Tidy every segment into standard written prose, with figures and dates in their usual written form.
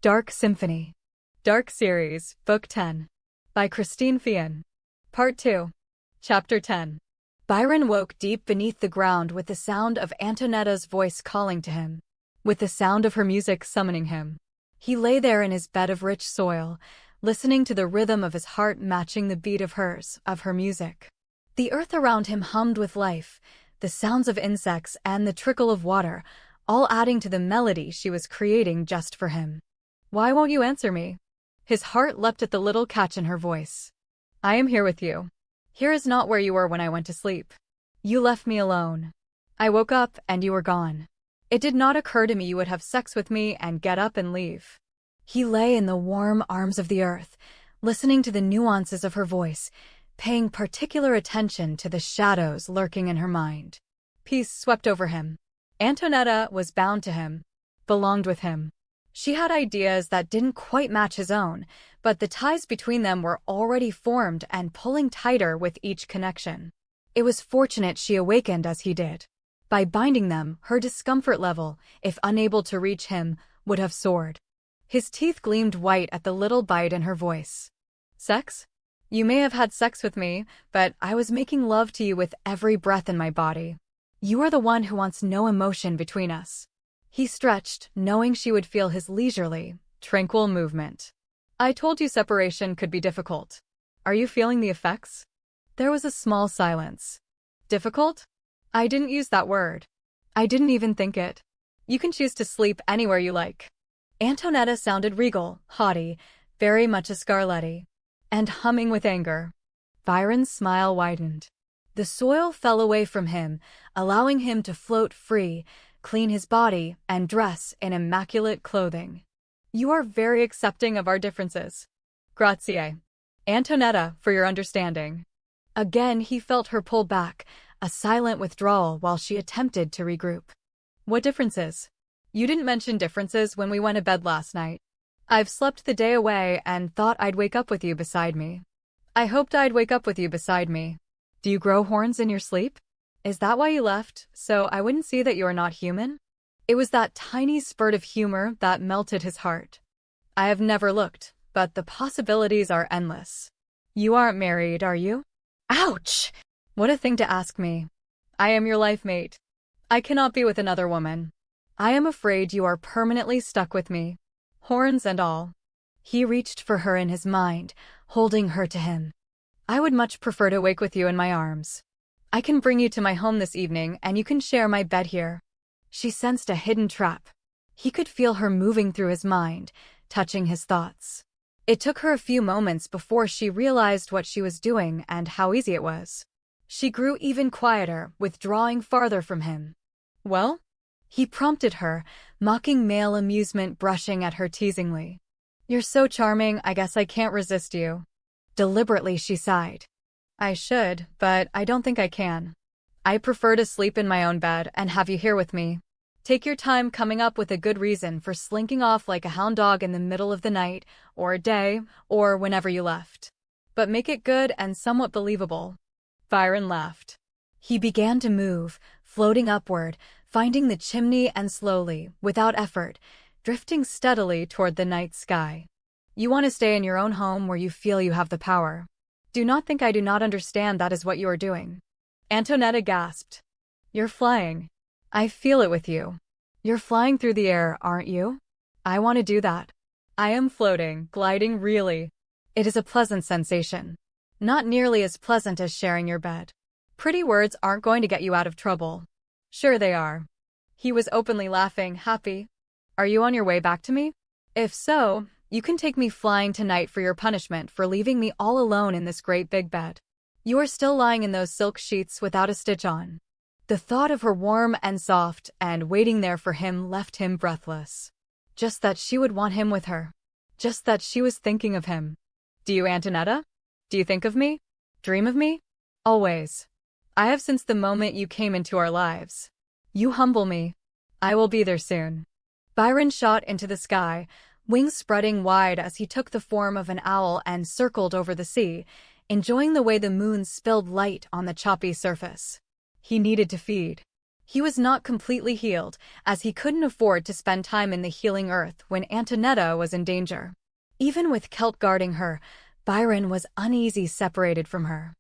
Dark Symphony. Dark Series, Book 10. By Feehan. Part 2. Chapter 10. Byron woke deep beneath the ground with the sound of Antonietta's voice calling to him, with the sound of her music summoning him. He lay there in his bed of rich soil, listening to the rhythm of his heart matching the beat of hers, of her music. The earth around him hummed with life, the sounds of insects and the trickle of water, all adding to the melody she was creating just for him. "Why won't you answer me?" His heart leapt at the little catch in her voice. "I am here with you. Here is not where you were when I went to sleep. You left me alone. I woke up and you were gone. It did not occur to me you would have sex with me and get up and leave." He lay in the warm arms of the earth, listening to the nuances of her voice, paying particular attention to the shadows lurking in her mind. Peace swept over him. Antonietta was bound to him, belonged with him. She had ideas that didn't quite match his own, but the ties between them were already formed and pulling tighter with each connection. It was fortunate she awakened as he did. By binding them, her discomfort level, if unable to reach him, would have soared. His teeth gleamed white at the little bite in her voice. "Sex? You may have had sex with me, but I was making love to you with every breath in my body. You are the one who wants no emotion between us." He stretched, knowing she would feel his leisurely, tranquil movement. "I told you separation could be difficult. Are you feeling the effects?" There was a small silence. "Difficult? I didn't use that word. I didn't even think it. You can choose to sleep anywhere you like." Antonietta sounded regal, haughty, very much a Scarletti, and humming with anger. Byron's smile widened. The soil fell away from him, allowing him to float free, clean his body, and dress in immaculate clothing. "You are very accepting of our differences. Grazie, Antonietta, for your understanding." Again he felt her pull back, a silent withdrawal while she attempted to regroup. "What differences? You didn't mention differences when we went to bed last night. I've slept the day away and thought I'd wake up with you beside me. I hoped I'd wake up with you beside me. Do you grow horns in your sleep? Is that why you left, so I wouldn't see that you are not human?" It was that tiny spurt of humor that melted his heart. "I have never looked, but the possibilities are endless. You aren't married, are you?" Ouch! What a thing to ask me. "I am your life mate. I cannot be with another woman. I am afraid you are permanently stuck with me, horns and all." He reached for her in his mind, holding her to him. "I would much prefer to wake with you in my arms. I can bring you to my home this evening and you can share my bed here." She sensed a hidden trap. He could feel her moving through his mind, touching his thoughts. It took her a few moments before she realized what she was doing and how easy it was. She grew even quieter, withdrawing farther from him. "Well?" He prompted her, mocking male amusement brushing at her teasingly. "You're so charming, I guess I can't resist you." Deliberately she sighed. "I should, but I don't think I can. I prefer to sleep in my own bed and have you here with me. Take your time coming up with a good reason for slinking off like a hound dog in the middle of the night, or day, or whenever you left. But make it good and somewhat believable." Byron laughed. He began to move, floating upward, finding the chimney and slowly, without effort, drifting steadily toward the night sky. "You want to stay in your own home where you feel you have the power. Do not think I do not understand that is what you are doing." Antonietta gasped. "You're flying. I feel it with you. You're flying through the air, aren't you? I want to do that. I am floating, gliding really. It is a pleasant sensation. Not nearly as pleasant as sharing your bed. Pretty words aren't going to get you out of trouble." "Sure they are." He was openly laughing, happy. "Are you on your way back to me? If so, you can take me flying tonight for your punishment for leaving me all alone in this great big bed. You are still lying in those silk sheets without a stitch on." The thought of her warm and soft and waiting there for him left him breathless. Just that she would want him with her. Just that she was thinking of him. "Do you, Antonietta? Do you think of me? Dream of me?" "Always. I have since the moment you came into our lives. You humble me. I will be there soon." Byron shot into the sky, wings spreading wide as he took the form of an owl and circled over the sea, enjoying the way the moon spilled light on the choppy surface. He needed to feed. He was not completely healed, as he couldn't afford to spend time in the healing earth when Antonietta was in danger. Even with Kelt guarding her, Byron was uneasy separated from her.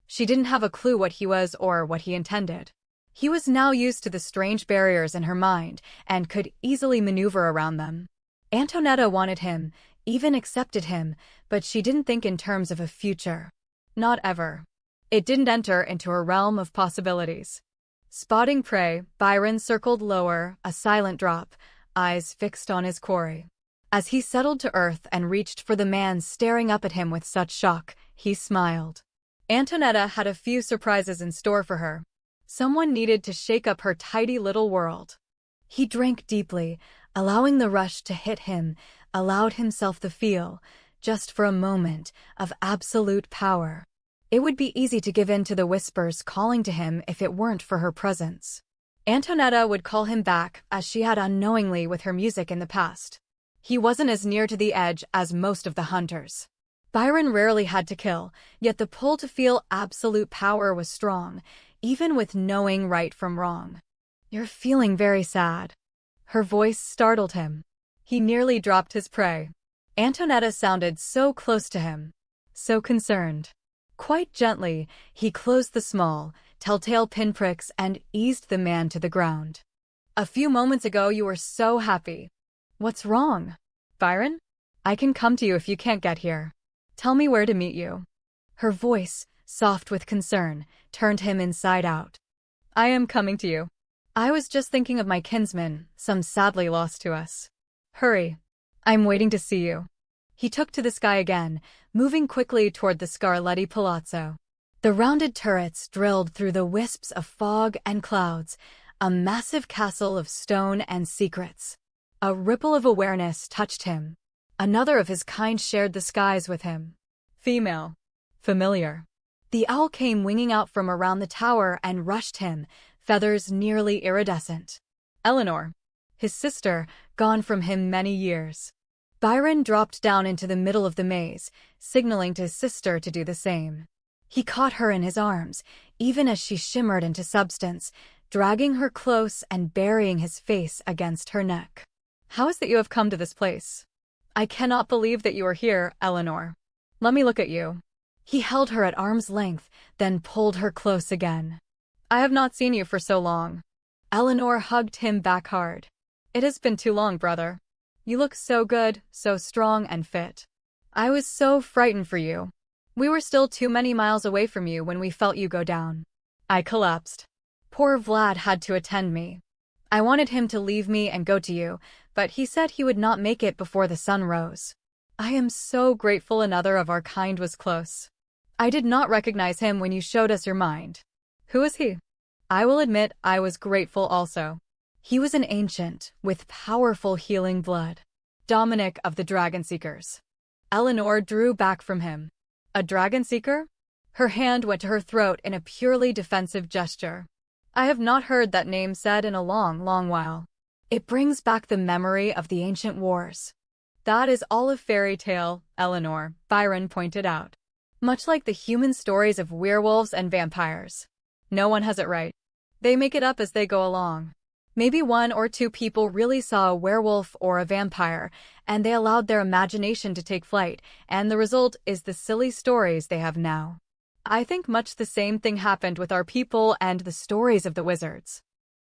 She didn't have a clue what he was or what he intended. He was now used to the strange barriers in her mind and could easily maneuver around them. Antonietta wanted him, even accepted him, but she didn't think in terms of a future. Not ever. It didn't enter into her realm of possibilities. Spotting prey, Byron circled lower, a silent drop, eyes fixed on his quarry. As he settled to earth and reached for the man staring up at him with such shock, he smiled. Antonietta had a few surprises in store for her. Someone needed to shake up her tidy little world. He drank deeply, allowing the rush to hit him, allowed himself the feel, just for a moment, of absolute power. It would be easy to give in to the whispers calling to him if it weren't for her presence. Antonietta would call him back, as she had unknowingly with her music in the past. He wasn't as near to the edge as most of the hunters. Byron rarely had to kill, yet the pull to feel absolute power was strong, even with knowing right from wrong. "You're feeling very sad." Her voice startled him. He nearly dropped his prey. Antonietta sounded so close to him, so concerned. Quite gently, he closed the small, telltale pinpricks and eased the man to the ground. "A few moments ago you were so happy. What's wrong, Byron? I can come to you if you can't get here. Tell me where to meet you." Her voice, soft with concern, turned him inside out. "I am coming to you. I was just thinking of my kinsman, some sadly lost to us. Hurry. I'm waiting to see you." He took to the sky again, moving quickly toward the Scarletti Palazzo. The rounded turrets drilled through the wisps of fog and clouds, a massive castle of stone and secrets. A ripple of awareness touched him. Another of his kind shared the skies with him. Female. Familiar. The owl came winging out from around the tower and rushed him, feathers nearly iridescent. Eleanor. His sister, gone from him many years. Byron dropped down into the middle of the maze, signaling to his sister to do the same. He caught her in his arms, even as she shimmered into substance, dragging her close and burying his face against her neck. "How is it that you have come to this place? I cannot believe that you are here, Eleanor. Let me look at you." He held her at arm's length, then pulled her close again. "I have not seen you for so long." Eleanor hugged him back hard. "It has been too long, brother. You look so good, so strong and fit. I was so frightened for you. We were still too many miles away from you when we felt you go down. I collapsed. Poor Vlad had to attend me. I wanted him to leave me and go to you, but he said he would not make it before the sun rose. I am so grateful another of our kind was close. I did not recognize him when you showed us your mind. Who is he?" I will admit I was grateful also. He was an ancient, with powerful healing blood. Dominic of the Dragon Seekers. Eleanor drew back from him. "A Dragon Seeker?" Her hand went to her throat in a purely defensive gesture. "I have not heard that name said in a long, long while. It brings back the memory of the ancient wars." "That is all a fairy tale, Eleanor," Byron pointed out. "Much like the human stories of werewolves and vampires. No one has it right. They make it up as they go along. Maybe one or two people really saw a werewolf or a vampire, and they allowed their imagination to take flight, and the result is the silly stories they have now. I think much the same thing happened with our people and the stories of the wizards.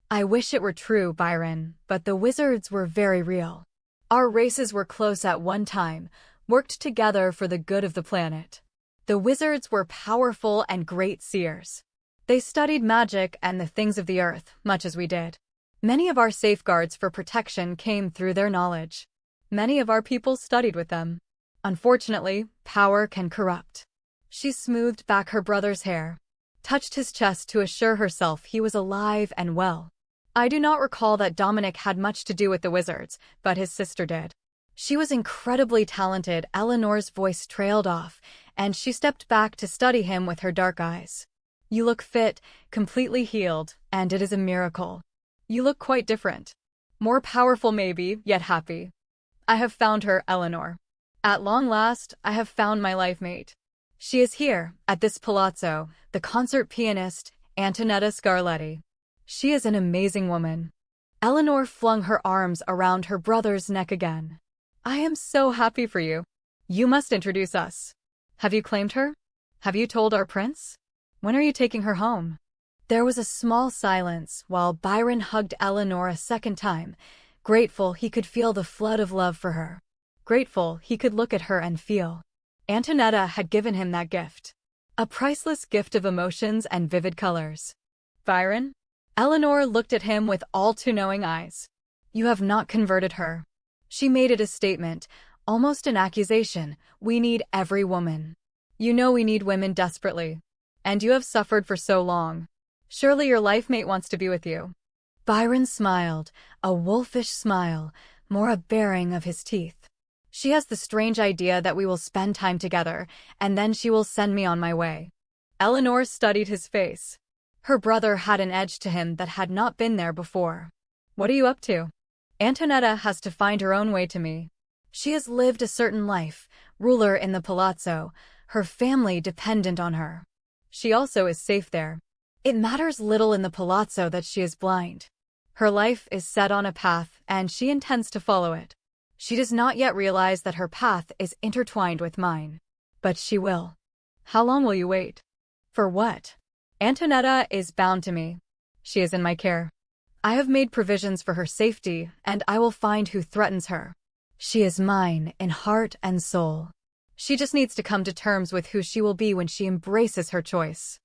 I wish it were true, Byron, but the wizards were very real. Our races were close at one time, worked together for the good of the planet. The wizards were powerful and great seers. They studied magic and the things of the earth, much as we did. Many of our safeguards for protection came through their knowledge. Many of our people studied with them. Unfortunately, power can corrupt." She smoothed back her brother's hair, touched his chest to assure herself he was alive and well. "I do not recall that Dominic had much to do with the wizards, but his sister did. She was incredibly talented." Eleanor's voice trailed off, and she stepped back to study him with her dark eyes. "You look fit, completely healed, and it is a miracle. You look quite different. More powerful maybe, yet happy. I have found her, Eleanor. At long last, I have found my life mate. She is here, at this palazzo, the concert pianist, Antonietta Scarletti. She is an amazing woman. Eleanor flung her arms around her brother's neck again. I am so happy for you. You must introduce us. Have you claimed her? Have you told our prince? When are you taking her home? There was a small silence while Byron hugged Eleanor a second time, grateful he could feel the flood of love for her. Grateful he could look at her and feel. Antonietta had given him that gift. A priceless gift of emotions and vivid colors. Byron? Eleanor looked at him with all too knowing eyes. You have not converted her. She made it a statement, almost an accusation. We need every woman. You know we need women desperately. And you have suffered for so long. Surely your life mate wants to be with you. Byron smiled, a wolfish smile, more a baring of his teeth. She has the strange idea that we will spend time together, and then she will send me on my way. Eleanor studied his face. Her brother had an edge to him that had not been there before. What are you up to? Antonietta has to find her own way to me. She has lived a certain life, ruler in the palazzo, her family dependent on her. She also is safe there. It matters little in the palazzo that she is blind. Her life is set on a path, and she intends to follow it. She does not yet realize that her path is intertwined with mine. But she will. How long will you wait? For what? Antonietta is bound to me. She is in my care. I have made provisions for her safety, and I will find who threatens her. She is mine in heart and soul. She just needs to come to terms with who she will be when she embraces her choice.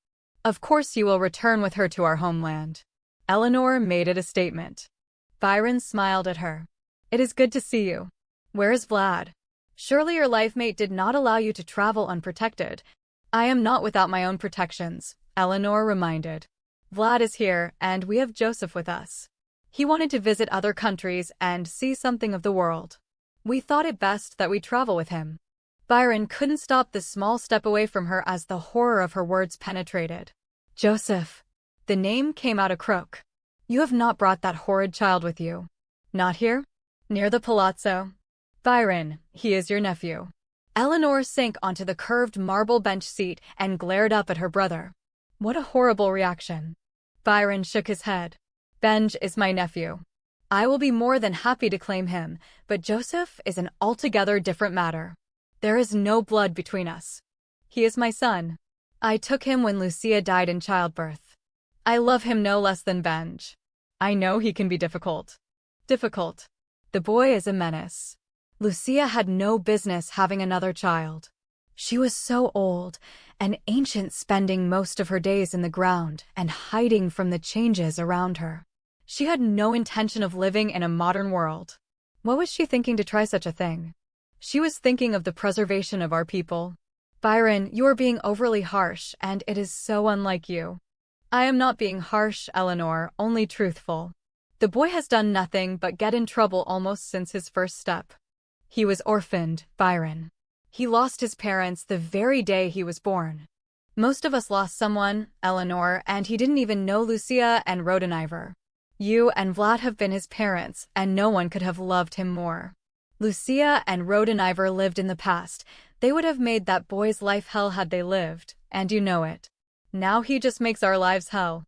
Of course you will return with her to our homeland. Eleanor made it a statement. Byron smiled at her. It is good to see you. Where is Vlad? Surely your life mate did not allow you to travel unprotected. I am not without my own protections, Eleanor reminded. Vlad is here, and we have Joseph with us. He wanted to visit other countries and see something of the world. We thought it best that we travel with him. Byron couldn't stop the small step away from her as the horror of her words penetrated. Joseph. The name came out a croak. You have not brought that horrid child with you. Not here? Near the palazzo. Byron, he is your nephew. Eleanor sank onto the curved marble bench seat and glared up at her brother. What a horrible reaction. Byron shook his head. Benj is my nephew. I will be more than happy to claim him, but Joseph is an altogether different matter. There is no blood between us. He is my son. I took him when Lucia died in childbirth. I love him no less than Benj. I know he can be difficult. Difficult. The boy is a menace. Lucia had no business having another child. She was so old, an ancient, spending most of her days in the ground and hiding from the changes around her. She had no intention of living in a modern world. What was she thinking to try such a thing? She was thinking of the preservation of our people. Byron, you are being overly harsh, and it is so unlike you. I am not being harsh, Eleanor, only truthful. The boy has done nothing but get in trouble almost since his first step. He was orphaned, Byron. He lost his parents the very day he was born. Most of us lost someone, Eleanor, and he didn't even know Lucia and Rodeniver. You and Vlad have been his parents, and no one could have loved him more. Lucia and Rodeniver lived in the past. They would have made that boy's life hell had they lived, and you know it. Now he just makes our lives hell.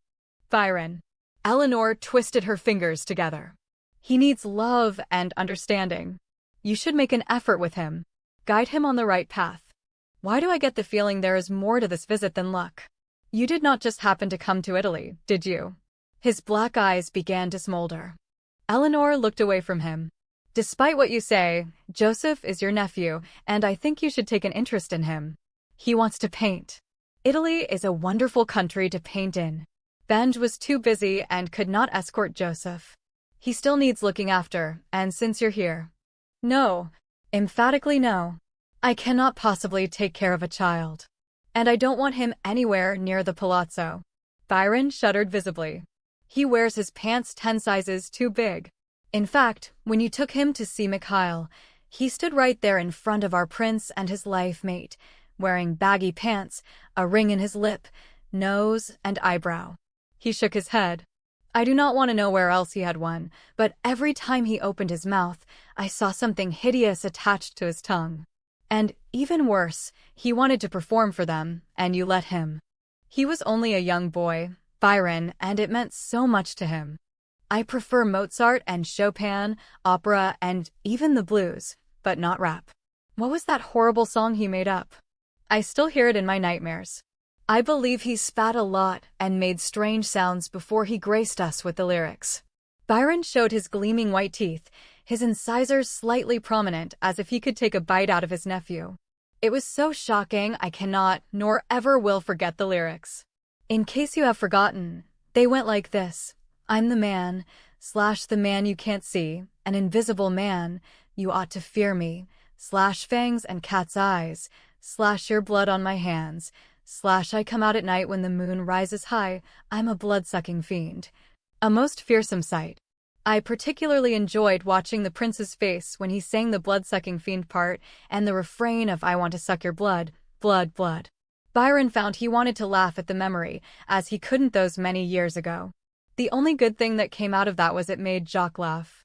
Byron. Eleanor twisted her fingers together. He needs love and understanding. You should make an effort with him. Guide him on the right path. Why do I get the feeling there is more to this visit than luck? You did not just happen to come to Italy, did you? His black eyes began to smolder. Eleanor looked away from him. Despite what you say, Joseph is your nephew, and I think you should take an interest in him. He wants to paint. Italy is a wonderful country to paint in. Benj was too busy and could not escort Joseph. He still needs looking after, and since you're here. No. Emphatically no. I cannot possibly take care of a child. And I don't want him anywhere near the palazzo. Byron shuddered visibly. He wears his pants 10 sizes too big. In fact, when you took him to see Mikhail, he stood right there in front of our prince and his life mate, wearing baggy pants, a ring in his lip, nose, and eyebrow. He shook his head. I do not want to know where else he had one, but every time he opened his mouth, I saw something hideous attached to his tongue. And, even worse, he wanted to perform for them, and you let him. He was only a young boy, Byron, and it meant so much to him. I prefer Mozart and Chopin, opera, and even the blues, but not rap. What was that horrible song he made up? I still hear it in my nightmares. I believe he spat a lot and made strange sounds before he graced us with the lyrics. Byron showed his gleaming white teeth, his incisors slightly prominent as if he could take a bite out of his nephew. It was so shocking I cannot, nor ever will forget the lyrics. In case you have forgotten, they went like this. I'm the man, / the man you can't see, an invisible man, you ought to fear me, / fangs and cat's eyes, / your blood on my hands, / I come out at night when the moon rises high, I'm a blood-sucking fiend. A most fearsome sight. I particularly enjoyed watching the prince's face when he sang the blood-sucking fiend part and the refrain of I want to suck your blood, blood, blood. Byron found he wanted to laugh at the memory, as he couldn't those many years ago. The only good thing that came out of that was it made Jacques laugh.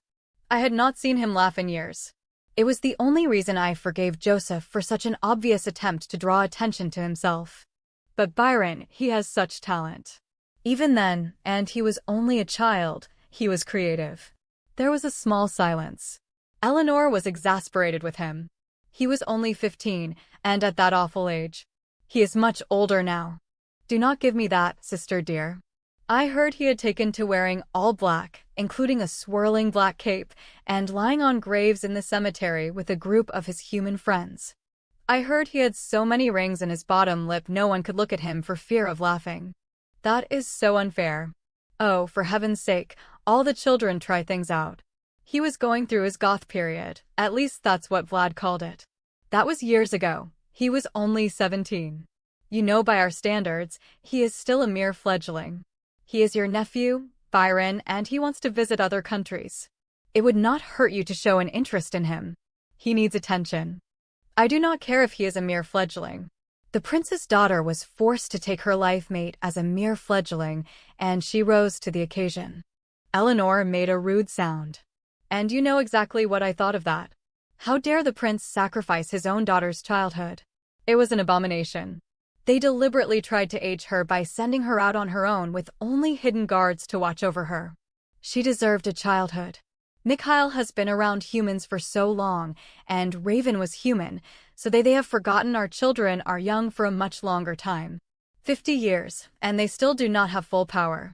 I had not seen him laugh in years. It was the only reason I forgave Joseph for such an obvious attempt to draw attention to himself. But Byron, he has such talent. Even then, and he was only a child, he was creative. There was a small silence. Eleanor was exasperated with him. He was only 15, and at that awful age. He is much older now. Do not give me that, sister dear. I heard he had taken to wearing all black, including a swirling black cape, and lying on graves in the cemetery with a group of his human friends. I heard he had so many rings in his bottom lip no one could look at him for fear of laughing. That is so unfair. Oh, for heaven's sake, all the children try things out. He was going through his goth period, at least that's what Vlad called it. That was years ago. He was only 17. You know, by our standards, he is still a mere fledgling. He is your nephew, Byron, and he wants to visit other countries. It would not hurt you to show an interest in him. He needs attention. I do not care if he is a mere fledgling. The prince's daughter was forced to take her life mate as a mere fledgling, and she rose to the occasion. Eleanor made a rude sound. And you know exactly what I thought of that. How dare the prince sacrifice his own daughter's childhood? It was an abomination. They deliberately tried to age her by sending her out on her own with only hidden guards to watch over her. She deserved a childhood. Mikhail has been around humans for so long, and Raven was human, so they have forgotten our children are young for a much longer time. 50 years, and they still do not have full power.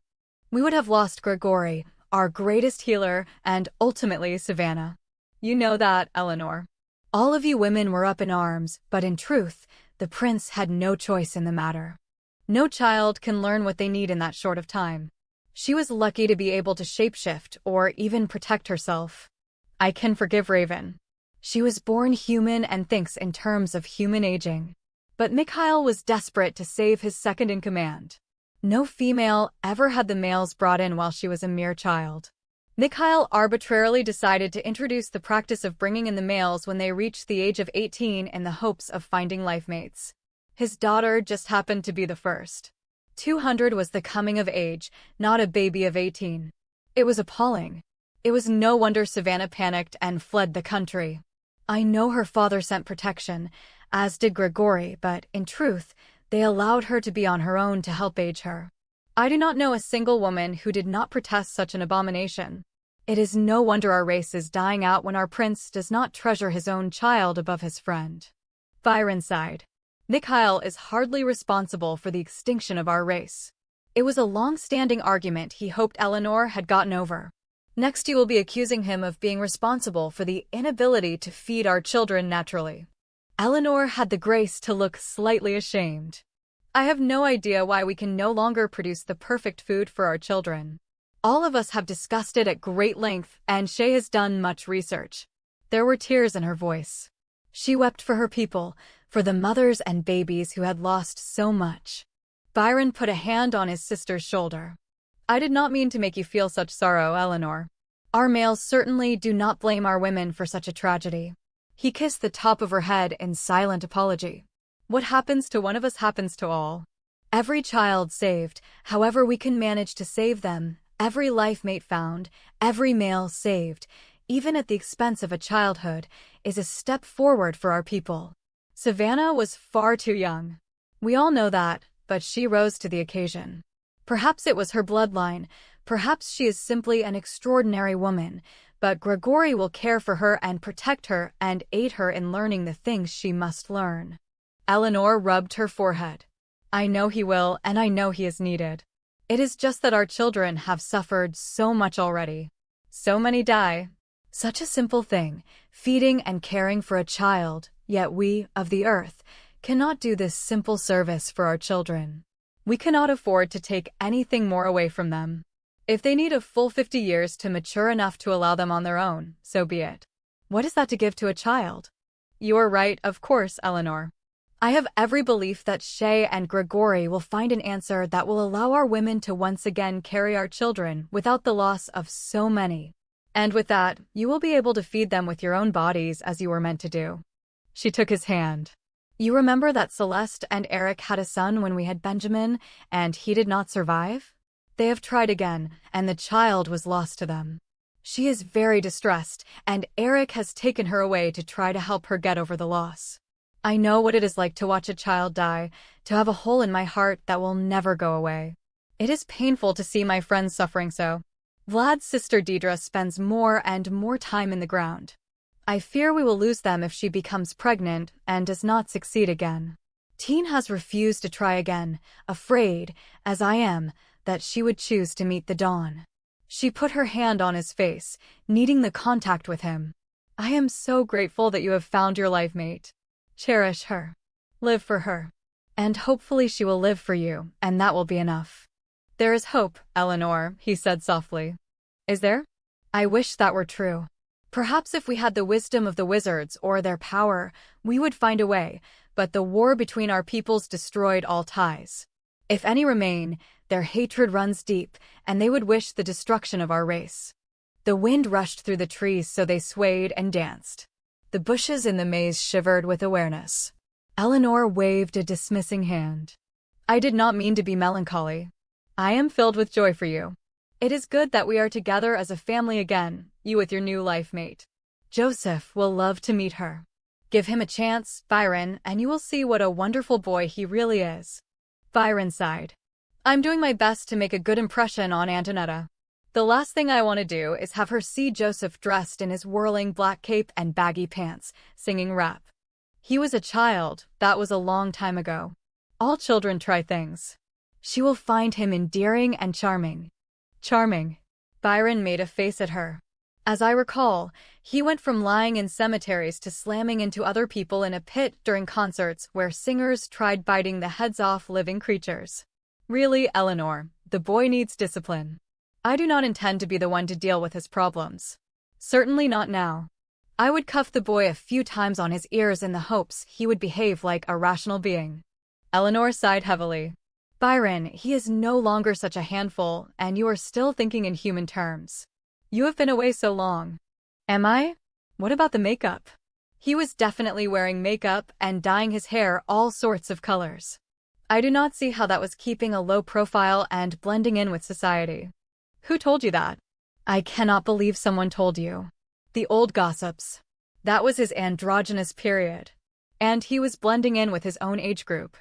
We would have lost Grigory, our greatest healer, and ultimately Savannah. You know that, Eleanor. All of you women were up in arms, but in truth, the prince had no choice in the matter. No child can learn what they need in that short of time. She was lucky to be able to shapeshift or even protect herself. I can forgive Raven. She was born human and thinks in terms of human aging. But Mikhail was desperate to save his second-in-command. No female ever had the males brought in while she was a mere child. Mikhail arbitrarily decided to introduce the practice of bringing in the males when they reached the age of 18 in the hopes of finding life mates. His daughter just happened to be the first. 200 was the coming of age, not a baby of 18. It was appalling. It was no wonder Savannah panicked and fled the country. I know her father sent protection, as did Grigory, but in truth, they allowed her to be on her own to help age her. I do not know a single woman who did not protest such an abomination. It is no wonder our race is dying out when our prince does not treasure his own child above his friend. Byron sighed. Mikhail is hardly responsible for the extinction of our race. It was a long-standing argument he hoped Eleanor had gotten over. Next you will be accusing him of being responsible for the inability to feed our children naturally. Eleanor had the grace to look slightly ashamed. I have no idea why we can no longer produce the perfect food for our children. All of us have discussed it at great length, and Shay has done much research. There were tears in her voice. She wept for her people, for the mothers and babies who had lost so much. Byron put a hand on his sister's shoulder. I did not mean to make you feel such sorrow, Eleanor. Our males certainly do not blame our women for such a tragedy. He kissed the top of her head in silent apology. What happens to one of us happens to all. Every child saved, however we can manage to save them, every life mate found, every male saved, even at the expense of a childhood, is a step forward for our people. Savannah was far too young. We all know that, but she rose to the occasion. Perhaps it was her bloodline, perhaps she is simply an extraordinary woman, but Grigori will care for her and protect her and aid her in learning the things she must learn. Eleanor rubbed her forehead. I know he will, and I know he is needed. It is just that our children have suffered so much already. So many die. Such a simple thing, feeding and caring for a child, yet we, of the earth, cannot do this simple service for our children. We cannot afford to take anything more away from them. If they need a full 50 years to mature enough to allow them on their own, so be it. What is that to give to a child? You are right, of course, Eleanor. I have every belief that Shay and Grigori will find an answer that will allow our women to once again carry our children without the loss of so many. And with that, you will be able to feed them with your own bodies as you were meant to do. She took his hand. You remember that Celeste and Eric had a son when we had Benjamin, and he did not survive? They have tried again, and the child was lost to them. She is very distressed, and Eric has taken her away to try to help her get over the loss. I know what it is like to watch a child die, to have a hole in my heart that will never go away. It is painful to see my friends suffering so. Vlad's sister Deidre spends more and more time in the ground. I fear we will lose them if she becomes pregnant and does not succeed again. Teen has refused to try again, afraid, as I am, that she would choose to meet the dawn. She put her hand on his face, needing the contact with him. I am so grateful that you have found your life mate. Cherish her. Live for her. And hopefully she will live for you, and that will be enough. There is hope, Eleanor, he said softly. Is there? I wish that were true. Perhaps if we had the wisdom of the wizards or their power, we would find a way, but the war between our peoples destroyed all ties. If any remain, their hatred runs deep, and they would wish the destruction of our race. The wind rushed through the trees so they swayed and danced. The bushes in the maze shivered with awareness. Eleanor waved a dismissing hand. I did not mean to be melancholy. I am filled with joy for you. It is good that we are together as a family again, you with your new life mate. Joseph will love to meet her. Give him a chance, Byron, and you will see what a wonderful boy he really is. Byron sighed. I'm doing my best to make a good impression on Antonietta. The last thing I want to do is have her see Joseph dressed in his whirling black cape and baggy pants, singing rap. He was a child, that was a long time ago. All children try things. She will find him endearing and charming. Charming. Byron made a face at her. As I recall, he went from lying in cemeteries to slamming into other people in a pit during concerts where singers tried biting the heads off living creatures. Really, Eleanor, the boy needs discipline. I do not intend to be the one to deal with his problems. Certainly not now. I would cuff the boy a few times on his ears in the hopes he would behave like a rational being. Eleanor sighed heavily. Byron, he is no longer such a handful, and you are still thinking in human terms. You have been away so long. Am I? What about the makeup? He was definitely wearing makeup and dyeing his hair all sorts of colors. I do not see how that was keeping a low profile and blending in with society. Who told you that? I cannot believe someone told you. The old gossips. That was his androgynous period. And he was blending in with his own age group.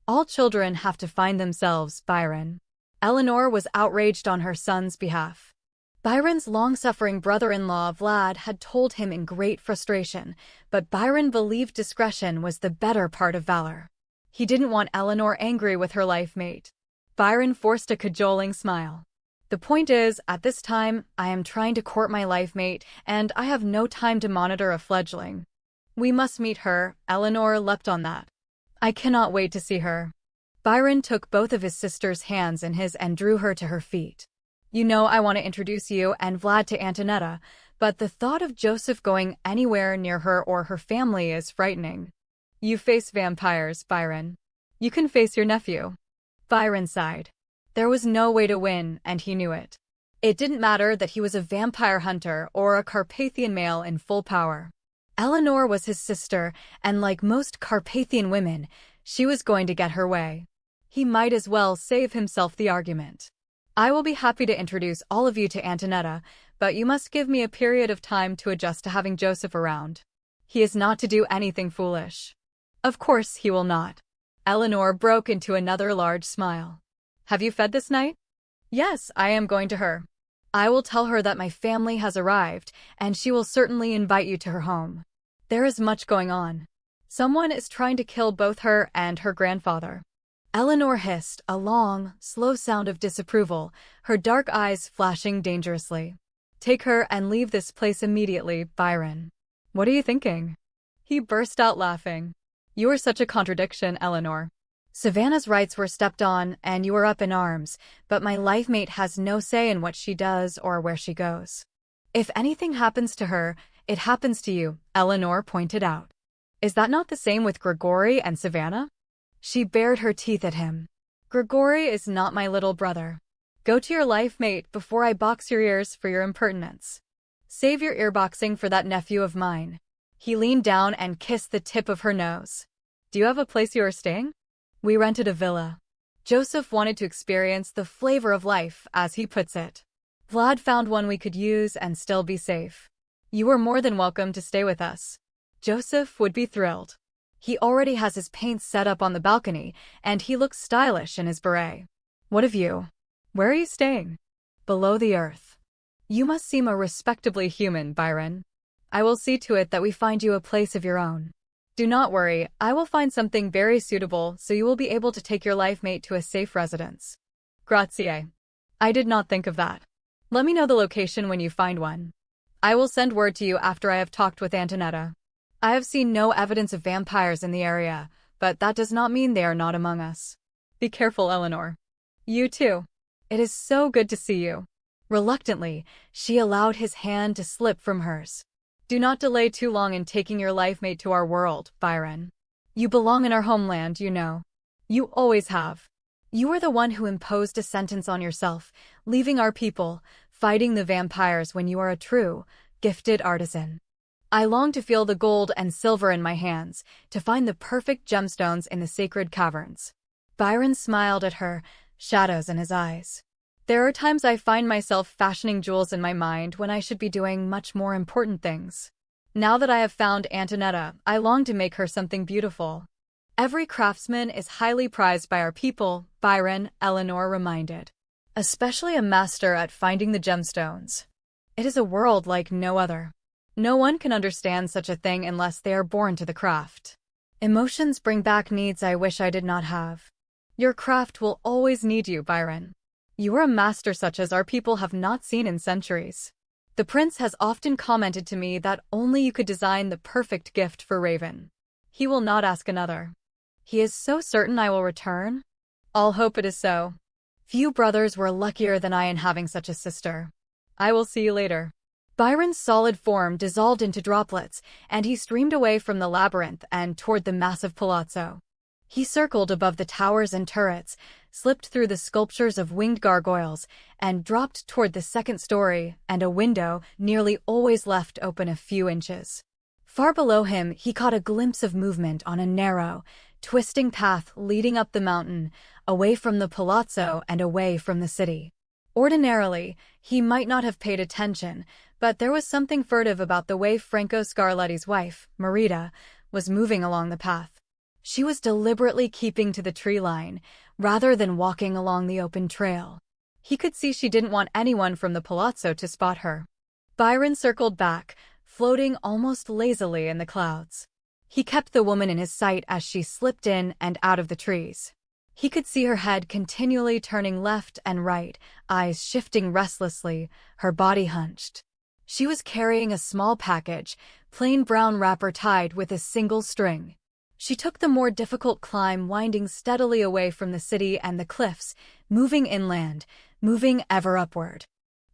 All children have to find themselves, Byron. Eleanor was outraged on her son's behalf. Byron's long-suffering brother-in-law Vlad had told him in great frustration, but Byron believed discretion was the better part of valor. He didn't want Eleanor angry with her life mate. Byron forced a cajoling smile. The point is, at this time, I am trying to court my life mate, and I have no time to monitor a fledgling. We must meet her, Eleanor leapt on that. I cannot wait to see her. Byron took both of his sister's hands in his and drew her to her feet. You know I want to introduce you and Vlad to Antonietta, but the thought of Joseph going anywhere near her or her family is frightening. You face vampires, Byron. You can face your nephew. Byron sighed. There was no way to win, and he knew it. It didn't matter that he was a vampire hunter or a Carpathian male in full power. Eleanor was his sister, and like most Carpathian women, she was going to get her way. He might as well save himself the argument. I will be happy to introduce all of you to Antonietta, but you must give me a period of time to adjust to having Joseph around. He is not to do anything foolish. Of course he will not. Eleanor broke into another large smile. Have you fed this night? Yes, I am going to her. I will tell her that my family has arrived, and she will certainly invite you to her home. There is much going on. Someone is trying to kill both her and her grandfather. Eleanor hissed, a long, slow sound of disapproval, her dark eyes flashing dangerously. Take her and leave this place immediately, Byron. What are you thinking? He burst out laughing. You are such a contradiction, Eleanor. Savannah's rights were stepped on, and you are up in arms, but my life mate has no say in what she does or where she goes. If anything happens to her, it happens to you, Eleanor pointed out. Is that not the same with Gregory and Savannah? She bared her teeth at him. Gregory is not my little brother. Go to your life mate before I box your ears for your impertinence. Save your earboxing for that nephew of mine. He leaned down and kissed the tip of her nose. Do you have a place you are staying? We rented a villa. Joseph wanted to experience the flavor of life, as he puts it. Vlad found one we could use and still be safe. You are more than welcome to stay with us. Joseph would be thrilled. He already has his paint set up on the balcony, and he looks stylish in his beret. What of you? Where are you staying? Below the earth. You must seem a respectably human, Byron. I will see to it that we find you a place of your own. Do not worry, I will find something very suitable so you will be able to take your life mate to a safe residence. Grazie. I did not think of that. Let me know the location when you find one. I will send word to you after I have talked with Antonietta. I have seen no evidence of vampires in the area, but that does not mean they are not among us. Be careful, Eleanor. You too. It is so good to see you. Reluctantly, she allowed his hand to slip from hers. Do not delay too long in taking your life mate to our world, Byron. You belong in our homeland, you know. You always have. You are the one who imposed a sentence on yourself, leaving our people, fighting the vampires when you are a true, gifted artisan. I long to feel the gold and silver in my hands, to find the perfect gemstones in the sacred caverns. Byron smiled at her, shadows in his eyes. There are times I find myself fashioning jewels in my mind when I should be doing much more important things. Now that I have found Antonietta, I long to make her something beautiful. Every craftsman is highly prized by our people, Byron, Eleanor reminded. Especially a master at finding the gemstones. It is a world like no other. No one can understand such a thing unless they are born to the craft. Emotions bring back needs I wish I did not have. Your craft will always need you, Byron. You are a master such as our people have not seen in centuries. The prince has often commented to me that only you could design the perfect gift for Raven. He will not ask another. He is so certain I will return. I'll hope it is so. Few brothers were luckier than I in having such a sister. I will see you later. Byron's solid form dissolved into droplets, and he streamed away from the labyrinth and toward the massive palazzo. He circled above the towers and turrets, slipped through the sculptures of winged gargoyles, and dropped toward the second story and a window nearly always left open a few inches. Far below him, he caught a glimpse of movement on a narrow, twisting path leading up the mountain, away from the palazzo and away from the city. Ordinarily, he might not have paid attention, but there was something furtive about the way Franco Scarletti's wife, Marita, was moving along the path. She was deliberately keeping to the tree line, rather than walking along the open trail. He could see she didn't want anyone from the palazzo to spot her. Byron circled back, floating almost lazily in the clouds. He kept the woman in his sight as she slipped in and out of the trees. He could see her head continually turning left and right, eyes shifting restlessly, her body hunched. She was carrying a small package, plain brown wrapper tied with a single string. She took the more difficult climb, winding steadily away from the city and the cliffs, moving inland, moving ever upward.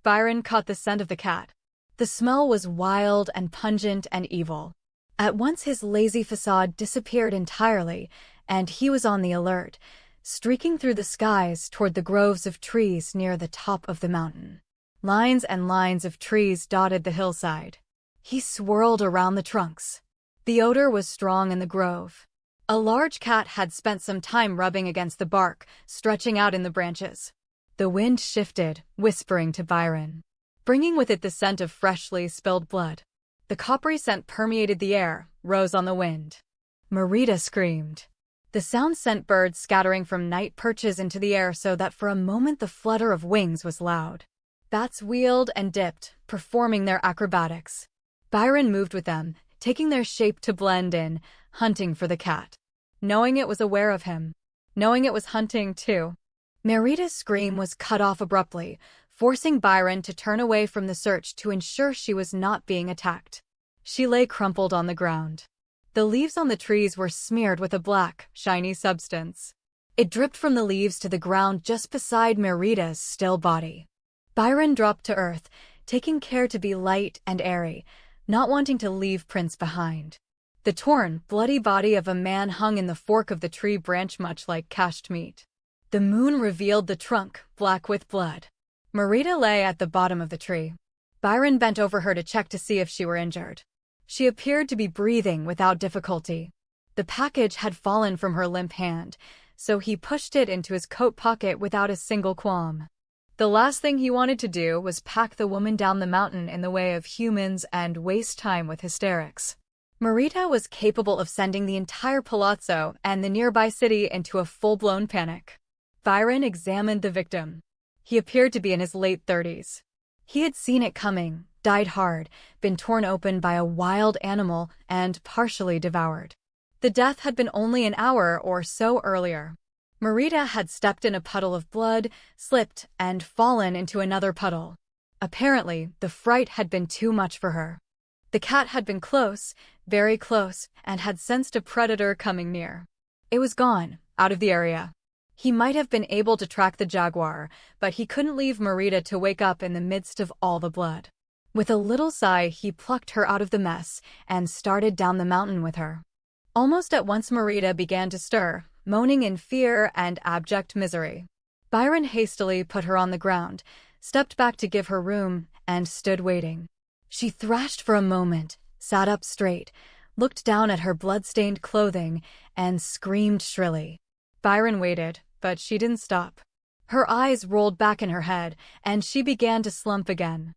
Byron caught the scent of the cat. The smell was wild and pungent and evil. At once his lazy facade disappeared entirely, and he was on the alert, streaking through the skies toward the groves of trees near the top of the mountain. Lines and lines of trees dotted the hillside. He swirled around the trunks. The odor was strong in the grove. A large cat had spent some time rubbing against the bark, stretching out in the branches. The wind shifted, whispering to Byron, bringing with it the scent of freshly spilled blood. The coppery scent permeated the air, rose on the wind. Marita screamed. The sound sent birds scattering from night perches into the air so that for a moment the flutter of wings was loud. Bats wheeled and dipped, performing their acrobatics. Byron moved with them, taking their shape to blend in, hunting for the cat. Knowing it was aware of him. Knowing it was hunting, too. Merita's scream was cut off abruptly, forcing Byron to turn away from the search to ensure she was not being attacked. She lay crumpled on the ground. The leaves on the trees were smeared with a black, shiny substance. It dripped from the leaves to the ground just beside Merita's still body. Byron dropped to earth, taking care to be light and airy, not wanting to leave prints behind. The torn, bloody body of a man hung in the fork of the tree branch much like cached meat. The moon revealed the trunk, black with blood. Merita lay at the bottom of the tree. Byron bent over her to check to see if she were injured. She appeared to be breathing without difficulty. The package had fallen from her limp hand, so he pushed it into his coat pocket without a single qualm. The last thing he wanted to do was pack the woman down the mountain in the way of humans and waste time with hysterics. Merita was capable of sending the entire palazzo and the nearby city into a full-blown panic. Byron examined the victim. He appeared to be in his late 30s. He had seen it coming, died hard, been torn open by a wild animal, and partially devoured. The death had been only an hour or so earlier. Merita had stepped in a puddle of blood, slipped, and fallen into another puddle. Apparently, the fright had been too much for her. The cat had been close, very close, and had sensed a predator coming near. It was gone, out of the area. He might have been able to track the jaguar, but he couldn't leave Merita to wake up in the midst of all the blood. With a little sigh, he plucked her out of the mess and started down the mountain with her. Almost at once Merita began to stir, moaning in fear and abject misery. Byron hastily put her on the ground, stepped back to give her room, and stood waiting. She thrashed for a moment, sat up straight, looked down at her blood-stained clothing, and screamed shrilly. Byron waited, but she didn't stop. Her eyes rolled back in her head, and she began to slump again.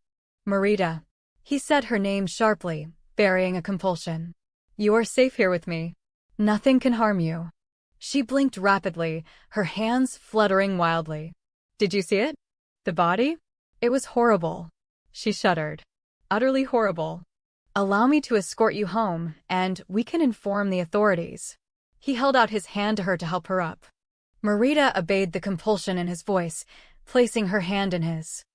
Merita. He said her name sharply, burying a compulsion. You are safe here with me. Nothing can harm you. She blinked rapidly, her hands fluttering wildly. Did you see it? The body? It was horrible. She shuddered. Utterly horrible. Allow me to escort you home, and we can inform the authorities. He held out his hand to her to help her up. Merita obeyed the compulsion in his voice, placing her hand in his.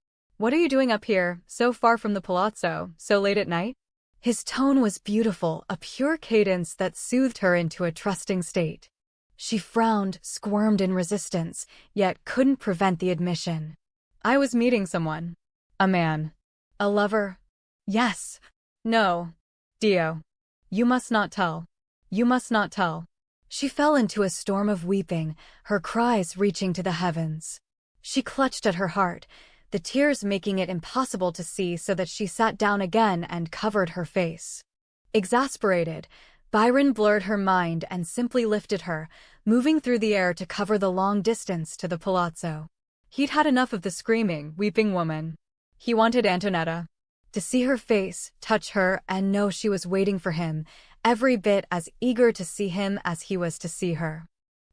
What are you doing up here, so far from the palazzo, so late at night? His tone was beautiful, a pure cadence that soothed her into a trusting state. She frowned, squirmed in resistance, yet couldn't prevent the admission. I was meeting someone. A man. A lover. Yes. No. Dio. You must not tell. You must not tell. She fell into a storm of weeping, her cries reaching to the heavens. She clutched at her heart, the tears making it impossible to see so that she sat down again and covered her face. Exasperated, Byron blurred her mind and simply lifted her, moving through the air to cover the long distance to the palazzo. He'd had enough of the screaming, weeping woman. He wanted Antonietta. To see her face, touch her, and know she was waiting for him, every bit as eager to see him as he was to see her.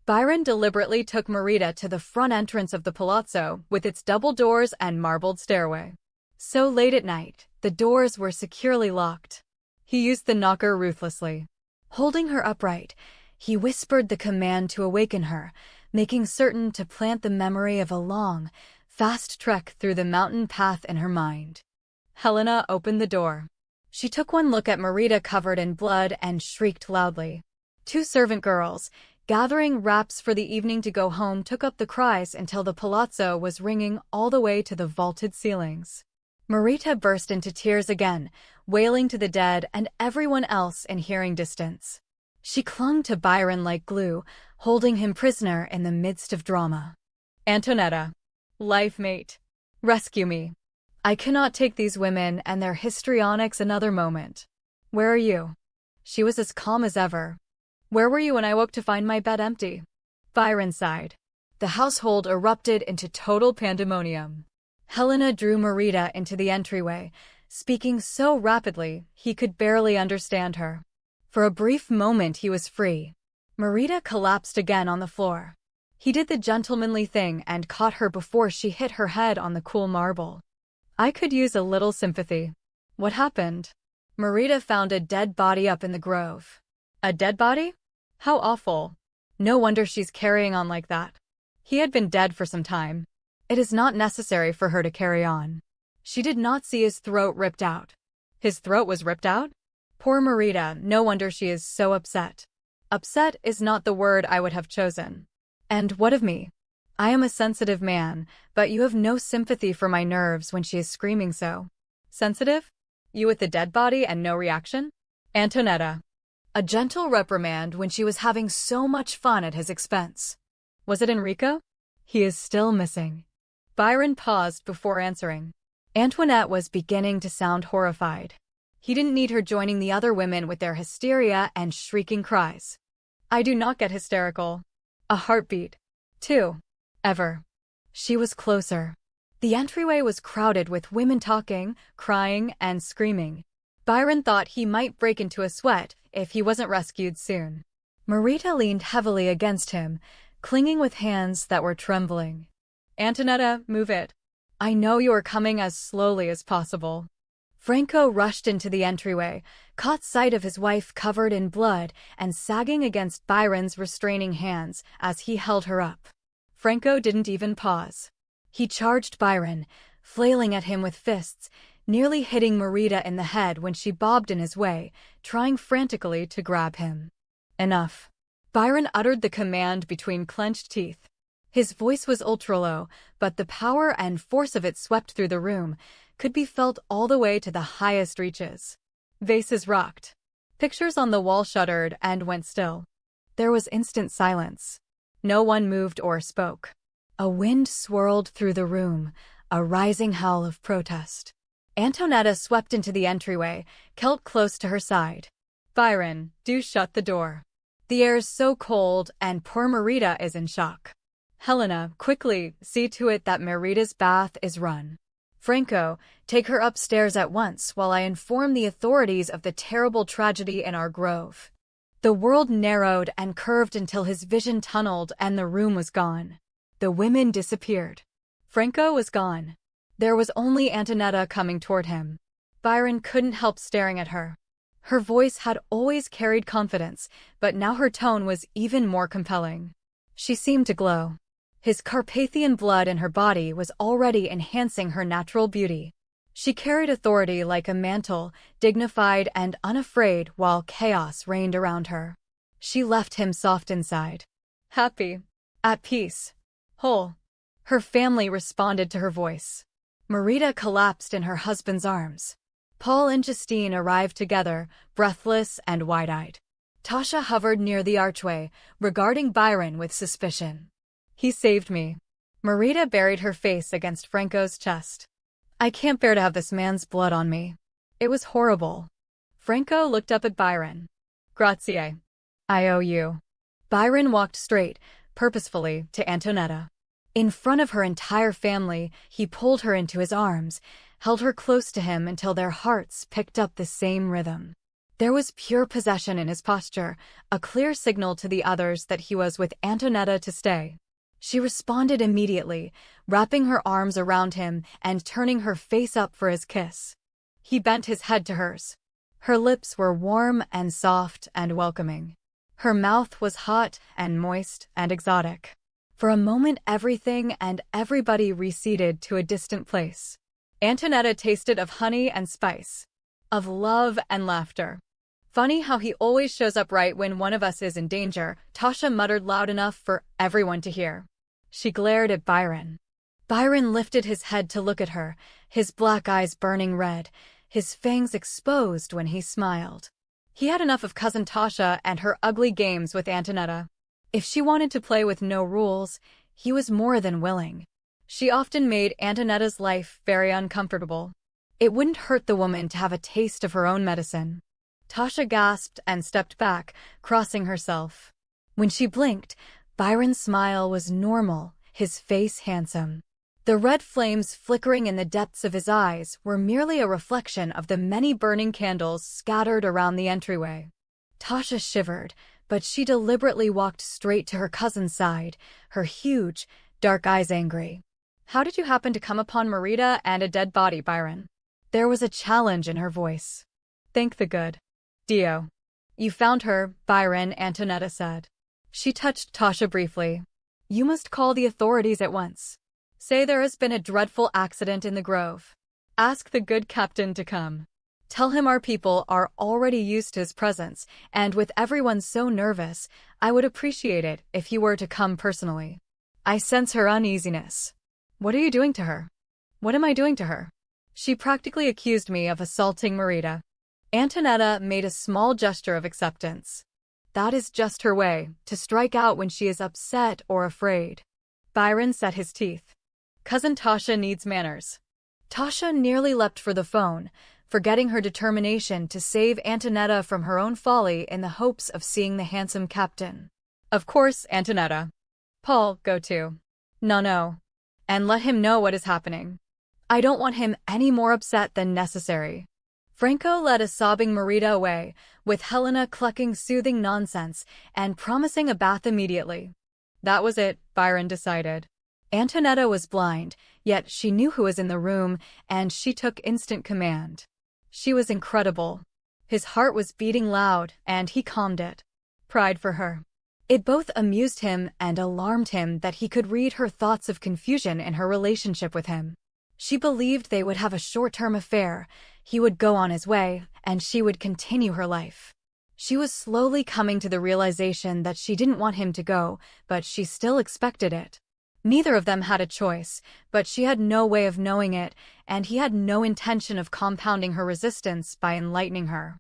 Byron deliberately took Merita to the front entrance of the palazzo, with its double doors and marbled stairway. So late at night, the doors were securely locked. He used the knocker ruthlessly. Holding her upright, he whispered the command to awaken her, making certain to plant the memory of a long, fast trek through the mountain path in her mind. Helena opened the door. She took one look at Merita covered in blood and shrieked loudly. Two servant girls, gathering wraps for the evening to go home, took up the cries until the palazzo was ringing all the way to the vaulted ceilings. Merita burst into tears again, wailing to the dead and everyone else in hearing distance. She clung to Byron like glue, holding him prisoner in the midst of drama. Antonietta. Life mate. Rescue me. I cannot take these women and their histrionics another moment. Where are you? She was as calm as ever. Where were you when I woke to find my bed empty? Byron sighed. The household erupted into total pandemonium. Helena drew Merita into the entryway, speaking so rapidly he could barely understand her. For a brief moment he was free. Marita collapsed again on the floor. He did the gentlemanly thing and caught her before she hit her head on the cool marble. I could use a little sympathy. What happened? Marita found a dead body up in the grove. A dead body? How awful. No wonder she's carrying on like that. He had been dead for some time. It is not necessary for her to carry on. She did not see his throat ripped out. His throat was ripped out? Poor Marita, no wonder she is so upset. Upset is not the word I would have chosen. And what of me? I am a sensitive man, but you have no sympathy for my nerves when she is screaming so. Sensitive? You with the dead body and no reaction? Antonietta. A gentle reprimand when she was having so much fun at his expense. Was it Enrico? He is still missing. Byron paused before answering. Antoinette was beginning to sound horrified. He didn't need her joining the other women with their hysteria and shrieking cries. I do not get hysterical. A heartbeat. 2. Ever. She was closer. The entryway was crowded with women talking, crying, and screaming. Byron thought he might break into a sweat if he wasn't rescued soon. Marita leaned heavily against him, clinging with hands that were trembling. Antonietta, move it. I know you are coming as slowly as possible. Franco rushed into the entryway, caught sight of his wife covered in blood and sagging against Byron's restraining hands as he held her up. Franco didn't even pause. He charged Byron, flailing at him with fists, nearly hitting Marita in the head when she bobbed in his way, trying frantically to grab him. Enough. Byron uttered the command between clenched teeth. His voice was ultra-low, but the power and force of it swept through the room, could be felt all the way to the highest reaches. Vases rocked. Pictures on the wall shuddered and went still. There was instant silence. No one moved or spoke. A wind swirled through the room, a rising howl of protest. Antonietta swept into the entryway, Celt close to her side. Byron, do shut the door. The air is so cold and poor Marita is in shock. Helena, quickly, see to it that Marita's bath is run. Franco, take her upstairs at once while I inform the authorities of the terrible tragedy in our grove. The world narrowed and curved until his vision tunneled and the room was gone. The women disappeared. Franco was gone. There was only Antonietta coming toward him. Byron couldn't help staring at her. Her voice had always carried confidence, but now her tone was even more compelling. She seemed to glow. His Carpathian blood in her body was already enhancing her natural beauty. She carried authority like a mantle, dignified and unafraid while chaos reigned around her. She left him soft inside. Happy. At peace. Whole. Her family responded to her voice. Marita collapsed in her husband's arms. Paul and Justine arrived together, breathless and wide-eyed. Tasha hovered near the archway, regarding Byron with suspicion. He saved me. Marita buried her face against Franco's chest. I can't bear to have this man's blood on me. It was horrible. Franco looked up at Byron. Grazie. I owe you. Byron walked straight, purposefully, to Antonietta. In front of her entire family, he pulled her into his arms, held her close to him until their hearts picked up the same rhythm. There was pure possession in his posture, a clear signal to the others that he was with Antonietta to stay. She responded immediately, wrapping her arms around him and turning her face up for his kiss. He bent his head to hers. Her lips were warm and soft and welcoming. Her mouth was hot and moist and exotic. For a moment everything and everybody receded to a distant place. Antonietta tasted of honey and spice, of love and laughter. Funny how he always shows up right when one of us is in danger, Tasha muttered loud enough for everyone to hear. She glared at Byron. Byron lifted his head to look at her, his black eyes burning red, his fangs exposed when he smiled. He had enough of Cousin Tasha and her ugly games with Antonietta. If she wanted to play with no rules, he was more than willing. She often made Antonietta's life very uncomfortable. It wouldn't hurt the woman to have a taste of her own medicine. Tasha gasped and stepped back, crossing herself. When she blinked, Byron's smile was normal, his face handsome. The red flames flickering in the depths of his eyes were merely a reflection of the many burning candles scattered around the entryway. Tasha shivered, but she deliberately walked straight to her cousin's side, her huge, dark eyes angry. "How did you happen to come upon Merida and a dead body, Byron?" There was a challenge in her voice. "Thank the good Dio. You found her, Byron," Antonietta said. She touched Tasha briefly. "You must call the authorities at once. Say there has been a dreadful accident in the grove. Ask the good captain to come. Tell him our people are already used to his presence, and with everyone so nervous, I would appreciate it if he were to come personally. I sense her uneasiness." "What are you doing to her?" "What am I doing to her? She practically accused me of assaulting Merida." Antonietta made a small gesture of acceptance. That is just her way, to strike out when she is upset or afraid. Byron set his teeth. "Cousin Tasha needs manners." Tasha nearly leapt for the phone, forgetting her determination to save Antonietta from her own folly in the hopes of seeing the handsome captain. "Of course, Antonietta. Paul, go too." No. And let him know what is happening. I don't want him any more upset than necessary." Franco led a sobbing Merida away, with Helena clucking soothing nonsense and promising a bath immediately. That was it, Byron decided. Antonietta was blind, yet she knew who was in the room, and she took instant command. She was incredible. His heart was beating loud, and he calmed it. Pride for her. It both amused him and alarmed him that he could read her thoughts of confusion in her relationship with him. She believed they would have a short-term affair, he would go on his way, and she would continue her life. She was slowly coming to the realization that she didn't want him to go, but she still expected it. Neither of them had a choice, but she had no way of knowing it, and he had no intention of compounding her resistance by enlightening her.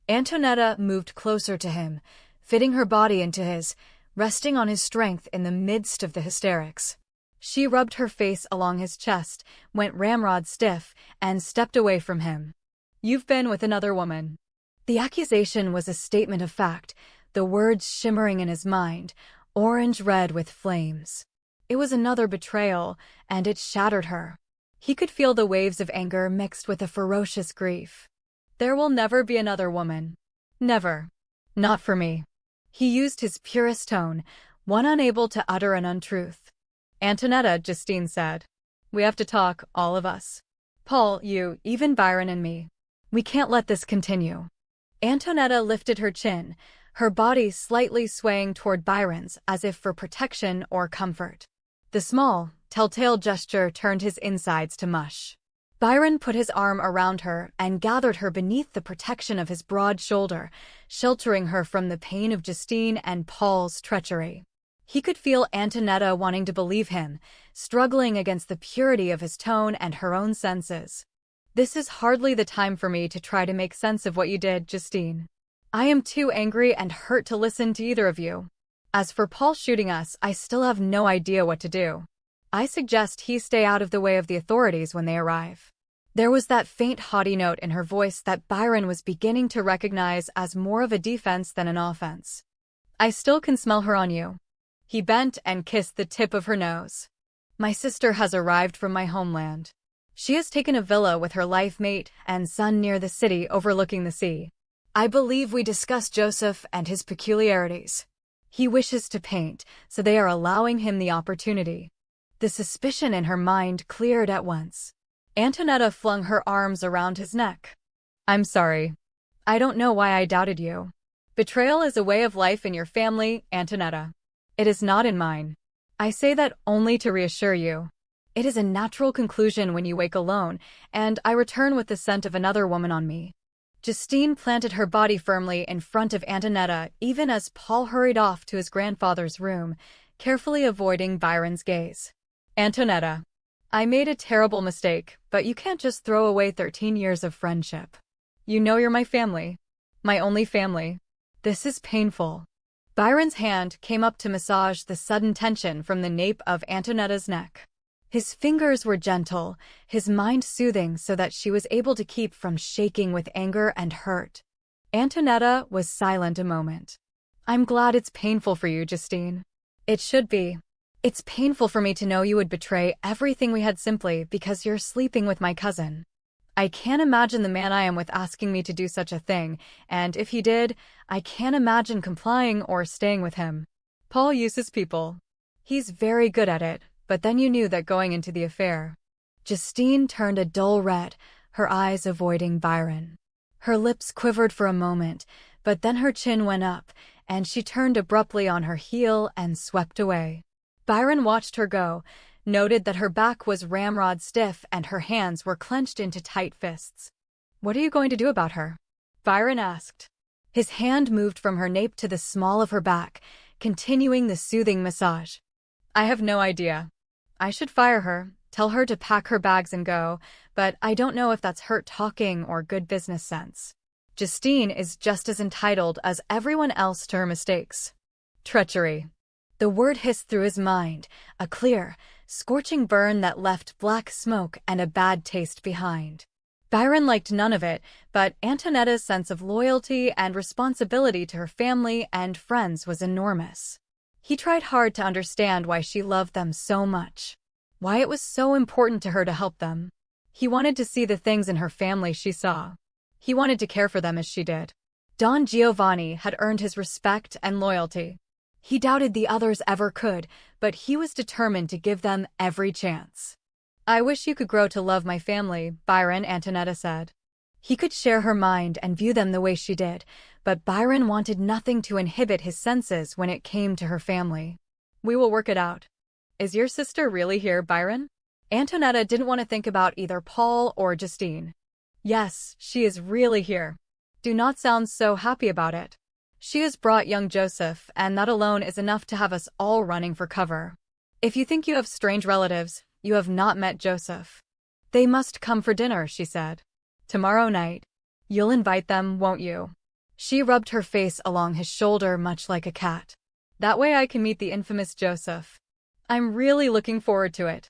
Antonietta moved closer to him, fitting her body into his, resting on his strength in the midst of the hysterics. She rubbed her face along his chest, went ramrod stiff, and stepped away from him. "You've been with another woman." The accusation was a statement of fact, the words shimmering in his mind, orange-red with flames. It was another betrayal, and it shattered her. He could feel the waves of anger mixed with a ferocious grief. "There will never be another woman. Never. Not for me." He used his purest tone, one unable to utter an untruth. "Antonietta," Justine said. "We have to talk, all of us. Paul, you, even Byron and me. We can't let this continue." Antonietta lifted her chin, her body slightly swaying toward Byron's as if for protection or comfort. The small, telltale gesture turned his insides to mush. Byron put his arm around her and gathered her beneath the protection of his broad shoulder, sheltering her from the pain of Justine and Paul's treachery. He could feel Antonietta wanting to believe him, struggling against the purity of his tone and her own senses. "This is hardly the time for me to try to make sense of what you did, Justine. I am too angry and hurt to listen to either of you. As for Paul shooting us, I still have no idea what to do. I suggest he stay out of the way of the authorities when they arrive." There was that faint haughty note in her voice that Byron was beginning to recognize as more of a defense than an offense. "I still can smell her on you." He bent and kissed the tip of her nose. "My sister has arrived from my homeland. She has taken a villa with her life mate and son near the city overlooking the sea. I believe we discussed Joseph and his peculiarities. He wishes to paint, so they are allowing him the opportunity." The suspicion in her mind cleared at once. Antonietta flung her arms around his neck. "I'm sorry. I don't know why I doubted you. Betrayal is a way of life in your family, Antonietta. It is not in mine. I say that only to reassure you. It is a natural conclusion when you wake alone, and I return with the scent of another woman on me." Justine planted her body firmly in front of Antonietta even as Paul hurried off to his grandfather's room, carefully avoiding Byron's gaze. "Antonietta, I made a terrible mistake, but you can't just throw away 13 years of friendship. You know you're my family. My only family. This is painful." Byron's hand came up to massage the sudden tension from the nape of Antonietta's neck. His fingers were gentle, his mind soothing so that she was able to keep from shaking with anger and hurt. Antonietta was silent a moment. "I'm glad it's painful for you, Justine." "It should be. It's painful for me to know you would betray everything we had simply because you're sleeping with my cousin. I can't imagine the man I am with asking me to do such a thing, and if he did, I can't imagine complying or staying with him. Paul uses people. He's very good at it, but then you knew that going into the affair. Justine turned a dull red, her eyes avoiding Byron. Her lips quivered for a moment, but then her chin went up, and she turned abruptly on her heel and swept away. Byron watched her go, noted that her back was ramrod stiff and her hands were clenched into tight fists. "What are you going to do about her?" Byron asked. His hand moved from her nape to the small of her back, continuing the soothing massage. "I have no idea. I should fire her, tell her to pack her bags and go, but I don't know if that's hurt talking or good business sense. Justine is just as entitled as everyone else to her mistakes." Treachery. The word hissed through his mind, a clear, scorching burn that left black smoke and a bad taste behind. Byron liked none of it, but Antonietta's sense of loyalty and responsibility to her family and friends was enormous. He tried hard to understand why she loved them so much, why it was so important to her to help them. He wanted to see the things in her family she saw. He wanted to care for them as she did. Don Giovanni had earned his respect and loyalty. He doubted the others ever could, but he was determined to give them every chance. "I wish you could grow to love my family," Byron, Antonietta said. He could share her mind and view them the way she did, but Byron wanted nothing to inhibit his senses when it came to her family. "We will work it out." "Is your sister really here, Byron?" Antonietta didn't want to think about either Paul or Justine. "Yes, she is really here." "Do not sound so happy about it." "She has brought young Joseph, and that alone is enough to have us all running for cover. If you think you have strange relatives, you have not met Joseph." "They must come for dinner," she said. "Tomorrow night. You'll invite them, won't you?" She rubbed her face along his shoulder much like a cat. "That way I can meet the infamous Joseph. I'm really looking forward to it."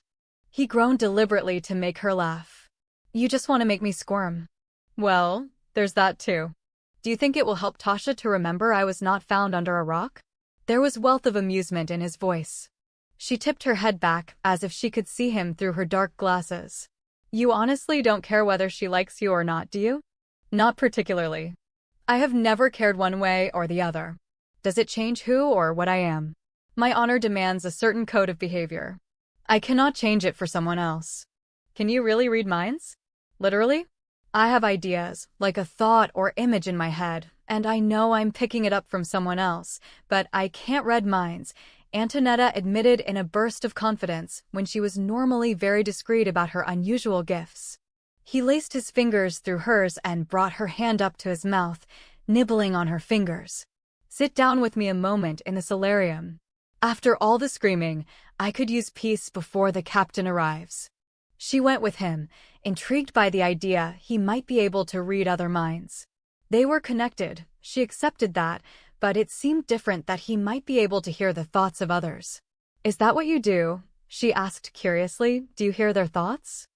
He groaned deliberately to make her laugh. "You just want to make me squirm." "Well, there's that too. Do you think it will help Tasha to remember I was not found under a rock?" There was wealth of amusement in his voice. She tipped her head back as if she could see him through her dark glasses. "You honestly don't care whether she likes you or not, do you?" "Not particularly. I have never cared one way or the other. Does it change who or what I am? My honor demands a certain code of behavior. I cannot change it for someone else." "Can you really read minds?" "Literally? I have ideas, like a thought or image in my head, and I know I'm picking it up from someone else, but I can't read minds," Antonietta admitted in a burst of confidence when she was normally very discreet about her unusual gifts. He laced his fingers through hers and brought her hand up to his mouth, nibbling on her fingers. "Sit down with me a moment in the solarium. After all the screaming, I could use peace before the captain arrives." She went with him, intrigued by the idea he might be able to read other minds. They were connected, she accepted that, but it seemed different that he might be able to hear the thoughts of others. "Is that what you do?" she asked curiously. "Do you hear their thoughts?"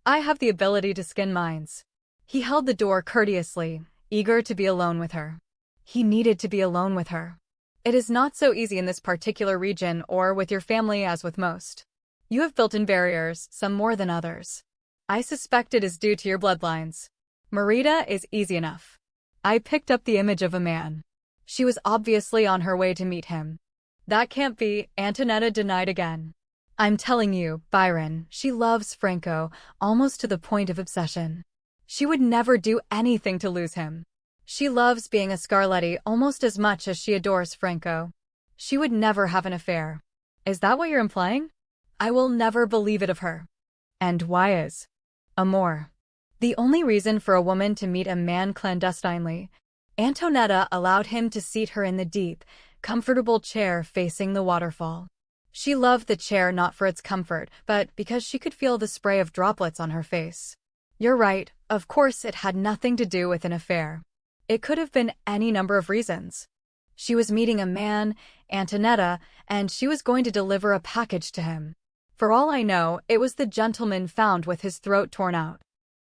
"I have the ability to skin minds." He held the door courteously, eager to be alone with her. He needed to be alone with her. "It is not so easy in this particular region or with your family as with most. You have built-in barriers, some more than others. I suspect it is due to your bloodlines. Marita is easy enough. I picked up the image of a man. She was obviously on her way to meet him." "That can't be," Antonietta denied again. "I'm telling you, Byron, she loves Franco, almost to the point of obsession. She would never do anything to lose him. She loves being a Scarletti almost as much as she adores Franco. She would never have an affair." "Is that what you're implying?" "I will never believe it of her." "And why is Amor the only reason for a woman to meet a man clandestinely?" Antonietta allowed him to seat her in the deep, comfortable chair facing the waterfall. She loved the chair not for its comfort, but because she could feel the spray of droplets on her face. "You're right, of course it had nothing to do with an affair. It could have been any number of reasons. She was meeting a man, Antonietta, and she was going to deliver a package to him. For all I know, it was the gentleman found with his throat torn out."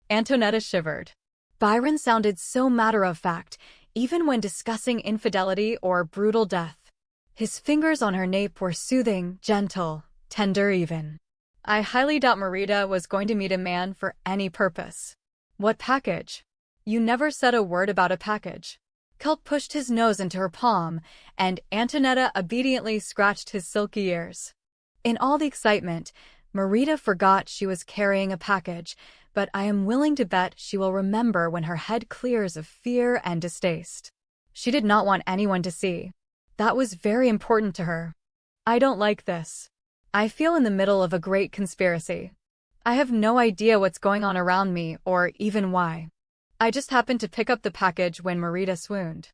Antonietta shivered. Byron sounded so matter-of-fact, even when discussing infidelity or brutal death. His fingers on her nape were soothing, gentle, tender even. "I highly doubt Marita was going to meet a man for any purpose." What package? You never said a word about a package. Kelt pushed his nose into her palm, and Antonietta obediently scratched his silky ears. In all the excitement, Marita forgot she was carrying a package, but I am willing to bet she will remember when her head clears of fear and distaste. She did not want anyone to see. That was very important to her. I don't like this. I feel in the middle of a great conspiracy. I have no idea what's going on around me or even why. I just happened to pick up the package when Marita swooned.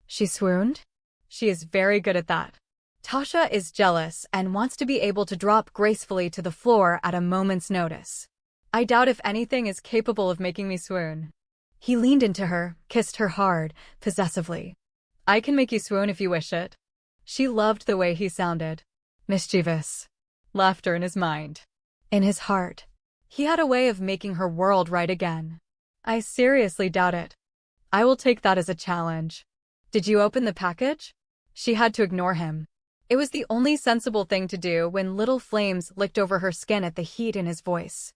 She swooned? She is very good at that. Tasha is jealous and wants to be able to drop gracefully to the floor at a moment's notice. I doubt if anything is capable of making me swoon. He leaned into her, kissed her hard, possessively. I can make you swoon if you wish it. She loved the way he sounded. Mischievous. Laughter in his mind. In his heart. He had a way of making her world right again. I seriously doubt it. I will take that as a challenge. Did you open the package? She had to ignore him. It was the only sensible thing to do when little flames licked over her skin at the heat in his voice.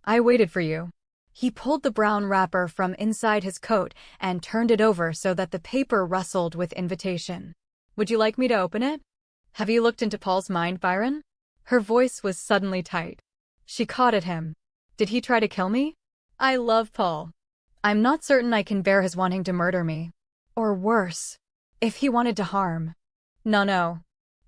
I waited for you. He pulled the brown wrapper from inside his coat and turned it over so that the paper rustled with invitation. Would you like me to open it? Have you looked into Paul's mind, Byron? Her voice was suddenly tight. She caught at him. Did he try to kill me? I love Paul. I'm not certain I can bear his wanting to murder me. Or worse, if he wanted to harm. No.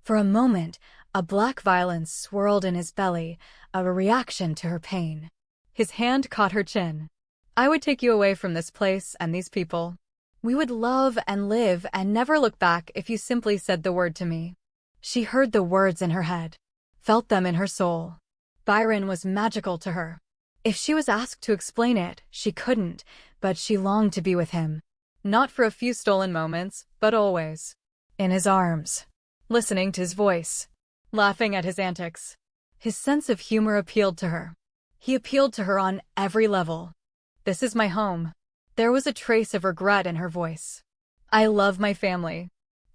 For a moment, a black violence swirled in his belly, a reaction to her pain. His hand caught her chin. I would take you away from this place and these people. We would love and live and never look back if you simply said the word to me. She heard the words in her head, felt them in her soul. Byron was magical to her. If she was asked to explain it, she couldn't, but she longed to be with him. Not for a few stolen moments, but always. In his arms. Listening to his voice, laughing at his antics. His sense of humor appealed to her. He appealed to her on every level. This is my home. There was a trace of regret in her voice. I love my family.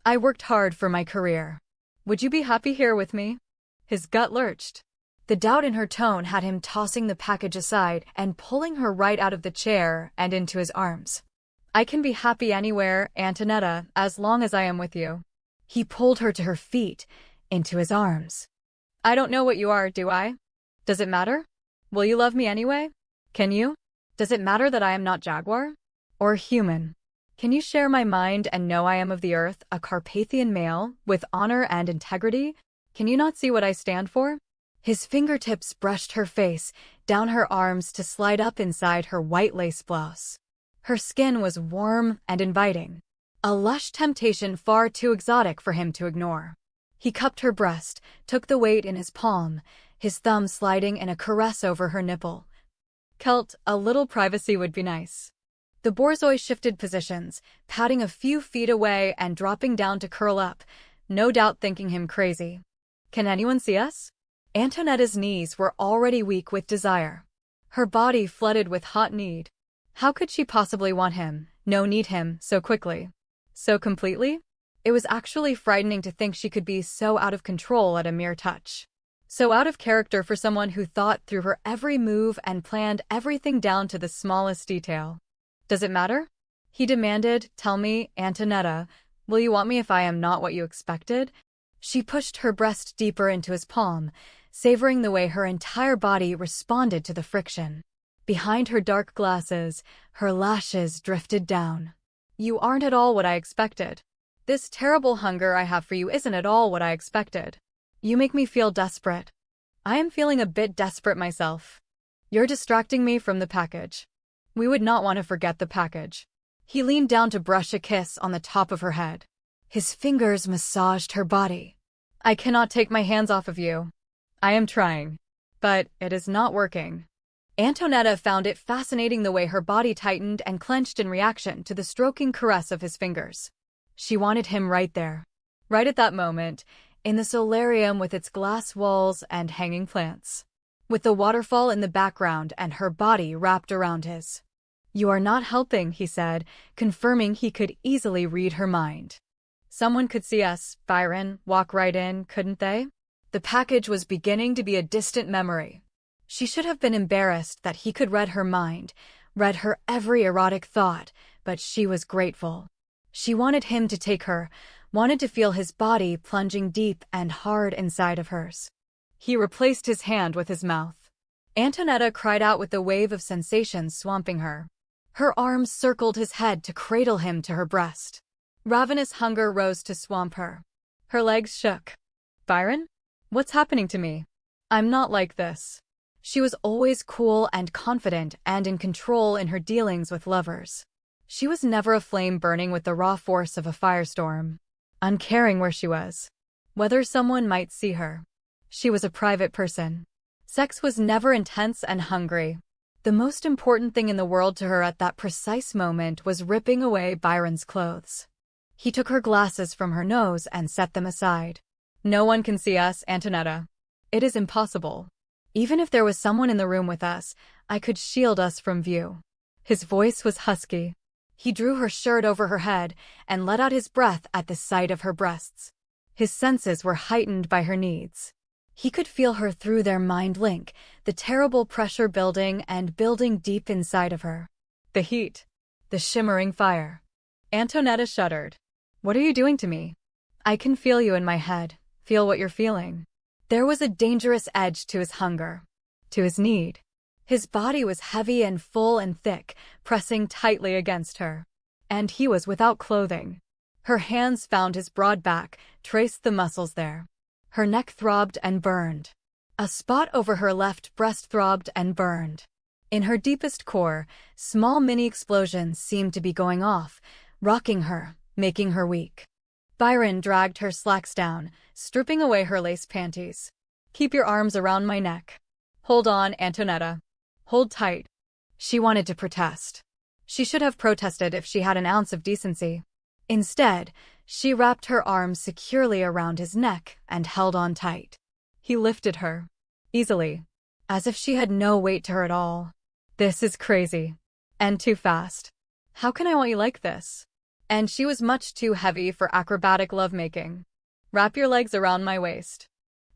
I worked hard for my career. Would you be happy here with me? His gut lurched. The doubt in her tone had him tossing the package aside and pulling her right out of the chair and into his arms. I can be happy anywhere, Antonietta, as long as I am with you. He pulled her to her feet, into his arms. I don't know what you are, do I? Does it matter? Will you love me anyway? Can you? Does it matter that I am not jaguar? Or human? Can you share my mind and know I am of the earth, a Carpathian male, with honor and integrity? Can you not see what I stand for? His fingertips brushed her face, down her arms to slide up inside her white lace blouse. Her skin was warm and inviting. A lush temptation far too exotic for him to ignore. He cupped her breast, took the weight in his palm, his thumb sliding in a caress over her nipple. Kelt, a little privacy would be nice. The borzoi shifted positions, patting a few feet away and dropping down to curl up, no doubt thinking him crazy. Can anyone see us? Antonetta's knees were already weak with desire. Her body flooded with hot need. How could she possibly want him, need him, so quickly? So completely? It was actually frightening to think she could be so out of control at a mere touch. So out of character for someone who thought through her every move and planned everything down to the smallest detail. Does it matter? He demanded. Tell me, Antonietta, will you want me if I am not what you expected? She pushed her breast deeper into his palm, savoring the way her entire body responded to the friction. Behind her dark glasses, her lashes drifted down. You aren't at all what I expected. This terrible hunger I have for you isn't at all what I expected. You make me feel desperate. I am feeling a bit desperate myself. You're distracting me from the package. We would not want to forget the package. He leaned down to brush a kiss on the top of her head. His fingers massaged her body. I cannot take my hands off of you. I am trying. But it is not working. Antonietta found it fascinating the way her body tightened and clenched in reaction to the stroking caress of his fingers. She wanted him right there. Right at that moment, in the solarium with its glass walls and hanging plants. With the waterfall in the background and her body wrapped around his. You are not helping, he said, confirming he could easily read her mind. Someone could see us, Byron, walk right in, couldn't they? The package was beginning to be a distant memory. She should have been embarrassed that he could read her mind, read her every erotic thought, but she was grateful. She wanted him to take her, wanted to feel his body plunging deep and hard inside of hers. He replaced his hand with his mouth. Antonietta cried out with the wave of sensation swamping her. Her arms circled his head to cradle him to her breast. Ravenous hunger rose to swamp her. Her legs shook. Byron? What's happening to me? I'm not like this. She was always cool and confident and in control in her dealings with lovers. She was never a flame burning with the raw force of a firestorm, uncaring where she was, whether someone might see her. She was a private person. Sex was never intense and hungry. The most important thing in the world to her at that precise moment was ripping away Byron's clothes. He took her glasses from her nose and set them aside. No one can see us, Antonietta. It is impossible. Even if there was someone in the room with us, I could shield us from view. His voice was husky. He drew her shirt over her head and let out his breath at the sight of her breasts. His senses were heightened by her needs. He could feel her through their mind link, the terrible pressure building and building deep inside of her. The heat. The shimmering fire. Antonietta shuddered. What are you doing to me? I can feel you in my head, feel what you're feeling. There was a dangerous edge to his hunger, to his need. His body was heavy and full and thick, pressing tightly against her. And he was without clothing. Her hands found his broad back, traced the muscles there. Her neck throbbed and burned. A spot over her left breast throbbed and burned. In her deepest core, small mini-explosions seemed to be going off, rocking her, making her weak. Byron dragged her slacks down, stripping away her lace panties. Keep your arms around my neck. Hold on, Antonietta. Hold tight. She wanted to protest. She should have protested if she had an ounce of decency. Instead, she wrapped her arms securely around his neck and held on tight. He lifted her. Easily. As if she had no weight to her at all. This is crazy. And too fast. How can I want you like this? And she was much too heavy for acrobatic lovemaking. Wrap your legs around my waist.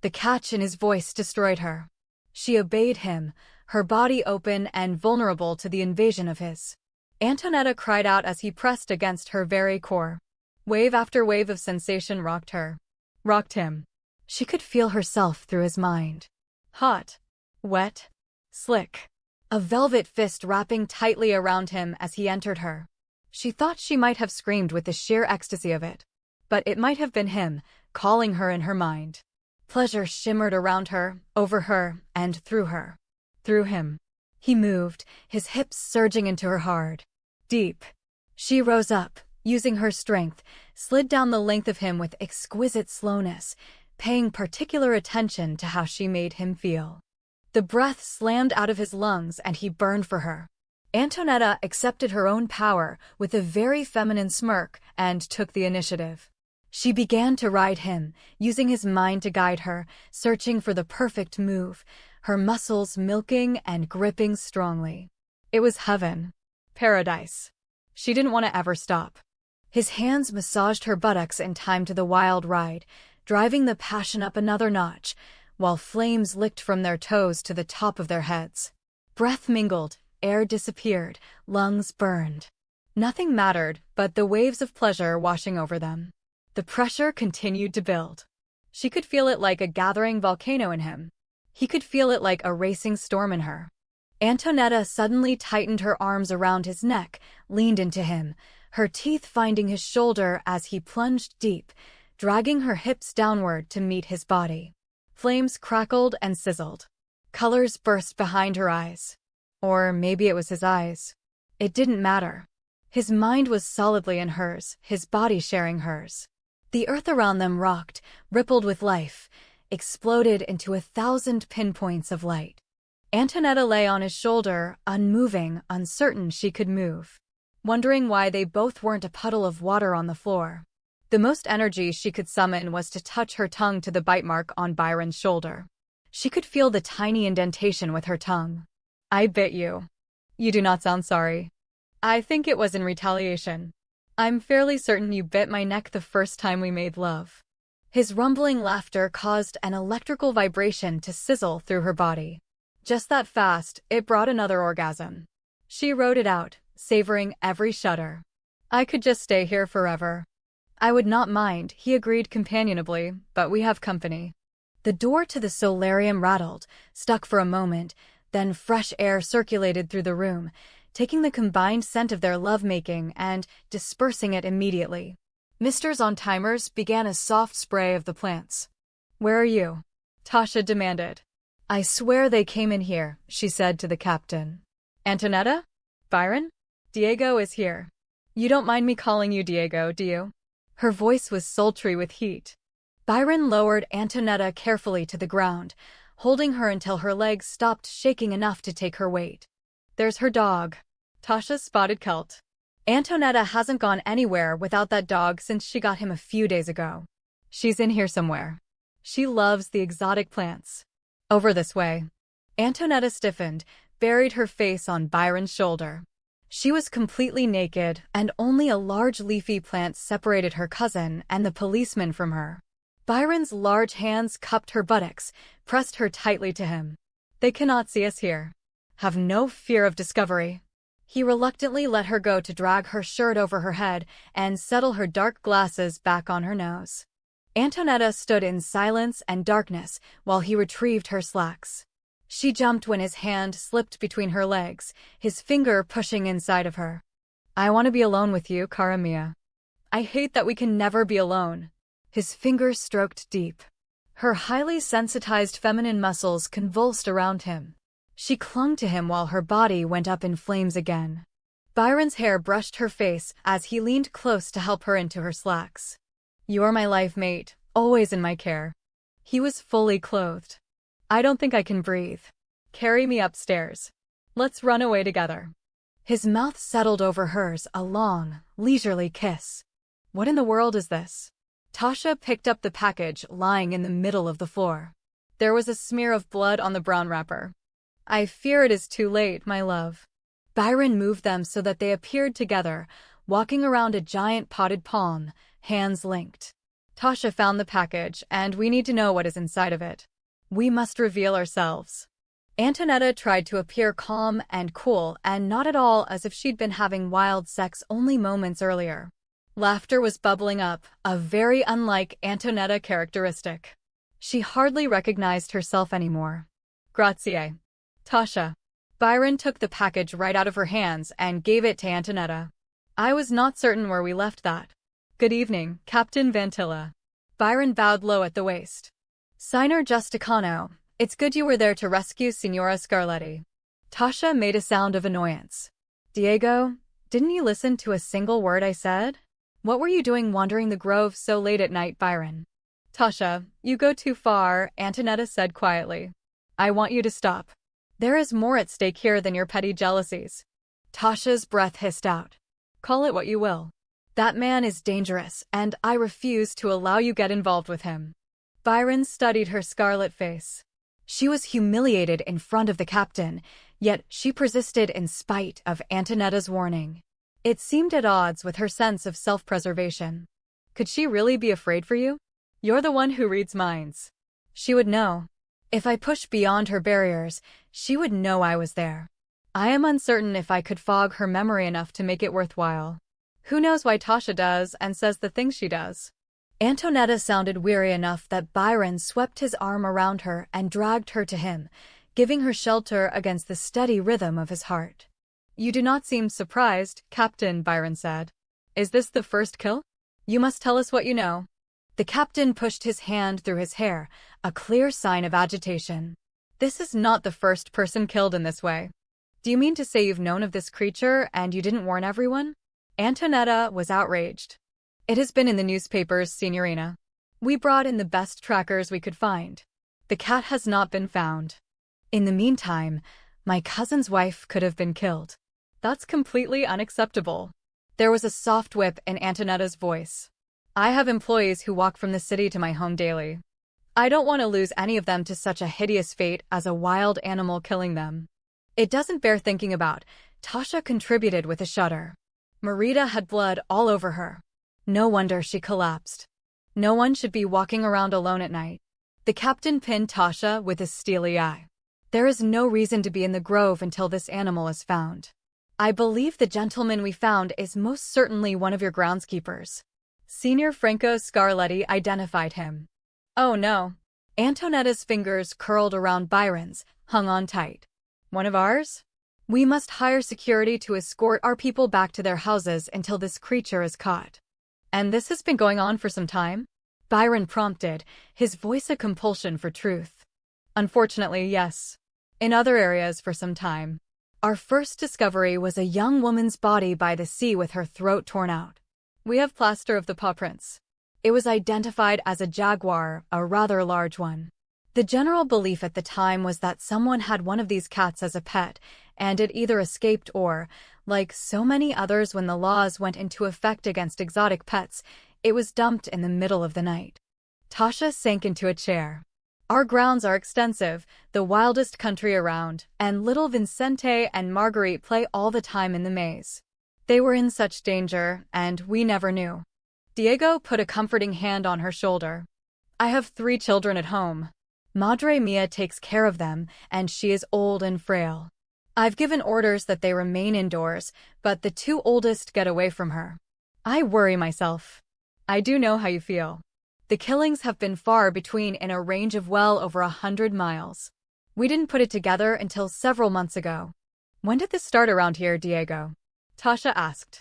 The catch in his voice destroyed her. She obeyed him, her body open and vulnerable to the invasion of his. Antonietta cried out as he pressed against her very core. Wave after wave of sensation rocked her. Rocked him. She could feel herself through his mind. Hot. Wet. Slick. A velvet fist wrapping tightly around him as he entered her. She thought she might have screamed with the sheer ecstasy of it. But it might have been him, calling her in her mind. Pleasure shimmered around her, over her, and through her. Through him. He moved, his hips surging into her hard. Deep. She rose up, using her strength, slid down the length of him with exquisite slowness, paying particular attention to how she made him feel. The breath slammed out of his lungs and he burned for her. Antonietta accepted her own power with a very feminine smirk and took the initiative. She began to ride him, using his mind to guide her, searching for the perfect move, her muscles milking and gripping strongly. It was heaven. Paradise. She didn't want to ever stop. His hands massaged her buttocks in time to the wild ride, driving the passion up another notch, while flames licked from their toes to the top of their heads. Breath mingled, air disappeared, lungs burned. Nothing mattered but the waves of pleasure washing over them. The pressure continued to build. She could feel it like a gathering volcano in him. He could feel it like a racing storm in her. Antonietta suddenly tightened her arms around his neck, leaned into him, her teeth finding his shoulder as he plunged deep, dragging her hips downward to meet his body. Flames crackled and sizzled. Colors burst behind her eyes. Or maybe it was his eyes. It didn't matter. His mind was solidly in hers, his body sharing hers. The earth around them rocked, rippled with life, exploded into 1,000 pinpoints of light. Antonietta lay on his shoulder, unmoving, uncertain she could move, wondering why they both weren't a puddle of water on the floor. The most energy she could summon was to touch her tongue to the bite mark on Byron's shoulder. She could feel the tiny indentation with her tongue. I bit you. You do not sound sorry. I think it was in retaliation. I'm fairly certain you bit my neck the first time we made love. His rumbling laughter caused an electrical vibration to sizzle through her body. Just that fast, it brought another orgasm. She wrote it out, savoring every shudder. I could just stay here forever. I would not mind, he agreed companionably, but we have company. The door to the solarium rattled, stuck for a moment, then fresh air circulated through the room, taking the combined scent of their lovemaking and dispersing it immediately. Mr. Zontimer's began a soft spray of the plants. Where are you? Tasha demanded. I swear they came in here, she said to the captain. Antonietta? Byron? Diego is here. You don't mind me calling you Diego, do you? Her voice was sultry with heat. Byron lowered Antonietta carefully to the ground, holding her until her legs stopped shaking enough to take her weight. There's her dog. Tasha's spotted Celt. Antonietta hasn't gone anywhere without that dog since she got him a few days ago. She's in here somewhere. She loves the exotic plants. Over this way. Antonietta stiffened, buried her face on Byron's shoulder. She was completely naked, and only a large leafy plant separated her cousin and the policeman from her. Byron's large hands cupped her buttocks, pressed her tightly to him. They cannot see us here. Have no fear of discovery. He reluctantly let her go to drag her shirt over her head and settle her dark glasses back on her nose. Antonietta stood in silence and darkness while he retrieved her slacks. She jumped when his hand slipped between her legs, his finger pushing inside of her. I want to be alone with you, cara mia. I hate that we can never be alone. His fingers stroked deep. Her highly sensitized feminine muscles convulsed around him. She clung to him while her body went up in flames again. Byron's hair brushed her face as he leaned close to help her into her slacks. You're my life mate, always in my care. He was fully clothed. I don't think I can breathe. Carry me upstairs. Let's run away together. His mouth settled over hers, a long, leisurely kiss. What in the world is this? Tasha picked up the package lying in the middle of the floor. There was a smear of blood on the brown wrapper. I fear it is too late, my love. Byron moved them so that they appeared together, walking around a giant potted palm, hands linked. Tasha found the package, and we need to know what is inside of it. We must reveal ourselves. Antonietta tried to appear calm and cool, and not at all as if she'd been having wild sex only moments earlier. Laughter was bubbling up, a very unlike Antonietta characteristic. She hardly recognized herself anymore. Grazie. Tasha. Byron took the package right out of her hands and gave it to Antonietta. I was not certain where we left that. Good evening, Captain Vantilla. Byron bowed low at the waist. Signer Justicano, it's good you were there to rescue Signora Scarletti. Tasha made a sound of annoyance. Diego, didn't you listen to a single word I said? What were you doing wandering the grove so late at night, Byron? Tasha, you go too far, Antonietta said quietly. I want you to stop. There is more at stake here than your petty jealousies. Tasha's breath hissed out. Call it what you will. That man is dangerous, and I refuse to allow you get involved with him. Byron studied her scarlet face. She was humiliated in front of the captain, yet she persisted in spite of Antonietta's warning. It seemed at odds with her sense of self-preservation. Could she really be afraid for you? You're the one who reads minds. She would know. If I pushed beyond her barriers, she would know I was there. I am uncertain if I could fog her memory enough to make it worthwhile. Who knows why Tasha does and says the things she does? Antonietta sounded weary enough that Byron swept his arm around her and dragged her to him, giving her shelter against the steady rhythm of his heart. You do not seem surprised, Captain, Byron said. Is this the first kill? You must tell us what you know. The captain pushed his hand through his hair, a clear sign of agitation. This is not the first person killed in this way. Do you mean to say you've known of this creature and you didn't warn everyone? Antonietta was outraged. It has been in the newspapers, Signorina. We brought in the best trackers we could find. The cat has not been found. In the meantime, my cousin's wife could have been killed. That's completely unacceptable. There was a soft whip in Antonietta's voice. I have employees who walk from the city to my home daily. I don't want to lose any of them to such a hideous fate as a wild animal killing them. It doesn't bear thinking about, Tasha contributed with a shudder. Marita had blood all over her. No wonder she collapsed. No one should be walking around alone at night. The captain pinned Tasha with a steely eye. There is no reason to be in the grove until this animal is found. I believe the gentleman we found is most certainly one of your groundskeepers. Senior Franco Scarletti identified him. Oh no. Antonetta's fingers curled around Byron's, hung on tight. One of ours? We must hire security to escort our people back to their houses until this creature is caught. And this has been going on for some time? Byron prompted, his voice a compulsion for truth. Unfortunately, yes. In other areas for some time. Our first discovery was a young woman's body by the sea with her throat torn out. We have plaster of the paw prints. It was identified as a jaguar, a rather large one. The general belief at the time was that someone had one of these cats as a pet, and it either escaped or, like so many others when the laws went into effect against exotic pets, it was dumped in the middle of the night. Tasha sank into a chair. Our grounds are extensive, the wildest country around, and little Vincente and Marguerite play all the time in the maze. They were in such danger, and we never knew. Diego put a comforting hand on her shoulder. I have 3 children at home. Madre Mia takes care of them, and she is old and frail. I've given orders that they remain indoors, but the 2 oldest get away from her. I worry myself. I do know how you feel. The killings have been far between in a range of well over 100 miles. We didn't put it together until several months ago. When did this start around here, Diego? Tasha asked.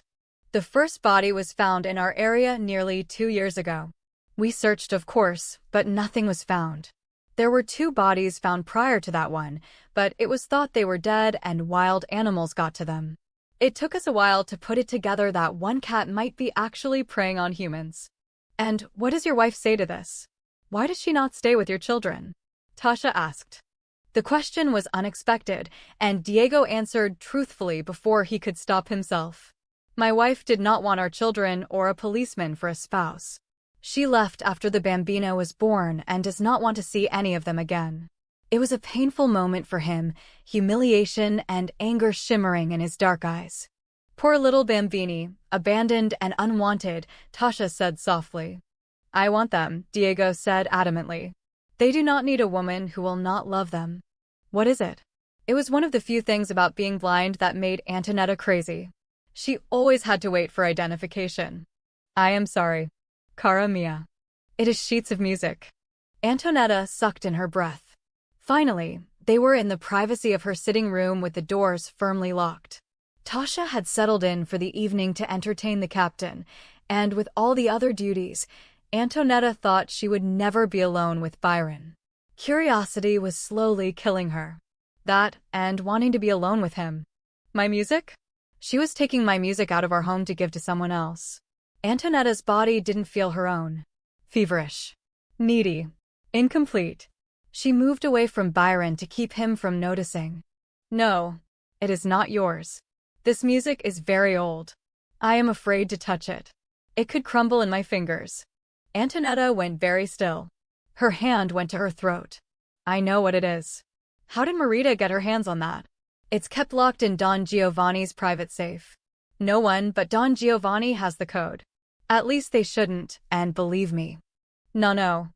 The first body was found in our area nearly 2 years ago. We searched, of course, but nothing was found. There were 2 bodies found prior to that one, but it was thought they were dead and wild animals got to them. It took us a while to put it together that one cat might be actually preying on humans. And what does your wife say to this? Why does she not stay with your children? Tasha asked. The question was unexpected, and Diego answered truthfully before he could stop himself. My wife did not want our children or a policeman for a spouse. She left after the bambino was born and does not want to see any of them again. It was a painful moment for him, humiliation and anger shimmering in his dark eyes. Poor little bambini, abandoned and unwanted, Tasha said softly. I want them, Diego said adamantly. They do not need a woman who will not love them. What is it? It was one of the few things about being blind that made Antonietta crazy. She always had to wait for identification. I am sorry. Cara mia. It is sheets of music. Antonietta sucked in her breath. Finally, they were in the privacy of her sitting room with the doors firmly locked. Tasha had settled in for the evening to entertain the captain, and with all the other duties, Antonietta thought she would never be alone with Byron. Curiosity was slowly killing her. That, and wanting to be alone with him. My music? She was taking my music out of our home to give to someone else. Antonetta's body didn't feel her own. Feverish. Needy. Incomplete. She moved away from Byron to keep him from noticing. No, it is not yours. This music is very old. I am afraid to touch it. It could crumble in my fingers. Antonietta went very still. Her hand went to her throat. I know what it is. How did Marita get her hands on that? It's kept locked in Don Giovanni's private safe. No one but Don Giovanni has the code. At least they shouldn't, and believe me. No.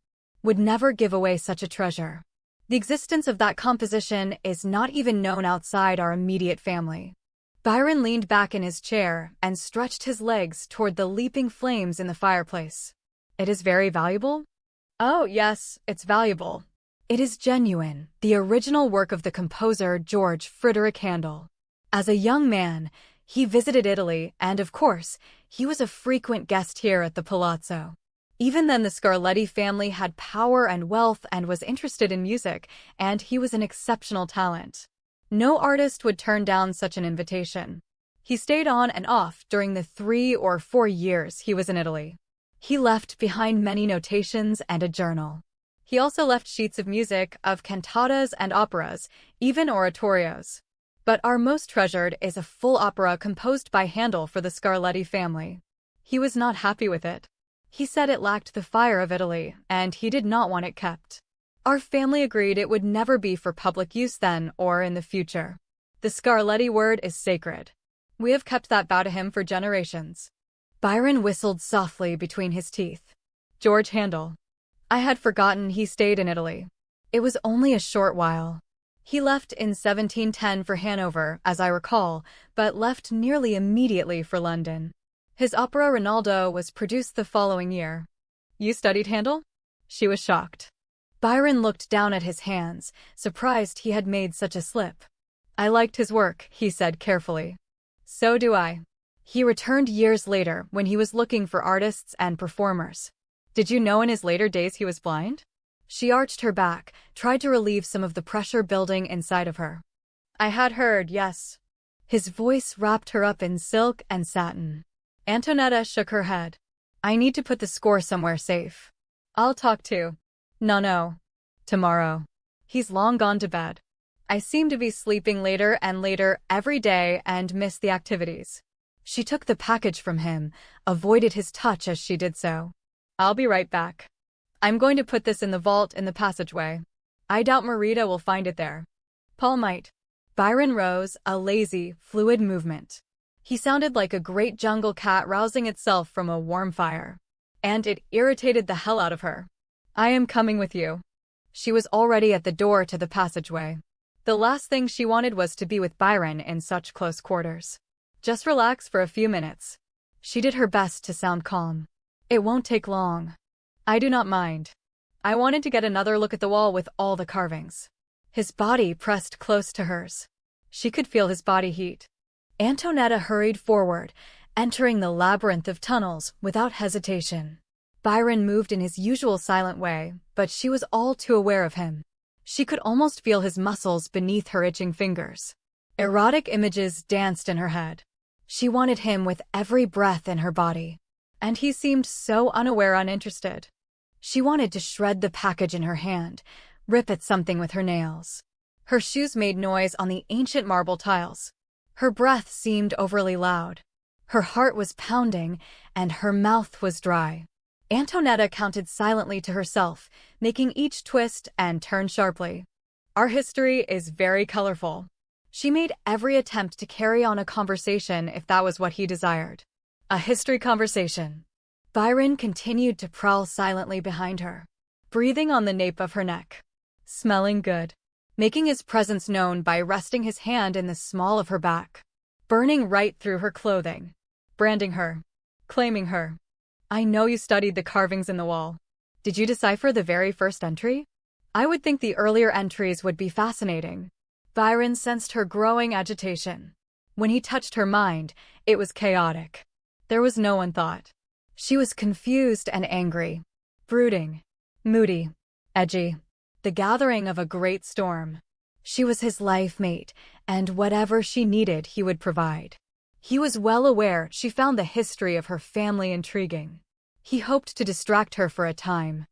Would never give away such a treasure. The existence of that composition is not even known outside our immediate family. Byron leaned back in his chair and stretched his legs toward the leaping flames in the fireplace. It is very valuable? Oh, yes, it's valuable. It is genuine, the original work of the composer George Frederick Handel. As a young man, he visited Italy, and of course, he was a frequent guest here at the palazzo. Even then, the Scarletti family had power and wealth and was interested in music, and he was an exceptional talent. No artist would turn down such an invitation. He stayed on and off during the 3 or 4 years he was in Italy. He left behind many notations and a journal. He also left sheets of music of cantatas and operas, even oratorios. But our most treasured is a full opera composed by Handel for the Scarletti family. He was not happy with it. He said it lacked the fire of Italy, and he did not want it kept. Our family agreed it would never be for public use then or in the future. The Scarletti word is sacred. We have kept that vow to him for generations. Byron whistled softly between his teeth. George Handel. I had forgotten he stayed in Italy. It was only a short while. He left in 1710 for Hanover, as I recall, but left nearly immediately for London. His opera Rinaldo was produced the following year. You studied Handel? She was shocked. Byron looked down at his hands, surprised he had made such a slip. I liked his work, he said carefully. So do I. He returned years later when he was looking for artists and performers. Did you know in his later days he was blind? She arched her back, tried to relieve some of the pressure building inside of her. I had heard, yes. His voice wrapped her up in silk and satin. Antonietta shook her head. I need to put the score somewhere safe. I'll talk to. No. Tomorrow. He's long gone to bed. I seem to be sleeping later and later every day and miss the activities. She took the package from him, avoided his touch as she did so. I'll be right back. I'm going to put this in the vault in the passageway. I doubt Marita will find it there. Paul might. Byron rose, a lazy, fluid movement. He sounded like a great jungle cat rousing itself from a warm fire. And it irritated the hell out of her. I am coming with you. She was already at the door to the passageway. The last thing she wanted was to be with Byron in such close quarters. Just relax for a few minutes. She did her best to sound calm. It won't take long. I do not mind. I wanted to get another look at the wall with all the carvings. His body pressed close to hers. She could feel his body heat. Antonietta hurried forward, entering the labyrinth of tunnels without hesitation. Byron moved in his usual silent way, but she was all too aware of him. She could almost feel his muscles beneath her itching fingers. Erotic images danced in her head. She wanted him with every breath in her body. And he seemed so uninterested. She wanted to shred the package in her hand, rip at something with her nails. Her shoes made noise on the ancient marble tiles. Her breath seemed overly loud. Her heart was pounding, and her mouth was dry. Antonietta counted silently to herself, making each twist and turn sharply. Our history is very colorful. She made every attempt to carry on a conversation if that was what he desired. A history conversation. Byron continued to prowl silently behind her, breathing on the nape of her neck. Smelling good. Making his presence known by resting his hand in the small of her back. Burning right through her clothing. Branding her. Claiming her. I know you studied the carvings in the wall. Did you decipher the very first entry? I would think the earlier entries would be fascinating. Byron sensed her growing agitation. When he touched her mind, it was chaotic. There was no one thought. She was confused and angry. Brooding. Moody. Edgy. The gathering of a great storm. She was his life mate, and whatever she needed he would provide. He was well aware she found the history of her family intriguing. He hoped to distract her for a time.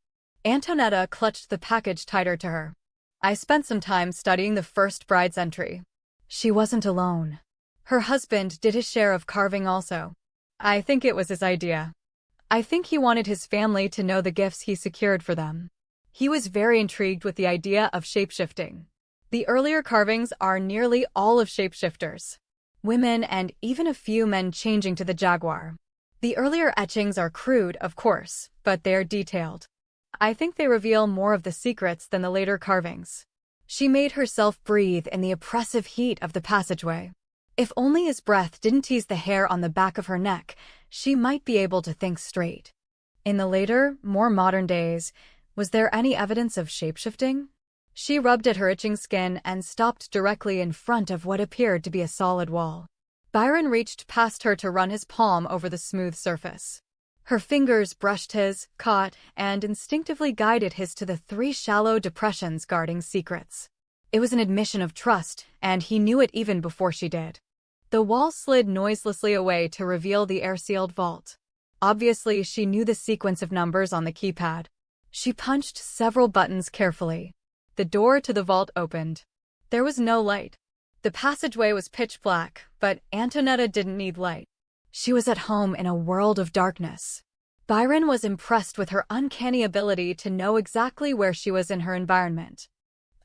Antonietta clutched the package tighter to her. I spent some time studying the first bride's entry. She wasn't alone. Her husband did his share of carving also. I think it was his idea. I think he wanted his family to know the gifts he secured for them. He was very intrigued with the idea of shapeshifting. The earlier carvings are nearly all of shapeshifters. Women and even a few men changing to the jaguar. The earlier etchings are crude, of course, but they're detailed. I think they reveal more of the secrets than the later carvings. She made herself breathe in the oppressive heat of the passageway. If only his breath didn't tease the hair on the back of her neck, she might be able to think straight. In the later, more modern days, was there any evidence of shapeshifting? She rubbed at her itching skin and stopped directly in front of what appeared to be a solid wall. Byron reached past her to run his palm over the smooth surface. Her fingers brushed his, caught, and instinctively guided his to the 3 shallow depressions guarding secrets. It was an admission of trust, and he knew it even before she did. The wall slid noiselessly away to reveal the air-sealed vault. Obviously, she knew the sequence of numbers on the keypad. She punched several buttons carefully. The door to the vault opened. There was no light. The passageway was pitch black, but Antonietta didn't need light. She was at home in a world of darkness. Byron was impressed with her uncanny ability to know exactly where she was in her environment.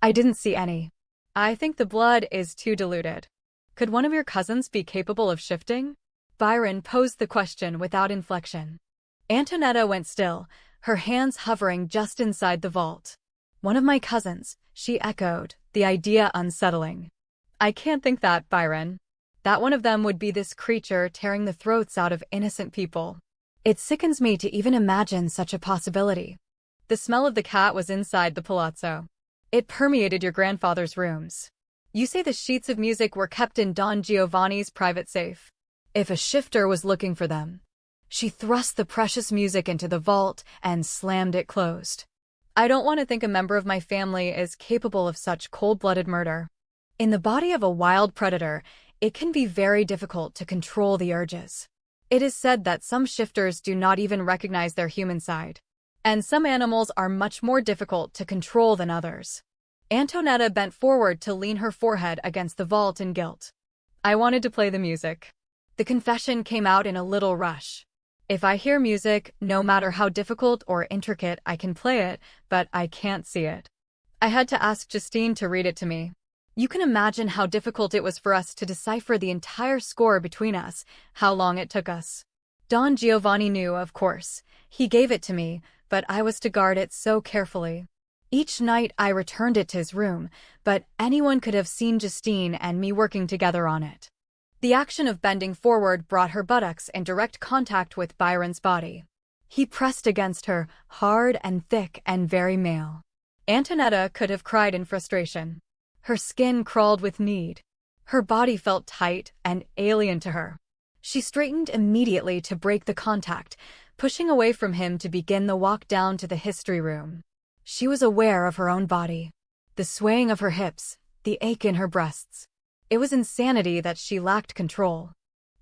I didn't see any. I think the blood is too diluted. Could one of your cousins be capable of shifting? Byron posed the question without inflection. Antonietta went still, her hands hovering just inside the vault. One of my cousins, she echoed, The idea unsettling. I can't think that, Byron. That one of them would be this creature tearing the throats out of innocent people. It sickens me to even imagine such a possibility. The smell of the cat was inside the palazzo. It permeated your grandfather's rooms. You say the sheets of music were kept in Don Giovanni's private safe. If a shifter was looking for them. She thrust the precious music into the vault and slammed it closed. I don't want to think a member of my family is capable of such cold-blooded murder. In the body of a wild predator, it can be very difficult to control the urges. It is said that some shifters do not even recognize their human side. And some animals are much more difficult to control than others. Antonietta bent forward to lean her forehead against the vault in guilt. I wanted to play the music. The confession came out in a little rush. If I hear music, no matter how difficult or intricate, I can play it, but I can't see it. I had to ask Justine to read it to me. You can imagine how difficult it was for us to decipher the entire score between us, how long it took us. Don Giovanni knew, of course. He gave it to me, but I was to guard it so carefully. Each night I returned it to his room, but anyone could have seen Justine and me working together on it. The action of bending forward brought her buttocks in direct contact with Byron's body. He pressed against her, hard and thick and very male. Antonietta could have cried in frustration. Her skin crawled with need. Her body felt tight and alien to her. She straightened immediately to break the contact, pushing away from him to begin the walk down to the history room. She was aware of her own body. The swaying of her hips, the ache in her breasts. It was insanity that she lacked control.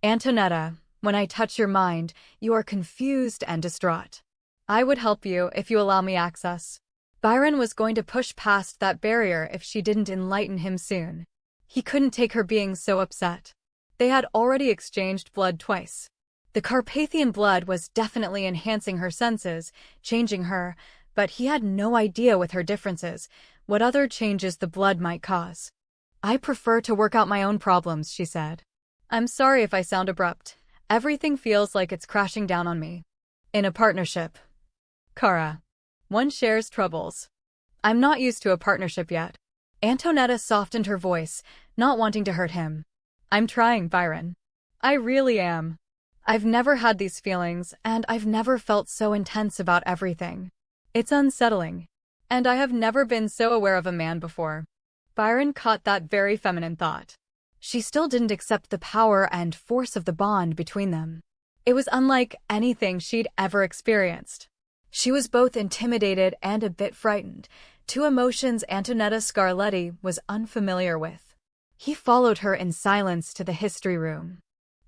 Antonietta, when I touch your mind, you are confused and distraught. I would help you if you allow me access. Byron was going to push past that barrier if she didn't enlighten him soon. He couldn't take her being so upset. They had already exchanged blood twice. The Carpathian blood was definitely enhancing her senses, changing her, but he had no idea with her differences, what other changes the blood might cause. I prefer to work out my own problems, she said. I'm sorry if I sound abrupt. Everything feels like it's crashing down on me. In a partnership. Kara. One shares troubles. I'm not used to a partnership yet. Antonietta softened her voice, not wanting to hurt him. I'm trying, Byron. I really am. I've never had these feelings, and I've never felt so intense about everything. It's unsettling. And I have never been so aware of a man before. Byron caught that very feminine thought. She still didn't accept the power and force of the bond between them. It was unlike anything she'd ever experienced. She was both intimidated and a bit frightened, two emotions Antonietta Scarletti was unfamiliar with. He followed her in silence to the history room.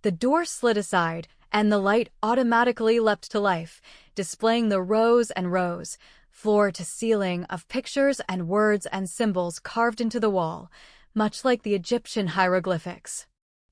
The door slid aside, and the light automatically leapt to life, displaying the rows and rows, floor to ceiling, of pictures and words and symbols carved into the wall, much like the Egyptian hieroglyphics.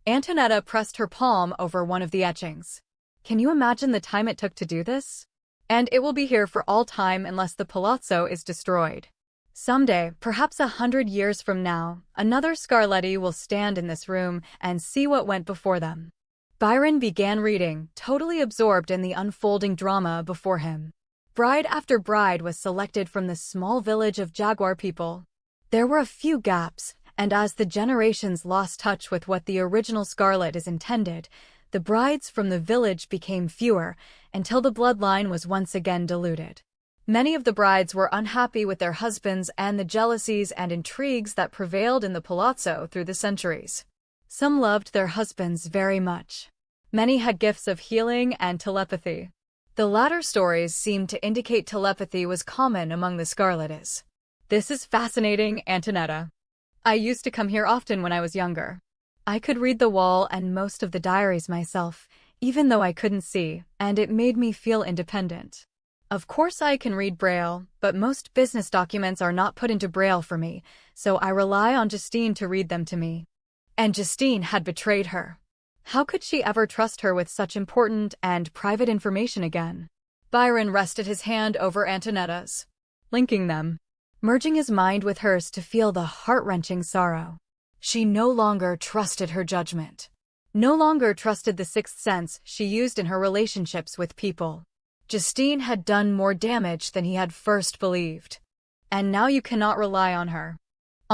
Antonietta pressed her palm over one of the etchings. Can you imagine the time it took to do this? And it will be here for all time unless the palazzo is destroyed. Someday, perhaps 100 years from now, another Scarletti will stand in this room and see what went before them. Byron began reading, totally absorbed in the unfolding drama before him. Bride after bride was selected from the small village of Jaguar people. There were a few gaps, and as the generations lost touch with what the original Scarlet is intended, the brides from the village became fewer, until the bloodline was once again diluted. Many of the brides were unhappy with their husbands and the jealousies and intrigues that prevailed in the palazzo through the centuries. Some loved their husbands very much. Many had gifts of healing and telepathy. The latter stories seemed to indicate telepathy was common among the Scarlettis. This is fascinating, Antonietta. I used to come here often when I was younger. I could read the wall and most of the diaries myself, even though I couldn't see, and it made me feel independent. Of course I can read Braille, but most business documents are not put into Braille for me, so I rely on Justine to read them to me. And Justine had betrayed her. How could she ever trust her with such important and private information again? Byron rested his hand over Antonietta's, linking them, merging his mind with hers to feel the heart-wrenching sorrow. She no longer trusted her judgment. No longer trusted the sixth sense she used in her relationships with people. Justine had done more damage than he had first believed. And now you cannot rely on her.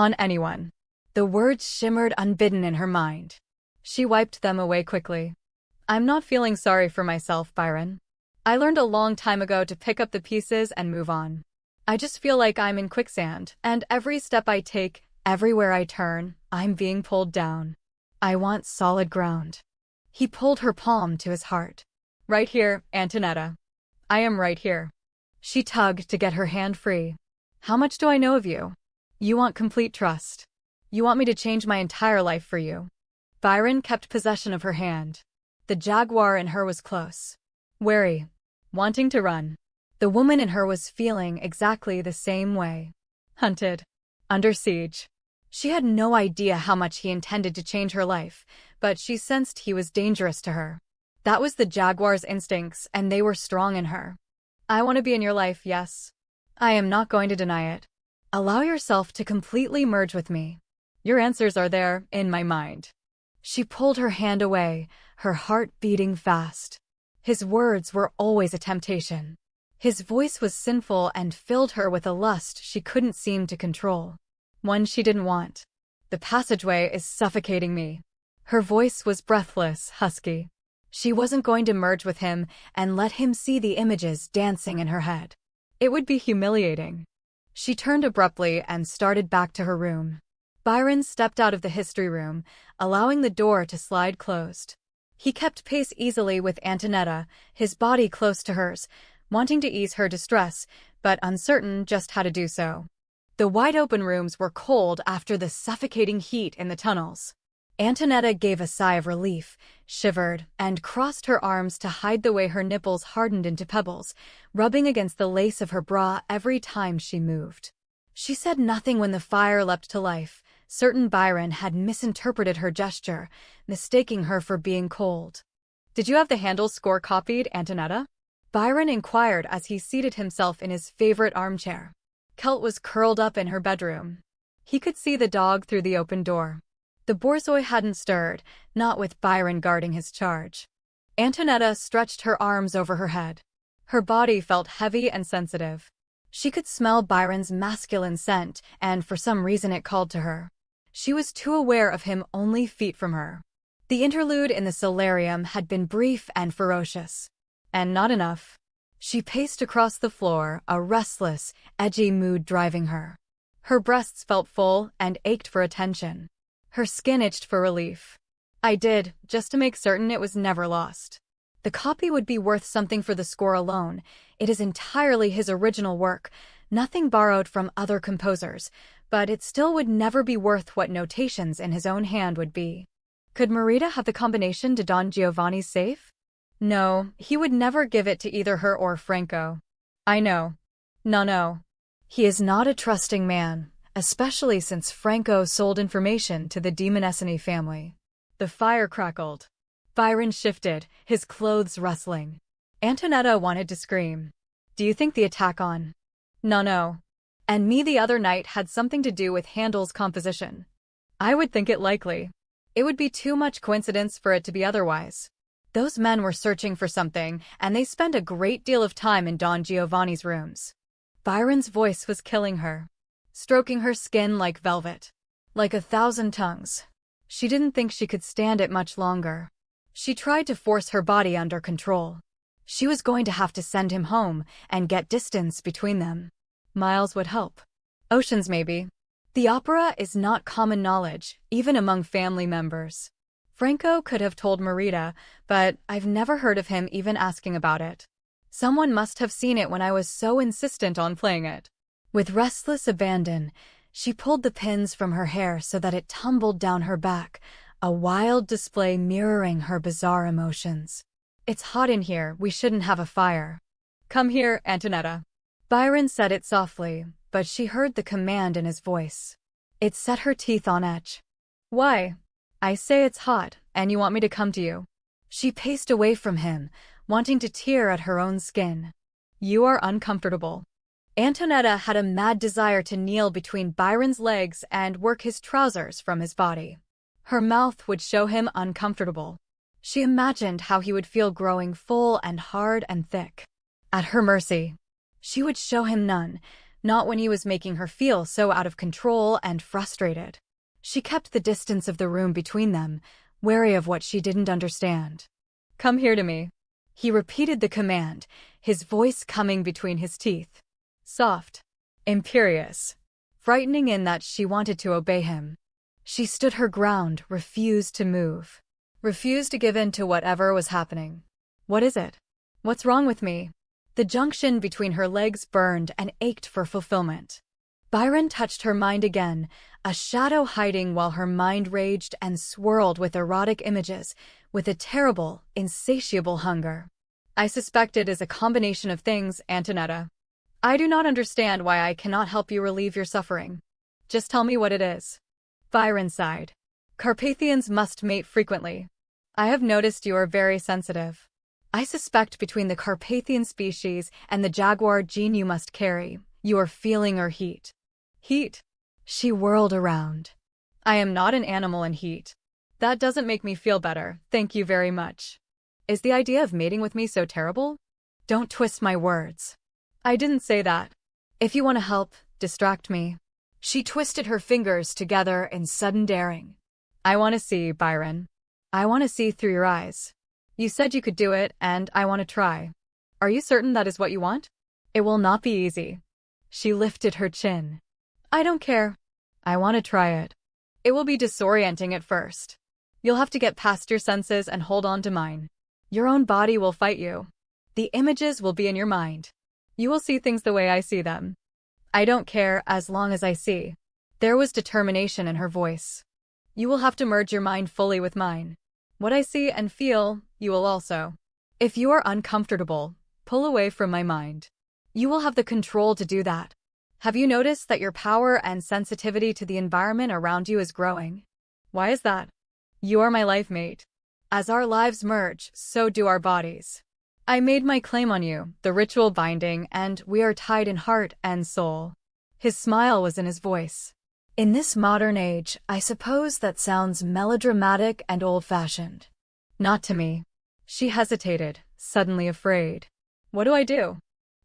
On anyone. The words shimmered unbidden in her mind. She wiped them away quickly. I'm not feeling sorry for myself, Byron. I learned a long time ago to pick up the pieces and move on. I just feel like I'm in quicksand, and every step I take, everywhere I turn, I'm being pulled down. I want solid ground. He pulled her palm to his heart. Right here, Antonietta. I am right here. She tugged to get her hand free. How much do I know of you? You want complete trust. You want me to change my entire life for you. Byron kept possession of her hand. The jaguar in her was close. Wary. Wanting to run. The woman in her was feeling exactly the same way. Hunted. Under siege. She had no idea how much he intended to change her life, but she sensed he was dangerous to her. That was the jaguar's instincts, and they were strong in her. I want to be in your life, yes. I am not going to deny it. Allow yourself to completely merge with me. Your answers are there, in my mind. She pulled her hand away, her heart beating fast. His words were always a temptation. His voice was sinful and filled her with a lust she couldn't seem to control. One she didn't want. The passageway is suffocating me. Her voice was breathless, husky. She wasn't going to merge with him and let him see the images dancing in her head. It would be humiliating. She turned abruptly and started back to her room. Byron stepped out of the history room, allowing the door to slide closed. He kept pace easily with Antonietta, his body close to hers, wanting to ease her distress, but uncertain just how to do so. The wide-open rooms were cold after the suffocating heat in the tunnels. Antonietta gave a sigh of relief, shivered, and crossed her arms to hide the way her nipples hardened into pebbles, rubbing against the lace of her bra every time she moved. She said nothing when the fire leapt to life, certain Byron had misinterpreted her gesture, mistaking her for being cold. Did you have the handles score copied, Antonietta? Byron inquired as he seated himself in his favorite armchair. Kelt was curled up in her bedroom. He could see the dog through the open door. The borzoi hadn't stirred, not with Byron guarding his charge. Antonietta stretched her arms over her head. Her body felt heavy and sensitive. She could smell Byron's masculine scent, and for some reason it called to her. She was too aware of him only feet from her. The interlude in the solarium had been brief and ferocious. And not enough. She paced across the floor, a restless, edgy mood driving her. Her breasts felt full and ached for attention. Her skin itched for relief. I did, just to make certain it was never lost. The copy would be worth something for the score alone. It is entirely his original work, nothing borrowed from other composers, but it still would never be worth what notations in his own hand would be. Could Marita have the combination to Don Giovanni's safe? No, he would never give it to either her or Franco. I know. No. He is not a trusting man, especially since Franco sold information to the Demonescene family. The fire crackled. Byron shifted, his clothes rustling. Antonietta wanted to scream. Do you think the attack on? No. And me the other night had something to do with Handel's composition? I would think it likely. It would be too much coincidence for it to be otherwise. Those men were searching for something, and they spent a great deal of time in Don Giovanni's rooms. Byron's voice was killing her, stroking her skin like velvet, like 1,000 tongues. She didn't think she could stand it much longer. She tried to force her body under control. She was going to have to send him home and get distance between them. Miles would help. Oceans maybe. The opera is not common knowledge, even among family members. Franco could have told Marita, but I've never heard of him even asking about it. Someone must have seen it when I was so insistent on playing it. With restless abandon, she pulled the pins from her hair so that it tumbled down her back, a wild display mirroring her bizarre emotions. It's hot in here, we shouldn't have a fire. Come here, Antonietta. Byron said it softly, but she heard the command in his voice. It set her teeth on edge. Why? I say it's hot, and you want me to come to you. She paced away from him, wanting to tear at her own skin. You are uncomfortable. Antonietta had a mad desire to kneel between Byron's legs and work his trousers from his body. Her mouth would show him uncomfortable. She imagined how he would feel growing full and hard and thick. At her mercy. She would show him none, Not when he was making her feel so out of control and frustrated. She kept the distance of the room between them, wary of what she didn't understand. "Come here to me." He repeated the command, his voice coming between his teeth. Soft, imperious, frightening in that she wanted to obey him. She stood her ground, refused to move. Refused to give in to whatever was happening. "What is it? What's wrong with me?" The junction between her legs burned and ached for fulfillment. Byron touched her mind again, a shadow hiding while her mind raged and swirled with erotic images, with a terrible, insatiable hunger. "I suspect it is a combination of things, Antonietta. I do not understand why I cannot help you relieve your suffering. Just tell me what it is." Byron sighed. "Carpathians must mate frequently. I have noticed you are very sensitive. I suspect between the Carpathian species and the jaguar gene you must carry, you are feeling her heat." "Heat?" She whirled around. "I am not an animal in heat. That doesn't make me feel better, thank you very much. Is the idea of mating with me so terrible?" "Don't twist my words. I didn't say that. If you want to help, distract me." She twisted her fingers together in sudden daring. "I want to see, Byron. I want to see through your eyes. You said you could do it, and I want to try. Are you certain that is what you want? It will not be easy." She lifted her chin. "I don't care. I want to try it. It will be disorienting at first. You'll have to get past your senses and hold on to mine. Your own body will fight you. The images will be in your mind. You will see things the way I see them. I don't care as long as I see." There was determination in her voice. "You will have to merge your mind fully with mine. What I see and feel, you will also. If you are uncomfortable, pull away from my mind. You will have the control to do that. Have you noticed that your power and sensitivity to the environment around you is growing? Why is that? You are my life mate. As our lives merge, so do our bodies. I made my claim on you, the ritual binding, and we are tied in heart and soul." His smile was in his voice. "In this modern age, I suppose that sounds melodramatic and old-fashioned. Not to me." She hesitated, suddenly afraid. "What do I do?"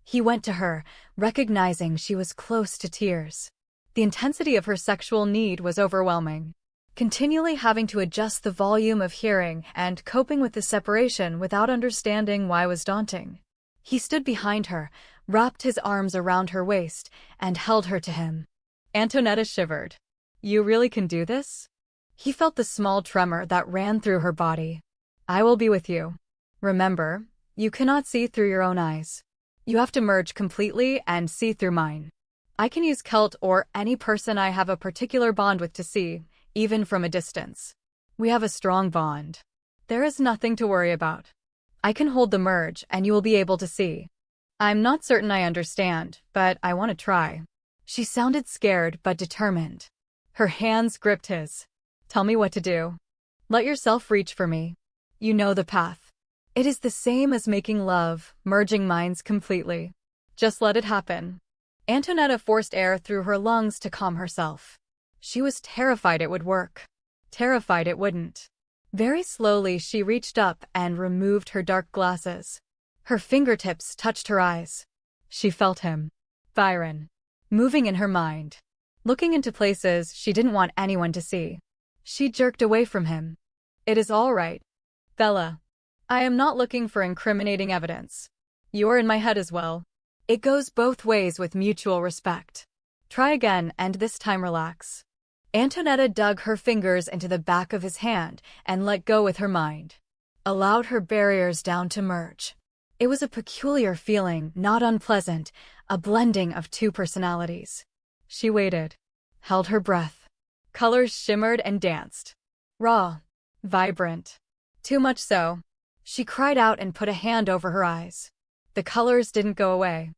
He went to her, recognizing she was close to tears. The intensity of her sexual need was overwhelming. Continually having to adjust the volume of hearing and coping with the separation without understanding why was daunting. He stood behind her, wrapped his arms around her waist, and held her to him. Antonietta shivered. "You really can do this?" He felt the small tremor that ran through her body. "I will be with you. Remember, you cannot see through your own eyes. You have to merge completely and see through mine. I can use Celt or any person I have a particular bond with to see, even from a distance. We have a strong bond. There is nothing to worry about. I can hold the merge and you will be able to see. I'm not certain I understand, but I want to try." She sounded scared but determined. Her hands gripped his. "Tell me what to do. Let yourself reach for me. You know the path. It is the same as making love, merging minds completely. Just let it happen." Antonietta forced air through her lungs to calm herself. She was terrified it would work. Terrified it wouldn't. Very slowly she reached up and removed her dark glasses. Her fingertips touched her eyes. She felt him. Byron. Moving in her mind. Looking into places she didn't want anyone to see. She jerked away from him. "It is all right, Bella. I am not looking for incriminating evidence. You are in my head as well. It goes both ways with mutual respect. Try again and this time relax." Antonietta dug her fingers into the back of his hand and let go with her mind. Allowed her barriers down to merge. It was a peculiar feeling, not unpleasant, a blending of two personalities. She waited. Held her breath. Colors shimmered and danced. Raw. Vibrant. Too much so. She cried out and put a hand over her eyes. The colors didn't go away.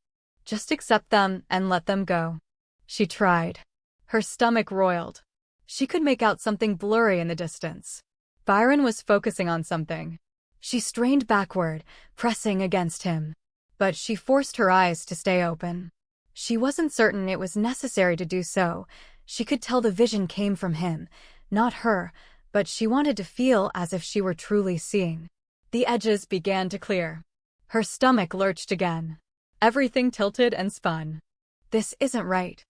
Just accept them and let them go. She tried. Her stomach roiled. She could make out something blurry in the distance. Byron was focusing on something. She strained backward, pressing against him. But she forced her eyes to stay open. She wasn't certain it was necessary to do so. She could tell the vision came from him, not her, but she wanted to feel as if she were truly seeing. The edges began to clear. Her stomach lurched again. Everything tilted and spun. This isn't right.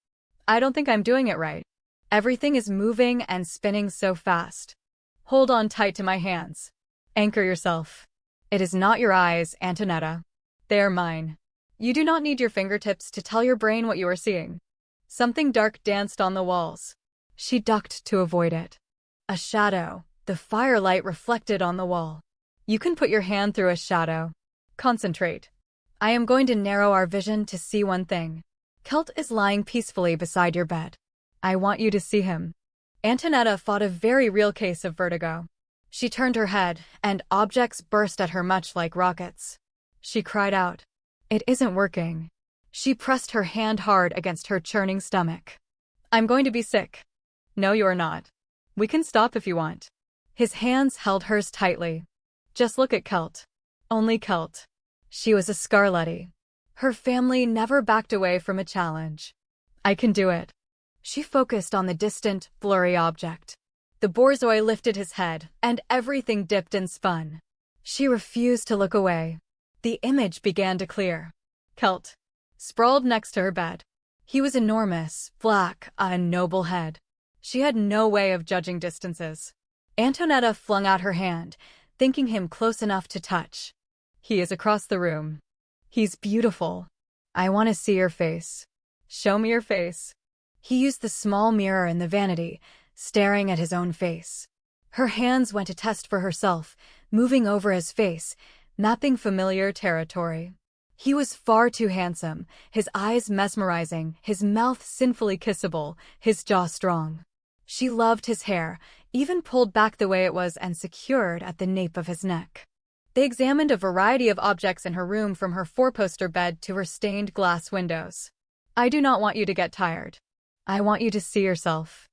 I don't think I'm doing it right. Everything is moving and spinning so fast. Hold on tight to my hands. Anchor yourself. It is not your eyes, Antonietta. They are mine. You do not need your fingertips to tell your brain what you are seeing. Something dark danced on the walls. She ducked to avoid it. A shadow, the firelight reflected on the wall. You can put your hand through a shadow. Concentrate. I am going to narrow our vision to see one thing. Celt is lying peacefully beside your bed. I want you to see him. Antonietta fought a very real case of vertigo. She turned her head, and objects burst at her much like rockets. She cried out. It isn't working. She pressed her hand hard against her churning stomach. I'm going to be sick. No, you are not. We can stop if you want. His hands held hers tightly. Just look at Celt. Only Celt. She was a Scarletti. Her family never backed away from a challenge. I can do it. She focused on the distant, blurry object. The borzoi lifted his head, and everything dipped and spun. She refused to look away. The image began to clear. Celt, sprawled next to her bed. He was enormous, black, a noble head. She had no way of judging distances. Antonietta flung out her hand, thinking him close enough to touch. He is across the room. He's beautiful. I want to see your face. Show me your face. He used the small mirror in the vanity, staring at his own face. Her hands went to test for herself, moving over his face, mapping familiar territory. He was far too handsome, his eyes mesmerizing, his mouth sinfully kissable, his jaw strong. She loved his hair, even pulled back the way it was and secured at the nape of his neck. They examined a variety of objects in her room, from her four-poster bed to her stained glass windows. I do not want you to get tired. I want you to see yourself.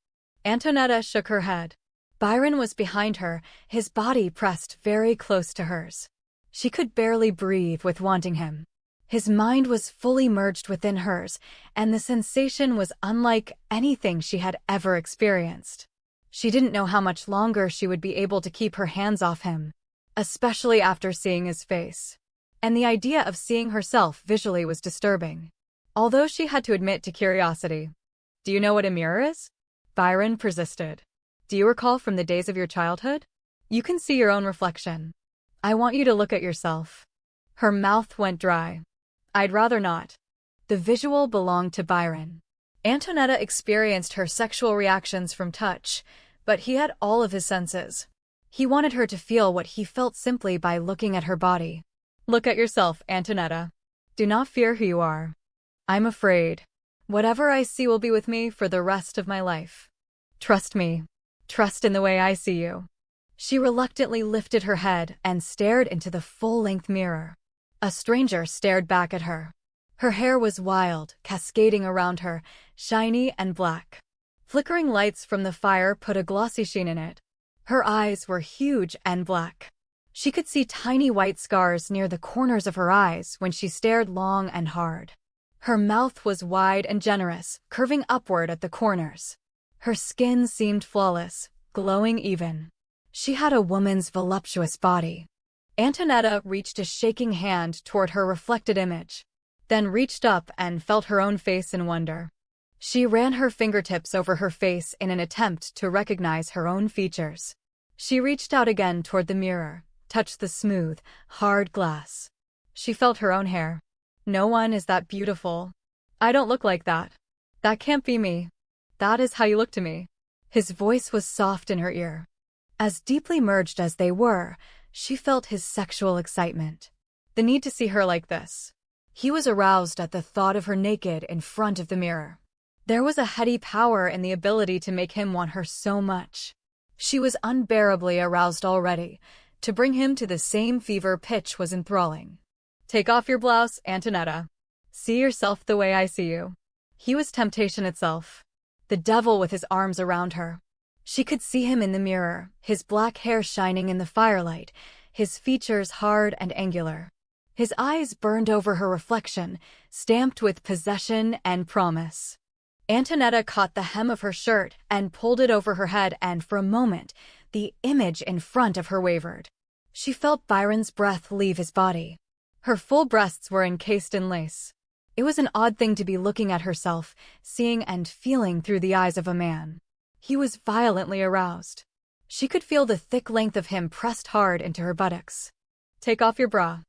Antonietta shook her head. Byron was behind her, his body pressed very close to hers. She could barely breathe with wanting him. His mind was fully merged within hers, and the sensation was unlike anything she had ever experienced. She didn't know how much longer she would be able to keep her hands off him, especially after seeing his face. And the idea of seeing herself visually was disturbing. Although she had to admit to curiosity. Do you know what a mirror is? Byron persisted. Do you recall from the days of your childhood? You can see your own reflection. I want you to look at yourself. Her mouth went dry. I'd rather not. The visual belonged to Byron. Antonietta experienced her sexual reactions from touch, but he had all of his senses. He wanted her to feel what he felt simply by looking at her body. Look at yourself, Antonietta. Do not fear who you are. I'm afraid. Whatever I see will be with me for the rest of my life. Trust me. Trust in the way I see you. She reluctantly lifted her head and stared into the full-length mirror. A stranger stared back at her. Her hair was wild, cascading around her, shiny and black. Flickering lights from the fire put a glossy sheen in it. Her eyes were huge and black. She could see tiny white scars near the corners of her eyes when she stared long and hard. Her mouth was wide and generous, curving upward at the corners. Her skin seemed flawless, glowing even. She had a woman's voluptuous body. Antonietta reached a shaking hand toward her reflected image, then reached up and felt her own face in wonder. She ran her fingertips over her face in an attempt to recognize her own features. She reached out again toward the mirror, touched the smooth, hard glass. She felt her own hair. No one is that beautiful. I don't look like that. That can't be me. That is how you look to me. His voice was soft in her ear. As deeply merged as they were, she felt his sexual excitement. The need to see her like this. He was aroused at the thought of her naked in front of the mirror. There was a heady power in the ability to make him want her so much. She was unbearably aroused already. To bring him to the same fever pitch was enthralling. Take off your blouse, Antonietta. See yourself the way I see you. He was temptation itself. The devil with his arms around her. She could see him in the mirror, his black hair shining in the firelight, his features hard and angular. His eyes burned over her reflection, stamped with possession and promise. Antonietta caught the hem of her shirt and pulled it over her head, and for a moment, the image in front of her wavered. She felt Byron's breath leave his body. Her full breasts were encased in lace. It was an odd thing to be looking at herself, seeing and feeling through the eyes of a man. He was violently aroused. She could feel the thick length of him pressed hard into her buttocks. Take off your bra.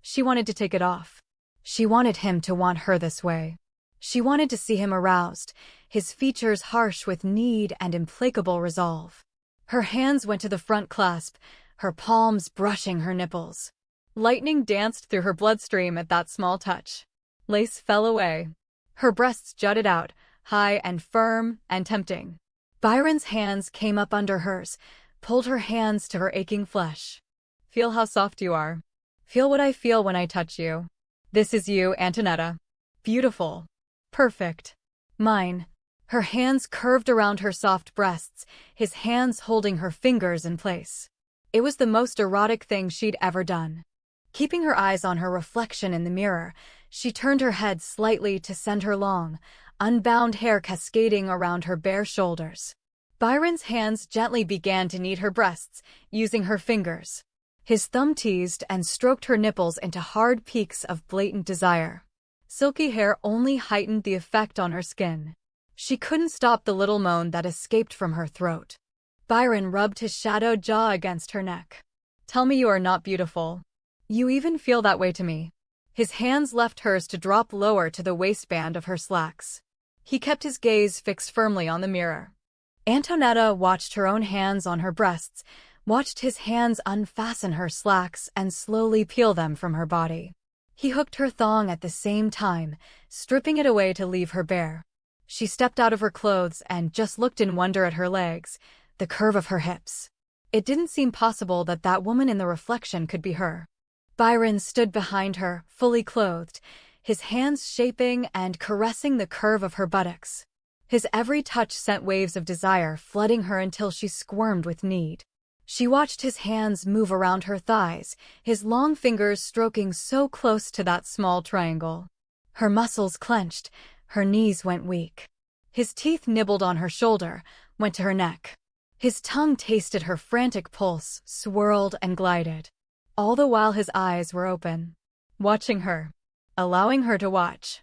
She wanted to take it off. She wanted him to want her this way. She wanted to see him aroused, his features harsh with need and implacable resolve. Her hands went to the front clasp, her palms brushing her nipples. Lightning danced through her bloodstream at that small touch. Lace fell away. Her breasts jutted out, high and firm and tempting. Byron's hands came up under hers, pulled her hands to her aching flesh. Feel how soft you are. Feel what I feel when I touch you. This is you, Antonietta. Beautiful. Perfect. Mine. Her hands curved around her soft breasts, his hands holding her fingers in place. It was the most erotic thing she'd ever done. Keeping her eyes on her reflection in the mirror, she turned her head slightly to send her long, unbound hair cascading around her bare shoulders. Byron's hands gently began to knead her breasts, using her fingers. His thumb teased and stroked her nipples into hard peaks of blatant desire. Silky hair only heightened the effect on her skin. She couldn't stop the little moan that escaped from her throat. Byron rubbed his shadowed jaw against her neck. Tell me you are not beautiful. You even feel that way to me. His hands left hers to drop lower to the waistband of her slacks. He kept his gaze fixed firmly on the mirror. Antonietta watched her own hands on her breasts, watched his hands unfasten her slacks and slowly peel them from her body. He hooked her thong at the same time, stripping it away to leave her bare. She stepped out of her clothes and just looked in wonder at her legs, the curve of her hips. It didn't seem possible that that woman in the reflection could be her. Byron stood behind her, fully clothed, his hands shaping and caressing the curve of her buttocks. His every touch sent waves of desire flooding her until she squirmed with need. She watched his hands move around her thighs, his long fingers stroking so close to that small triangle. Her muscles clenched, her knees went weak. His teeth nibbled on her shoulder, went to her neck. His tongue tasted her frantic pulse, swirled and glided. All the while his eyes were open, watching her, allowing her to watch.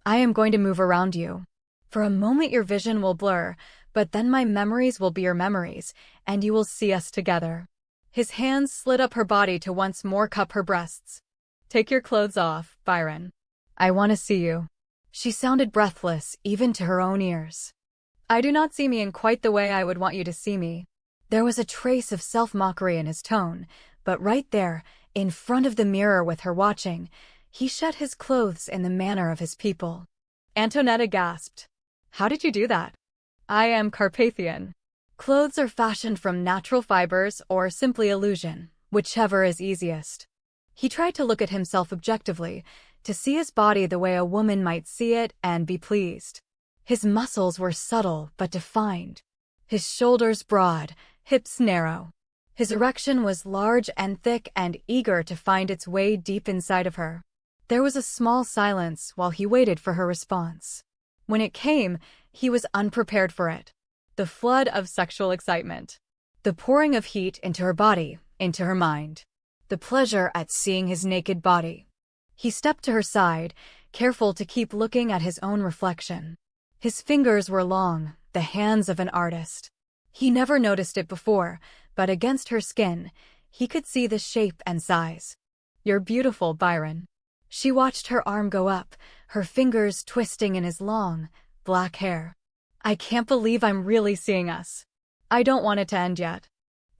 I am going to move around you. For a moment your vision will blur, but then my memories will be your memories, and you will see us together. His hands slid up her body to once more cup her breasts. Take your clothes off, Byron. I want to see you. She sounded breathless, even to her own ears. I do not see me in quite the way I would want you to see me. There was a trace of self-mockery in his tone, but right there, in front of the mirror with her watching, he shed his clothes in the manner of his people. Antonietta gasped. How did you do that? I am Carpathian. Clothes are fashioned from natural fibers or simply illusion, whichever is easiest. He tried to look at himself objectively, to see his body the way a woman might see it and be pleased. His muscles were subtle but defined. His shoulders broad, hips narrow. His erection was large and thick and eager to find its way deep inside of her. There was a small silence while he waited for her response. When it came, he was unprepared for it. The flood of sexual excitement. The pouring of heat into her body, into her mind. The pleasure at seeing his naked body. He stepped to her side, careful to keep looking at his own reflection. His fingers were long, the hands of an artist. He never noticed it before, but against her skin, he could see the shape and size. You're beautiful, Byron. She watched her arm go up, her fingers twisting in his long, black hair. I can't believe I'm really seeing us. I don't want it to end yet.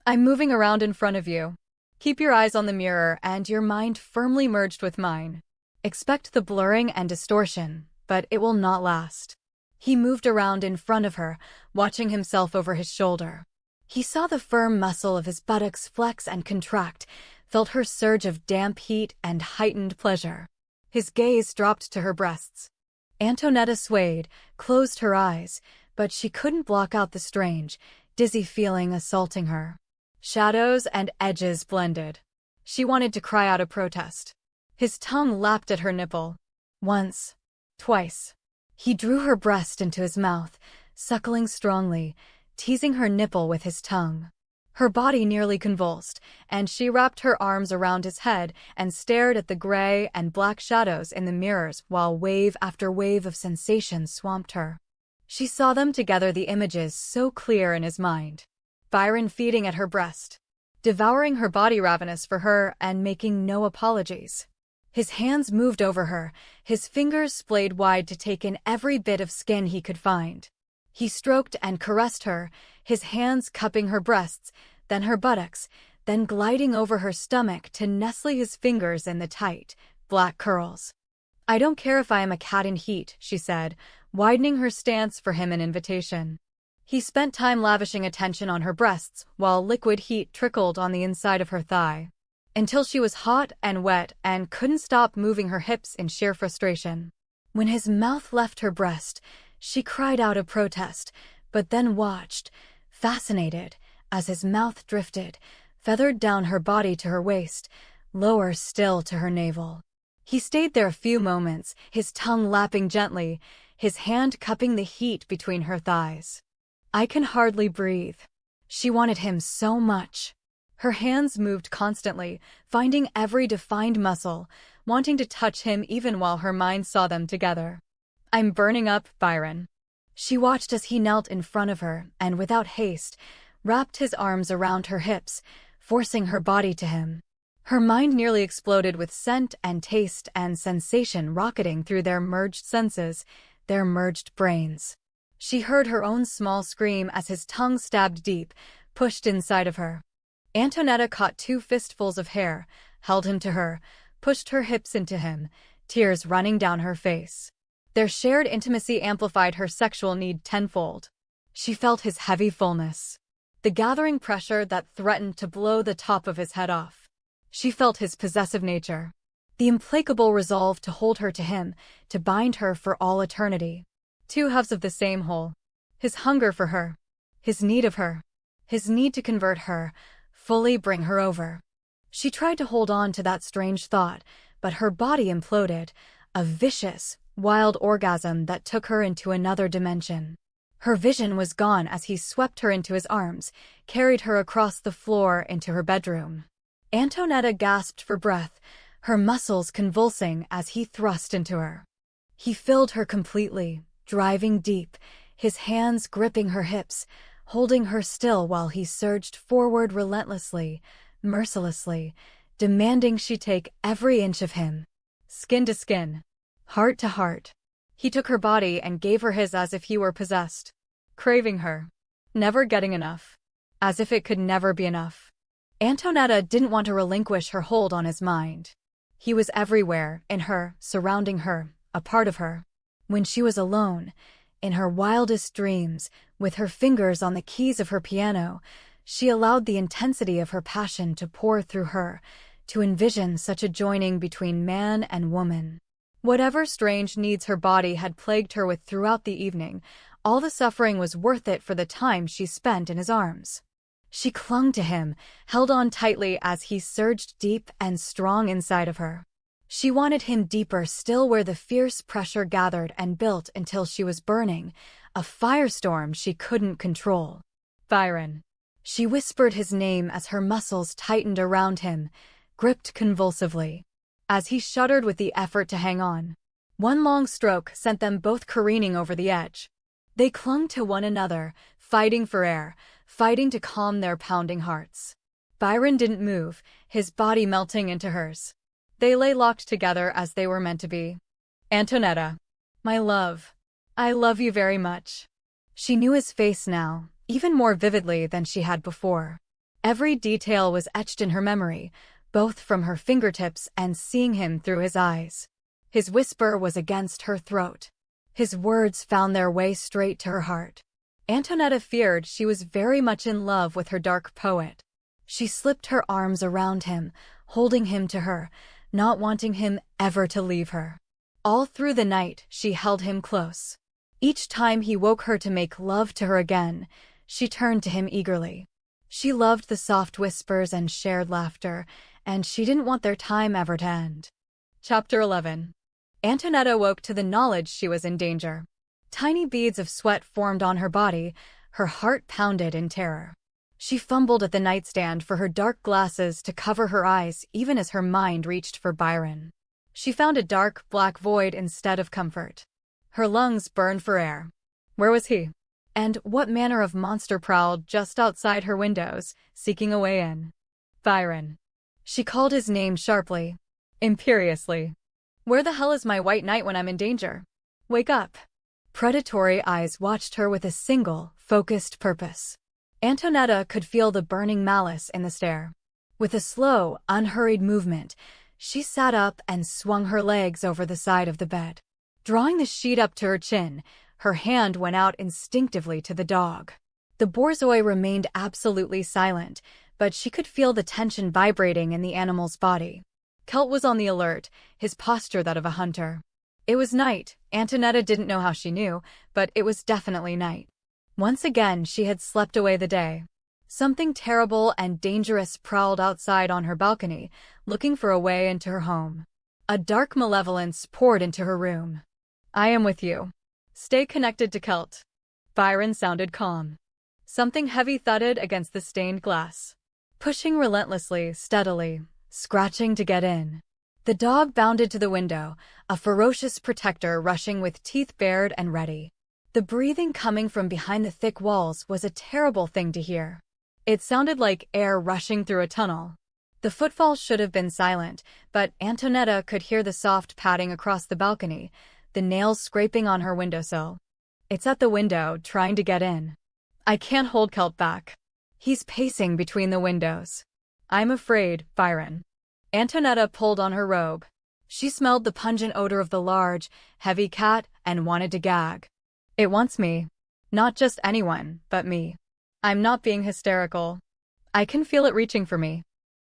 I'm moving around in front of you. Keep your eyes on the mirror and your mind firmly merged with mine. Expect the blurring and distortion, but it will not last. He moved around in front of her, watching himself over his shoulder. He saw the firm muscle of his buttocks flex and contract, felt her surge of damp heat and heightened pleasure. His gaze dropped to her breasts. Antonietta swayed, closed her eyes, but she couldn't block out the strange, dizzy feeling assaulting her. Shadows and edges blended. She wanted to cry out a protest. His tongue lapped at her nipple. Once. Twice. He drew her breast into his mouth, suckling strongly, teasing her nipple with his tongue. Her body nearly convulsed, and she wrapped her arms around his head and stared at the gray and black shadows in the mirrors while wave after wave of sensation swamped her. She saw them together, the images so clear in his mind. Byron feeding at her breast, devouring her body, ravenous for her and making no apologies. His hands moved over her, his fingers splayed wide to take in every bit of skin he could find. He stroked and caressed her, his hands cupping her breasts, then her buttocks, then gliding over her stomach to nestle his fingers in the tight, black curls. "I don't care if I am a cat in heat," she said, widening her stance for him an invitation. He spent time lavishing attention on her breasts while liquid heat trickled on the inside of her thigh, until she was hot and wet and couldn't stop moving her hips in sheer frustration. When his mouth left her breast, she cried out a protest, but then watched, fascinated, as his mouth drifted, feathered down her body to her waist, lower still to her navel. He stayed there a few moments, his tongue lapping gently, his hand cupping the heat between her thighs. "I can hardly breathe." She wanted him so much. Her hands moved constantly, finding every defined muscle, wanting to touch him even while her mind saw them together. "I'm burning up, Byron." She watched as he knelt in front of her and, without haste, wrapped his arms around her hips, forcing her body to him. Her mind nearly exploded with scent and taste and sensation rocketing through their merged senses, their merged brains. She heard her own small scream as his tongue stabbed deep, pushed inside of her. Antonietta caught 2 fistfuls of hair, held him to her, pushed her hips into him, tears running down her face. Their shared intimacy amplified her sexual need tenfold. She felt his heavy fullness, the gathering pressure that threatened to blow the top of his head off. She felt his possessive nature, the implacable resolve to hold her to him, to bind her for all eternity. 2 halves of the same whole. His hunger for her, his need of her, his need to convert her, fully bring her over. She tried to hold on to that strange thought, but her body imploded, a vicious, wild orgasm that took her into another dimension. Her vision was gone as he swept her into his arms, carried her across the floor into her bedroom. Antonietta gasped for breath, her muscles convulsing as he thrust into her. He filled her completely, driving deep, his hands gripping her hips, holding her still while he surged forward relentlessly, mercilessly, demanding she take every inch of him. Skin to skin, heart to heart. He took her body and gave her his as if he were possessed, craving her, never getting enough, as if it could never be enough. Antonietta didn't want to relinquish her hold on his mind. He was everywhere, in her, surrounding her, a part of her. When she was alone, in her wildest dreams, with her fingers on the keys of her piano, she allowed the intensity of her passion to pour through her, to envision such a joining between man and woman. Whatever strange needs her body had plagued her with throughout the evening, all the suffering was worth it for the time she spent in his arms. She clung to him, held on tightly as he surged deep and strong inside of her. She wanted him deeper still, where the fierce pressure gathered and built until she was burning, a firestorm she couldn't control. "Byron." She whispered his name as her muscles tightened around him, gripped convulsively, as he shuddered with the effort to hang on. One long stroke sent them both careening over the edge. They clung to one another, fighting for air, fighting to calm their pounding hearts. Byron didn't move, his body melting into hers. They lay locked together as they were meant to be. "Antonietta, my love, I love you very much." She knew his face now, even more vividly than she had before. Every detail was etched in her memory, both from her fingertips and seeing him through his eyes. His whisper was against her throat. His words found their way straight to her heart. Antonietta feared she was very much in love with her dark poet. She slipped her arms around him, holding him to her, not wanting him ever to leave her. All through the night, she held him close. Each time he woke her to make love to her again, she turned to him eagerly. She loved the soft whispers and shared laughter, and she didn't want their time ever to end. Chapter 11. Antonietta woke to the knowledge she was in danger. Tiny beads of sweat formed on her body, her heart pounded in terror. She fumbled at the nightstand for her dark glasses to cover her eyes even as her mind reached for Byron. She found a dark, black void instead of comfort. Her lungs burned for air. Where was he? And what manner of monster prowled just outside her windows, seeking a way in? Byron. She called his name sharply, imperiously. Where the hell is my white knight when I'm in danger? Wake up. Predatory eyes watched her with a single, focused purpose. Antonietta could feel the burning malice in the stare. With a slow, unhurried movement, she sat up and swung her legs over the side of the bed. Drawing the sheet up to her chin, her hand went out instinctively to the dog. The borzoi remained absolutely silent, but she could feel the tension vibrating in the animal's body. Celt was on the alert, his posture that of a hunter. It was night. Antonietta didn't know how she knew, but it was definitely night. Once again she had slept away the day. Something terrible and dangerous prowled outside on her balcony, looking for a way into her home. A dark malevolence poured into her room. I am with you. Stay connected to Celt. Byron sounded calm. Something heavy thudded against the stained glass. Pushing relentlessly, steadily, scratching to get in. The dog bounded to the window, a ferocious protector rushing with teeth bared and ready. The breathing coming from behind the thick walls was a terrible thing to hear. It sounded like air rushing through a tunnel. The footfalls should have been silent, but Antonietta could hear the soft padding across the balcony, the nails scraping on her windowsill. It's at the window, trying to get in. I can't hold Celt back. He's pacing between the windows. I'm afraid, Byron. Antonietta pulled on her robe. She smelled the pungent odor of the large, heavy cat and wanted to gag. It wants me. Not just anyone, but me. I'm not being hysterical. I can feel it reaching for me.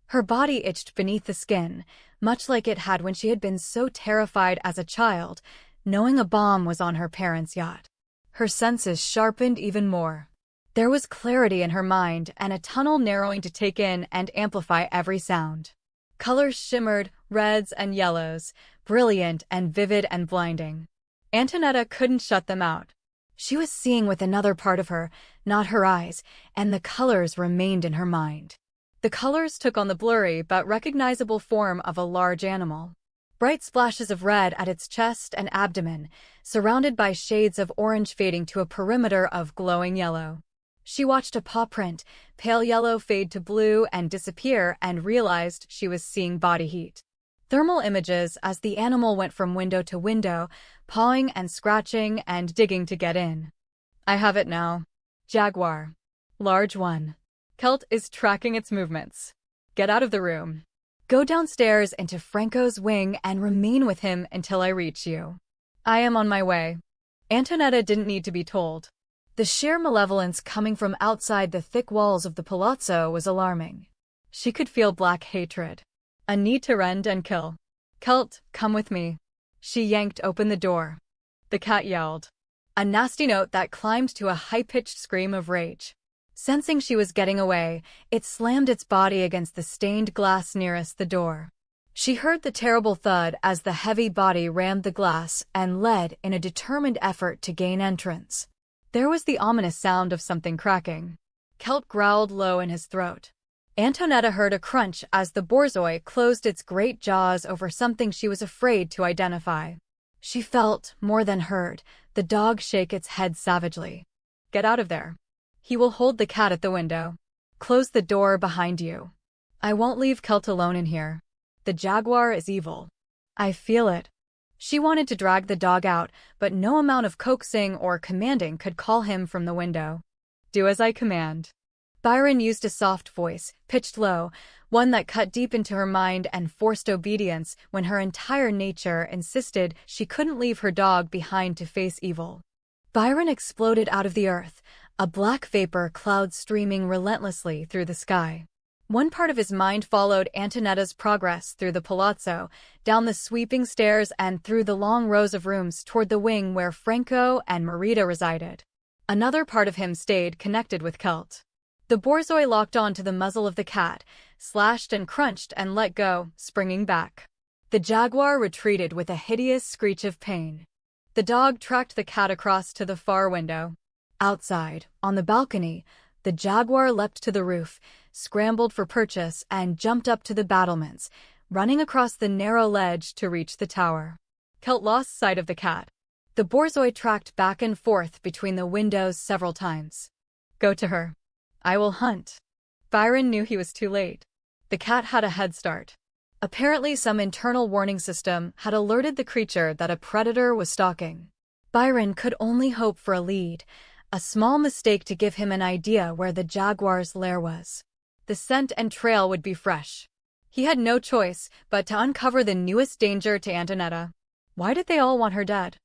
Her body itched beneath the skin, much like it had when she had been so terrified as a child, knowing a bomb was on her parents' yacht. Her senses sharpened even more. There was clarity in her mind and a tunnel narrowing to take in and amplify every sound. Colors shimmered, reds and yellows, brilliant and vivid and blinding. Antonietta couldn't shut them out. She was seeing with another part of her, not her eyes, and the colors remained in her mind. The colors took on the blurry but recognizable form of a large animal. Bright splashes of red at its chest and abdomen, surrounded by shades of orange fading to a perimeter of glowing yellow. She watched a paw print, pale yellow fade to blue and disappear, and realized she was seeing body heat. Thermal images as the animal went from window to window, pawing and scratching and digging to get in. I have it now. Jaguar. Large one. Celt is tracking its movements. Get out of the room. Go downstairs into Franco's wing and remain with him until I reach you. I am on my way. Antonietta didn't need to be told. The sheer malevolence coming from outside the thick walls of the palazzo was alarming. She could feel black hatred. A need to rend and kill. Celt, come with me. She yanked open the door. The cat yelled. A nasty note that climbed to a high-pitched scream of rage. Sensing she was getting away, it slammed its body against the stained glass nearest the door. She heard the terrible thud as the heavy body rammed the glass and led in a determined effort to gain entrance. There was the ominous sound of something cracking. Celt growled low in his throat. Antonietta heard a crunch as the borzoi closed its great jaws over something she was afraid to identify. She felt, more than heard, the dog shake its head savagely. Get out of there. He will hold the cat at the window. Close the door behind you. I won't leave Celt alone in here. The jaguar is evil. I feel it. She wanted to drag the dog out, but no amount of coaxing or commanding could call him from the window. Do as I command. Byron used a soft voice, pitched low, one that cut deep into her mind and forced obedience when her entire nature insisted she couldn't leave her dog behind to face evil. Byron exploded out of the earth, a black vapor cloud streaming relentlessly through the sky. One part of his mind followed Antonietta's progress through the palazzo, down the sweeping stairs and through the long rows of rooms toward the wing where Franco and Marita resided. Another part of him stayed connected with Celt. The borzoi locked on to the muzzle of the cat, slashed and crunched and let go, springing back. The jaguar retreated with a hideous screech of pain. The dog tracked the cat across to the far window. Outside, on the balcony, The jaguar leapt to the roof, scrambled for purchase, and jumped up to the battlements, running across the narrow ledge to reach the tower. Celt lost sight of the cat. The borzoi tracked back and forth between the windows several times. Go to her. I will hunt. Byron knew he was too late. The cat had a head start. Apparently some internal warning system had alerted the creature that a predator was stalking. Byron could only hope for a lead, a small mistake to give him an idea where the jaguar's lair was. The scent and trail would be fresh. He had no choice but to uncover the newest danger to Antonietta. Why did they all want her dead?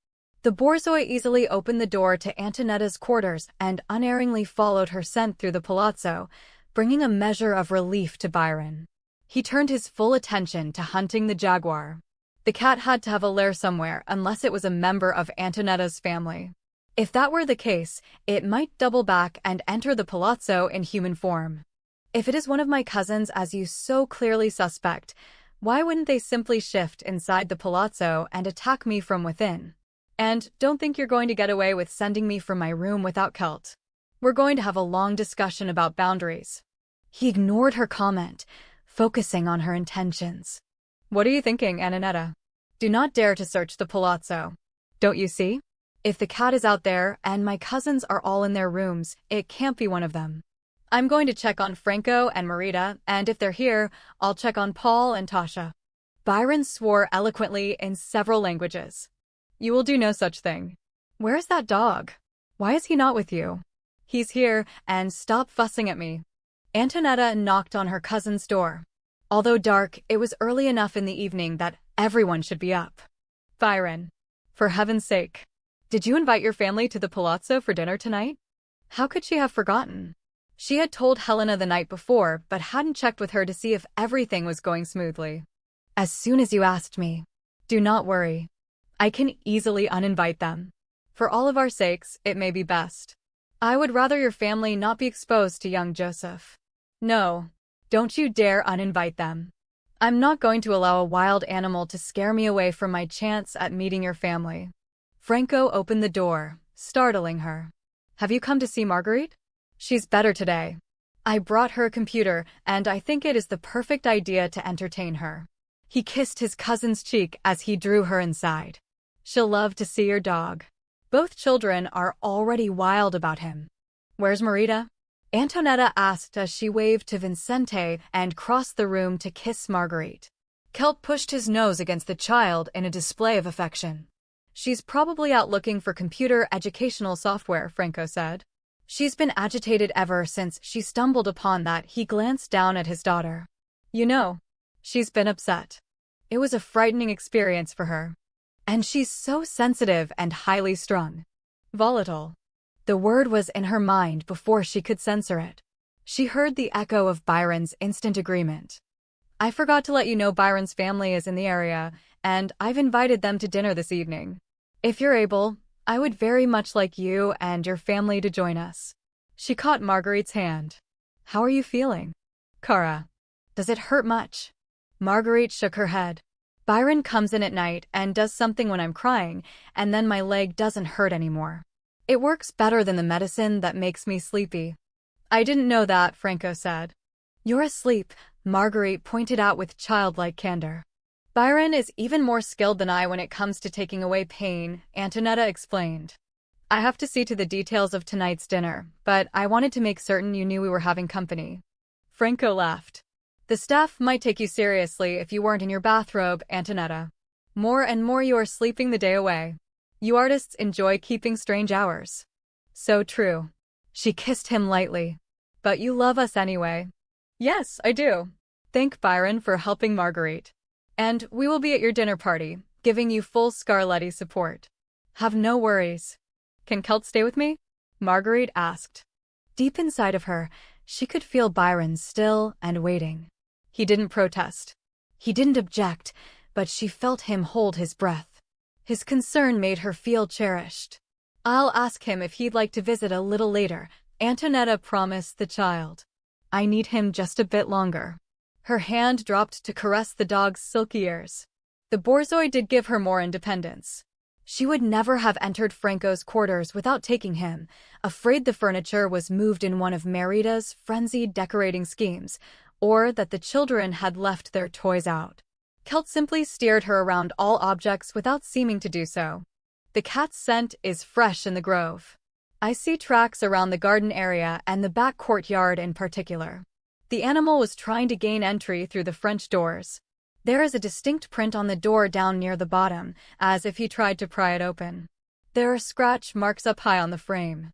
The borzoi easily opened the door to Antonietta's quarters and unerringly followed her scent through the palazzo, bringing a measure of relief to Byron. He turned his full attention to hunting the jaguar. The cat had to have a lair somewhere unless it was a member of Antonietta's family. If that were the case, it might double back and enter the palazzo in human form. If it is one of my cousins as you so clearly suspect, why wouldn't they simply shift inside the palazzo and attack me from within? And don't think you're going to get away with sending me from my room without Celt. We're going to have a long discussion about boundaries. He ignored her comment, focusing on her intentions. What are you thinking, Antonietta? Do not dare to search the palazzo. Don't you see? If the cat is out there and my cousins are all in their rooms, it can't be one of them. I'm going to check on Franco and Marita, and if they're here, I'll check on Paul and Tasha. Byron swore eloquently in several languages. You will do no such thing. Where is that dog? Why is he not with you? He's here, and stop fussing at me. Antonietta knocked on her cousin's door. Although dark, it was early enough in the evening that everyone should be up. Byron, for heaven's sake, did you invite your family to the palazzo for dinner tonight? How could she have forgotten? She had told Helena the night before, but hadn't checked with her to see if everything was going smoothly. As soon as you asked me. Do not worry. I can easily uninvite them. For all of our sakes, it may be best. I would rather your family not be exposed to young Joseph. No, don't you dare uninvite them. I'm not going to allow a wild animal to scare me away from my chance at meeting your family. Franco opened the door, startling her. Have you come to see Marguerite? She's better today. I brought her a computer, and I think it is the perfect idea to entertain her. He kissed his cousin's cheek as he drew her inside. She'll love to see your dog. Both children are already wild about him. Where's Marita? Antonietta asked as she waved to Vincente and crossed the room to kiss Marguerite. Celt pushed his nose against the child in a display of affection. She's probably out looking for computer educational software, Franco said. She's been agitated ever since she stumbled upon that. He glanced down at his daughter. You know, she's been upset. It was a frightening experience for her. And she's so sensitive and highly strung. Volatile. The word was in her mind before she could censor it. She heard the echo of Byron's instant agreement. I forgot to let you know Byron's family is in the area, and I've invited them to dinner this evening. If you're able, I would very much like you and your family to join us. She caught Marguerite's hand. How are you feeling? Cara. Does it hurt much? Marguerite shook her head. Byron comes in at night and does something when I'm crying, and then my leg doesn't hurt anymore. It works better than the medicine that makes me sleepy. I didn't know that, Franco said. You're asleep, Marguerite pointed out with childlike candor. Byron is even more skilled than I when it comes to taking away pain, Antonietta explained. I have to see to the details of tonight's dinner, but I wanted to make certain you knew we were having company. Franco laughed. The staff might take you seriously if you weren't in your bathrobe, Antonietta. More and more you are sleeping the day away. You artists enjoy keeping strange hours. So true. She kissed him lightly. But you love us anyway. Yes, I do. Thank Byron for helping Marguerite. And we will be at your dinner party, giving you full Scarletti support. Have no worries. Can Celt stay with me? Marguerite asked. Deep inside of her, she could feel Byron still and waiting. He didn't protest. He didn't object, but she felt him hold his breath. His concern made her feel cherished. I'll ask him if he'd like to visit a little later, Antonietta promised the child. I need him just a bit longer. Her hand dropped to caress the dog's silky ears. The borzoi did give her more independence. She would never have entered Franco's quarters without taking him, afraid the furniture was moved in one of Merita's frenzied decorating schemes, or that the children had left their toys out. Kelt simply steered her around all objects without seeming to do so. The cat's scent is fresh in the grove. I see tracks around the garden area and the back courtyard in particular. The animal was trying to gain entry through the French doors. There is a distinct print on the door down near the bottom, as if he tried to pry it open. There are scratch marks up high on the frame.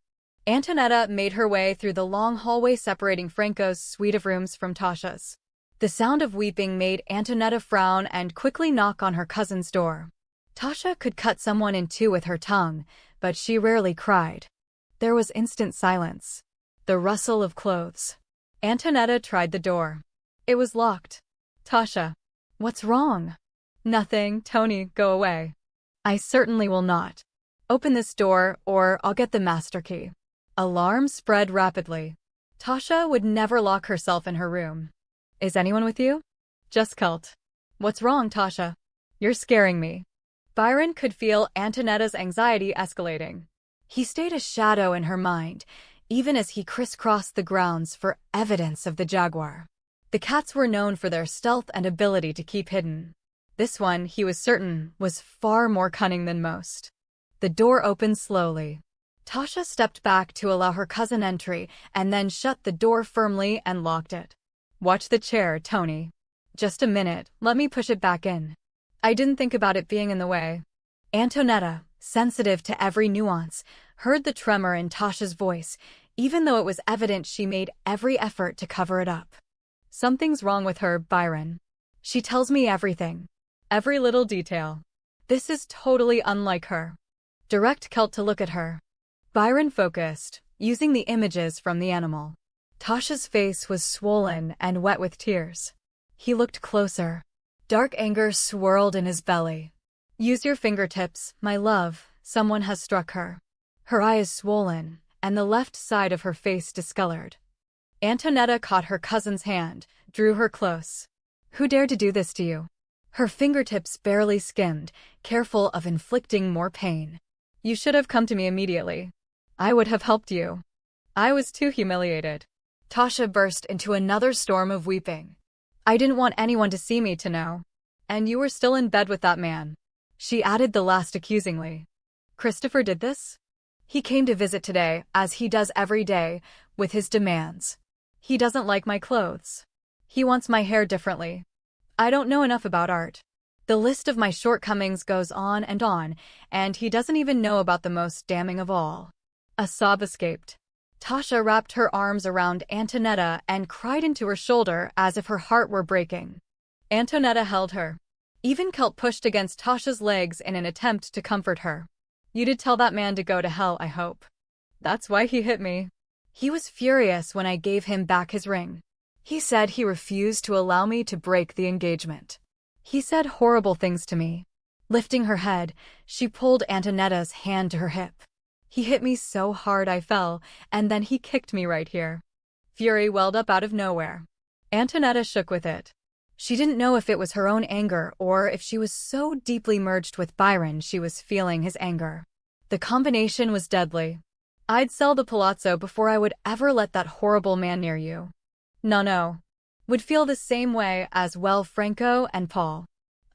Antonietta made her way through the long hallway separating Franco's suite of rooms from Tasha's. The sound of weeping made Antonietta frown and quickly knock on her cousin's door. Tasha could cut someone in two with her tongue, but she rarely cried. There was instant silence. The rustle of clothes. Antonietta tried the door. It was locked. Tasha. What's wrong? Nothing, Tony, go away. I certainly will not. Open this door, or I'll get the master key. Alarm spread rapidly. Tasha would never lock herself in her room. Is anyone with you? Just Kelt. What's wrong, Tasha? You're scaring me. Byron could feel Antonietta's anxiety escalating. He stayed a shadow in her mind, even as he crisscrossed the grounds for evidence of the jaguar. The cats were known for their stealth and ability to keep hidden. This one, he was certain, was far more cunning than most. The door opened slowly. Tasha stepped back to allow her cousin entry and then shut the door firmly and locked it. Watch the chair, Tony. Just a minute, let me push it back in. I didn't think about it being in the way. Antonietta, sensitive to every nuance, heard the tremor in Tasha's voice, even though it was evident she made every effort to cover it up. Something's wrong with her, Byron. She tells me everything. Every little detail. This is totally unlike her. Direct Kelt to look at her. Byron focused, using the images from the animal. Tasha's face was swollen and wet with tears. He looked closer. Dark anger swirled in his belly. Use your fingertips, my love. Someone has struck her. Her eye is swollen, and the left side of her face discolored. Antonietta caught her cousin's hand, drew her close. Who dared to do this to you? Her fingertips barely skimmed, careful of inflicting more pain. You should have come to me immediately. I would have helped you. I was too humiliated. Tasha burst into another storm of weeping. I didn't want anyone to see me to know. And you were still in bed with that man. She added the last accusingly. Christopher did this? He came to visit today, as he does every day, with his demands. He doesn't like my clothes. He wants my hair differently. I don't know enough about art. The list of my shortcomings goes on, and he doesn't even know about the most damning of all. A sob escaped. Tasha wrapped her arms around Antonietta and cried into her shoulder as if her heart were breaking. Antonietta held her. Even Kelt pushed against Tasha's legs in an attempt to comfort her. You did tell that man to go to hell, I hope. That's why he hit me. He was furious when I gave him back his ring. He said he refused to allow me to break the engagement. He said horrible things to me. Lifting her head, she pulled Antonietta's hand to her hip. He hit me so hard I fell, and then he kicked me right here. Fury welled up out of nowhere. Antonietta shook with it. She didn't know if it was her own anger or if she was so deeply merged with Byron she was feeling his anger. The combination was deadly. I'd sell the palazzo before I would ever let that horrible man near you. No. Would feel the same way as well Franco and Paul.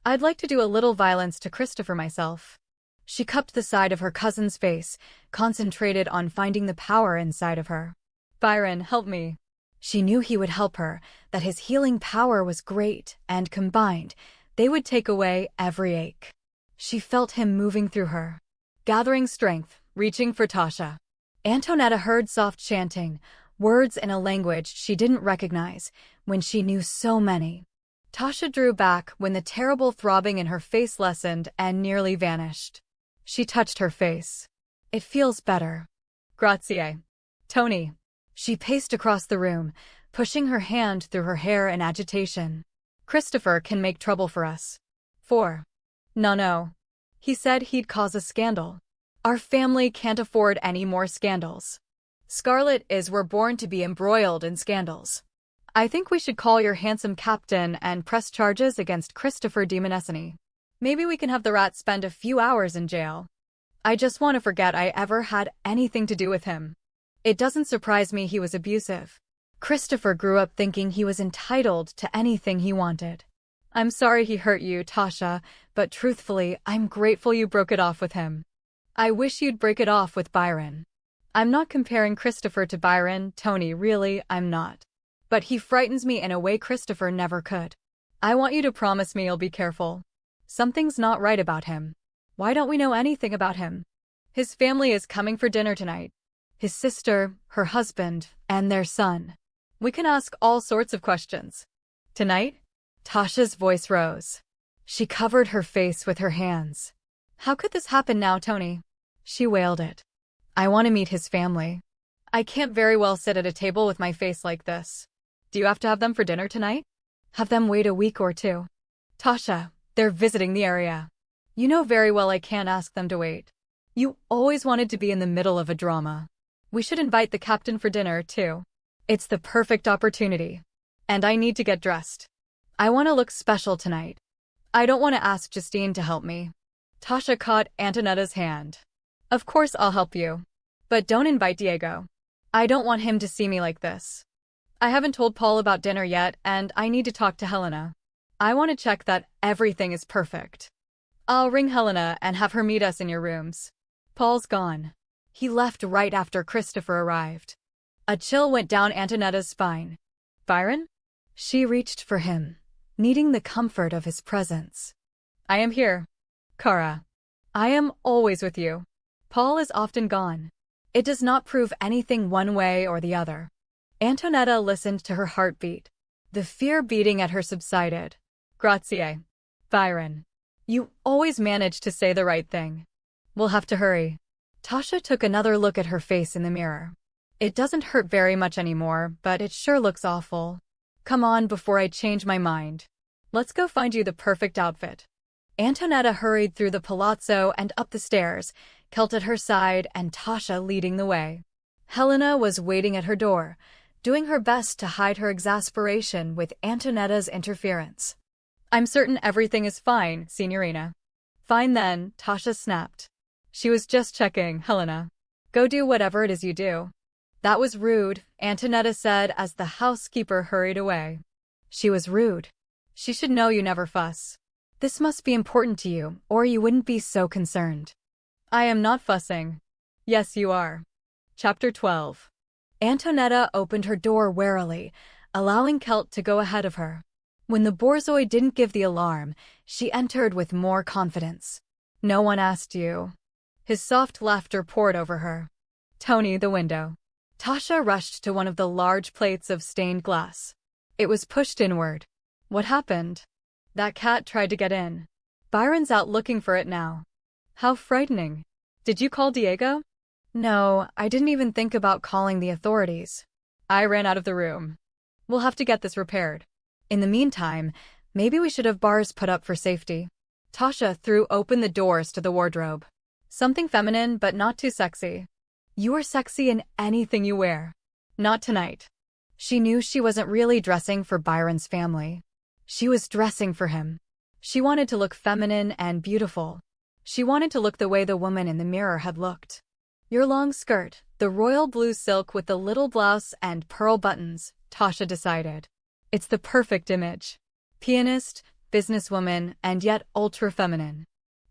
I'd like to do a little violence to Christopher myself. She cupped the side of her cousin's face, concentrated on finding the power inside of her. Byron, help me. She knew he would help her, that his healing power was great, and combined, they would take away every ache. She felt him moving through her. Gathering strength, reaching for Tasha. Antonietta heard soft chanting, words in a language she didn't recognize, when she knew so many. Tasha drew back when the terrible throbbing in her face lessened and nearly vanished. She touched her face. It feels better. Grazie. Tony. She paced across the room, pushing her hand through her hair in agitation. Christopher can make trouble for us. 4. No. He said he'd cause a scandal. Our family can't afford any more scandals. Scarlet is we're born to be embroiled in scandals. I think we should call your handsome captain and press charges against Christopher de Menessini. Maybe we can have the rat spend a few hours in jail. I just want to forget I ever had anything to do with him. It doesn't surprise me he was abusive. Christopher grew up thinking he was entitled to anything he wanted. I'm sorry he hurt you, Tasha, but truthfully, I'm grateful you broke it off with him. I wish you'd break it off with Byron. I'm not comparing Christopher to Byron, Tony, really, I'm not. But he frightens me in a way Christopher never could. I want you to promise me you'll be careful. Something's not right about him. Why don't we know anything about him? His family is coming for dinner tonight. His sister, her husband, and their son. We can ask all sorts of questions. Tonight? Tasha's voice rose. She covered her face with her hands. How could this happen now, Tony? She wailed it. I want to meet his family. I can't very well sit at a table with my face like this. Do you have to have them for dinner tonight? Have them wait a week or two. Tasha, they're visiting the area. You know very well I can't ask them to wait. You always wanted to be in the middle of a drama. We should invite the captain for dinner, too. It's the perfect opportunity. And I need to get dressed. I want to look special tonight. I don't want to ask Justine to help me. Tasha caught Antonietta's hand. Of course I'll help you. But don't invite Diego. I don't want him to see me like this. I haven't told Paul about dinner yet, and I need to talk to Helena. I want to check that everything is perfect. I'll ring Helena and have her meet us in your rooms. Paul's gone. He left right after Christopher arrived. A chill went down Antonietta's spine. Byron? She reached for him, needing the comfort of his presence. I am here. Kara. I am always with you. Paul is often gone. It does not prove anything one way or the other. Antonietta listened to her heartbeat. The fear beating at her subsided. Grazie. Byron. You always manage to say the right thing. We'll have to hurry. Tasha took another look at her face in the mirror. It doesn't hurt very much anymore, but it sure looks awful. Come on before I change my mind. Let's go find you the perfect outfit. Antonietta hurried through the palazzo and up the stairs, Kelt at her side and Tasha leading the way. Helena was waiting at her door, doing her best to hide her exasperation with Antonietta's interference. I'm certain everything is fine, Signorina. Fine then, Tasha snapped. She was just checking, Helena. Go do whatever it is you do. That was rude, Antonietta said as the housekeeper hurried away. She was rude. She should know you never fuss. This must be important to you, or you wouldn't be so concerned. I am not fussing. Yes, you are. Chapter 12. Antonietta opened her door warily, allowing Kelt to go ahead of her. When the borzoi didn't give the alarm, she entered with more confidence. No one asked you. His soft laughter poured over her. Tony, the window. Tasha rushed to one of the large plates of stained glass. It was pushed inward. What happened? That cat tried to get in. Byron's out looking for it now. How frightening. Did you call Diego? No, I didn't even think about calling the authorities. I ran out of the room. We'll have to get this repaired. In the meantime, maybe we should have bars put up for safety. Tasha threw open the doors to the wardrobe. Something feminine, but not too sexy. You are sexy in anything you wear. Not tonight. She knew she wasn't really dressing for Byron's family. She was dressing for him. She wanted to look feminine and beautiful. She wanted to look the way the woman in the mirror had looked. Your long skirt, the royal blue silk with the little blouse and pearl buttons, Tasha decided. It's the perfect image. Pianist, businesswoman, and yet ultra-feminine.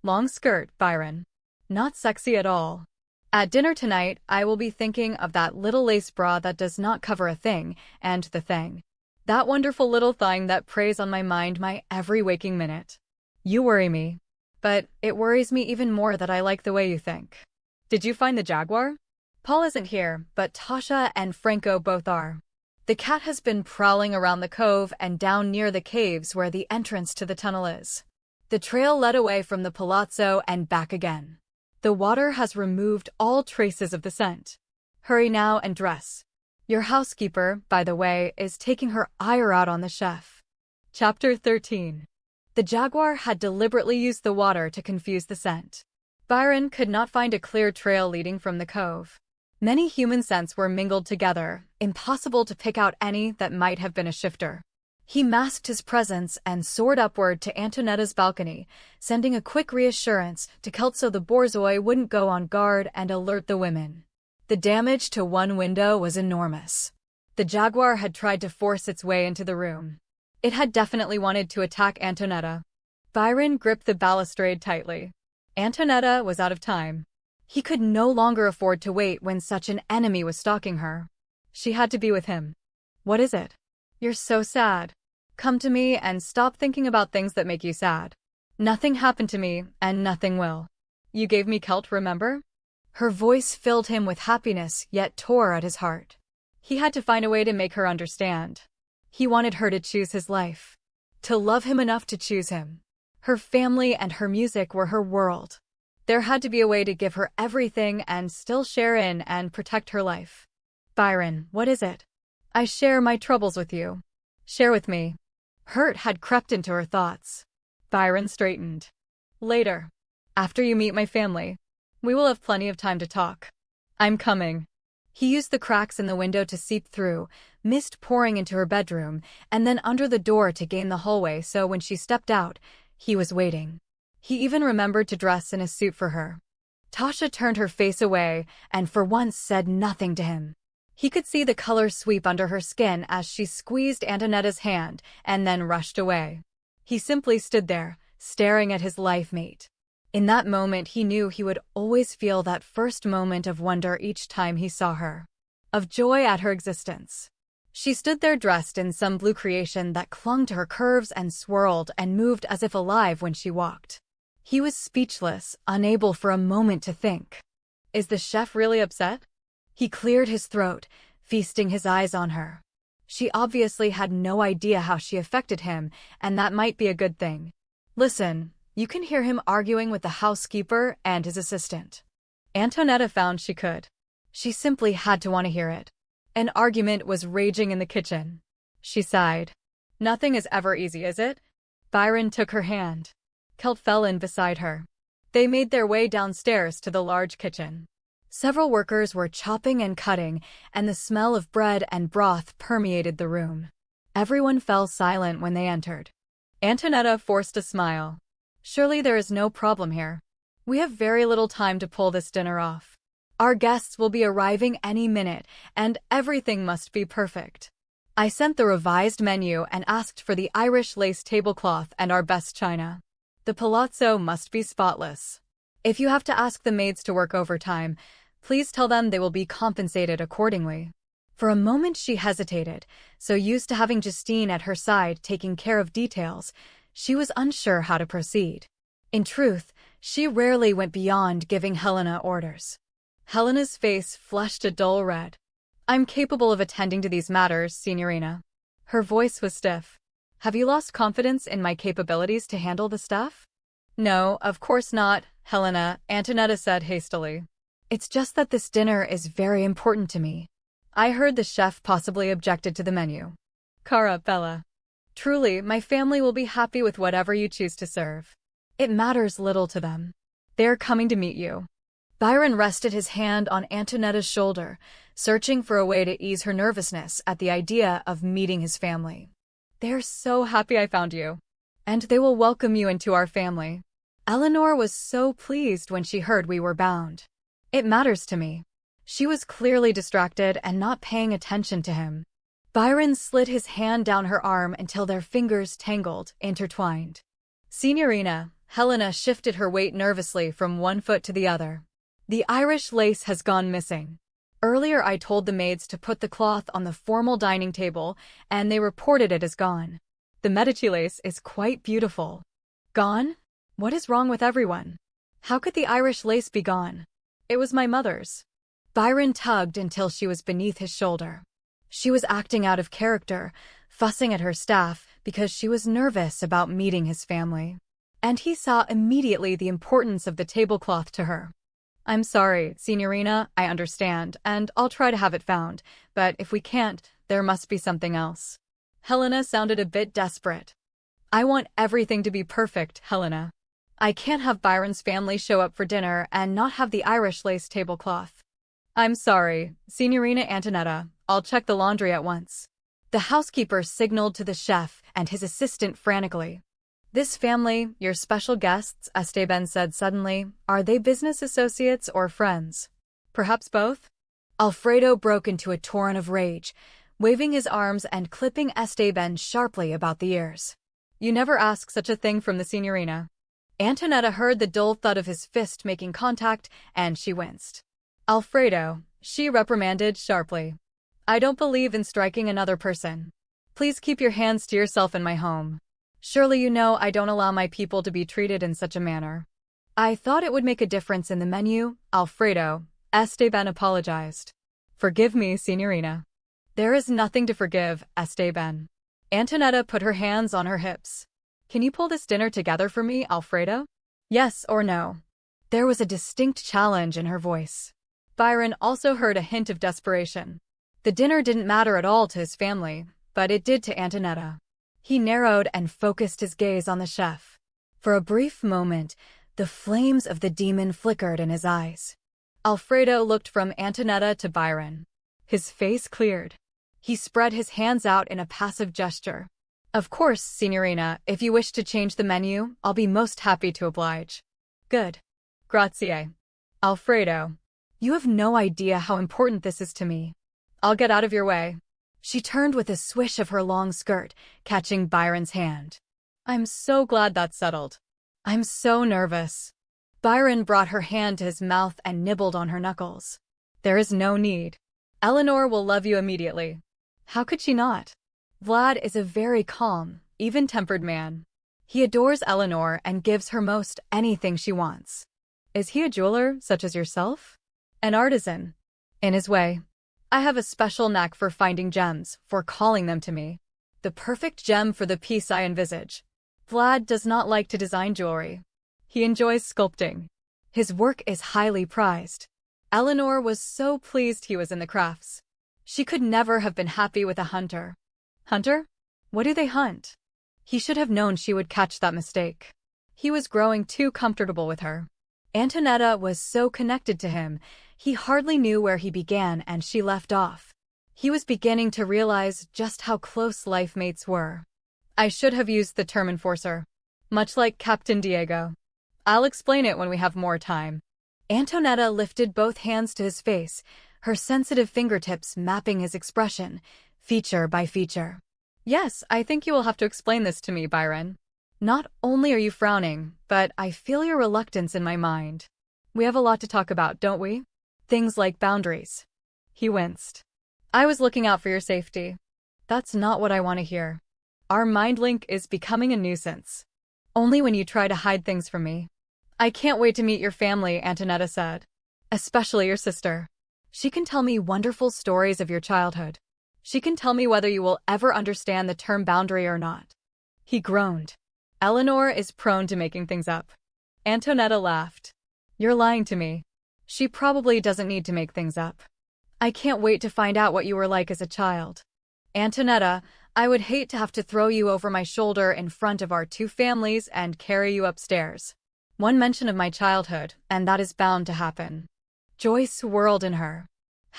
Long skirt, Byron. Not sexy at all. At dinner tonight, I will be thinking of that little lace bra that does not cover a thing, and the thing. That wonderful little thing that preys on my mind my every waking minute. You worry me. But it worries me even more that I like the way you think. Did you find the jaguar? Paul isn't here, but Tasha and Franco both are. The cat has been prowling around the cove and down near the caves where the entrance to the tunnel is. The trail led away from the palazzo and back again. The water has removed all traces of the scent. Hurry now and dress. Your housekeeper, by the way, is taking her ire out on the chef. Chapter 13. The jaguar had deliberately used the water to confuse the scent. Byron could not find a clear trail leading from the cove. Many human scents were mingled together, impossible to pick out any that might have been a shifter. He masked his presence and soared upward to Antonietta's balcony, sending a quick reassurance to Celt so the borzoi wouldn't go on guard and alert the women. The damage to one window was enormous. The jaguar had tried to force its way into the room. It had definitely wanted to attack Antonietta. Byron gripped the balustrade tightly. Antonietta was out of time. He could no longer afford to wait when such an enemy was stalking her. She had to be with him. What is it? You're so sad. Come to me and stop thinking about things that make you sad. Nothing happened to me, and nothing will. You gave me Celt, remember? Her voice filled him with happiness, yet tore at his heart. He had to find a way to make her understand. He wanted her to choose his life. To love him enough to choose him. Her family and her music were her world. There had to be a way to give her everything and still share in and protect her life. Byron, what is it? I share my troubles with you. Share with me. Hurt had crept into her thoughts. Byron straightened. Later. After you meet my family. We will have plenty of time to talk. I'm coming. He used the cracks in the window to seep through, mist pouring into her bedroom, and then under the door to gain the hallway so when she stepped out, he was waiting. He even remembered to dress in a suit for her. Tasha turned her face away and for once said nothing to him. He could see the color sweep under her skin as she squeezed Antonietta's hand and then rushed away. He simply stood there, staring at his life mate. In that moment he knew he would always feel that first moment of wonder each time he saw her. Of joy at her existence. She stood there dressed in some blue creation that clung to her curves and swirled and moved as if alive when she walked. He was speechless, unable for a moment to think. Is the chef really upset? He cleared his throat, feasting his eyes on her. She obviously had no idea how she affected him, and that might be a good thing. Listen, you can hear him arguing with the housekeeper and his assistant. Antonietta found she could. She simply had to want to hear it. An argument was raging in the kitchen. She sighed. Nothing is ever easy, is it? Byron took her hand. Celt fell in beside her. They made their way downstairs to the large kitchen. Several workers were chopping and cutting, and the smell of bread and broth permeated the room. Everyone fell silent when they entered. Antonietta forced a smile. Surely there is no problem here. We have very little time to pull this dinner off. Our guests will be arriving any minute, and everything must be perfect. I sent the revised menu and asked for the Irish lace tablecloth and our best china. The palazzo must be spotless. If you have to ask the maids to work overtime, please tell them they will be compensated accordingly. For a moment she hesitated, so used to having Justine at her side taking care of details, she was unsure how to proceed. In truth, she rarely went beyond giving Helena orders. Helena's face flushed a dull red. I'm capable of attending to these matters, Signorina. Her voice was stiff. Have you lost confidence in my capabilities to handle the stuff? No, of course not, Helena, Antonietta said hastily. It's just that this dinner is very important to me. I heard the chef possibly objected to the menu. Cara Bella. Truly, my family will be happy with whatever you choose to serve. It matters little to them. They're coming to meet you. Byron rested his hand on Antonietta's shoulder, searching for a way to ease her nervousness at the idea of meeting his family. They're so happy I found you. And they will welcome you into our family. Eleanor was so pleased when she heard we were bound. It matters to me. She was clearly distracted and not paying attention to him. Byron slid his hand down her arm until their fingers tangled, intertwined. Signorina, Helena shifted her weight nervously from one foot to the other. The Irish lace has gone missing. Earlier I told the maids to put the cloth on the formal dining table, and they reported it as gone. The Medici lace is quite beautiful. Gone? What is wrong with everyone? How could the Irish lace be gone? It was my mother's. Byron tugged until she was beneath his shoulder. She was acting out of character, fussing at her staff because she was nervous about meeting his family. And he saw immediately the importance of the tablecloth to her. I'm sorry, Signorina, I understand, and I'll try to have it found, but if we can't, there must be something else. Helena sounded a bit desperate. I want everything to be perfect, Helena. I can't have Byron's family show up for dinner and not have the Irish lace tablecloth. I'm sorry, Signorina Antonietta, I'll check the laundry at once. The housekeeper signaled to the chef and his assistant frantically. "This family, your special guests," Esteban said suddenly, "are they business associates or friends?" "Perhaps both?" Alfredo broke into a torrent of rage, waving his arms and clipping Esteban sharply about the ears. "You never ask such a thing from the Signorina." Antonietta heard the dull thud of his fist making contact, and she winced. "Alfredo," she reprimanded sharply. "I don't believe in striking another person. Please keep your hands to yourself in my home. Surely you know I don't allow my people to be treated in such a manner." "I thought it would make a difference in the menu, Alfredo," Esteban apologized. "Forgive me, Signorina." "There is nothing to forgive, Esteban." Antonietta put her hands on her hips. "Can you pull this dinner together for me, Alfredo? Yes or no?" There was a distinct challenge in her voice. Byron also heard a hint of desperation. The dinner didn't matter at all to his family, but it did to Antonietta. He narrowed and focused his gaze on the chef. For a brief moment, the flames of the demon flickered in his eyes. Alfredo looked from Antonietta to Byron. His face cleared. He spread his hands out in a passive gesture. "Of course, Signorina, if you wish to change the menu, I'll be most happy to oblige." "Good. Grazie. Alfredo, you have no idea how important this is to me. I'll get out of your way." She turned with a swish of her long skirt, catching Byron's hand. "I'm so glad that's settled. I'm so nervous." Byron brought her hand to his mouth and nibbled on her knuckles. "There is no need. Eleanor will love you immediately." How could she not? Vlad is a very calm, even-tempered man. He adores Eleanor and gives her most anything she wants. Is he a jeweler, such as yourself? An artisan. In his way. I have a special knack for finding gems, for calling them to me. The perfect gem for the piece I envisage. Vlad does not like to design jewelry. He enjoys sculpting. His work is highly prized. Eleanor was so pleased he was in the crafts. She could never have been happy with a hunter. Hunter? What do they hunt? He should have known she would catch that mistake. He was growing too comfortable with her. Antonietta was so connected to him, he hardly knew where he began and she left off. He was beginning to realize just how close life mates were. I should have used the term enforcer. Much like Captain Diego. I'll explain it when we have more time. Antonietta lifted both hands to his face, her sensitive fingertips mapping his expression, feature by feature. "Yes, I think you will have to explain this to me, Byron. Not only are you frowning, but I feel your reluctance in my mind. We have a lot to talk about, don't we? Things like boundaries." He winced. "I was looking out for your safety." "That's not what I want to hear. Our mind link is becoming a nuisance. Only when you try to hide things from me." "I can't wait to meet your family," Antonietta said. "Especially your sister. She can tell me wonderful stories of your childhood. She can tell me whether you will ever understand the term boundary or not." He groaned. "Eleanor is prone to making things up." Antonietta laughed. "You're lying to me. She probably doesn't need to make things up. I can't wait to find out what you were like as a child. Antonietta, I would hate to have to throw you over my shoulder in front of our two families and carry you upstairs. One mention of my childhood, and that is bound to happen." Joy swirled in her.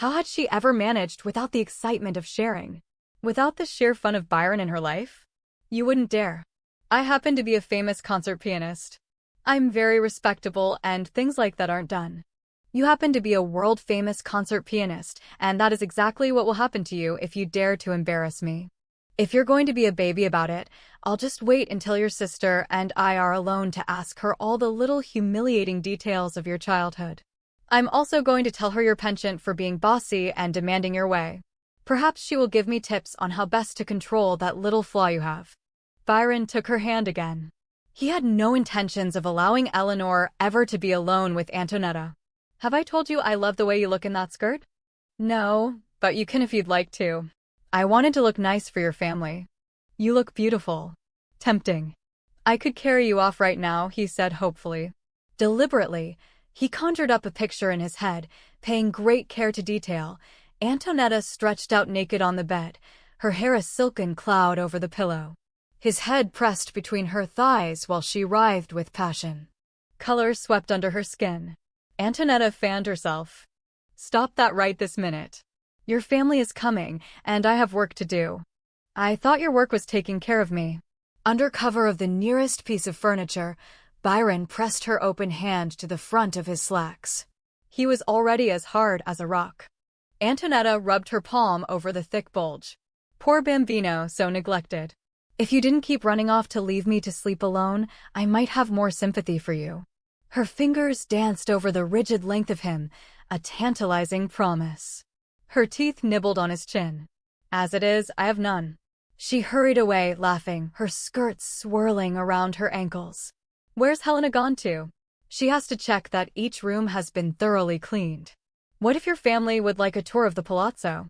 How had she ever managed without the excitement of sharing? Without the sheer fun of Byron in her life? "You wouldn't dare. I happen to be a famous concert pianist. I'm very respectable and things like that aren't done. You happen to be a world-famous concert pianist, and that is exactly what will happen to you if you dare to embarrass me. If you're going to be a baby about it, I'll just wait until your sister and I are alone to ask her all the little humiliating details of your childhood. I'm also going to tell her your penchant for being bossy and demanding your way. Perhaps she will give me tips on how best to control that little flaw you have." Byron took her hand again. He had no intentions of allowing Eleanor ever to be alone with Antonietta. "Have I told you I love the way you look in that skirt?" "No, but you can if you'd like to. I wanted to look nice for your family." "You look beautiful. Tempting. I could carry you off right now," he said hopefully. Deliberately, he conjured up a picture in his head, paying great care to detail. Antonietta stretched out naked on the bed, her hair a silken cloud over the pillow. His head pressed between her thighs while she writhed with passion. Color swept under her skin. Antonietta fanned herself. "Stop that right this minute. Your family is coming, and I have work to do." I thought your work was taking care of me. Under cover of the nearest piece of furniture, Byron pressed her open hand to the front of his slacks. He was already as hard as a rock. Antonietta rubbed her palm over the thick bulge. Poor Bambino, so neglected. If you didn't keep running off to leave me to sleep alone, I might have more sympathy for you. Her fingers danced over the rigid length of him, a tantalizing promise. Her teeth nibbled on his chin. As it is, I have none. She hurried away, laughing, her skirts swirling around her ankles. Where's Helena gone to? She has to check that each room has been thoroughly cleaned. What if your family would like a tour of the palazzo?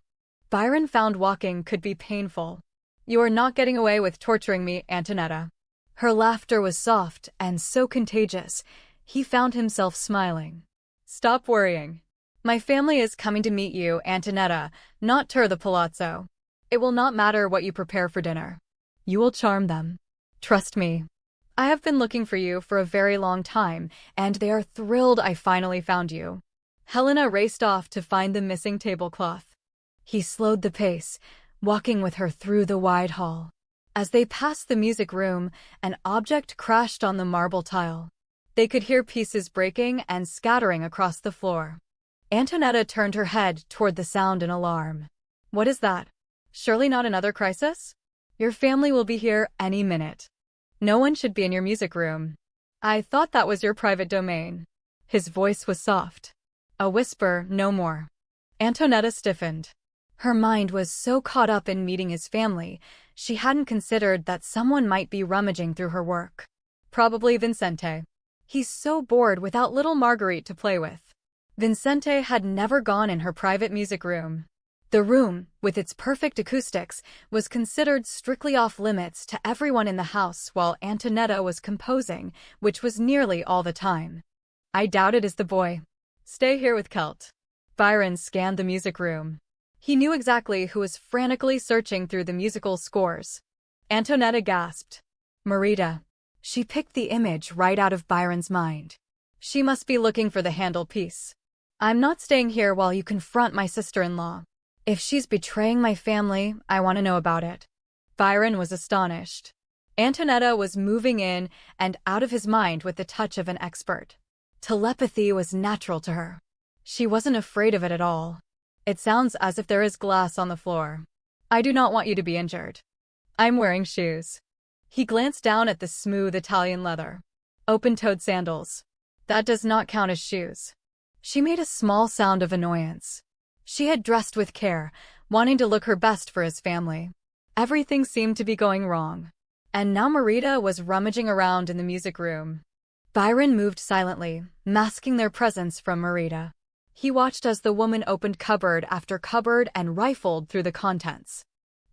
Byron found walking could be painful. You are not getting away with torturing me, Antonietta. Her laughter was soft and so contagious, he found himself smiling. Stop worrying. My family is coming to meet you, Antonietta, not tour the palazzo. It will not matter what you prepare for dinner. You will charm them. Trust me. I have been looking for you for a very long time, and they are thrilled I finally found you. Helena raced off to find the missing tablecloth. He slowed the pace, walking with her through the wide hall. As they passed the music room, an object crashed on the marble tile. They could hear pieces breaking and scattering across the floor. Antonietta turned her head toward the sound in alarm. What is that? Surely not another crisis? Your family will be here any minute. No one should be in your music room. I thought that was your private domain. His voice was soft. A whisper, no more. Antonietta stiffened. Her mind was so caught up in meeting his family, she hadn't considered that someone might be rummaging through her work. Probably Vincente. He's so bored without little Marguerite to play with. Vincente had never gone in her private music room. The room, with its perfect acoustics, was considered strictly off-limits to everyone in the house while Antonietta was composing, which was nearly all the time. I doubt it is the boy. Stay here with Celt. Byron scanned the music room. He knew exactly who was frantically searching through the musical scores. Antonietta gasped. Marita. She picked the image right out of Byron's mind. She must be looking for the Handel piece. I'm not staying here while you confront my sister-in-law. If she's betraying my family, I want to know about it. Byron was astonished. Antonietta was moving in and out of his mind with the touch of an expert. Telepathy was natural to her. She wasn't afraid of it at all. It sounds as if there is glass on the floor. I do not want you to be injured. I'm wearing shoes. He glanced down at the smooth Italian leather. Open-toed sandals. That does not count as shoes. She made a small sound of annoyance. She had dressed with care, wanting to look her best for his family. Everything seemed to be going wrong. And now Marita was rummaging around in the music room. Byron moved silently, masking their presence from Marita. He watched as the woman opened cupboard after cupboard and rifled through the contents.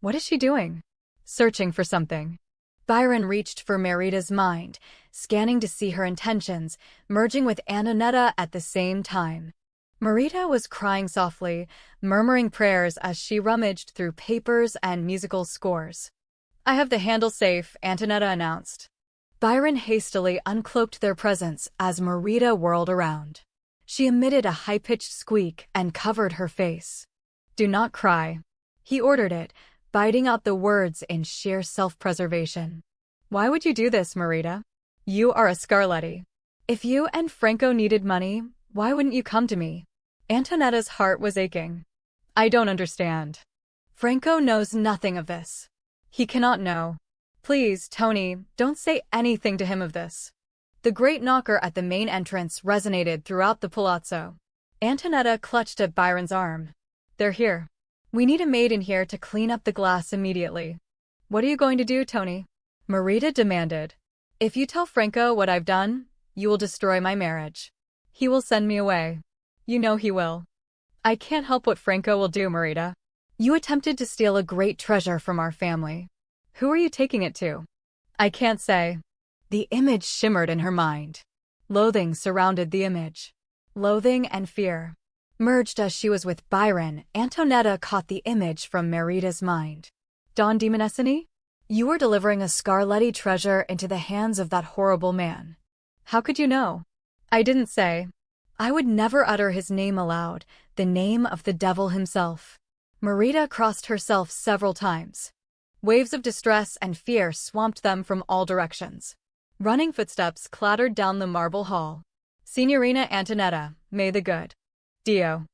What is she doing? Searching for something. Byron reached for Marita's mind, scanning to see her intentions, merging with Antonietta at the same time. Marita was crying softly, murmuring prayers as she rummaged through papers and musical scores. I have the Handel safe, Antonietta announced. Byron hastily uncloaked their presence as Marita whirled around. She emitted a high-pitched squeak and covered her face. Do not cry. He ordered it, biting out the words in sheer self-preservation. Why would you do this, Marita? You are a Scarletti. If you and Franco needed money, why wouldn't you come to me? Antonietta's heart was aching. I don't understand. Franco knows nothing of this. He cannot know. Please, Tony, don't say anything to him of this. The great knocker at the main entrance resonated throughout the palazzo. Antonietta clutched at Byron's arm. They're here. We need a maid in here to clean up the glass immediately. What are you going to do, Tony? Marita demanded. If you tell Franco what I've done, you will destroy my marriage. He will send me away. You know he will. I can't help what Franco will do, Marita. You attempted to steal a great treasure from our family. Who are you taking it to? I can't say. The image shimmered in her mind. Loathing surrounded the image. Loathing and fear. Merged as she was with Byron, Antonietta caught the image from Marita's mind. Don Dimonesini? You were delivering a Scarletti treasure into the hands of that horrible man. How could you know? I didn't say. I would never utter his name aloud, the name of the devil himself. Marita crossed herself several times. Waves of distress and fear swamped them from all directions. Running footsteps clattered down the marble hall. Signorina Antonietta, may the good Dio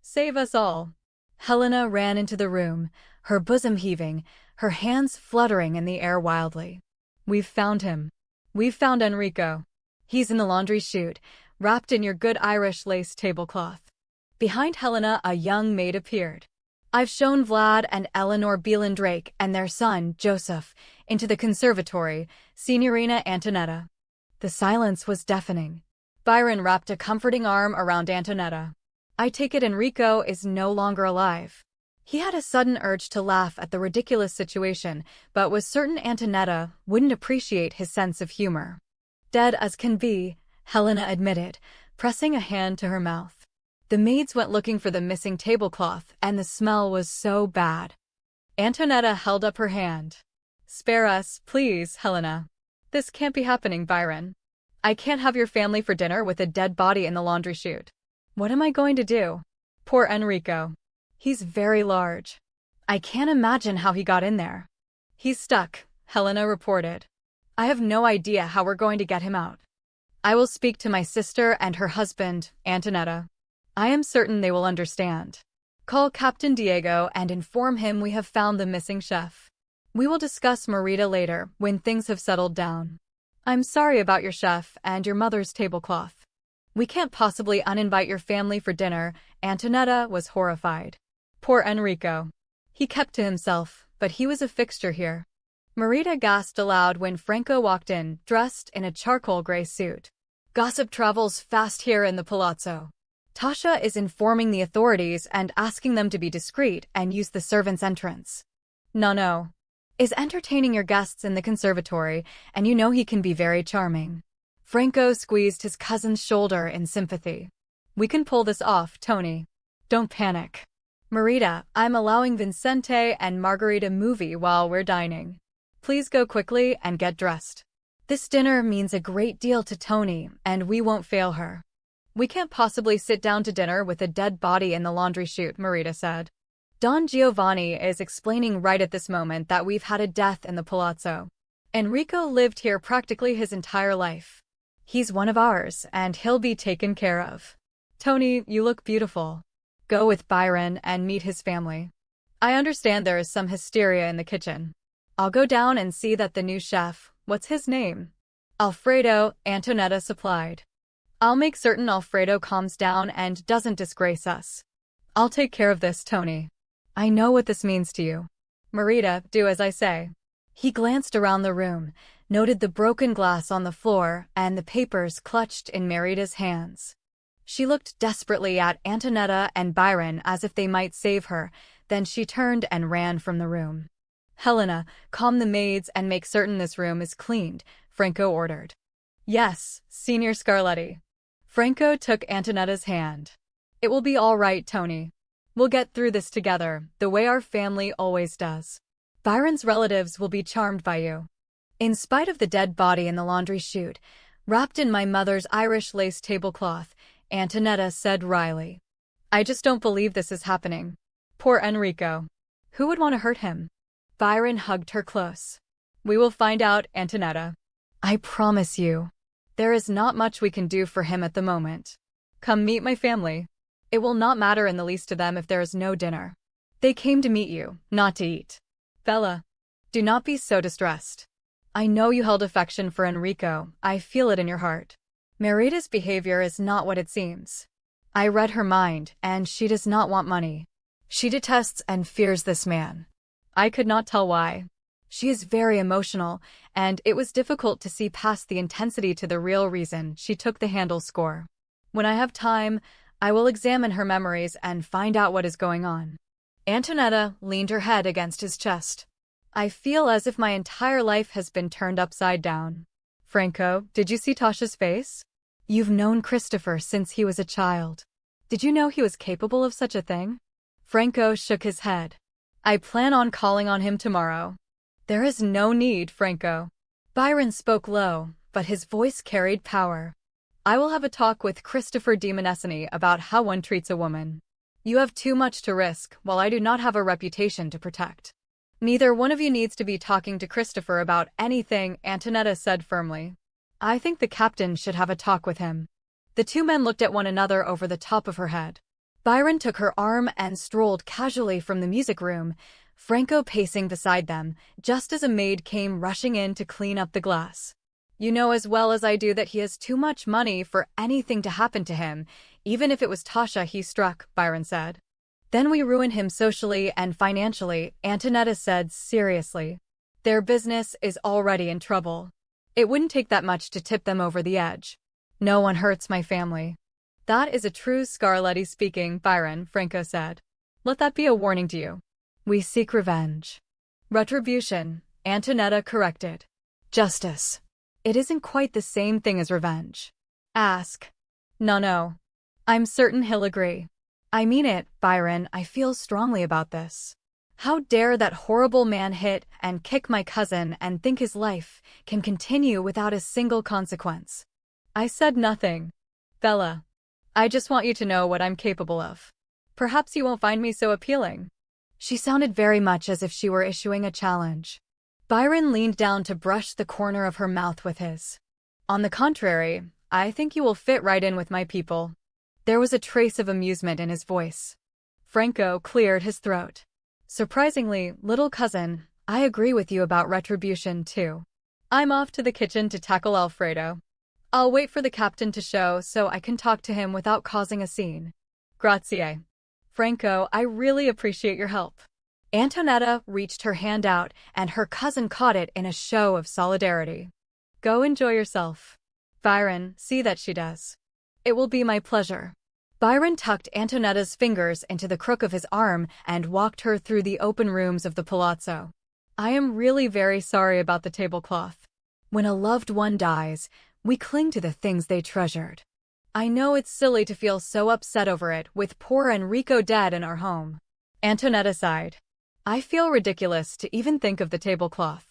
save us all. Helena ran into the room, her bosom heaving, her hands fluttering in the air wildly. We've found him. We've found Enrico. He's in the laundry chute, wrapped in your good Irish lace tablecloth. Behind Helena, a young maid appeared. I've shown Vlad and Eleanor Drake and their son, Joseph, into the conservatory, Signorina Antonietta. The silence was deafening. Byron wrapped a comforting arm around Antonietta. I take it Enrico is no longer alive. He had a sudden urge to laugh at the ridiculous situation, but was certain Antonietta wouldn't appreciate his sense of humor. Dead as can be, Helena admitted, pressing a hand to her mouth. The maids went looking for the missing tablecloth, and the smell was so bad. Antonietta held up her hand. Spare us, please, Helena. This can't be happening, Byron. I can't have your family for dinner with a dead body in the laundry chute. What am I going to do? Poor Enrico. He's very large. I can't imagine how he got in there. He's stuck, Helena reported. I have no idea how we're going to get him out. I will speak to my sister and her husband, Antonietta. I am certain they will understand. Call Captain Diego and inform him we have found the missing chef. We will discuss Marita later, when things have settled down. I'm sorry about your chef and your mother's tablecloth. We can't possibly uninvite your family for dinner. Antonietta was horrified. Poor Enrico. He kept to himself, but he was a fixture here. Marita gasped aloud when Franco walked in, dressed in a charcoal gray suit. Gossip travels fast here in the palazzo. Tasha is informing the authorities and asking them to be discreet and use the servants' entrance. No. Is entertaining your guests in the conservatory, and you know he can be very charming. Franco squeezed his cousin's shoulder in sympathy. We can pull this off, Tony. Don't panic. Marita, I'm allowing Vincente and Margarita movie while we're dining. Please go quickly and get dressed. This dinner means a great deal to Tony, and we won't fail her. We can't possibly sit down to dinner with a dead body in the laundry chute, Marita said. Don Giovanni is explaining right at this moment that we've had a death in the palazzo. Enrico lived here practically his entire life. He's one of ours, and he'll be taken care of. Tony, you look beautiful. Go with Byron and meet his family. I understand there is some hysteria in the kitchen. I'll go down and see that the new chef, what's his name? Alfredo, Antonietta supplied. I'll make certain Alfredo calms down and doesn't disgrace us. I'll take care of this, Tony. I know what this means to you. Marita, do as I say. He glanced around the room, noted the broken glass on the floor and the papers clutched in Marita's hands. She looked desperately at Antonietta and Byron as if they might save her, then she turned and ran from the room. Helena, calm the maids and make certain this room is cleaned, Franco ordered. Yes, Senior Scarletti. Franco took Antonietta's hand. It will be all right, Tony. We'll get through this together, the way our family always does. Byron's relatives will be charmed by you. In spite of the dead body in the laundry chute, wrapped in my mother's Irish lace tablecloth, Antonietta said wryly. I just don't believe this is happening. Poor Enrico. Who would want to hurt him? Byron hugged her close. We will find out, Antonietta. I promise you. There is not much we can do for him at the moment. Come meet my family. It will not matter in the least to them if there is no dinner. They came to meet you, not to eat. Bella, do not be so distressed. I know you held affection for Enrico, I feel it in your heart. Marita's behavior is not what it seems. I read her mind, and she does not want money. She detests and fears this man. I could not tell why. She is very emotional, and it was difficult to see past the intensity to the real reason she took the handle score. When I have time, I will examine her memories and find out what is going on. Antonietta leaned her head against his chest. I feel as if my entire life has been turned upside down. Franco, did you see Tasha's face? You've known Christopher since he was a child. Did you know he was capable of such a thing? Franco shook his head. I plan on calling on him tomorrow. There is no need, Franco. Byron spoke low, but his voice carried power. I will have a talk with Christopher Dimonesini about how one treats a woman. You have too much to risk, while I do not have a reputation to protect. Neither one of you needs to be talking to Christopher about anything, Antonietta said firmly. I think the captain should have a talk with him. The two men looked at one another over the top of her head. Byron took her arm and strolled casually from the music room, Franco pacing beside them, just as a maid came rushing in to clean up the glass. You know as well as I do that he has too much money for anything to happen to him, even if it was Tasha he struck, Byron said. Then we ruin him socially and financially, Antonietta said seriously. Their business is already in trouble. It wouldn't take that much to tip them over the edge. No one hurts my family. That is a true Scarletti speaking, Byron, Franco said. Let that be a warning to you. We seek revenge. Retribution, Antonietta corrected. Justice. It isn't quite the same thing as revenge. Ask. No. I'm certain he'll agree. I mean it, Byron, I feel strongly about this. How dare that horrible man hit and kick my cousin and think his life can continue without a single consequence? I said nothing. Bella. I just want you to know what I'm capable of. Perhaps you won't find me so appealing. She sounded very much as if she were issuing a challenge. Byron leaned down to brush the corner of her mouth with his. On the contrary, I think you will fit right in with my people. There was a trace of amusement in his voice. Franco cleared his throat. Surprisingly, little cousin, I agree with you about retribution too. I'm off to the kitchen to tackle Alfredo. I'll wait for the captain to show so I can talk to him without causing a scene. Grazie. Franco, I really appreciate your help. Antonietta reached her hand out and her cousin caught it in a show of solidarity. Go enjoy yourself. Byron, see that she does. It will be my pleasure. Byron tucked Antonietta's fingers into the crook of his arm and walked her through the open rooms of the palazzo. I am really very sorry about the tablecloth. When a loved one dies, we cling to the things they treasured. I know it's silly to feel so upset over it with poor Enrico dead in our home. Antonietta sighed. I feel ridiculous to even think of the tablecloth.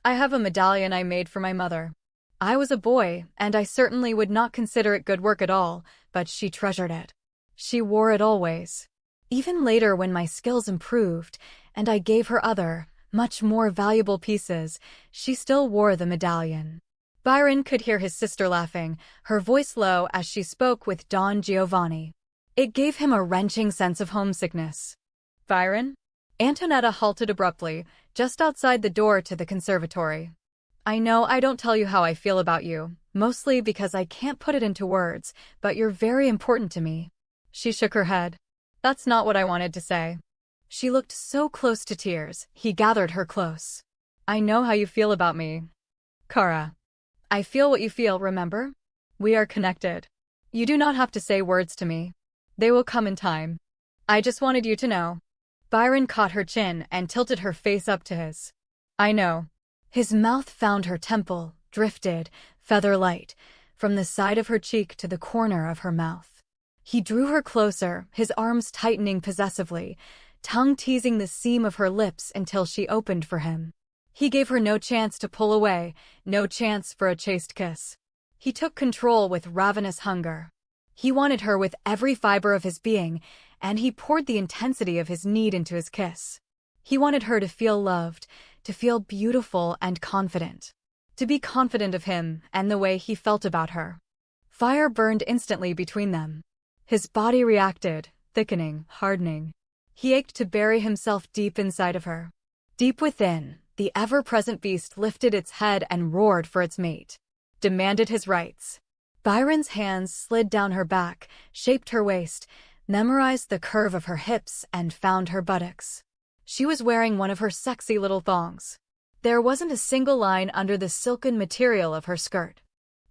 I have a medallion I made for my mother. I was a boy, and I certainly would not consider it good work at all, but she treasured it. She wore it always. Even later when my skills improved, and I gave her other, much more valuable pieces, she still wore the medallion. Byron could hear his sister laughing, her voice low as she spoke with Don Giovanni. It gave him a wrenching sense of homesickness. Byron? Antonietta halted abruptly, just outside the door to the conservatory. I know I don't tell you how I feel about you, mostly because I can't put it into words, but you're very important to me. She shook her head. That's not what I wanted to say. She looked so close to tears, he gathered her close. I know how you feel about me. Kara. I feel what you feel, remember? We are connected. You do not have to say words to me. They will come in time. I just wanted you to know. Byron caught her chin and tilted her face up to his. I know. His mouth found her temple, drifted, feather-light, from the side of her cheek to the corner of her mouth. He drew her closer, his arms tightening possessively, tongue teasing the seam of her lips until she opened for him. He gave her no chance to pull away, no chance for a chaste kiss. He took control with ravenous hunger. He wanted her with every fiber of his being, and he poured the intensity of his need into his kiss. He wanted her to feel loved, to feel beautiful and confident. To be confident of him and the way he felt about her. Fire burned instantly between them. His body reacted, thickening, hardening. He ached to bury himself deep inside of her. Deep within, the ever-present beast lifted its head and roared for its mate. Demanded his rights. Byron's hands slid down her back, shaped her waist, memorized the curve of her hips, and found her buttocks. She was wearing one of her sexy little thongs. There wasn't a single line under the silken material of her skirt.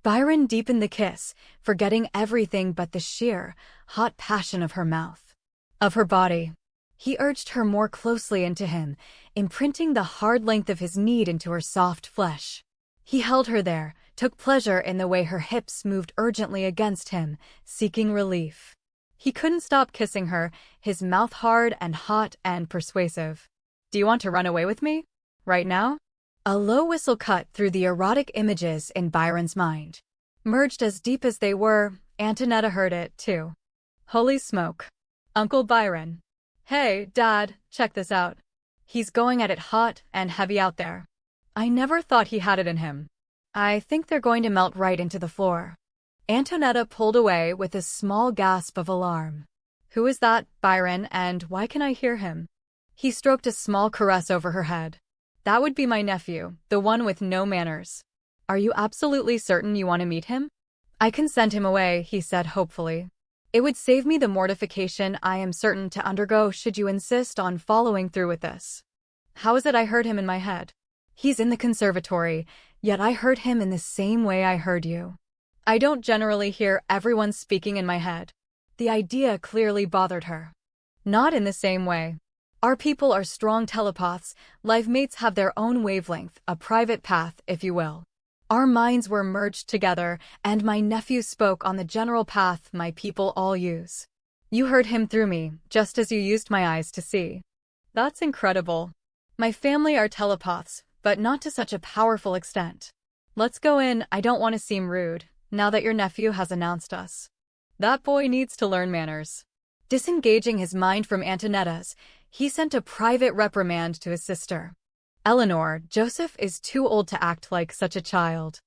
Byron deepened the kiss, forgetting everything but the sheer, hot passion of her mouth. Of her body. He urged her more closely into him, imprinting the hard length of his need into her soft flesh. He held her there, took pleasure in the way her hips moved urgently against him, seeking relief. He couldn't stop kissing her, his mouth hard and hot and persuasive. Do you want to run away with me? Right now? A low whistle cut through the erotic images in Byron's mind. Merged as deep as they were, Antonietta heard it, too. Holy smoke. Uncle Byron. Hey, Dad, check this out. He's going at it hot and heavy out there. I never thought he had it in him. I think they're going to melt right into the floor." Antonietta pulled away with a small gasp of alarm. "Who is that, Byron, and why can I hear him?" He stroked a small caress over her head. "That would be my nephew, the one with no manners." "Are you absolutely certain you want to meet him?" "I can send him away," he said hopefully. "It would save me the mortification I am certain to undergo should you insist on following through with this." "How is it I heard him in my head?" "He's in the conservatory, yet I heard him in the same way I heard you." "I don't generally hear everyone speaking in my head." The idea clearly bothered her. "Not in the same way. Our people are strong telepaths, life mates have their own wavelength, a private path, if you will. Our minds were merged together, and my nephew spoke on the general path my people all use. You heard him through me, just as you used my eyes to see." "That's incredible. My family are telepaths, but not to such a powerful extent. Let's go in, I don't want to seem rude, now that your nephew has announced us." "That boy needs to learn manners." Disengaging his mind from Antonietta's, he sent a private reprimand to his sister. "Eleanor, Joseph is too old to act like such a child.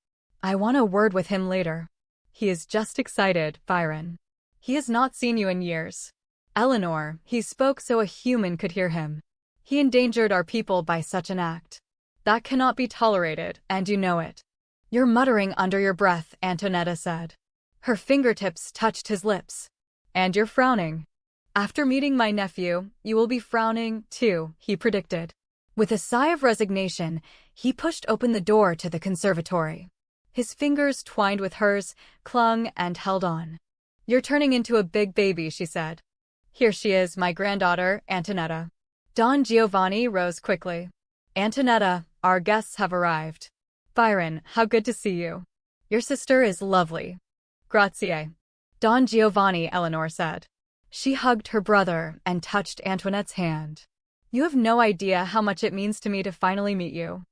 I want a word with him later." "He is just excited, Byron. He has not seen you in years." "Eleanor, he spoke so a human could hear him. He endangered our people by such an act. That cannot be tolerated, and you know it." "You're muttering under your breath," Antonietta said. Her fingertips touched his lips. "And you're frowning. After meeting my nephew, you will be frowning, too," he predicted. With a sigh of resignation, he pushed open the door to the conservatory. His fingers twined with hers, clung and held on. "You're turning into a big baby," she said. "Here she is, my granddaughter, Antonietta." Don Giovanni rose quickly. "Antonietta, our guests have arrived." "Byron, how good to see you. Your sister is lovely." "Grazie." "Don Giovanni," Eleanor said. She hugged her brother and touched Antoinette's hand. "You have no idea how much it means to me to finally meet you.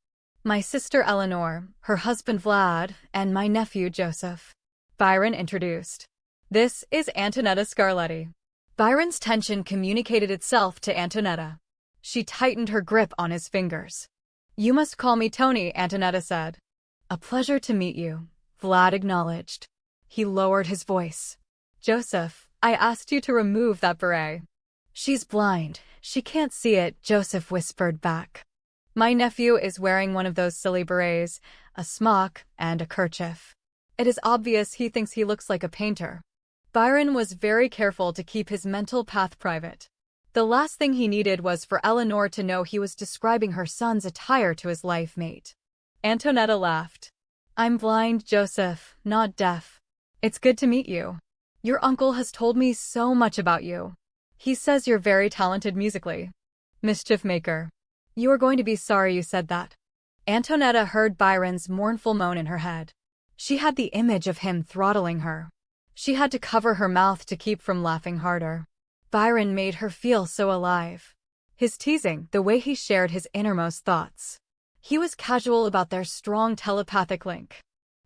My sister Eleanor, her husband Vlad, and my nephew Joseph." Byron introduced. "This is Antonietta Scarletti." Byron's tension communicated itself to Antonietta. She tightened her grip on his fingers. "You must call me Tony," Antonietta said. "A pleasure to meet you," Vlad acknowledged. He lowered his voice. "Joseph, I asked you to remove that beret." "She's blind. She can't see it," Joseph whispered back. "My nephew is wearing one of those silly berets, a smock, and a kerchief. It is obvious he thinks he looks like a painter." Byron was very careful to keep his mental path private. The last thing he needed was for Eleanor to know he was describing her son's attire to his life mate. Antonietta laughed. "I'm blind, Joseph, not deaf. It's good to meet you. Your uncle has told me so much about you. He says you're very talented musically. Mischief maker. You are going to be sorry you said that." Antonietta heard Byron's mournful moan in her head. She had the image of him throttling her. She had to cover her mouth to keep from laughing harder. Byron made her feel so alive. His teasing, the way he shared his innermost thoughts. He was casual about their strong telepathic link.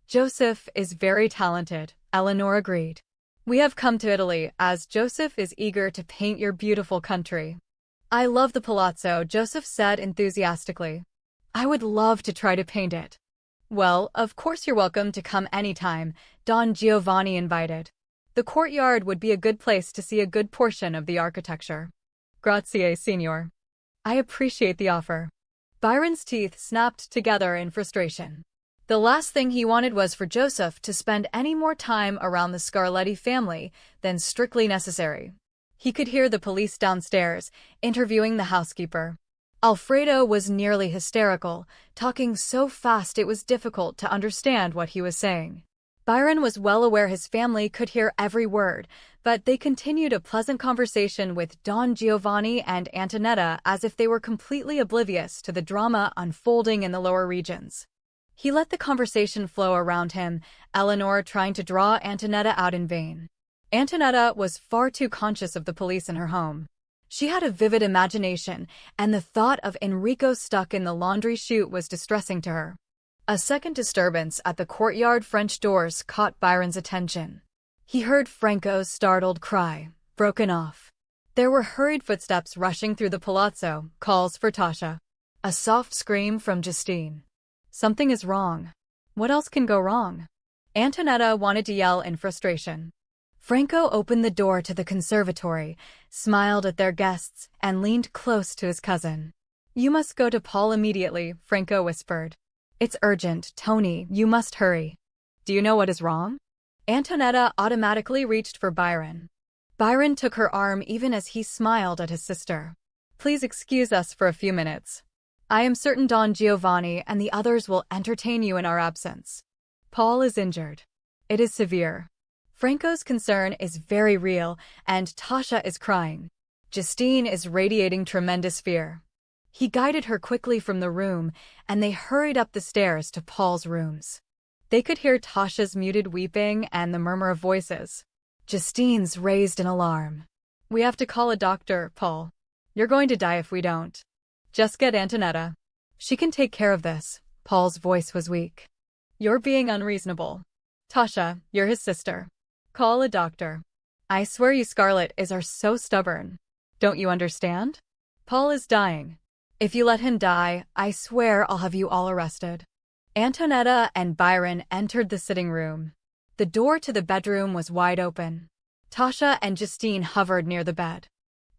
"Joseph is very talented," Eleanor agreed. "We have come to Italy as Joseph is eager to paint your beautiful country." "I love the palazzo," Joseph said enthusiastically. "I would love to try to paint it." "Well, of course you're welcome to come anytime," Don Giovanni invited. "The courtyard would be a good place to see a good portion of the architecture." "Grazie, signor." "I appreciate the offer." Byron's teeth snapped together in frustration. The last thing he wanted was for Joseph to spend any more time around the Scarletti family than strictly necessary. He could hear the police downstairs, interviewing the housekeeper. Alfredo was nearly hysterical, talking so fast it was difficult to understand what he was saying. Byron was well aware his family could hear every word, but they continued a pleasant conversation with Don Giovanni and Antonietta as if they were completely oblivious to the drama unfolding in the lower regions. He let the conversation flow around him, Eleanor trying to draw Antonietta out in vain. Antonietta was far too conscious of the police in her home. She had a vivid imagination, and the thought of Enrico stuck in the laundry chute was distressing to her. A second disturbance at the courtyard French doors caught Byron's attention. He heard Franco's startled cry, broken off. There were hurried footsteps rushing through the palazzo, calls for Tasha. A soft scream from Justine. Something is wrong. What else can go wrong? Antonietta wanted to yell in frustration. Franco opened the door to the conservatory, smiled at their guests, and leaned close to his cousin. You must go to Paul immediately, Franco whispered. It's urgent, Tony, you must hurry. Do you know what is wrong? Antonietta automatically reached for Byron. Byron took her arm even as he smiled at his sister. Please excuse us for a few minutes. I am certain Don Giovanni and the others will entertain you in our absence. Paul is injured. It is severe. Franco's concern is very real, and Tasha is crying. Justine is radiating tremendous fear. He guided her quickly from the room, and they hurried up the stairs to Paul's rooms. They could hear Tasha's muted weeping and the murmur of voices. Justine's raised in alarm. We have to call a doctor, Paul. You're going to die if we don't. Just get Antonietta. She can take care of this. Paul's voice was weak. You're being unreasonable. Tasha, you're his sister. Call a doctor. I swear you Scarlet are so stubborn. Don't you understand? Paul is dying. If you let him die, I swear I'll have you all arrested. Antonietta and Byron entered the sitting room. The door to the bedroom was wide open. Tasha and Justine hovered near the bed.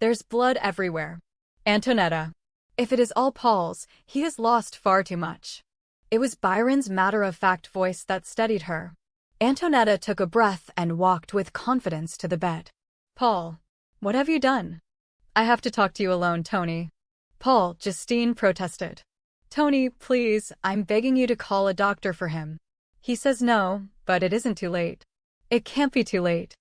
There's blood everywhere. Antonietta. If it is all Paul's, he has lost far too much. It was Byron's matter-of-fact voice that steadied her. Antonietta took a breath and walked with confidence to the bed. Paul, what have you done? I have to talk to you alone, Tony. Paul, Justine protested. Tony, please, I'm begging you to call a doctor for him. He says no, but it isn't too late. It can't be too late.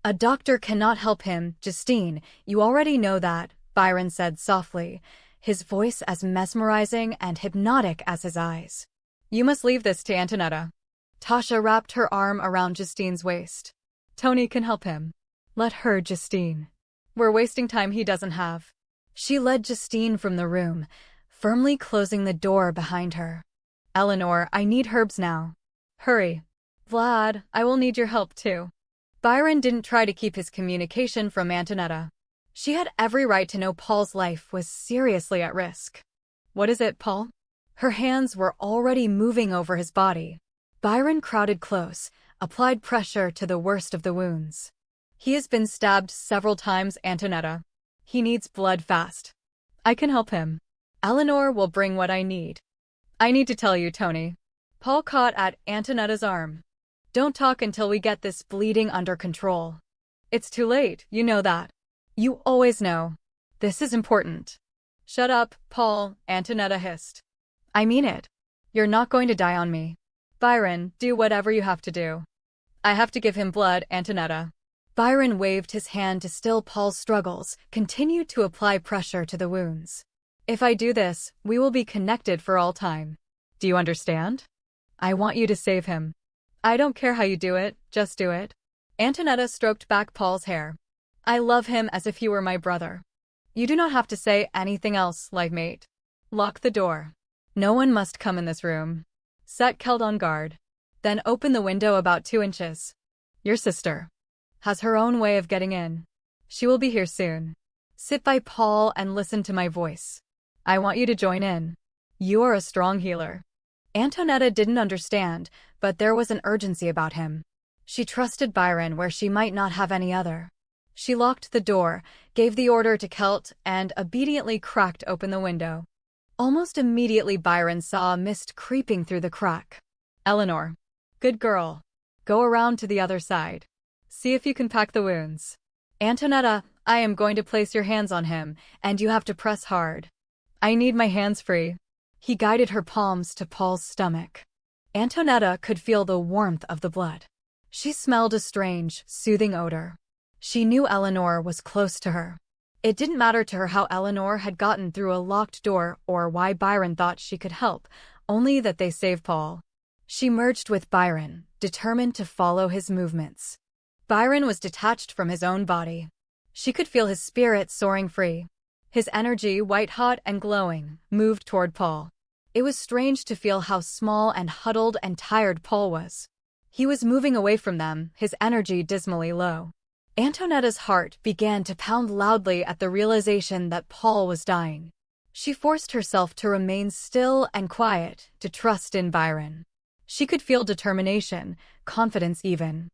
A doctor cannot help him, Justine, you already know that, Byron said softly, his voice as mesmerizing and hypnotic as his eyes. You must leave this to Antonietta. Tasha wrapped her arm around Justine's waist. Tony can help him. Let her, Justine. We're wasting time he doesn't have. She led Justine from the room, firmly closing the door behind her. Eleanor, I need herbs now. Hurry. Vlad, I will need your help too. Byron didn't try to keep his communication from Antonietta. She had every right to know Paul's life was seriously at risk. What is it, Paul? Her hands were already moving over his body. Byron crowded close, applied pressure to the worst of the wounds. He has been stabbed several times, Antonietta. He needs blood fast. I can help him. Eleanor will bring what I need. I need to tell you, Tony. Paul caught at Antonetta's arm. Don't talk until we get this bleeding under control. It's too late, you know that. You always know. This is important. Shut up, Paul, Antonietta hissed. I mean it. You're not going to die on me. Byron, do whatever you have to do. I have to give him blood, Antonietta. Byron waved his hand to still Paul's struggles, continued to apply pressure to the wounds. If I do this, we will be connected for all time. Do you understand? I want you to save him. I don't care how you do it, just do it. Antonietta stroked back Paul's hair. I love him as if he were my brother. You do not have to say anything else, like mate. Lock the door. No one must come in this room. Set Keld on guard. Then open the window about 2 inches. Your sister has her own way of getting in. She will be here soon. Sit by Paul and listen to my voice. I want you to join in. You are a strong healer. Antonietta didn't understand, but there was an urgency about him. She trusted Byron where she might not have any other. She locked the door, gave the order to Kelt, and obediently cracked open the window. Almost immediately Byron saw a mist creeping through the crack. Eleanor. Good girl. Go around to the other side. See if you can pack the wounds. Antonietta, I am going to place your hands on him, and you have to press hard. I need my hands free. He guided her palms to Paul's stomach. Antonietta could feel the warmth of the blood. She smelled a strange, soothing odor. She knew Eleanor was close to her. It didn't matter to her how Eleanor had gotten through a locked door or why Byron thought she could help, only that they saved Paul. She merged with Byron, determined to follow his movements. Byron was detached from his own body. She could feel his spirit soaring free. His energy, white-hot and glowing, moved toward Paul. It was strange to feel how small and huddled and tired Paul was. He was moving away from them, his energy dismally low. Antonetta's heart began to pound loudly at the realization that Paul was dying. She forced herself to remain still and quiet, to trust in Byron. She could feel determination, confidence even.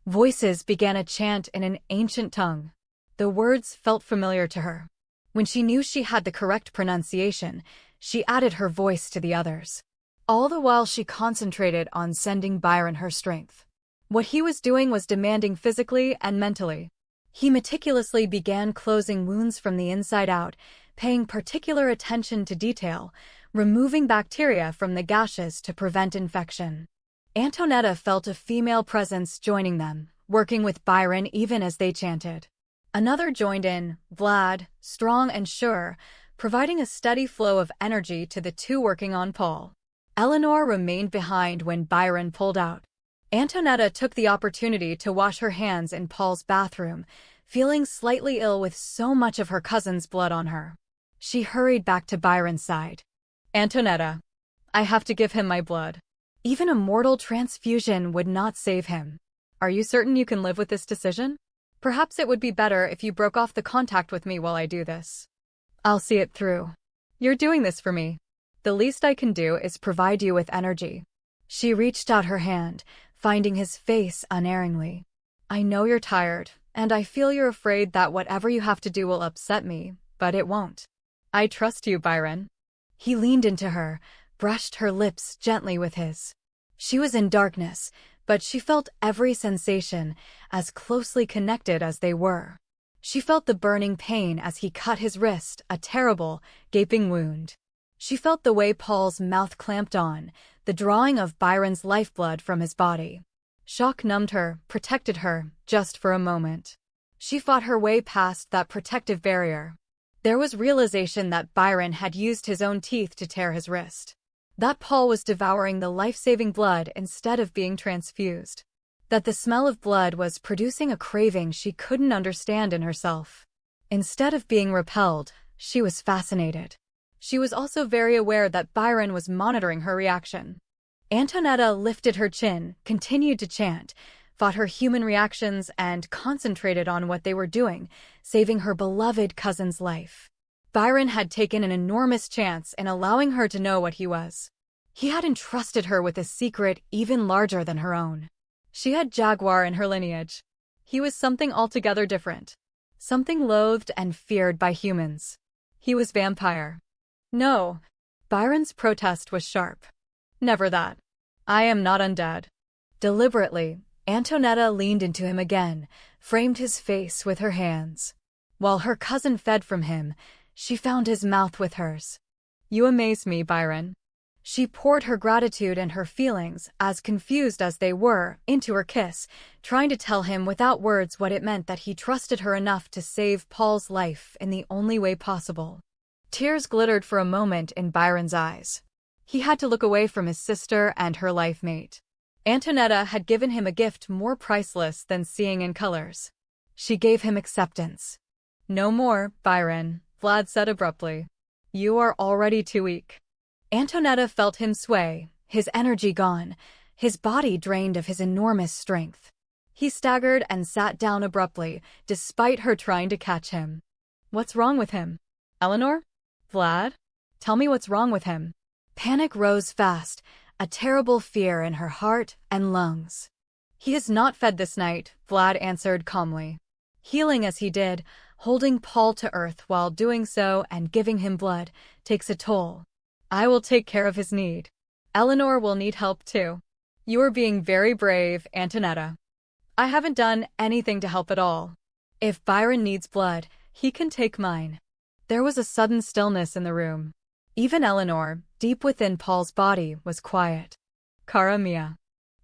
Voices began a chant in an ancient tongue. The words felt familiar to her. When she knew she had the correct pronunciation, she added her voice to the others. All the while she concentrated on sending Byron her strength. What he was doing was demanding physically and mentally. He meticulously began closing wounds from the inside out, paying particular attention to detail, removing bacteria from the gashes to prevent infection. Antonietta felt a female presence joining them, working with Byron even as they chanted. Another joined in, Vlad, strong and sure, providing a steady flow of energy to the two working on Paul. Eleanor remained behind when Byron pulled out. Antonietta took the opportunity to wash her hands in Paul's bathroom, feeling slightly ill with so much of her cousin's blood on her. She hurried back to Byron's side. Antonietta, I have to give him my blood. Even a mortal transfusion would not save him. Are you certain you can live with this decision? Perhaps it would be better if you broke off the contact with me while I do this. I'll see it through. You're doing this for me. The least I can do is provide you with energy. She reached out her hand, finding his face unerringly. I know you're tired, and I feel you're afraid that whatever you have to do will upset me, but it won't. I trust you, Byron. He leaned into her, brushed her lips gently with his. She was in darkness, but she felt every sensation, as closely connected as they were. She felt the burning pain as he cut his wrist, a terrible, gaping wound. She felt the way Paul's mouth clamped on, the drawing of Byron's lifeblood from his body. Shock numbed her, protected her, just for a moment. She fought her way past that protective barrier. There was realization that Byron had used his own teeth to tear his wrist. That Paul was devouring the life-saving blood instead of being transfused. That the smell of blood was producing a craving she couldn't understand in herself. Instead of being repelled, she was fascinated. She was also very aware that Byron was monitoring her reaction. Antonietta lifted her chin, continued to chant, fought her human reactions, and concentrated on what they were doing, saving her beloved cousin's life. Byron had taken an enormous chance in allowing her to know what he was. He had entrusted her with a secret even larger than her own. She had Jaguar in her lineage. He was something altogether different. Something loathed and feared by humans. He was vampire. No. Byron's protest was sharp. Never that. I am not undead. Deliberately, Antonietta leaned into him again, framed his face with her hands. While her cousin fed from him, she found his mouth with hers. You amaze me, Byron. She poured her gratitude and her feelings, as confused as they were, into her kiss, trying to tell him without words what it meant that he trusted her enough to save Paul's life in the only way possible. Tears glittered for a moment in Byron's eyes. He had to look away from his sister and her life mate. Antonietta had given him a gift more priceless than seeing in colors. She gave him acceptance. No more, Byron, Vlad said abruptly. You are already too weak. Antonietta felt him sway, his energy gone, his body drained of his enormous strength. He staggered and sat down abruptly, despite her trying to catch him. What's wrong with him? Eleanor? Vlad? Tell me what's wrong with him. Panic rose fast, a terrible fear in her heart and lungs. He is not fed this night, Vlad answered calmly. Healing as he did, holding Paul to earth while doing so and giving him blood, takes a toll. I will take care of his need. Eleanor will need help too. You are being very brave, Antonietta. I haven't done anything to help at all. If Byron needs blood, he can take mine. There was a sudden stillness in the room. Even Eleanor, deep within Paul's body, was quiet. Cara mia.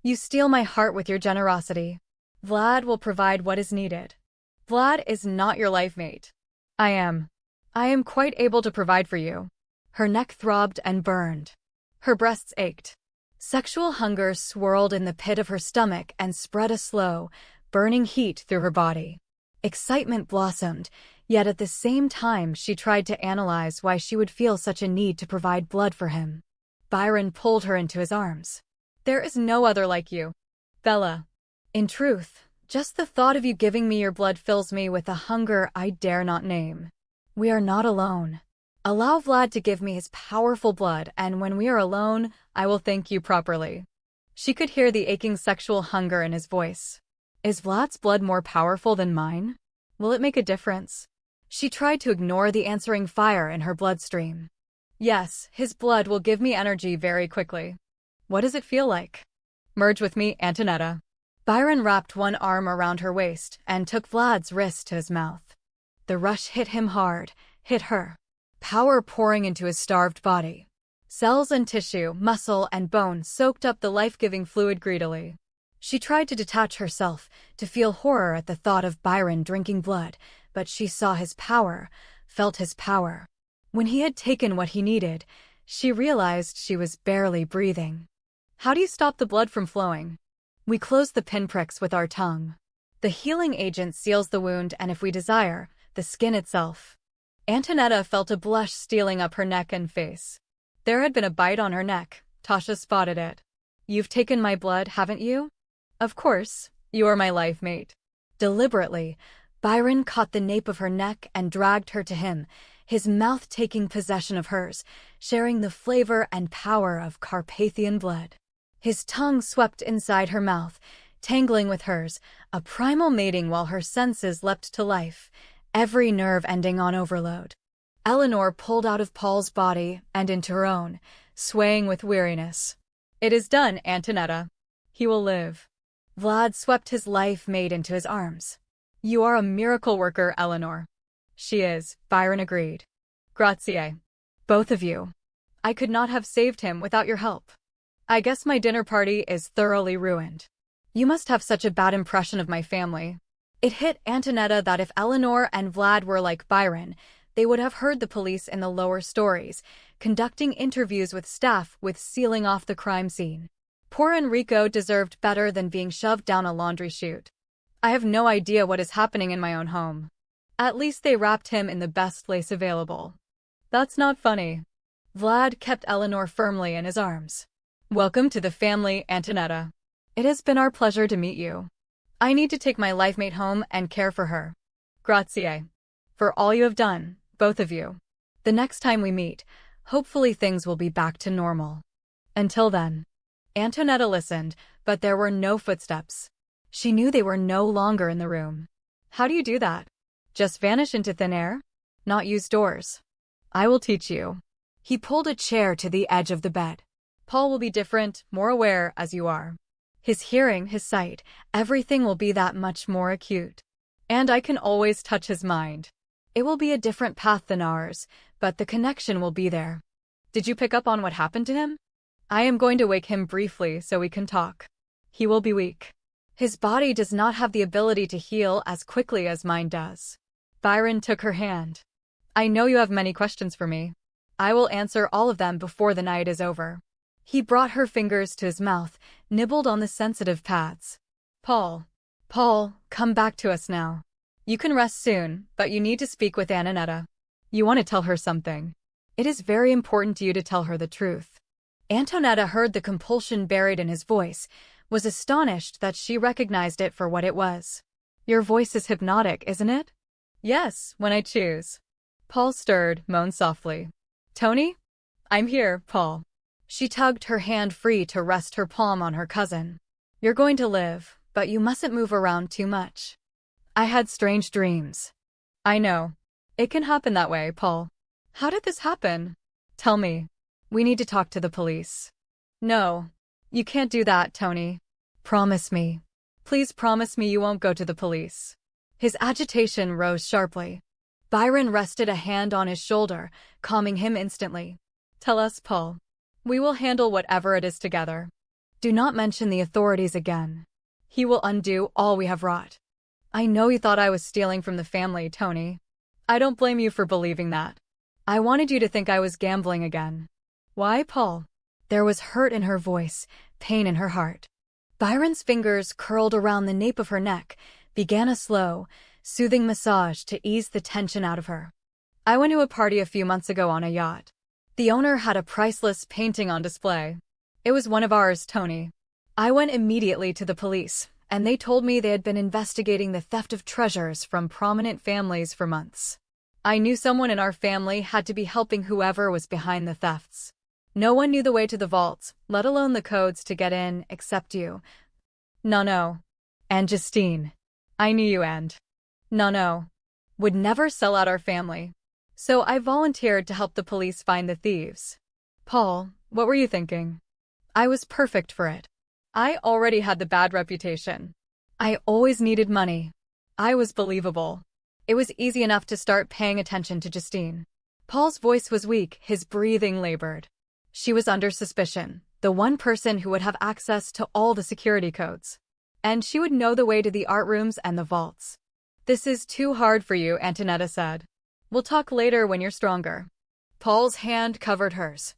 You steal my heart with your generosity. Vlad will provide what is needed. Vlad is not your life mate. I am. I am quite able to provide for you. Her neck throbbed and burned. Her breasts ached. Sexual hunger swirled in the pit of her stomach and spread a slow, burning heat through her body. Excitement blossomed, yet at the same time she tried to analyze why she would feel such a need to provide blood for him. Byron pulled her into his arms. There is no other like you. Bella. In truth, Just the thought of you giving me your blood fills me with a hunger I dare not name. We are not alone. Allow Vlad to give me his powerful blood, and when we are alone, I will thank you properly." She could hear the aching sexual hunger in his voice. Is Vlad's blood more powerful than mine? Will it make a difference? She tried to ignore the answering fire in her bloodstream. Yes, his blood will give me energy very quickly. What does it feel like? Merge with me, Antonietta. Byron wrapped one arm around her waist and took Vlad's wrist to his mouth. The rush hit him hard, hit her. Power pouring into his starved body. Cells and tissue, muscle and bone soaked up the life-giving fluid greedily. She tried to detach herself, to feel horror at the thought of Byron drinking blood, but she saw his power, felt his power. When he had taken what he needed, she realized she was barely breathing. How do you stop the blood from flowing? We close the pinpricks with our tongue. The healing agent seals the wound and, if we desire, the skin itself. Antonietta felt a blush stealing up her neck and face. There had been a bite on her neck. Tasha spotted it. You've taken my blood, haven't you? Of course, you are my life mate. Deliberately, Byron caught the nape of her neck and dragged her to him, his mouth taking possession of hers, sharing the flavor and power of Carpathian blood. His tongue swept inside her mouth, tangling with hers, a primal mating while her senses leapt to life, every nerve ending on overload. Eleanor pulled out of Paul's body and into her own, swaying with weariness. It is done, Antonietta. He will live. Vlad swept his life mate into his arms. You are a miracle worker, Eleanor. She is, Byron agreed. Grazie. Both of you. I could not have saved him without your help. I guess my dinner party is thoroughly ruined. You must have such a bad impression of my family. It hit Antonietta that if Eleanor and Vlad were like Byron, they would have heard the police in the lower stories, conducting interviews with staff with sealing off the crime scene. Poor Enrico deserved better than being shoved down a laundry chute. I have no idea what is happening in my own home. At least they wrapped him in the best lace available. That's not funny. Vlad kept Eleanor firmly in his arms. Welcome to the family, Antonietta. It has been our pleasure to meet you. I need to take my life mate home and care for her. Grazie. For all you have done, both of you. The next time we meet, hopefully things will be back to normal. Until then. Antonietta listened, but there were no footsteps. She knew they were no longer in the room. How do you do that? Just vanish into thin air? Not use doors? I will teach you. He pulled a chair to the edge of the bed. Paul will be different, more aware as you are. His hearing, his sight, everything will be that much more acute. And I can always touch his mind. It will be a different path than ours, but the connection will be there. Did you pick up on what happened to him? I am going to wake him briefly so we can talk. He will be weak. His body does not have the ability to heal as quickly as mine does. Byron took her hand. I know you have many questions for me. I will answer all of them before the night is over. He brought her fingers to his mouth, nibbled on the sensitive pads. Paul, come back to us now. You can rest soon, but you need to speak with Antonietta. You want to tell her something. It is very important to you to tell her the truth. Antonietta heard the compulsion buried in his voice, was astonished that she recognized it for what it was. Your voice is hypnotic, isn't it? Yes, when I choose. Paul stirred, moaned softly. Tony? I'm here, Paul. She tugged her hand free to rest her palm on her cousin. You're going to live, but you mustn't move around too much. I had strange dreams. I know. It can happen that way, Paul. How did this happen? Tell me. We need to talk to the police. No. You can't do that, Tony. Promise me. Please promise me you won't go to the police. His agitation rose sharply. Byron rested a hand on his shoulder, calming him instantly. Tell us, Paul. We will handle whatever it is together. Do not mention the authorities again. He will undo all we have wrought. I know you thought I was stealing from the family, Tony. I don't blame you for believing that. I wanted you to think I was gambling again. Why, Paul? There was hurt in her voice, pain in her heart. Byron's fingers curled around the nape of her neck, began a slow, soothing massage to ease the tension out of her. I went to a party a few months ago on a yacht. The owner had a priceless painting on display. It was one of ours, Tony. I went immediately to the police, and they told me they had been investigating the theft of treasures from prominent families for months. I knew someone in our family had to be helping whoever was behind the thefts. No one knew the way to the vaults, let alone the codes to get in, except you. No. And Justine. I knew you and no. Would never sell out our family. So I volunteered to help the police find the thieves. Paul, what were you thinking? I was perfect for it. I already had the bad reputation. I always needed money. I was believable. It was easy enough to start paying attention to Justine. Paul's voice was weak, his breathing labored. She was under suspicion, the one person who would have access to all the security codes. And she would know the way to the art rooms and the vaults. This is too hard for you, Antonietta said. We'll talk later when you're stronger. Paul's hand covered hers.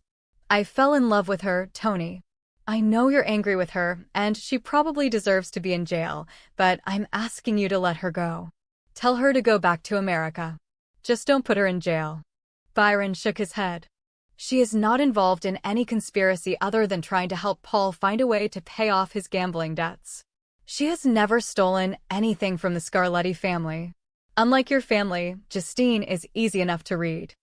I fell in love with her, Tony. I know you're angry with her, and she probably deserves to be in jail, but I'm asking you to let her go. Tell her to go back to America. Just don't put her in jail. Byron shook his head. She is not involved in any conspiracy other than trying to help Paul find a way to pay off his gambling debts. She has never stolen anything from the Scarletti family. Unlike your family, Justine is easy enough to read.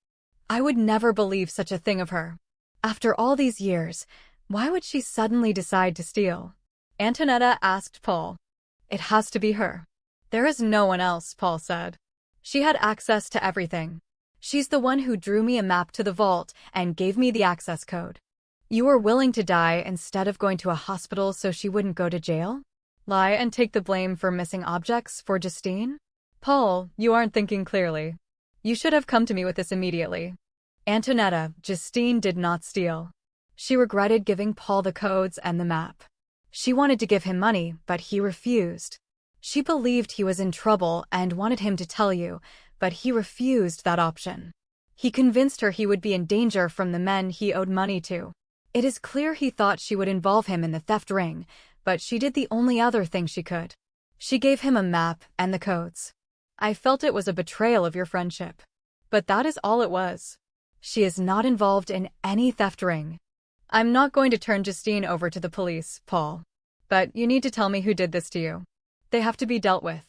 I would never believe such a thing of her. After all these years, why would she suddenly decide to steal? Antonietta asked Paul. It has to be her. There is no one else, Paul said. She had access to everything. She's the one who drew me a map to the vault and gave me the access code. You were willing to die instead of going to a hospital so she wouldn't go to jail? Lie and take the blame for missing objects for Justine? Paul, you aren't thinking clearly. You should have come to me with this immediately. Antonietta, Justine did not steal. She regretted giving Paul the codes and the map. She wanted to give him money, but he refused. She believed he was in trouble and wanted him to tell you, but he refused that option. He convinced her he would be in danger from the men he owed money to. It is clear he thought she would involve him in the theft ring, but she did the only other thing she could. She gave him a map and the codes. I felt it was a betrayal of your friendship. But that is all it was. She is not involved in any theft ring. I'm not going to turn Justine over to the police, Paul. But you need to tell me who did this to you. They have to be dealt with.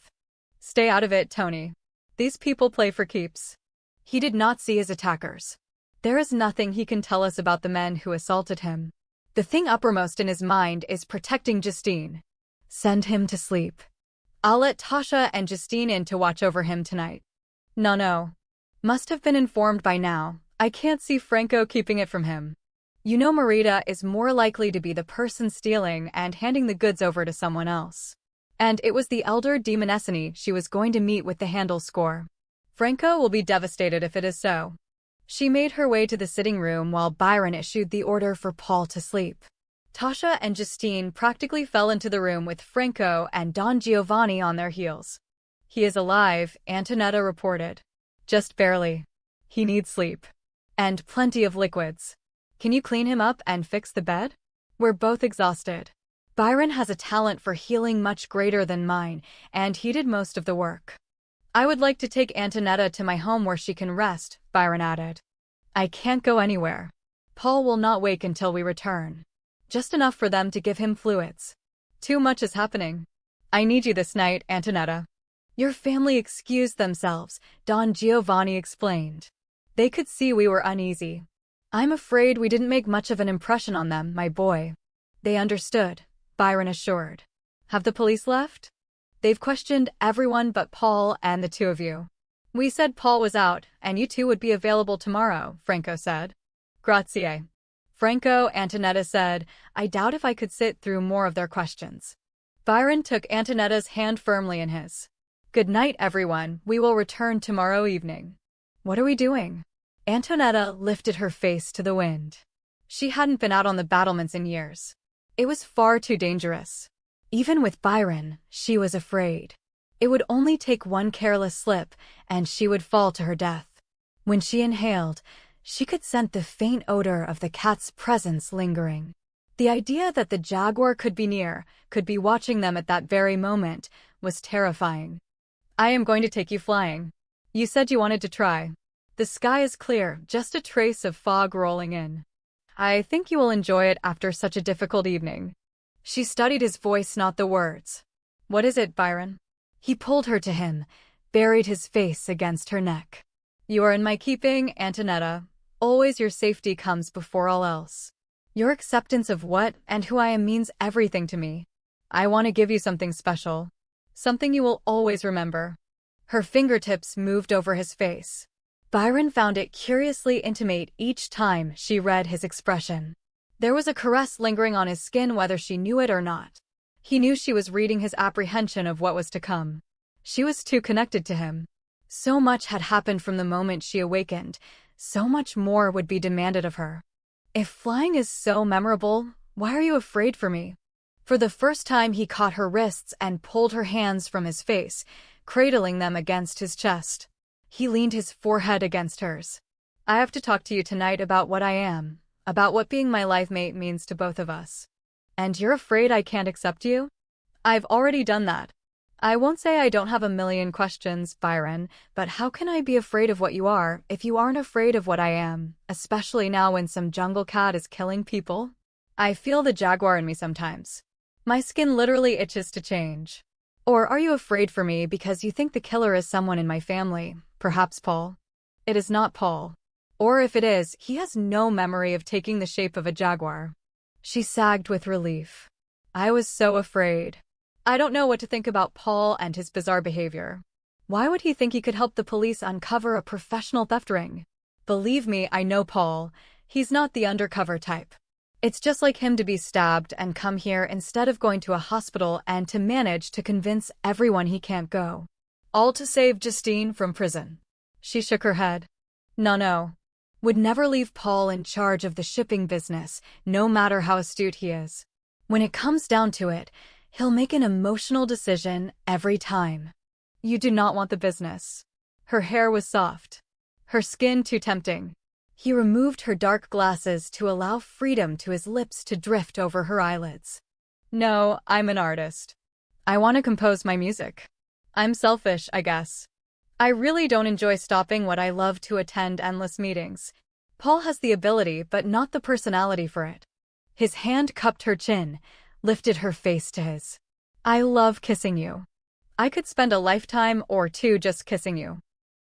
Stay out of it, Tony. These people play for keeps. He did not see his attackers. There is nothing he can tell us about the men who assaulted him. The thing uppermost in his mind is protecting Justine. Send him to sleep. I'll let Tasha and Justine in to watch over him tonight. No. Must have been informed by now. I can't see Franco keeping it from him. You know Marita is more likely to be the person stealing and handing the goods over to someone else. And it was the elder Demonescene she was going to meet with the handle score. Franco will be devastated if it is so. She made her way to the sitting room while Byron issued the order for Paul to sleep. Tasha and Justine practically fell into the room with Franco and Don Giovanni on their heels. He is alive, Antonietta reported. Just barely. He needs sleep. And plenty of liquids. Can you clean him up and fix the bed? We're both exhausted. Byron has a talent for healing much greater than mine, and he did most of the work. I would like to take Antonietta to my home where she can rest, Byron added. I can't go anywhere. Paul will not wake until we return. Just enough for them to give him fluids. Too much is happening. I need you this night, Antonietta. Your family excused themselves, Don Giovanni explained. They could see we were uneasy. I'm afraid we didn't make much of an impression on them, my boy. They understood, Byron assured. Have the police left? They've questioned everyone but Paul and the two of you. We said Paul was out, and you two would be available tomorrow, Franco said. Grazie. Franco, Antonietta said, I doubt if I could sit through more of their questions. Byron took Antonietta's hand firmly in his. Good night, everyone. We will return tomorrow evening. What are we doing? Antonietta lifted her face to the wind. She hadn't been out on the battlements in years. It was far too dangerous. Even with Byron, she was afraid. It would only take one careless slip, and she would fall to her death. When she inhaled, she could scent the faint odor of the cat's presence lingering. The idea that the jaguar could be near, could be watching them at that very moment, was terrifying. I am going to take you flying. You said you wanted to try. The sky is clear, just a trace of fog rolling in. I think you will enjoy it after such a difficult evening. She studied his voice, not the words. What is it, Byron? He pulled her to him, buried his face against her neck. You are in my keeping, Antonietta. Always your safety comes before all else. Your acceptance of what and who I am means everything to me. I want to give you something special. Something you will always remember. Her fingertips moved over his face. Byron found it curiously intimate each time she read his expression. There was a caress lingering on his skin whether she knew it or not. He knew she was reading his apprehension of what was to come. She was too connected to him. So much had happened from the moment she awakened. So much more would be demanded of her. If flying is so memorable, why are you afraid for me? For the first time he caught her wrists and pulled her hands from his face, cradling them against his chest. He leaned his forehead against hers. I have to talk to you tonight about what I am, about what being my life mate means to both of us. And you're afraid I can't accept you? I've already done that. I won't say I don't have a million questions, Byron, but how can I be afraid of what you are if you aren't afraid of what I am, especially now when some jungle cat is killing people? I feel the jaguar in me sometimes. My skin literally itches to change. Or are you afraid for me because you think the killer is someone in my family, perhaps Paul? It is not Paul. Or if it is, he has no memory of taking the shape of a jaguar. She sagged with relief. I was so afraid. I don't know what to think about Paul and his bizarre behavior. Why would he think he could help the police uncover a professional theft ring? Believe me, I know Paul. He's not the undercover type. It's just like him to be stabbed and come here instead of going to a hospital and to manage to convince everyone he can't go. All to save Justine from prison. She shook her head. No. Would never leave Paul in charge of the shipping business, no matter how astute he is. When it comes down to it, he'll make an emotional decision every time. You do not want the business. Her hair was soft. Her skin too tempting. He removed her dark glasses to allow freedom to his lips to drift over her eyelids. No, I'm an artist. I want to compose my music. I'm selfish, I guess. I really don't enjoy stopping what I love to attend endless meetings. Paul has the ability but not the personality for it. His hand cupped her chin, lifted her face to his. I love kissing you. I could spend a lifetime or two just kissing you.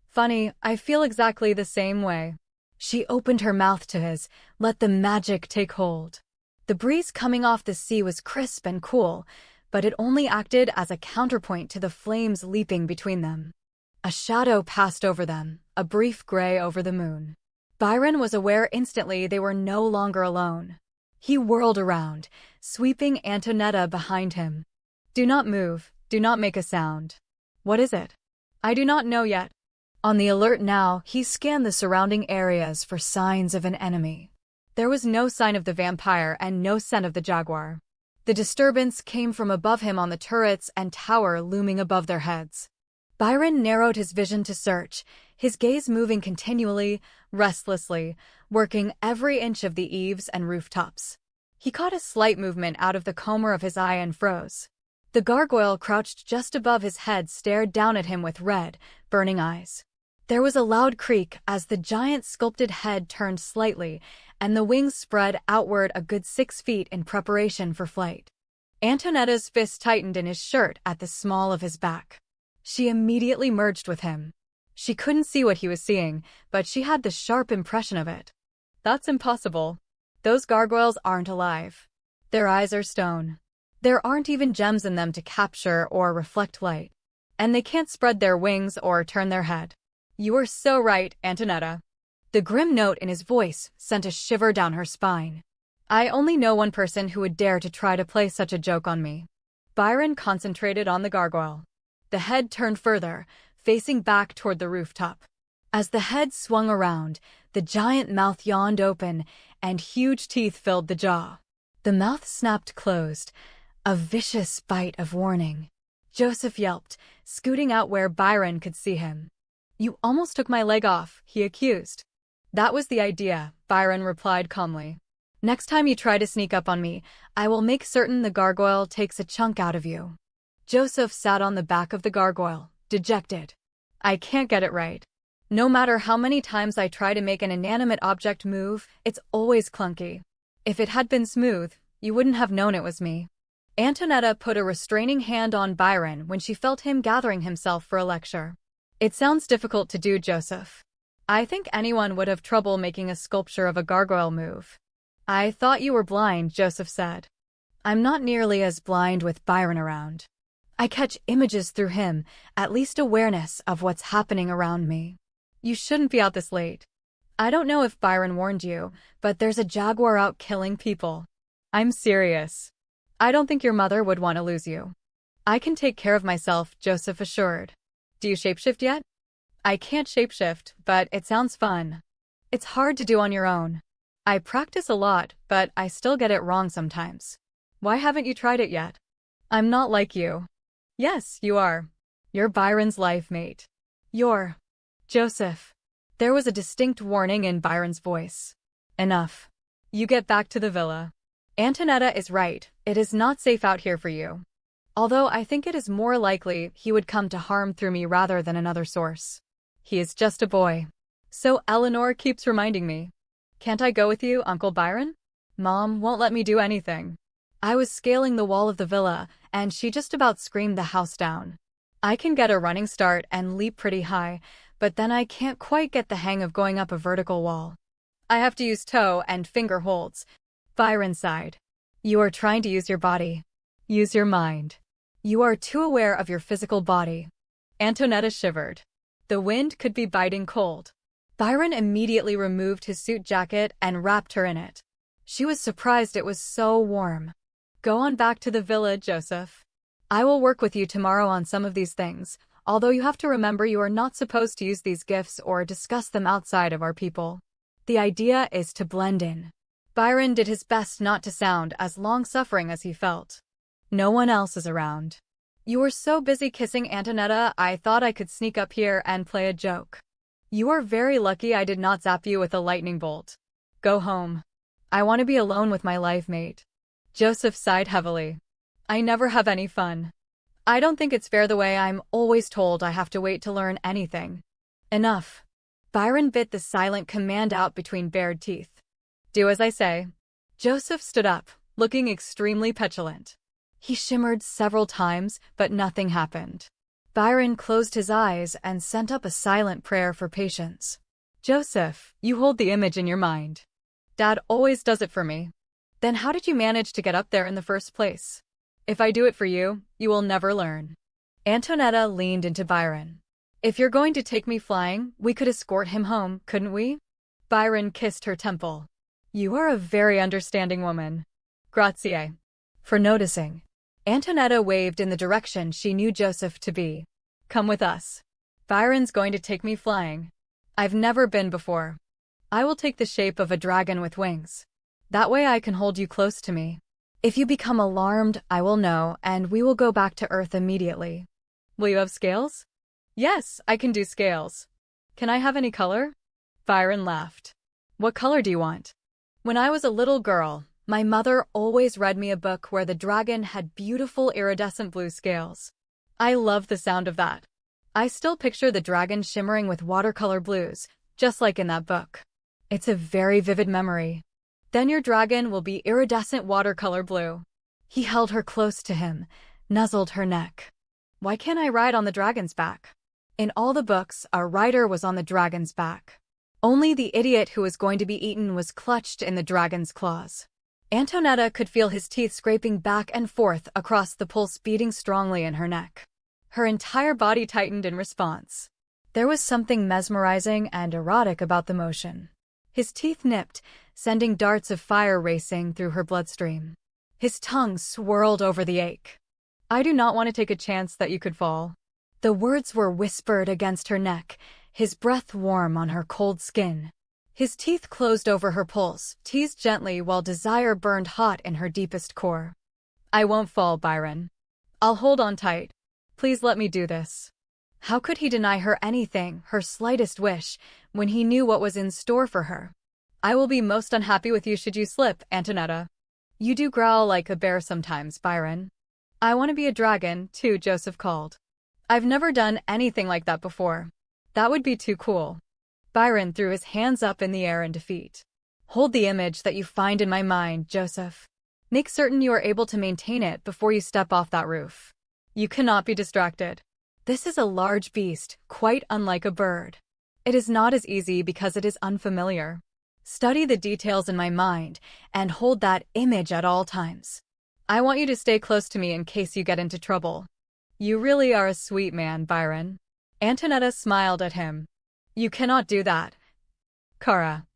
Funny, I feel exactly the same way. She opened her mouth to his, let the magic take hold. The breeze coming off the sea was crisp and cool, but it only acted as a counterpoint to the flames leaping between them. A shadow passed over them, a brief gray over the moon. Byron was aware instantly they were no longer alone. He whirled around, sweeping Antonietta behind him. Do not move, do not make a sound. What is it? I do not know yet. On the alert now, he scanned the surrounding areas for signs of an enemy. There was no sign of the vampire and no scent of the jaguar. The disturbance came from above him on the turrets and tower looming above their heads. Byron narrowed his vision to search, his gaze moving continually, restlessly, working every inch of the eaves and rooftops. He caught a slight movement out of the corner of his eye and froze. The gargoyle crouched just above his head stared down at him with red, burning eyes. There was a loud creak as the giant sculpted head turned slightly, and the wings spread outward a good 6 feet in preparation for flight. Antonietta's fist tightened in his shirt at the small of his back. She immediately merged with him. She couldn't see what he was seeing, but she had the sharp impression of it. That's impossible. Those gargoyles aren't alive. Their eyes are stone. There aren't even gems in them to capture or reflect light. And they can't spread their wings or turn their head. You are so right, Antonietta. The grim note in his voice sent a shiver down her spine. I only know one person who would dare to try to play such a joke on me. Byron concentrated on the gargoyle. The head turned further, facing back toward the rooftop. As the head swung around, the giant mouth yawned open, and huge teeth filled the jaw. The mouth snapped closed, a vicious bite of warning. Joseph yelped, scooting out where Byron could see him. You almost took my leg off, he accused. That was the idea, Byron replied calmly. Next time you try to sneak up on me, I will make certain the gargoyle takes a chunk out of you. Joseph sat on the back of the gargoyle, dejected. I can't get it right. No matter how many times I try to make an inanimate object move, it's always clunky. If it had been smooth, you wouldn't have known it was me. Antonietta put a restraining hand on Byron when she felt him gathering himself for a lecture. It sounds difficult to do, Joseph. I think anyone would have trouble making a sculpture of a gargoyle move. I thought you were blind, Joseph said. I'm not nearly as blind with Byron around. I catch images through him, at least awareness of what's happening around me. You shouldn't be out this late. I don't know if Byron warned you, but there's a jaguar out killing people. I'm serious. I don't think your mother would want to lose you. I can take care of myself, Joseph assured. Do you shapeshift yet? I can't shapeshift, but it sounds fun. It's hard to do on your own. I practice a lot, but I still get it wrong sometimes. Why haven't you tried it yet? I'm not like you. Yes, you are. You're Byron's life mate. You're... Joseph. There was a distinct warning in Byron's voice. Enough. You get back to the villa. Antonietta is right, it is not safe out here for you. Although I think it is more likely he would come to harm through me rather than another source. He is just a boy. So Eleanor keeps reminding me. Can't I go with you, Uncle Byron? Mom won't let me do anything. I was scaling the wall of the villa, and she just about screamed the house down. I can get a running start and leap pretty high, but then I can't quite get the hang of going up a vertical wall. I have to use toe and finger holds. Byron sighed. You are trying to use your body. Use your mind. You are too aware of your physical body. Antonietta shivered. The wind could be biting cold. Byron immediately removed his suit jacket and wrapped her in it. She was surprised it was so warm. Go on back to the villa, Joseph. I will work with you tomorrow on some of these things, although you have to remember you are not supposed to use these gifts or discuss them outside of our people. The idea is to blend in. Byron did his best not to sound as long-suffering as he felt. No one else is around. You were so busy kissing Antonietta, I thought I could sneak up here and play a joke. You are very lucky I did not zap you with a lightning bolt. Go home. I want to be alone with my life mate. Joseph sighed heavily. I never have any fun. I don't think it's fair the way I'm always told I have to wait to learn anything. Enough. Byron bit the silent command out between bared teeth. Do as I say. Joseph stood up, looking extremely petulant. He shimmered several times, but nothing happened. Byron closed his eyes and sent up a silent prayer for patience. Joseph, you hold the image in your mind. Dad always does it for me. Then how did you manage to get up there in the first place? If I do it for you, you will never learn. Antonietta leaned into Byron. If you're going to take me flying, we could escort him home, couldn't we? Byron kissed her temple. You are a very understanding woman. Grazie. For noticing. Antonietta waved in the direction she knew Joseph to be. Come with us. Byron's going to take me flying. I've never been before. I will take the shape of a dragon with wings. That way I can hold you close to me. If you become alarmed, I will know, and we will go back to Earth immediately. Will you have scales? Yes, I can do scales. Can I have any color? Byron laughed. What color do you want? When I was a little girl, my mother always read me a book where the dragon had beautiful iridescent blue scales. I love the sound of that. I still picture the dragon shimmering with watercolor blues, just like in that book. It's a very vivid memory. Then your dragon will be iridescent watercolor blue. He held her close to him, nuzzled her neck. Why can't I ride on the dragon's back? In all the books, a rider was on the dragon's back. Only the idiot who was going to be eaten was clutched in the dragon's claws. Antonietta could feel his teeth scraping back and forth across the pulse beating strongly in her neck. Her entire body tightened in response. There was something mesmerizing and erotic about the motion. His teeth nipped, sending darts of fire racing through her bloodstream. His tongue swirled over the ache. I do not want to take a chance that you could fall. The words were whispered against her neck, his breath warm on her cold skin. His teeth closed over her pulse, teased gently while desire burned hot in her deepest core. I won't fall, Byron. I'll hold on tight. Please let me do this. How could he deny her anything, her slightest wish, when he knew what was in store for her? I will be most unhappy with you should you slip, Antonietta. You do growl like a bear sometimes, Byron. I want to be a dragon, too, Joseph called. I've never done anything like that before. That would be too cool. Byron threw his hands up in the air in defeat. Hold the image that you find in my mind, Joseph. Make certain you are able to maintain it before you step off that roof. You cannot be distracted. This is a large beast, quite unlike a bird. It is not as easy because it is unfamiliar. Study the details in my mind and hold that image at all times. I want you to stay close to me in case you get into trouble. You really are a sweet man, Byron. Antonietta smiled at him. You cannot do that, Kara.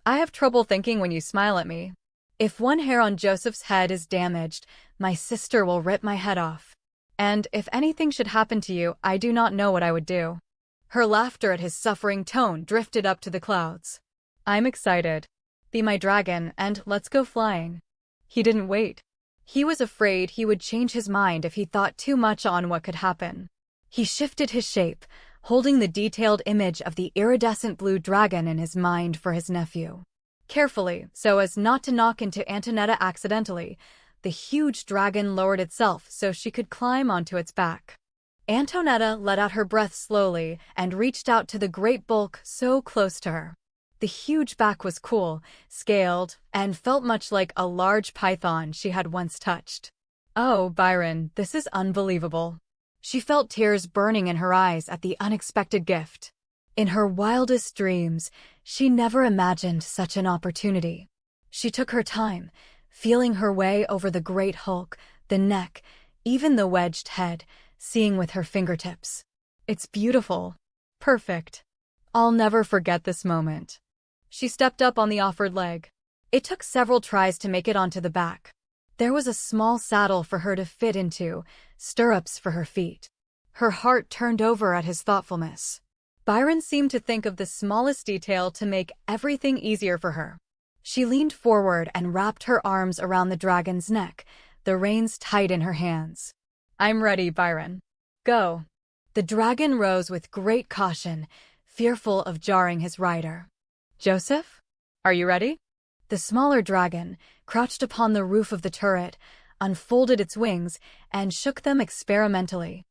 I have trouble thinking when you smile at me. If one hair on Joseph's head is damaged, my sister will rip my head off. And if anything should happen to you, I do not know what I would do. Her laughter at his suffering tone drifted up to the clouds. I'm excited. Be my dragon and let's go flying. He didn't wait. He was afraid he would change his mind if he thought too much on what could happen. He shifted his shape, holding the detailed image of the iridescent blue dragon in his mind for his nephew. Carefully, so as not to knock into Antonietta accidentally, the huge dragon lowered itself so she could climb onto its back. Antonietta let out her breath slowly and reached out to the great bulk so close to her. The huge back was cool, scaled, and felt much like a large python she had once touched. Oh, Byron, this is unbelievable. She felt tears burning in her eyes at the unexpected gift. In her wildest dreams, she never imagined such an opportunity. She took her time, feeling her way over the great hulk, the neck, even the wedged head, seeing with her fingertips. It's beautiful. Perfect. I'll never forget this moment. She stepped up on the offered leg. It took several tries to make it onto the back. There was a small saddle for her to fit into, stirrups for her feet. Her heart turned over at his thoughtfulness. Byron seemed to think of the smallest detail to make everything easier for her. She leaned forward and wrapped her arms around the dragon's neck, the reins tight in her hands. I'm ready, Byron. Go. The dragon rose with great caution, fearful of jarring his rider. Joseph? Are you ready? The smaller dragon, crouched upon the roof of the turret, unfolded its wings and shook them experimentally.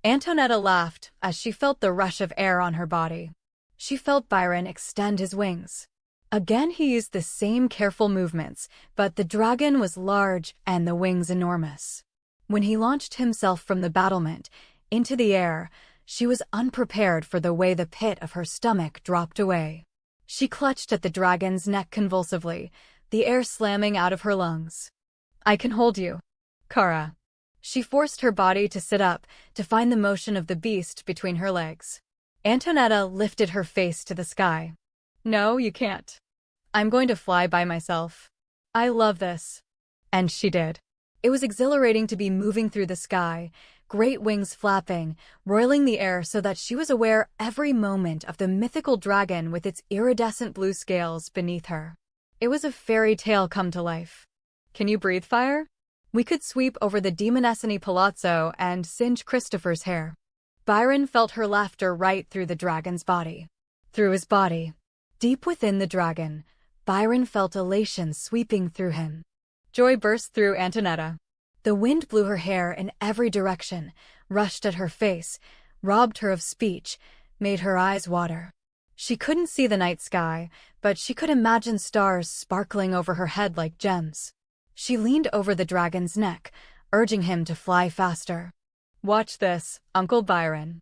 Antonietta laughed as she felt the rush of air on her body. She felt Byron extend his wings. Again he used the same careful movements, but the dragon was large and the wings enormous. When he launched himself from the battlement into the air, she was unprepared for the way the pit of her stomach dropped away. She clutched at the dragon's neck convulsively, the air slamming out of her lungs. I can hold you, Kara. She forced her body to sit up, to find the motion of the beast between her legs. Antonietta lifted her face to the sky. No, you can't. I'm going to fly by myself. I love this. And she did. It was exhilarating to be moving through the sky, great wings flapping, roiling the air so that she was aware every moment of the mythical dragon with its iridescent blue scales beneath her. It was a fairy tale come to life. Can you breathe fire? We could sweep over the Demonescene palazzo and singe Christopher's hair. Byron felt her laughter right through the dragon's body. Through his body. Deep within the dragon, Byron felt elation sweeping through him. Joy burst through Antonietta. The wind blew her hair in every direction, rushed at her face, robbed her of speech, made her eyes water. She couldn't see the night sky, but she could imagine stars sparkling over her head like gems. She leaned over the dragon's neck, urging him to fly faster. Watch this, Uncle Byron.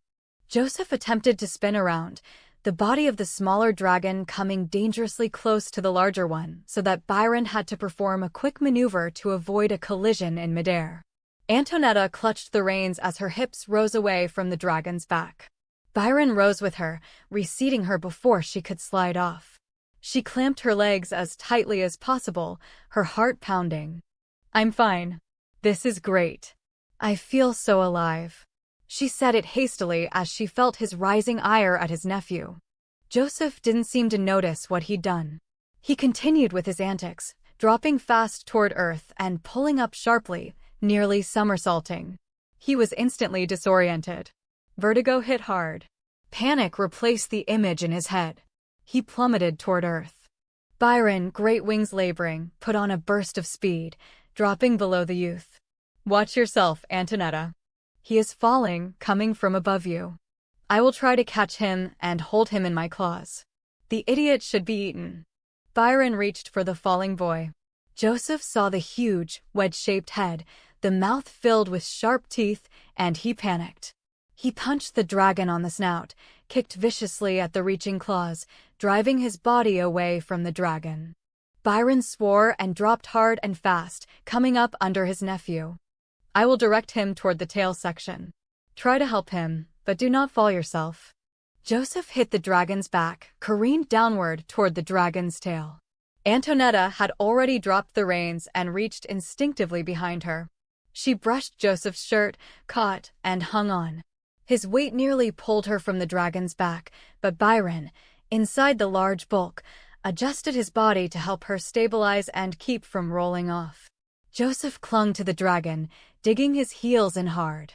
Joseph attempted to spin around, the body of the smaller dragon coming dangerously close to the larger one, so that Byron had to perform a quick maneuver to avoid a collision in midair. Antonietta clutched the reins as her hips rose away from the dragon's back. Byron rose with her, reseating her before she could slide off. She clamped her legs as tightly as possible, her heart pounding. I'm fine. This is great. I feel so alive. She said it hastily as she felt his rising ire at his nephew. Joseph didn't seem to notice what he'd done. He continued with his antics, dropping fast toward earth and pulling up sharply, nearly somersaulting. He was instantly disoriented. Vertigo hit hard. Panic replaced the image in his head. He plummeted toward earth. Byron, great wings laboring, put on a burst of speed, dropping below the youth. Watch yourself, Antonietta. He is falling, coming from above you. I will try to catch him and hold him in my claws. The idiot should be eaten. Byron reached for the falling boy. Joseph saw the huge, wedge-shaped head, the mouth filled with sharp teeth, and he panicked. He punched the dragon on the snout, kicked viciously at the reaching claws, driving his body away from the dragon. Byron swore and dropped hard and fast, coming up under his nephew. I will direct him toward the tail section. Try to help him, but do not fall yourself. Joseph hit the dragon's back, careened downward toward the dragon's tail. Antonietta had already dropped the reins and reached instinctively behind her. She brushed Joseph's shirt, caught, and hung on. His weight nearly pulled her from the dragon's back, but Byron, inside the large bulk, adjusted his body to help her stabilize and keep from rolling off. Joseph clung to the dragon, digging his heels in hard.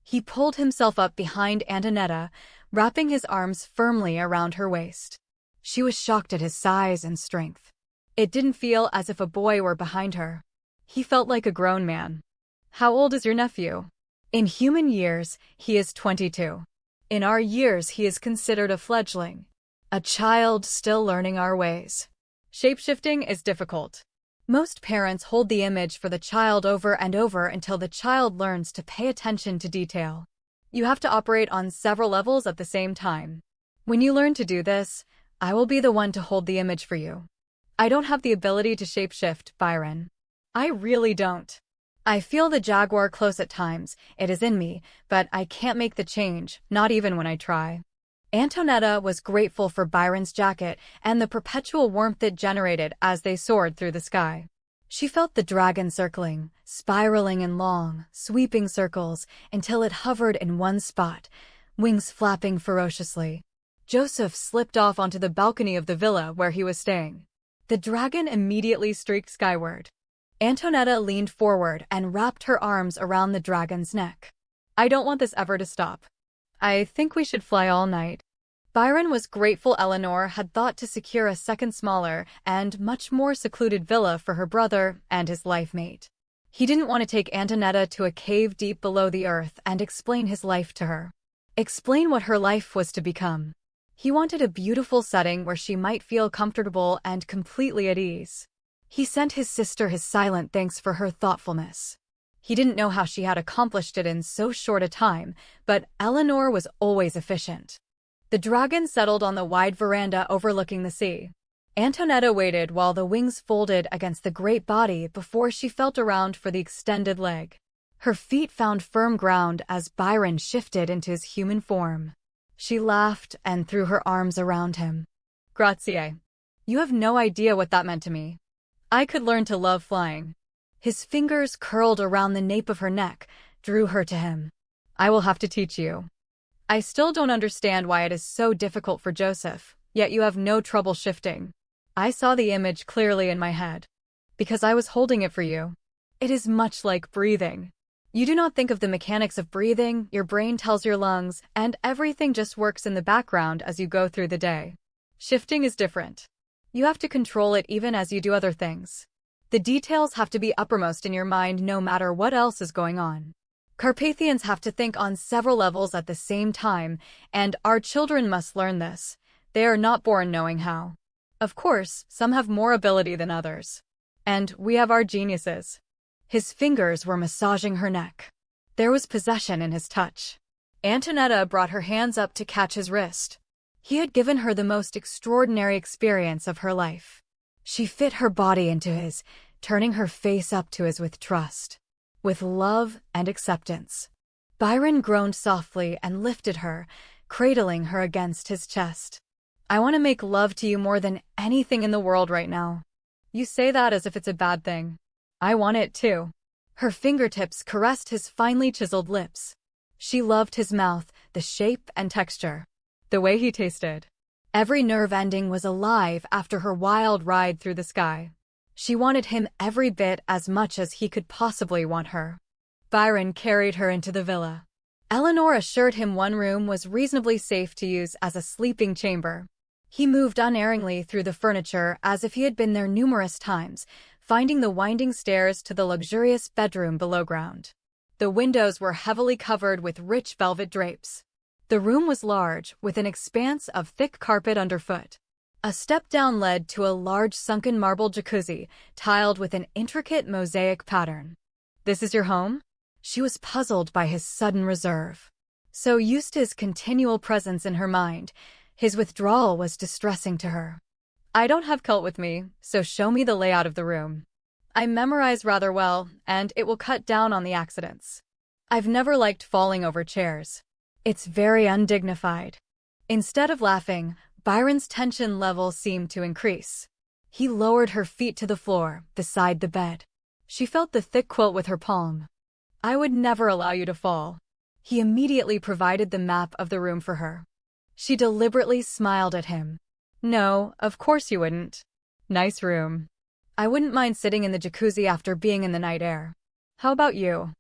He pulled himself up behind Antonietta, wrapping his arms firmly around her waist. She was shocked at his size and strength. It didn't feel as if a boy were behind her. He felt like a grown man. How old is your nephew? In human years, he is 22. In our years, he is considered a fledgling. A child still learning our ways. Shapeshifting is difficult. Most parents hold the image for the child over and over until the child learns to pay attention to detail. You have to operate on several levels at the same time. When you learn to do this, I will be the one to hold the image for you. I don't have the ability to shapeshift, Byron. I really don't. I feel the jaguar close at times, it is in me, but I can't make the change, not even when I try. Antonietta was grateful for Byron's jacket and the perpetual warmth it generated as they soared through the sky. She felt the dragon circling, spiraling in long, sweeping circles until it hovered in one spot, wings flapping ferociously. Joseph slipped off onto the balcony of the villa where he was staying. The dragon immediately streaked skyward. Antonietta leaned forward and wrapped her arms around the dragon's neck. I don't want this ever to stop. I think we should fly all night. Byron was grateful Eleanor had thought to secure a second smaller and much more secluded villa for her brother and his life mate. He didn't want to take Antonietta to a cave deep below the earth and explain his life to her. Explain what her life was to become. He wanted a beautiful setting where she might feel comfortable and completely at ease. He sent his sister his silent thanks for her thoughtfulness. He didn't know how she had accomplished it in so short a time, but Eleanor was always efficient. The dragon settled on the wide veranda overlooking the sea. Antonietta waited while the wings folded against the great body before she felt around for the extended leg. Her feet found firm ground as Byron shifted into his human form. She laughed and threw her arms around him. Grazie. You have no idea what that meant to me. I could learn to love flying. His fingers curled around the nape of her neck, drew her to him. I will have to teach you. I still don't understand why it is so difficult for Joseph, yet you have no trouble shifting. I saw the image clearly in my head. Because I was holding it for you. It is much like breathing. You do not think of the mechanics of breathing, your brain tells your lungs, and everything just works in the background as you go through the day. Shifting is different. You have to control it even as you do other things. The details have to be uppermost in your mind no matter what else is going on. Carpathians have to think on several levels at the same time, and our children must learn this. They are not born knowing how. Of course, some have more ability than others. And we have our geniuses. His fingers were massaging her neck. There was possession in his touch. Antonietta brought her hands up to catch his wrist. He had given her the most extraordinary experience of her life. She fit her body into his, turning her face up to his with trust, with love and acceptance. Byron groaned softly and lifted her, cradling her against his chest. I want to make love to you more than anything in the world right now. You say that as if it's a bad thing. I want it too. Her fingertips caressed his finely chiseled lips. She loved his mouth, the shape and texture. The way he tasted. Every nerve ending was alive after her wild ride through the sky. She wanted him every bit as much as he could possibly want her. Byron carried her into the villa. Eleanor assured him one room was reasonably safe to use as a sleeping chamber. He moved unerringly through the furniture as if he had been there numerous times, finding the winding stairs to the luxurious bedroom below ground. The windows were heavily covered with rich velvet drapes. The room was large, with an expanse of thick carpet underfoot. A step down led to a large sunken marble jacuzzi, tiled with an intricate mosaic pattern. "This is your home?" She was puzzled by his sudden reserve. So used to his continual presence in her mind, his withdrawal was distressing to her. "I don't have cult with me, so show me the layout of the room. I memorize rather well, and it will cut down on the accidents. I've never liked falling over chairs. It's very undignified." Instead of laughing, Byron's tension level seemed to increase. He lowered her feet to the floor, beside the bed. She felt the thick quilt with her palm. "I would never allow you to fall." He immediately provided the map of the room for her. She deliberately smiled at him. "No, of course you wouldn't. Nice room. I wouldn't mind sitting in the jacuzzi after being in the night air. How about you?"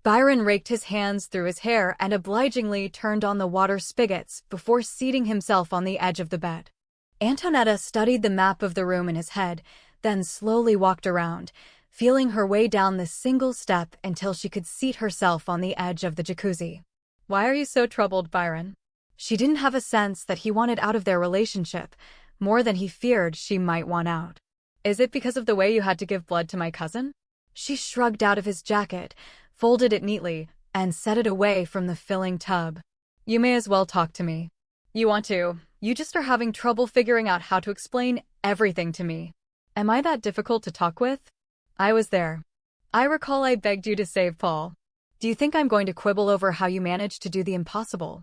Byron raked his hands through his hair and obligingly turned on the water spigots before seating himself on the edge of the bed. Antonietta studied the map of the room in his head, then slowly walked around, feeling her way down the single step until she could seat herself on the edge of the jacuzzi. "Why are you so troubled, Byron?" She didn't have a sense that he wanted out of their relationship, more than he feared she might want out. "Is it because of the way you had to give blood to my cousin?" She shrugged out of his jacket, folded it neatly, and set it away from the filling tub. "You may as well talk to me. You want to. You just are having trouble figuring out how to explain everything to me. Am I that difficult to talk with? I was there. I recall I begged you to save Paul. Do you think I'm going to quibble over how you managed to do the impossible?"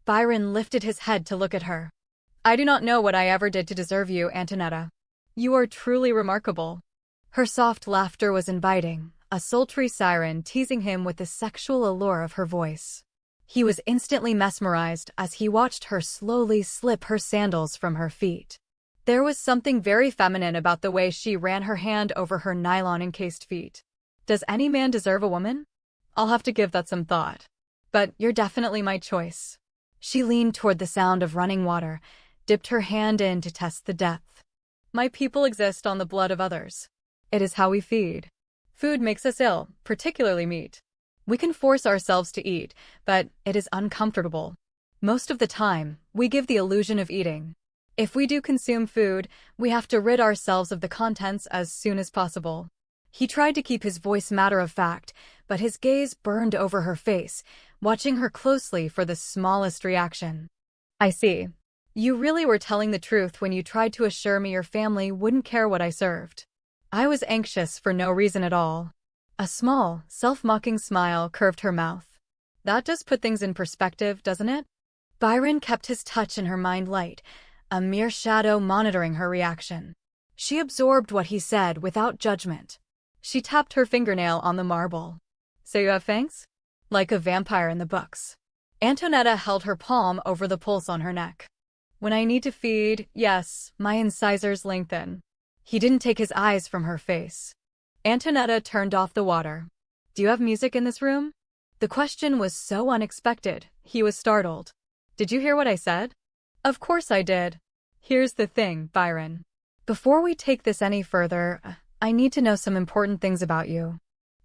Byron lifted his head to look at her. "I do not know what I ever did to deserve you, Antonietta. You are truly remarkable." Her soft laughter was inviting, a sultry siren teasing him with the sexual allure of her voice. He was instantly mesmerized as he watched her slowly slip her sandals from her feet. There was something very feminine about the way she ran her hand over her nylon-encased feet. Does any man deserve a woman? I'll have to give that some thought. But you're definitely my choice. She leaned toward the sound of running water, dipped her hand in to test the depth. My people exist on the blood of others. It is how we feed. Food makes us ill, particularly meat. We can force ourselves to eat, but it is uncomfortable. Most of the time, we give the illusion of eating. If we do consume food, we have to rid ourselves of the contents as soon as possible. He tried to keep his voice matter-of-fact, but his gaze burned over her face, watching her closely for the smallest reaction. I see. You really were telling the truth when you tried to assure me your family wouldn't care what I served. I was anxious for no reason at all. A small, self-mocking smile curved her mouth. That does put things in perspective, doesn't it? Byron kept his touch and her mind light, a mere shadow monitoring her reaction. She absorbed what he said without judgment. She tapped her fingernail on the marble. So you have fangs? Like a vampire in the books. Antonietta held her palm over the pulse on her neck. When I need to feed, yes, my incisors lengthen. He didn't take his eyes from her face. Antonietta turned off the water. Do you have music in this room? The question was so unexpected, he was startled. Did you hear what I said? Of course I did. Here's the thing, Byron. Before we take this any further, I need to know some important things about you.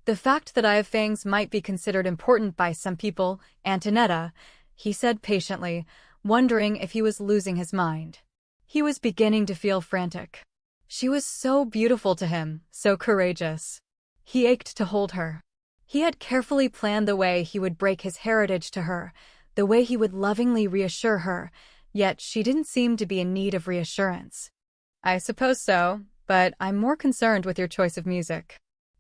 The fact that I have fangs might be considered important by some people, Antonietta, he said patiently, wondering if he was losing his mind. He was beginning to feel frantic. She was so beautiful to him, so courageous. He ached to hold her. He had carefully planned the way he would break his heritage to her, the way he would lovingly reassure her, yet she didn't seem to be in need of reassurance. I suppose so, but I'm more concerned with your choice of music.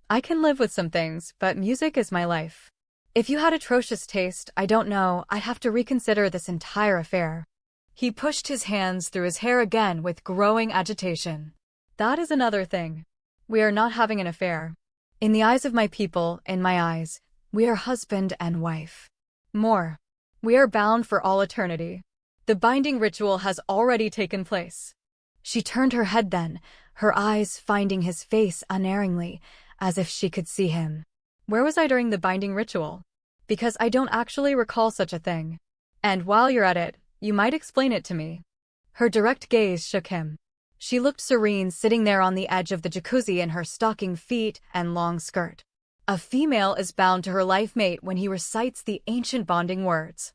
I can live with some things, but music is my life. If you had atrocious taste, I don't know, I'd have to reconsider this entire affair. He pushed his hands through his hair again with growing agitation. That is another thing. We are not having an affair. In the eyes of my people, in my eyes, we are husband and wife. More. We are bound for all eternity. The binding ritual has already taken place. She turned her head then, her eyes finding his face unerringly, as if she could see him. Where was I during the binding ritual? Because I don't actually recall such a thing. And while you're at it, you might explain it to me. Her direct gaze shook him. She looked serene sitting there on the edge of the jacuzzi in her stocking feet and long skirt. A female is bound to her life mate when he recites the ancient bonding words.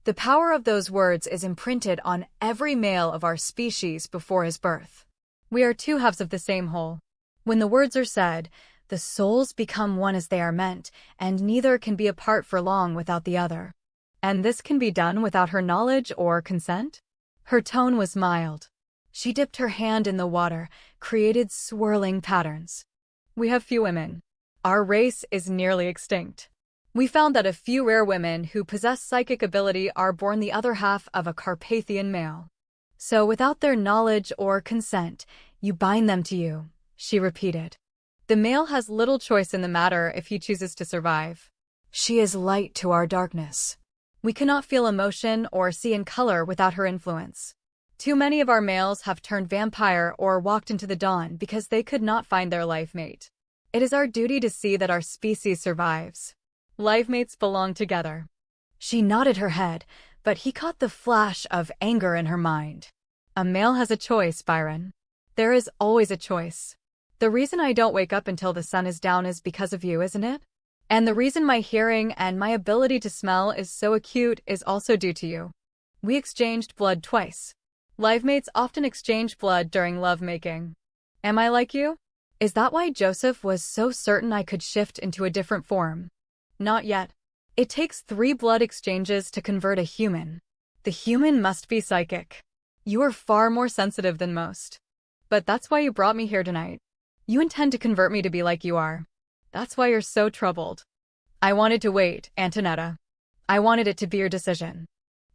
The power of those words is imprinted on every male of our species before his birth. We are two halves of the same whole. When the words are said, the souls become one as they are meant, and neither can be apart for long without the other. And this can be done without her knowledge or consent? Her tone was mild. She dipped her hand in the water, created swirling patterns. We have few women. Our race is nearly extinct. We found that a few rare women who possess psychic ability are born the other half of a Carpathian male. So without their knowledge or consent, you bind them to you, she repeated. The male has little choice in the matter if he chooses to survive. She is light to our darkness. We cannot feel emotion or see in color without her influence. Too many of our males have turned vampire or walked into the dawn because they could not find their life mate. It is our duty to see that our species survives. Life mates belong together. She nodded her head, but he caught the flash of anger in her mind. A male has a choice, Byron. There is always a choice. The reason I don't wake up until the sun is down is because of you, isn't it? And the reason my hearing and my ability to smell is so acute is also due to you. We exchanged blood twice. Live mates often exchange blood during lovemaking. Am I like you? Is that why Joseph was so certain I could shift into a different form? Not yet. It takes 3 blood exchanges to convert a human. The human must be psychic. You are far more sensitive than most. But that's why you brought me here tonight. You intend to convert me to be like you are. That's why you're so troubled. I wanted to wait, Antonietta. I wanted it to be your decision.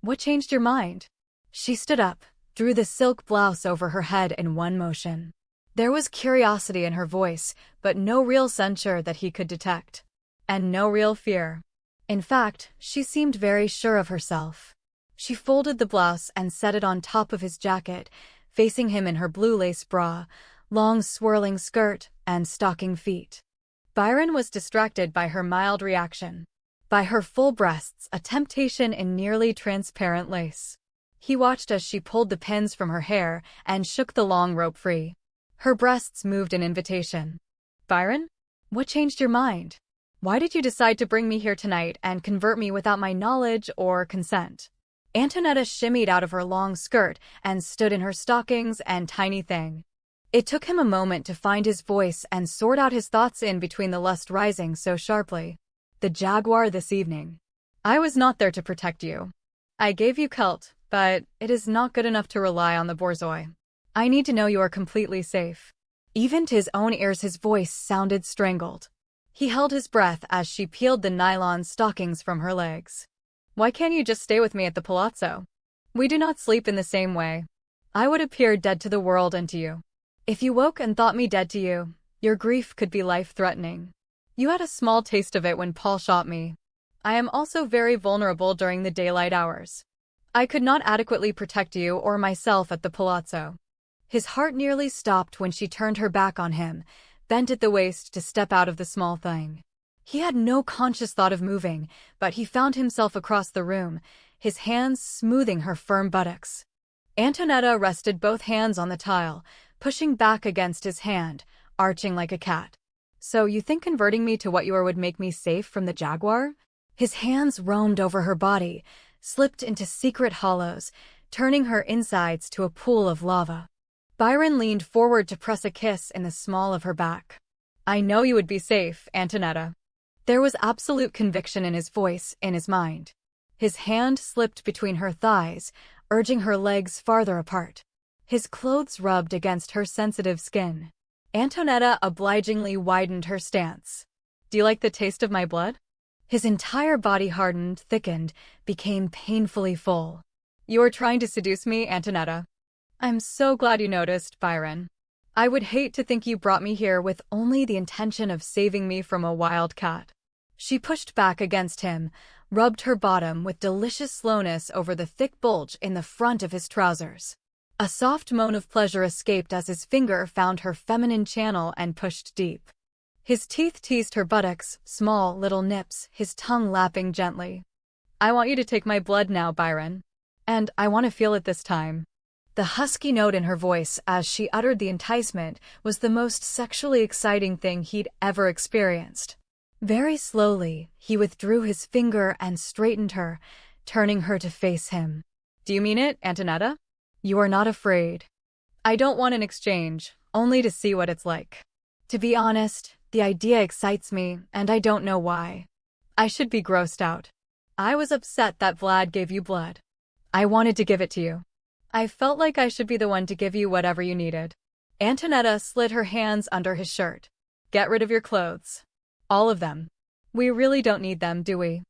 What changed your mind? She stood up, drew the silk blouse over her head in one motion. There was curiosity in her voice, but no real censure that he could detect. And no real fear. In fact, she seemed very sure of herself. She folded the blouse and set it on top of his jacket, facing him in her blue lace bra, long swirling skirt, and stocking feet. Byron was distracted by her mild reaction. By her full breasts, a temptation in nearly transparent lace. He watched as she pulled the pins from her hair and shook the long rope free. Her breasts moved in invitation. Byron? What changed your mind? Why did you decide to bring me here tonight and convert me without my knowledge or consent? Antonietta shimmied out of her long skirt and stood in her stockings and tiny thing. It took him a moment to find his voice and sort out his thoughts in between the lust rising so sharply. The jaguar this evening. I was not there to protect you. I gave you cult, but it is not good enough to rely on the borzoi. I need to know you are completely safe. Even to his own ears his voice sounded strangled. He held his breath as she peeled the nylon stockings from her legs. Why can't you just stay with me at the palazzo? We do not sleep in the same way. I would appear dead to the world and to you. If you woke and thought me dead to you, your grief could be life-threatening. You had a small taste of it when Paul shot me. I am also very vulnerable during the daylight hours. I could not adequately protect you or myself at the palazzo. His heart nearly stopped when she turned her back on him, bent at the waist to step out of the small thing. He had no conscious thought of moving, but he found himself across the room, his hands smoothing her firm buttocks. Antonietta rested both hands on the tile, pushing back against his hand, arching like a cat. So you think converting me to what you are would make me safe from the jaguar? His hands roamed over her body, slipped into secret hollows, turning her insides to a pool of lava. Byron leaned forward to press a kiss in the small of her back. I know you would be safe, Antonietta. There was absolute conviction in his voice, in his mind. His hand slipped between her thighs, urging her legs farther apart. His clothes rubbed against her sensitive skin. Antonietta obligingly widened her stance. Do you like the taste of my blood? His entire body hardened, thickened, became painfully full. You are trying to seduce me, Antonietta. I'm so glad you noticed, Byron. I would hate to think you brought me here with only the intention of saving me from a wild cat. She pushed back against him, rubbed her bottom with delicious slowness over the thick bulge in the front of his trousers. A soft moan of pleasure escaped as his finger found her feminine channel and pushed deep. His teeth teased her buttocks, small little nips, his tongue lapping gently. I want you to take my blood now, Byron. And I want to feel it this time. The husky note in her voice as she uttered the enticement was the most sexually exciting thing he'd ever experienced. Very slowly, he withdrew his finger and straightened her, turning her to face him. Do you mean it, Antonietta? You are not afraid. I don't want an exchange, only to see what it's like. To be honest, the idea excites me, and I don't know why. I should be grossed out. I was upset that Vlad gave you blood. I wanted to give it to you. I felt like I should be the one to give you whatever you needed. Antonietta slid her hands under his shirt. Get rid of your clothes. All of them. We really don't need them, do we?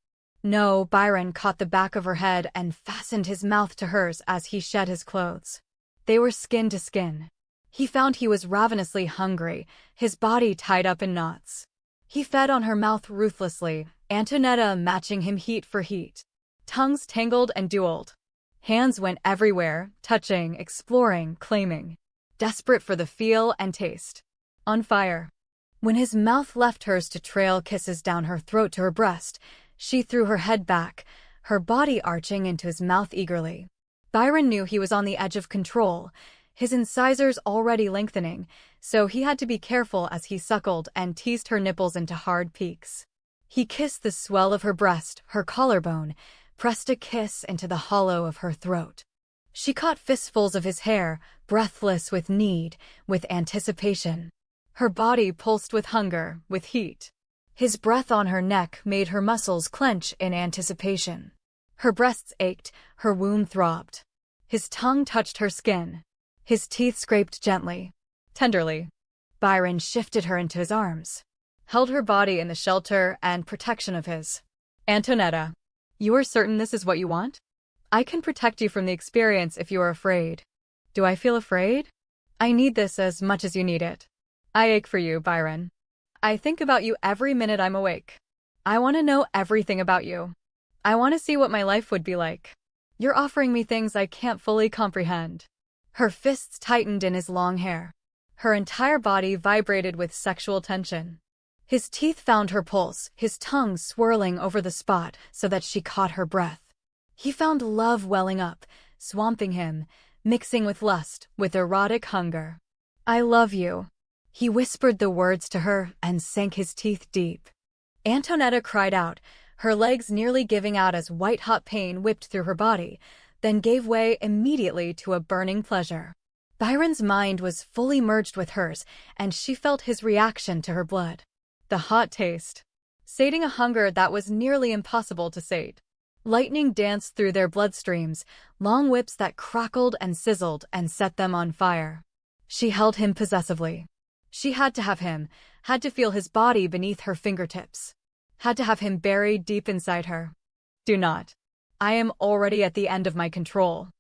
No, Byron caught the back of her head and fastened his mouth to hers as he shed his clothes. They were skin to skin. He found he was ravenously hungry, his body tied up in knots. He fed on her mouth ruthlessly, Antonietta matching him heat for heat. Tongues tangled and dueled. Hands went everywhere, touching, exploring, claiming. Desperate for the feel and taste. On fire. When his mouth left hers to trail kisses down her throat to her breast, she threw her head back, her body arching into his mouth eagerly. Byron knew he was on the edge of control, his incisors already lengthening, so he had to be careful as he suckled and teased her nipples into hard peaks. He kissed the swell of her breast, her collarbone, pressed a kiss into the hollow of her throat. She caught fistfuls of his hair, breathless with need, with anticipation. Her body pulsed with hunger, with heat. His breath on her neck made her muscles clench in anticipation. Her breasts ached, her womb throbbed. His tongue touched her skin. His teeth scraped gently, tenderly. Byron shifted her into his arms, held her body in the shelter and protection of his. Antonietta, you are certain this is what you want? I can protect you from the experience if you are afraid. Do I feel afraid? I need this as much as you need it. I ache for you, Byron. I think about you every minute I'm awake. I want to know everything about you. I want to see what my life would be like. You're offering me things I can't fully comprehend. Her fists tightened in his long hair. Her entire body vibrated with sexual tension. His teeth found her pulse, his tongue swirling over the spot so that she caught her breath. He found love welling up, swamping him, mixing with lust, with erotic hunger. I love you. He whispered the words to her and sank his teeth deep. Antonietta cried out, her legs nearly giving out as white-hot pain whipped through her body, then gave way immediately to a burning pleasure. Byron's mind was fully merged with hers, and she felt his reaction to her blood. The hot taste. Sating a hunger that was nearly impossible to sate. Lightning danced through their bloodstreams, long whips that crackled and sizzled and set them on fire. She held him possessively. She had to have him, had to feel his body beneath her fingertips. Had to have him buried deep inside her. Do not. I am already at the end of my control.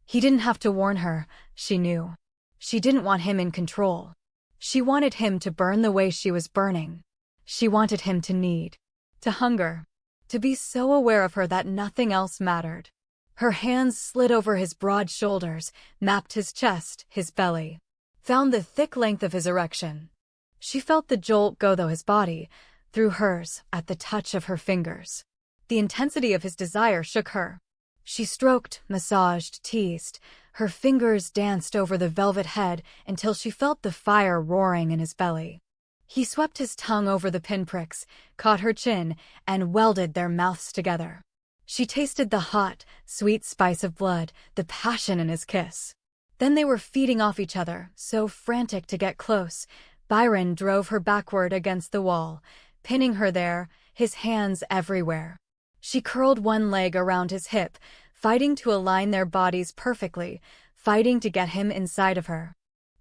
He didn't have to warn her, she knew. She didn't want him in control. She wanted him to burn the way she was burning. She wanted him to need, to hunger, to be so aware of her that nothing else mattered. Her hands slid over his broad shoulders, mapped his chest, his belly. Found the thick length of his erection. She felt the jolt go through his body, through hers, at the touch of her fingers. The intensity of his desire shook her. She stroked, massaged, teased. Her fingers danced over the velvet head until she felt the fire roaring in his belly. He swept his tongue over the pinpricks, caught her chin, and welded their mouths together. She tasted the hot, sweet spice of blood, the passion in his kiss. Then they were feeding off each other, so frantic to get close. Byron drove her backward against the wall, pinning her there, his hands everywhere. She curled one leg around his hip, fighting to align their bodies perfectly, fighting to get him inside of her.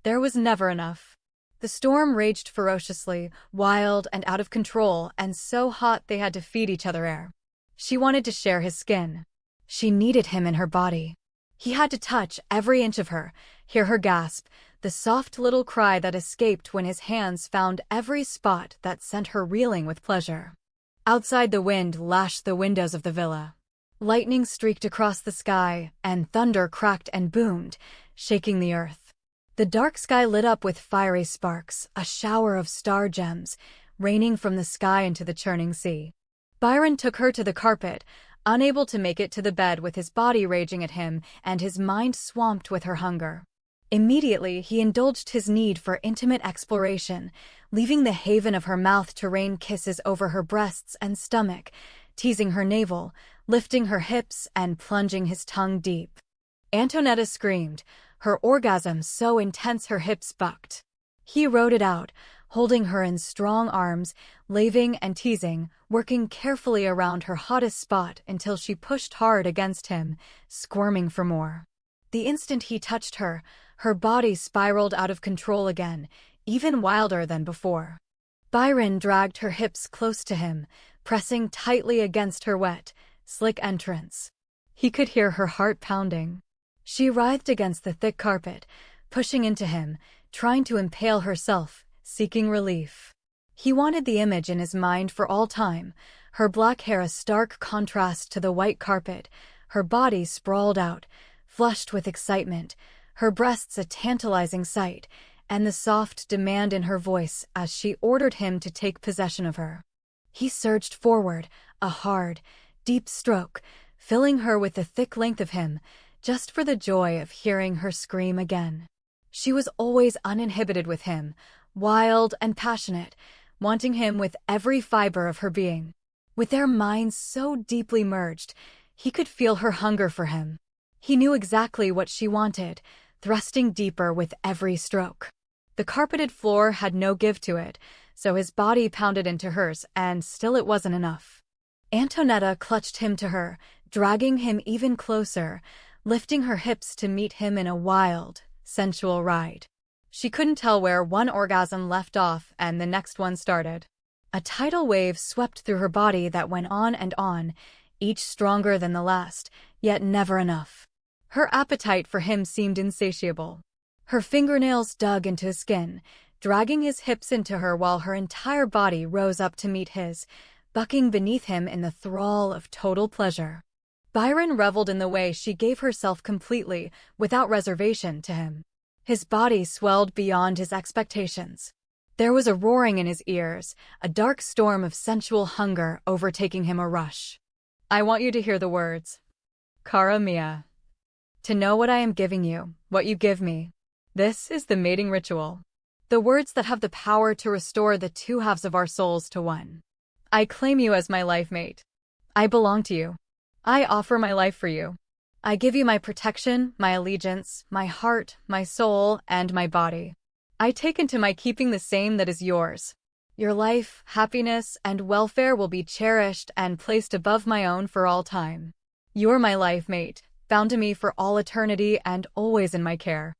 There was never enough. The storm raged ferociously, wild and out of control, and so hot they had to feed each other air. She wanted to share his skin. She needed him in her body. He had to touch every inch of her, hear her gasp, the soft little cry that escaped when his hands found every spot that sent her reeling with pleasure. Outside, the wind lashed the windows of the villa. Lightning streaked across the sky, and thunder cracked and boomed, shaking the earth. The dark sky lit up with fiery sparks, a shower of star gems, raining from the sky into the churning sea. Byron took her to the carpet, unable to make it to the bed with his body raging at him and his mind swamped with her hunger. Immediately, he indulged his need for intimate exploration, leaving the haven of her mouth to rain kisses over her breasts and stomach, teasing her navel, lifting her hips and plunging his tongue deep. Antonietta screamed, her orgasm so intense her hips bucked. He rode it out, holding her in strong arms, laving and teasing, working carefully around her hottest spot until she pushed hard against him, squirming for more. The instant he touched her, her body spiraled out of control again, even wilder than before. Byron dragged her hips close to him, pressing tightly against her wet, slick entrance. He could hear her heart pounding. She writhed against the thick carpet, pushing into him, trying to impale herself, seeking relief. He wanted the image in his mind for all time, her black hair a stark contrast to the white carpet, her body sprawled out, flushed with excitement, her breasts a tantalizing sight, and the soft demand in her voice as she ordered him to take possession of her. He surged forward, a hard, deep stroke, filling her with the thick length of him, just for the joy of hearing her scream again. She was always uninhibited with him, wild and passionate, wanting him with every fiber of her being. With their minds so deeply merged, he could feel her hunger for him. He knew exactly what she wanted, thrusting deeper with every stroke. The carpeted floor had no give to it, so his body pounded into hers, and still it wasn't enough. Antonietta clutched him to her, dragging him even closer, lifting her hips to meet him in a wild, sensual ride. She couldn't tell where one orgasm left off and the next one started. A tidal wave swept through her body that went on, each stronger than the last, yet never enough. Her appetite for him seemed insatiable. Her fingernails dug into his skin, dragging his hips into her while her entire body rose up to meet his, bucking beneath him in the thrall of total pleasure. Byron reveled in the way she gave herself completely, without reservation, to him. His body swelled beyond his expectations. There was a roaring in his ears, a dark storm of sensual hunger overtaking him a rush. I want you to hear the words. Cara mia. To know what I am giving you, what you give me. This is the mating ritual. The words that have the power to restore the two halves of our souls to one. I claim you as my life mate. I belong to you. I offer my life for you. I give you my protection, my allegiance, my heart, my soul, and my body. I take into my keeping the same that is yours. Your life, happiness, and welfare will be cherished and placed above my own for all time. You're my life mate, bound to me for all eternity and always in my care.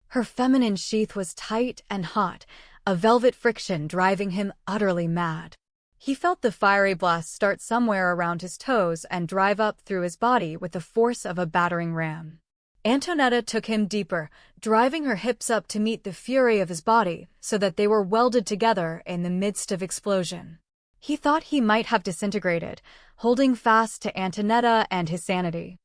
Her feminine sheath was tight and hot, a velvet friction driving him utterly mad. He felt the fiery blast start somewhere around his toes and drive up through his body with the force of a battering ram. Antonietta took him deeper, driving her hips up to meet the fury of his body so that they were welded together in the midst of explosion. He thought he might have disintegrated, holding fast to Antonietta and his sanity.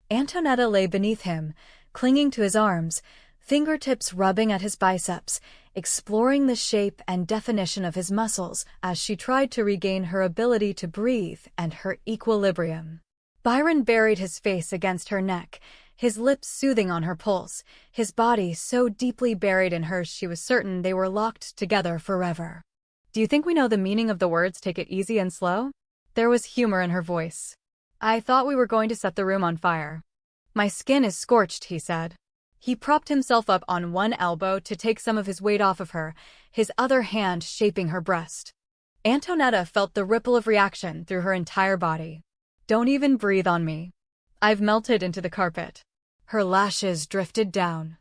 Antonietta lay beneath him, clinging to his arms, fingertips rubbing at his biceps, exploring the shape and definition of his muscles as she tried to regain her ability to breathe and her equilibrium. Byron buried his face against her neck, his lips soothing on her pulse, his body so deeply buried in hers she was certain they were locked together forever. Do you think we know the meaning of the words "take it easy and slow"? There was humor in her voice. I thought we were going to set the room on fire. My skin is scorched, he said. He propped himself up on one elbow to take some of his weight off of her, his other hand shaping her breast. Antonietta felt the ripple of reaction through her entire body. Don't even breathe on me. I've melted into the carpet. Her lashes drifted down.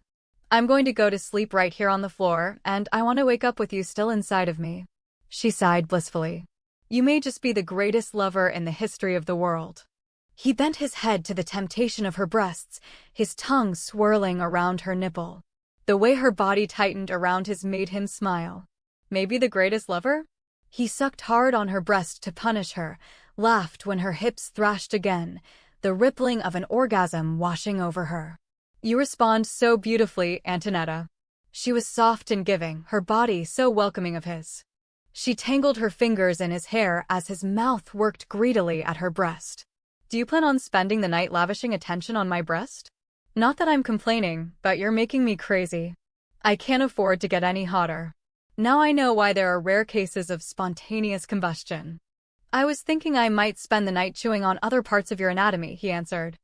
I'm going to go to sleep right here on the floor, and I want to wake up with you still inside of me. She sighed blissfully. You may just be the greatest lover in the history of the world. He bent his head to the temptation of her breasts, his tongue swirling around her nipple. The way her body tightened around his made him smile. Maybe the greatest lover? He sucked hard on her breast to punish her, laughed when her hips thrashed again, the rippling of an orgasm washing over her. You respond so beautifully, Antonietta. She was soft and giving, her body so welcoming of his. She tangled her fingers in his hair as his mouth worked greedily at her breast. Do you plan on spending the night lavishing attention on my breast? Not that I'm complaining, but you're making me crazy. I can't afford to get any hotter. Now I know why there are rare cases of spontaneous combustion. I was thinking I might spend the night chewing on other parts of your anatomy, he answered.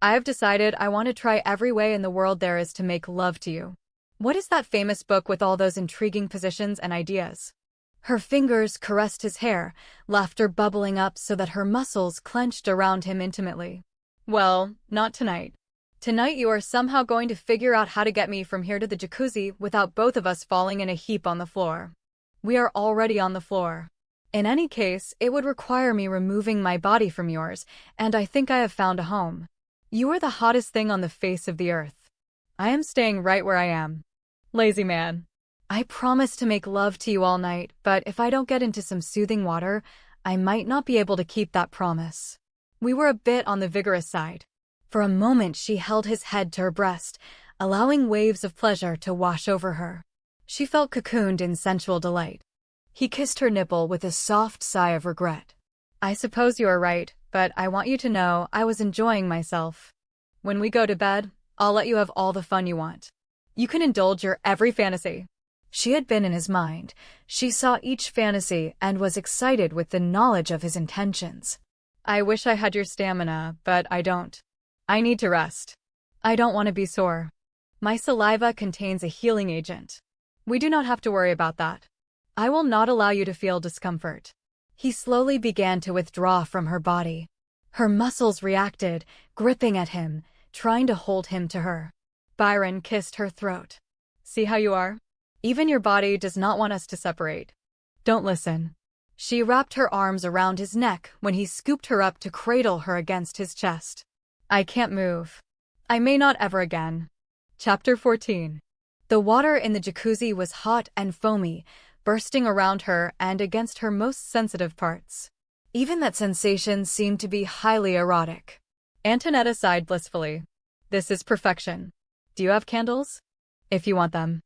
I have decided I want to try every way in the world there is to make love to you. What is that famous book with all those intriguing positions and ideas? Her fingers caressed his hair, laughter bubbling up so that her muscles clenched around him intimately. Well, not tonight. Tonight you are somehow going to figure out how to get me from here to the jacuzzi without both of us falling in a heap on the floor. We are already on the floor. In any case, it would require me removing my body from yours, and I think I have found a home. You are the hottest thing on the face of the earth. I am staying right where I am. Lazy man. I promise to make love to you all night, but if I don't get into some soothing water, I might not be able to keep that promise. We were a bit on the vigorous side. For a moment she held his head to her breast, allowing waves of pleasure to wash over her. She felt cocooned in sensual delight. He kissed her nipple with a soft sigh of regret. I suppose you are right, but I want you to know I was enjoying myself. When we go to bed, I'll let you have all the fun you want. You can indulge your every fantasy. She had been in his mind. She saw each fantasy and was excited with the knowledge of his intentions. I wish I had your stamina, but I don't. I need to rest. I don't want to be sore. My saliva contains a healing agent. We do not have to worry about that. I will not allow you to feel discomfort. He slowly began to withdraw from her body. Her muscles reacted, gripping at him, trying to hold him to her. Byron kissed her throat. See how you are? Even your body does not want us to separate. Don't listen. She wrapped her arms around his neck when he scooped her up to cradle her against his chest. I can't move. I may not ever again. Chapter 14. The water in the jacuzzi was hot and foamy, bursting around her and against her most sensitive parts. Even that sensation seemed to be highly erotic. Antonietta sighed blissfully. This is perfection. Do you have candles? If you want them.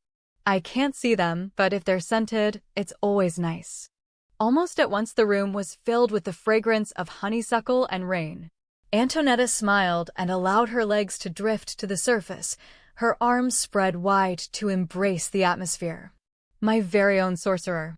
I can't see them, but if they're scented, it's always nice. Almost at once the room was filled with the fragrance of honeysuckle and rain. Antonietta smiled and allowed her legs to drift to the surface, her arms spread wide to embrace the atmosphere. My very own sorcerer.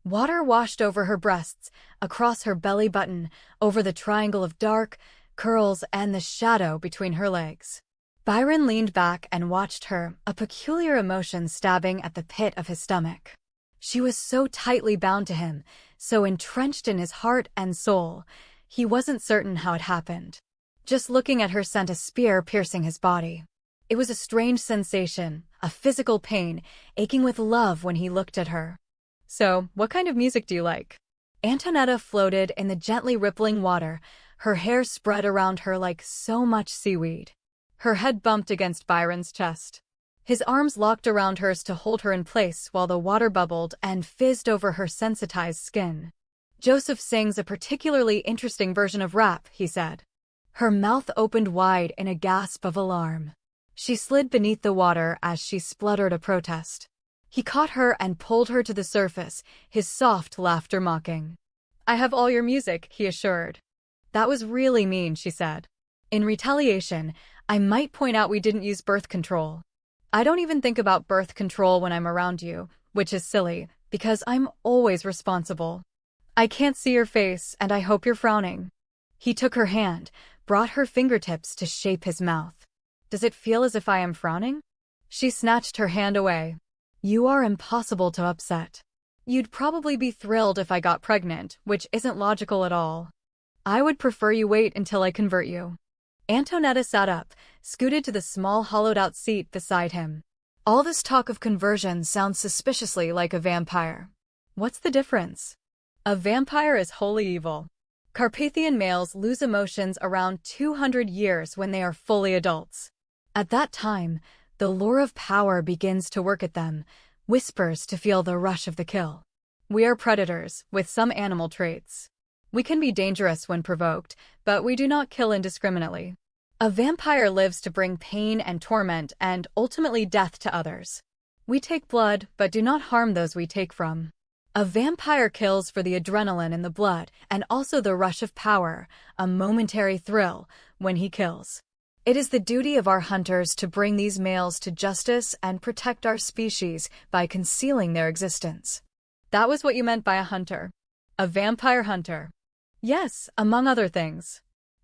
Water washed over her breasts, across her belly button, over the triangle of dark, curls, and the shadow between her legs. Byron leaned back and watched her, a peculiar emotion stabbing at the pit of his stomach. She was so tightly bound to him, so entrenched in his heart and soul. He wasn't certain how it happened. Just looking at her sent a spear piercing his body. It was a strange sensation, a physical pain, aching with love when he looked at her. So, what kind of music do you like? Antonietta floated in the gently rippling water, her hair spread around her like so much seaweed. Her head bumped against Byron's chest. His arms locked around hers to hold her in place while the water bubbled and fizzed over her sensitized skin. Joseph sings a particularly interesting version of rap, he said. Her mouth opened wide in a gasp of alarm. She slid beneath the water as she spluttered a protest. He caught her and pulled her to the surface, his soft laughter mocking. I have all your music, he assured. That was really mean, she said. In retaliation, I might point out we didn't use birth control. I don't even think about birth control when I'm around you, which is silly, because I'm always responsible. I can't see your face, and I hope you're frowning. He took her hand, brought her fingertips to shape his mouth. Does it feel as if I am frowning? She snatched her hand away. You are impossible to upset. You'd probably be thrilled if I got pregnant, which isn't logical at all. I would prefer you wait until I convert you. Antonietta sat up, scooted to the small hollowed-out seat beside him. All this talk of conversion sounds suspiciously like a vampire. What's the difference? A vampire is wholly evil. Carpathian males lose emotions around 200 years when they are fully adults. At that time, the lure of power begins to work at them, whispers to feel the rush of the kill. We are predators, with some animal traits. We can be dangerous when provoked, but we do not kill indiscriminately. A vampire lives to bring pain and torment and ultimately death to others. We take blood, but do not harm those we take from. A vampire kills for the adrenaline in the blood and also the rush of power, a momentary thrill, when he kills. It is the duty of our hunters to bring these males to justice and protect our species by concealing their existence. That was what you meant by a hunter. A vampire hunter. Yes, among other things.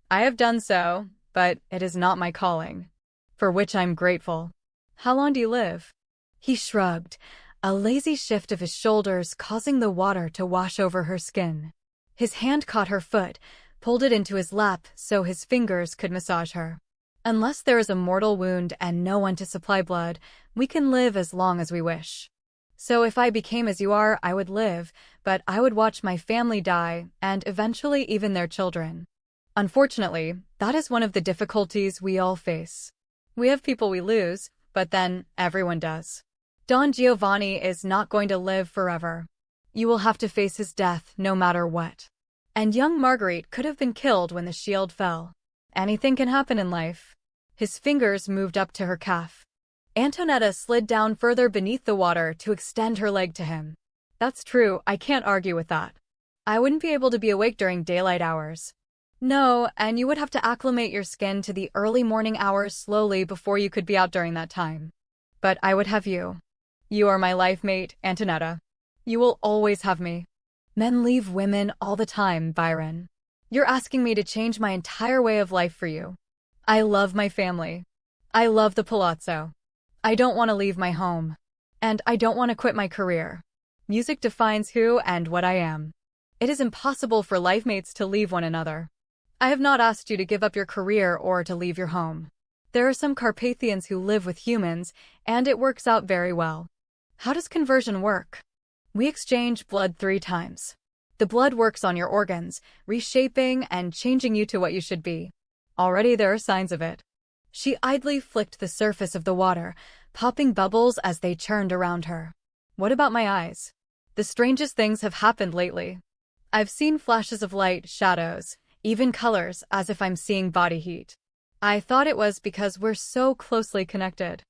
I have done so, but it is not my calling, for which I'm grateful. How long do you live? He shrugged, a lazy shift of his shoulders causing the water to wash over her skin. His hand caught her foot, pulled it into his lap so his fingers could massage her. Unless there is a mortal wound and no one to supply blood, we can live as long as we wish. So if I became as you are, I would live, but I would watch my family die, and eventually even their children. Unfortunately, that is one of the difficulties we all face. We have people we lose, but then everyone does. Don Giovanni is not going to live forever. You will have to face his death no matter what. And young Marguerite could have been killed when the shield fell. Anything can happen in life. His fingers moved up to her calf. Antonietta slid down further beneath the water to extend her leg to him. That's true, I can't argue with that. I wouldn't be able to be awake during daylight hours. No, and you would have to acclimate your skin to the early morning hours slowly before you could be out during that time. But I would have you. You are my life mate, Antonietta. You will always have me. Men leave women all the time, Byron. You're asking me to change my entire way of life for you. I love my family. I love the palazzo. I don't want to leave my home. And I don't want to quit my career. Music defines who and what I am. It is impossible for life mates to leave one another. I have not asked you to give up your career or to leave your home. There are some Carpathians who live with humans, and it works out very well. How does conversion work? We exchange blood 3 times. The blood works on your organs, reshaping and changing you to what you should be. Already there are signs of it. She idly flicked the surface of the water, popping bubbles as they churned around her. What about my eyes? The strangest things have happened lately. I've seen flashes of light, shadows, even colors, as if I'm seeing body heat. I thought it was because we're so closely connected.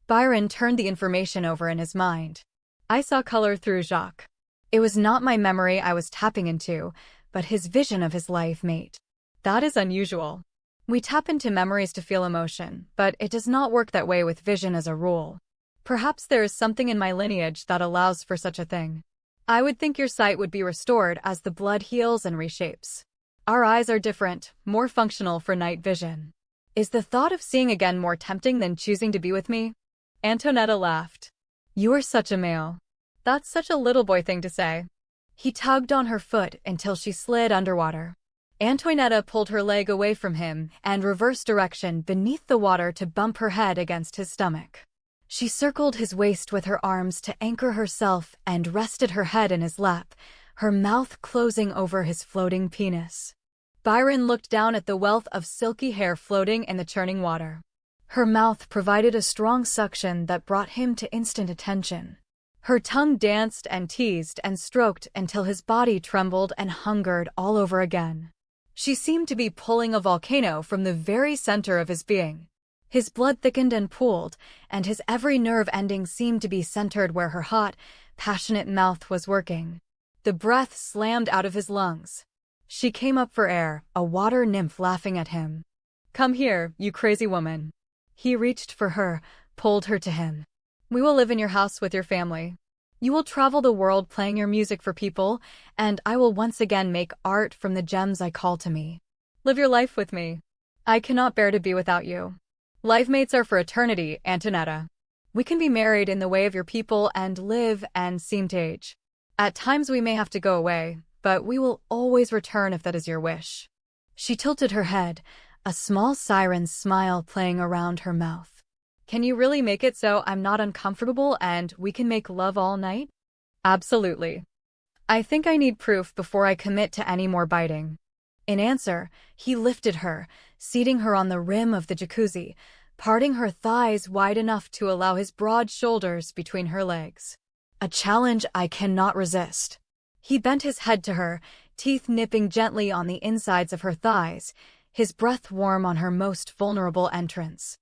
Byron turned the information over in his mind. I saw color through Jacques. It was not my memory I was tapping into, but his vision of his life mate. That is unusual. We tap into memories to feel emotion, but it does not work that way with vision as a rule. Perhaps there is something in my lineage that allows for such a thing. I would think your sight would be restored as the blood heals and reshapes. Our eyes are different, more functional for night vision. Is the thought of seeing again more tempting than choosing to be with me? Antonietta laughed. You are such a male. That's such a little boy thing to say. He tugged on her foot until she slid underwater. Antonietta pulled her leg away from him and reversed direction beneath the water to bump her head against his stomach. She circled his waist with her arms to anchor herself and rested her head in his lap, her mouth closing over his floating penis. Byron looked down at the wealth of silky hair floating in the churning water. Her mouth provided a strong suction that brought him to instant attention. Her tongue danced and teased and stroked until his body trembled and hungered all over again. She seemed to be pulling a volcano from the very center of his being. His blood thickened and pooled, and his every nerve ending seemed to be centered where her hot, passionate mouth was working. The breath slammed out of his lungs. She came up for air, a water nymph laughing at him. Come here, you crazy woman. He reached for her, pulled her to him. We will live in your house with your family. You will travel the world playing your music for people, and I will once again make art from the gems I call to me. Live your life with me. I cannot bear to be without you. Life mates are for eternity, Antonietta. We can be married in the way of your people and live and seem to age. At times we may have to go away, but we will always return if that is your wish. She tilted her head, a small siren's smile playing around her mouth. Can you really make it so I'm not uncomfortable and we can make love all night? Absolutely. I think I need proof before I commit to any more biting. In answer, he lifted her, seating her on the rim of the jacuzzi, parting her thighs wide enough to allow his broad shoulders between her legs. A challenge I cannot resist. He bent his head to her, teeth nipping gently on the insides of her thighs, his breath warm on her most vulnerable entrance.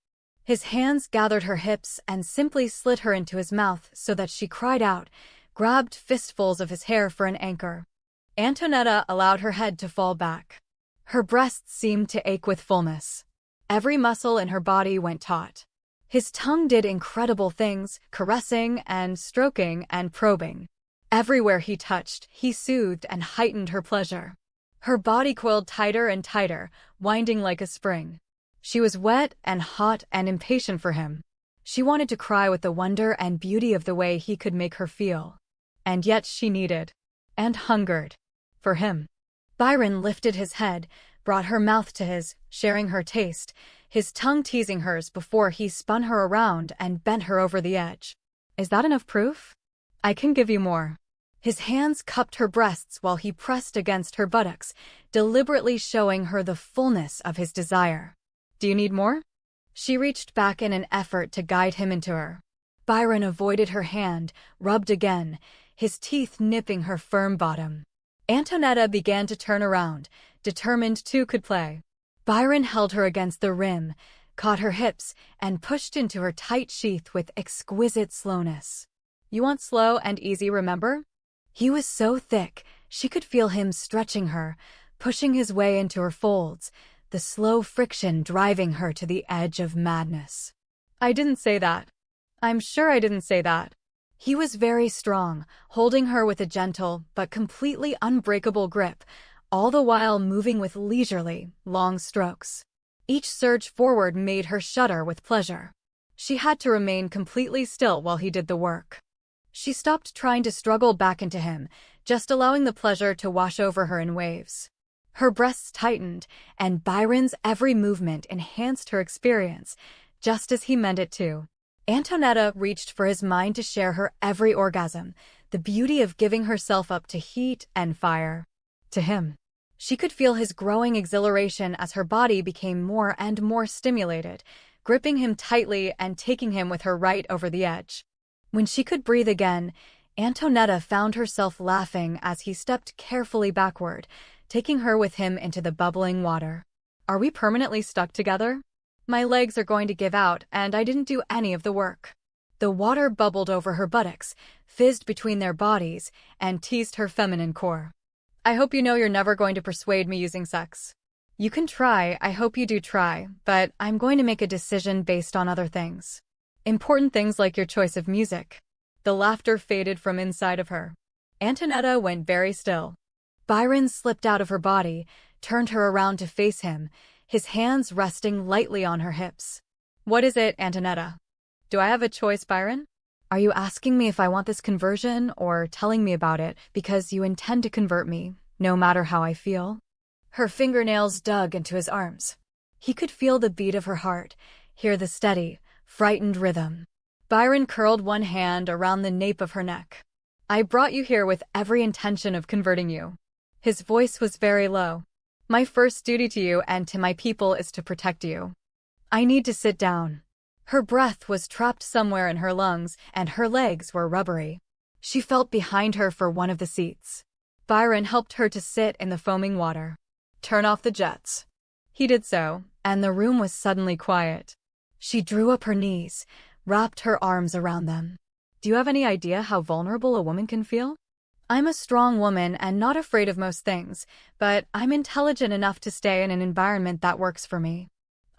His hands gathered her hips and simply slid her into his mouth so that she cried out, grabbed fistfuls of his hair for an anchor. Antonietta allowed her head to fall back. Her breasts seemed to ache with fullness. Every muscle in her body went taut. His tongue did incredible things, caressing and stroking and probing. Everywhere he touched, he soothed and heightened her pleasure. Her body coiled tighter and tighter, winding like a spring. She was wet and hot and impatient for him. She wanted to cry with the wonder and beauty of the way he could make her feel. And yet she needed, and hungered, for him. Byron lifted his head, brought her mouth to his, sharing her taste, his tongue teasing hers before he spun her around and bent her over the edge. Is that enough proof? I can give you more. His hands cupped her breasts while he pressed against her buttocks, deliberately showing her the fullness of his desire. Do you need more? She reached back in an effort to guide him into her. Byron avoided her hand, rubbed again, his teeth nipping her firm bottom. Antonietta began to turn around, determined two could play. Byron held her against the rim, caught her hips, and pushed into her tight sheath with exquisite slowness. You want slow and easy, remember? He was so thick, she could feel him stretching her, pushing his way into her folds, the slow friction driving her to the edge of madness. I didn't say that. I'm sure I didn't say that. He was very strong, holding her with a gentle but completely unbreakable grip, all the while moving with leisurely, long strokes. Each surge forward made her shudder with pleasure. She had to remain completely still while he did the work. She stopped trying to struggle back into him, just allowing the pleasure to wash over her in waves. Her breasts tightened, and Byron's every movement enhanced her experience, just as he meant it to. Antonietta reached for his mind to share her every orgasm, the beauty of giving herself up to heat and fire. To him. She could feel his growing exhilaration as her body became more and more stimulated, gripping him tightly and taking him with her right over the edge. When she could breathe again, Antonietta found herself laughing as he stepped carefully backward, taking her with him into the bubbling water. Are we permanently stuck together? My legs are going to give out, and I didn't do any of the work. The water bubbled over her buttocks, fizzed between their bodies, and teased her feminine core. I hope you know you're never going to persuade me using sex. You can try, I hope you do try, but I'm going to make a decision based on other things. Important things like your choice of music. The laughter faded from inside of her. Antonietta went very still. Byron slipped out of her body, turned her around to face him, his hands resting lightly on her hips. What is it, Antonietta? Do I have a choice, Byron? Are you asking me if I want this conversion or telling me about it because you intend to convert me, no matter how I feel? Her fingernails dug into his arms. He could feel the beat of her heart, hear the steady, frightened rhythm. Byron curled one hand around the nape of her neck. I brought you here with every intention of converting you. His voice was very low. My first duty to you and to my people is to protect you. I need to sit down. Her breath was trapped somewhere in her lungs, and her legs were rubbery. She felt behind her for one of the seats. Byron helped her to sit in the foaming water. Turn off the jets. He did so, and the room was suddenly quiet. She drew up her knees, wrapped her arms around them. Do you have any idea how vulnerable a woman can feel? I'm a strong woman and not afraid of most things, but I'm intelligent enough to stay in an environment that works for me.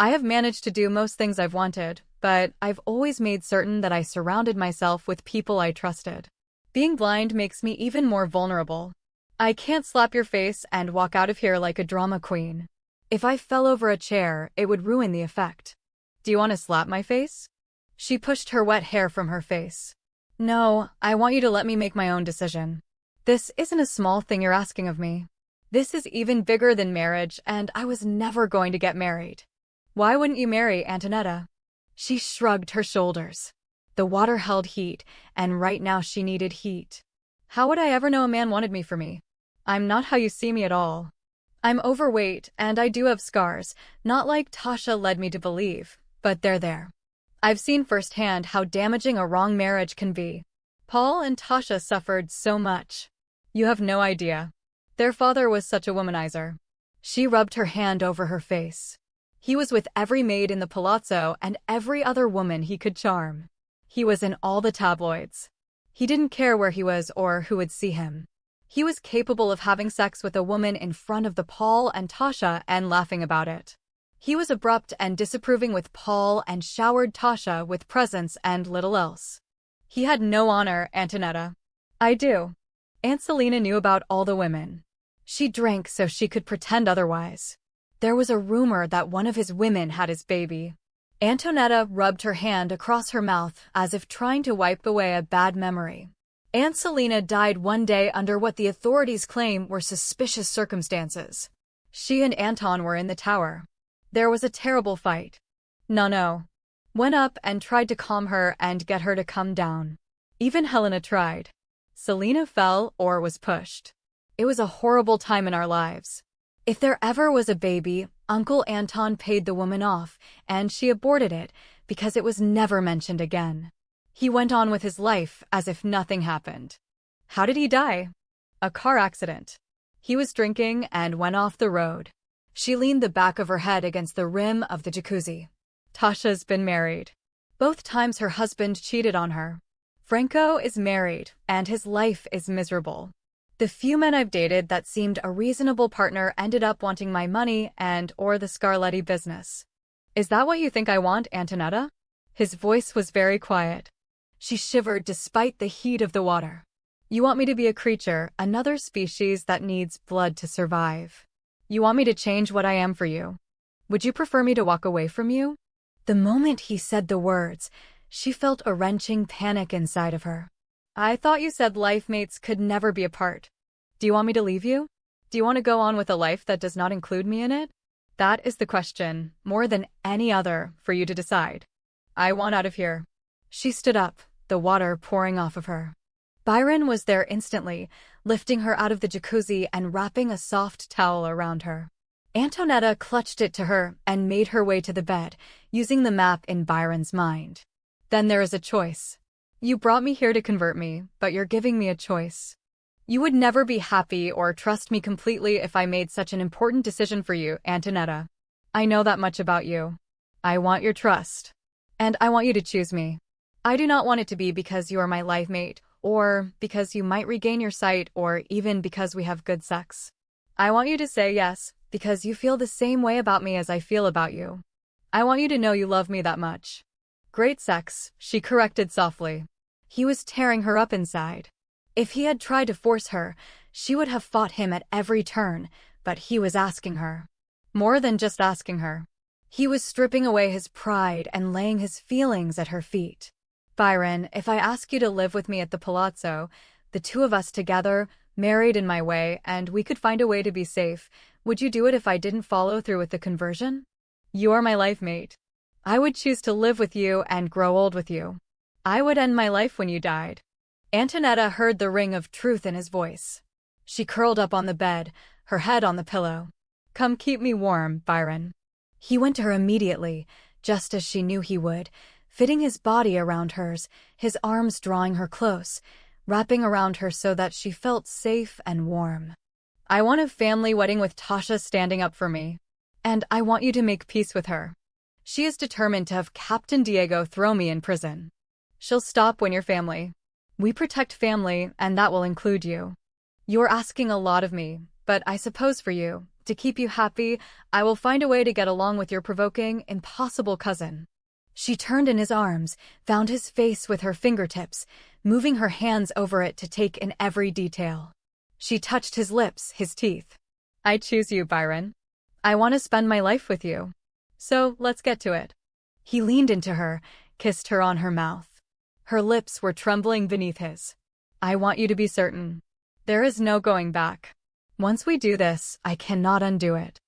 I have managed to do most things I've wanted, but I've always made certain that I surrounded myself with people I trusted. Being blind makes me even more vulnerable. I can't slap your face and walk out of here like a drama queen. If I fell over a chair, it would ruin the effect. Do you want to slap my face? She pushed her wet hair from her face. No, I want you to let me make my own decision. This isn't a small thing you're asking of me. This is even bigger than marriage, and I was never going to get married. Why wouldn't you marry Antonietta? She shrugged her shoulders. The water held heat, and right now she needed heat. How would I ever know a man wanted me for me? I'm not how you see me at all. I'm overweight, and I do have scars, not like Tasha led me to believe, but they're there. I've seen firsthand how damaging a wrong marriage can be. Paul and Tasha suffered so much. You have no idea. Their father was such a womanizer. She rubbed her hand over her face. He was with every maid in the palazzo and every other woman he could charm. He was in all the tabloids. He didn't care where he was or who would see him. He was capable of having sex with a woman in front of the Paul and Tasha and laughing about it. He was abrupt and disapproving with Paul and showered Tasha with presents and little else. He had no honor, Antonietta. I do. Aunt Selina knew about all the women. She drank so she could pretend otherwise. There was a rumor that one of his women had his baby. Antonietta rubbed her hand across her mouth as if trying to wipe away a bad memory. Aunt Selina died one day under what the authorities claim were suspicious circumstances. She and Anton were in the tower. There was a terrible fight. Nano went up and tried to calm her and get her to come down. Even Helena tried. Selina fell or was pushed. It was a horrible time in our lives. If there ever was a baby, Uncle Anton paid the woman off, and she aborted it because it was never mentioned again. He went on with his life as if nothing happened. How did he die? A car accident. He was drinking and went off the road. She leaned the back of her head against the rim of the jacuzzi. Tasha's been married. Both times her husband cheated on her. Franco is married, and his life is miserable. The few men I've dated that seemed a reasonable partner ended up wanting my money or the Scarletti business. Is that what you think I want, Antonietta? His voice was very quiet. She shivered despite the heat of the water. You want me to be a creature, another species that needs blood to survive. You want me to change what I am for you. Would you prefer me to walk away from you? The moment he said the words, she felt a wrenching panic inside of her. I thought you said life mates could never be apart. Do you want me to leave you? Do you want to go on with a life that does not include me in it? That is the question, more than any other, for you to decide. I want out of here. She stood up, the water pouring off of her. Byron was there instantly, lifting her out of the jacuzzi and wrapping a soft towel around her. Antonietta clutched it to her and made her way to the bed, using the map in Byron's mind. Then there is a choice. You brought me here to convert me, but you're giving me a choice. You would never be happy or trust me completely if I made such an important decision for you, Antonietta. I know that much about you. I want your trust. And I want you to choose me. I do not want it to be because you are my life mate, or because you might regain your sight, or even because we have good sex. I want you to say yes, because you feel the same way about me as I feel about you. I want you to know you love me that much. Great sex, she corrected softly. He was tearing her up inside. If he had tried to force her, she would have fought him at every turn, but he was asking her. More than just asking her. He was stripping away his pride and laying his feelings at her feet. Byron, if I ask you to live with me at the palazzo, the two of us together, married in my way, and we could find a way to be safe, would you do it if I didn't follow through with the conversion? You are my life mate. I would choose to live with you and grow old with you. I would end my life when you died. Antonietta heard the ring of truth in his voice. She curled up on the bed, her head on the pillow. Come keep me warm, Byron. He went to her immediately, just as she knew he would, fitting his body around hers, his arms drawing her close, wrapping around her so that she felt safe and warm. I want a family wedding with Tasha standing up for me. And I want you to make peace with her. She is determined to have Captain Diego throw me in prison. She'll stop when you're family. We protect family, and that will include you. You're asking a lot of me, but I suppose for you, to keep you happy, I will find a way to get along with your provoking, impossible cousin. She turned in his arms, found his face with her fingertips, moving her hands over it to take in every detail. She touched his lips, his teeth. I choose you, Byron. I want to spend my life with you. So, let's get to it. He leaned into her, kissed her on her mouth. Her lips were trembling beneath his. I want you to be certain. There is no going back. Once we do this, I cannot undo it.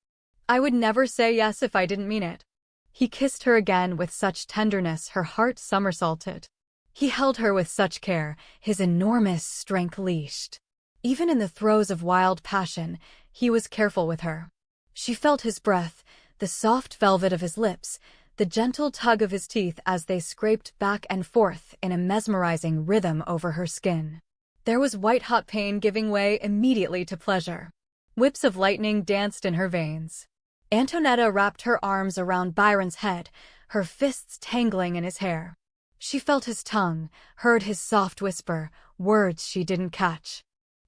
I would never say yes if I didn't mean it. He kissed her again with such tenderness her heart somersaulted. He held her with such care, his enormous strength leashed. Even in the throes of wild passion, he was careful with her. She felt his breath, the soft velvet of his lips, the gentle tug of his teeth as they scraped back and forth in a mesmerizing rhythm over her skin. There was white-hot pain giving way immediately to pleasure. Whips of lightning danced in her veins. Antonietta wrapped her arms around Byron's head, her fists tangling in his hair. She felt his tongue, heard his soft whisper, words she didn't catch.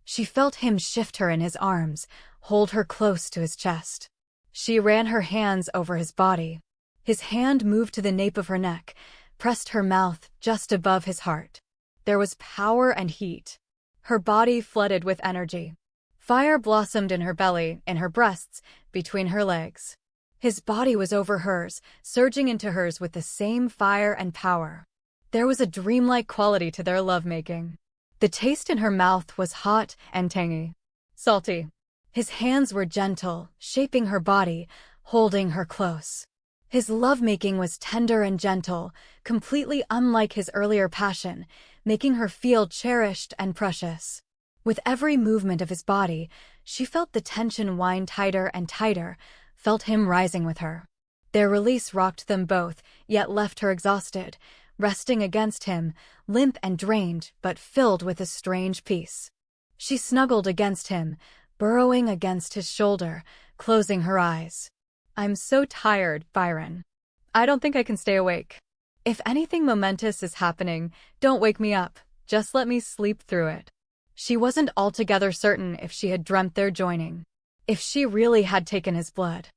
She felt him shift her in his arms, hold her close to his chest. She ran her hands over his body. His hand moved to the nape of her neck, pressed her mouth just above his heart. There was power and heat. Her body flooded with energy. Fire blossomed in her belly, in her breasts, between her legs. His body was over hers, surging into hers with the same fire and power. There was a dreamlike quality to their lovemaking. The taste in her mouth was hot and tangy. Salty. His hands were gentle, shaping her body, holding her close. His lovemaking was tender and gentle, completely unlike his earlier passion, making her feel cherished and precious. With every movement of his body, she felt the tension wind tighter and tighter, felt him rising with her. Their release rocked them both, yet left her exhausted, resting against him, limp and drained, but filled with a strange peace. She snuggled against him, burrowing against his shoulder, closing her eyes. "I'm so tired, Byron. I don't think I can stay awake. If anything momentous is happening, don't wake me up. Just let me sleep through it." She wasn't altogether certain if she had dreamt their joining, if she really had taken his blood.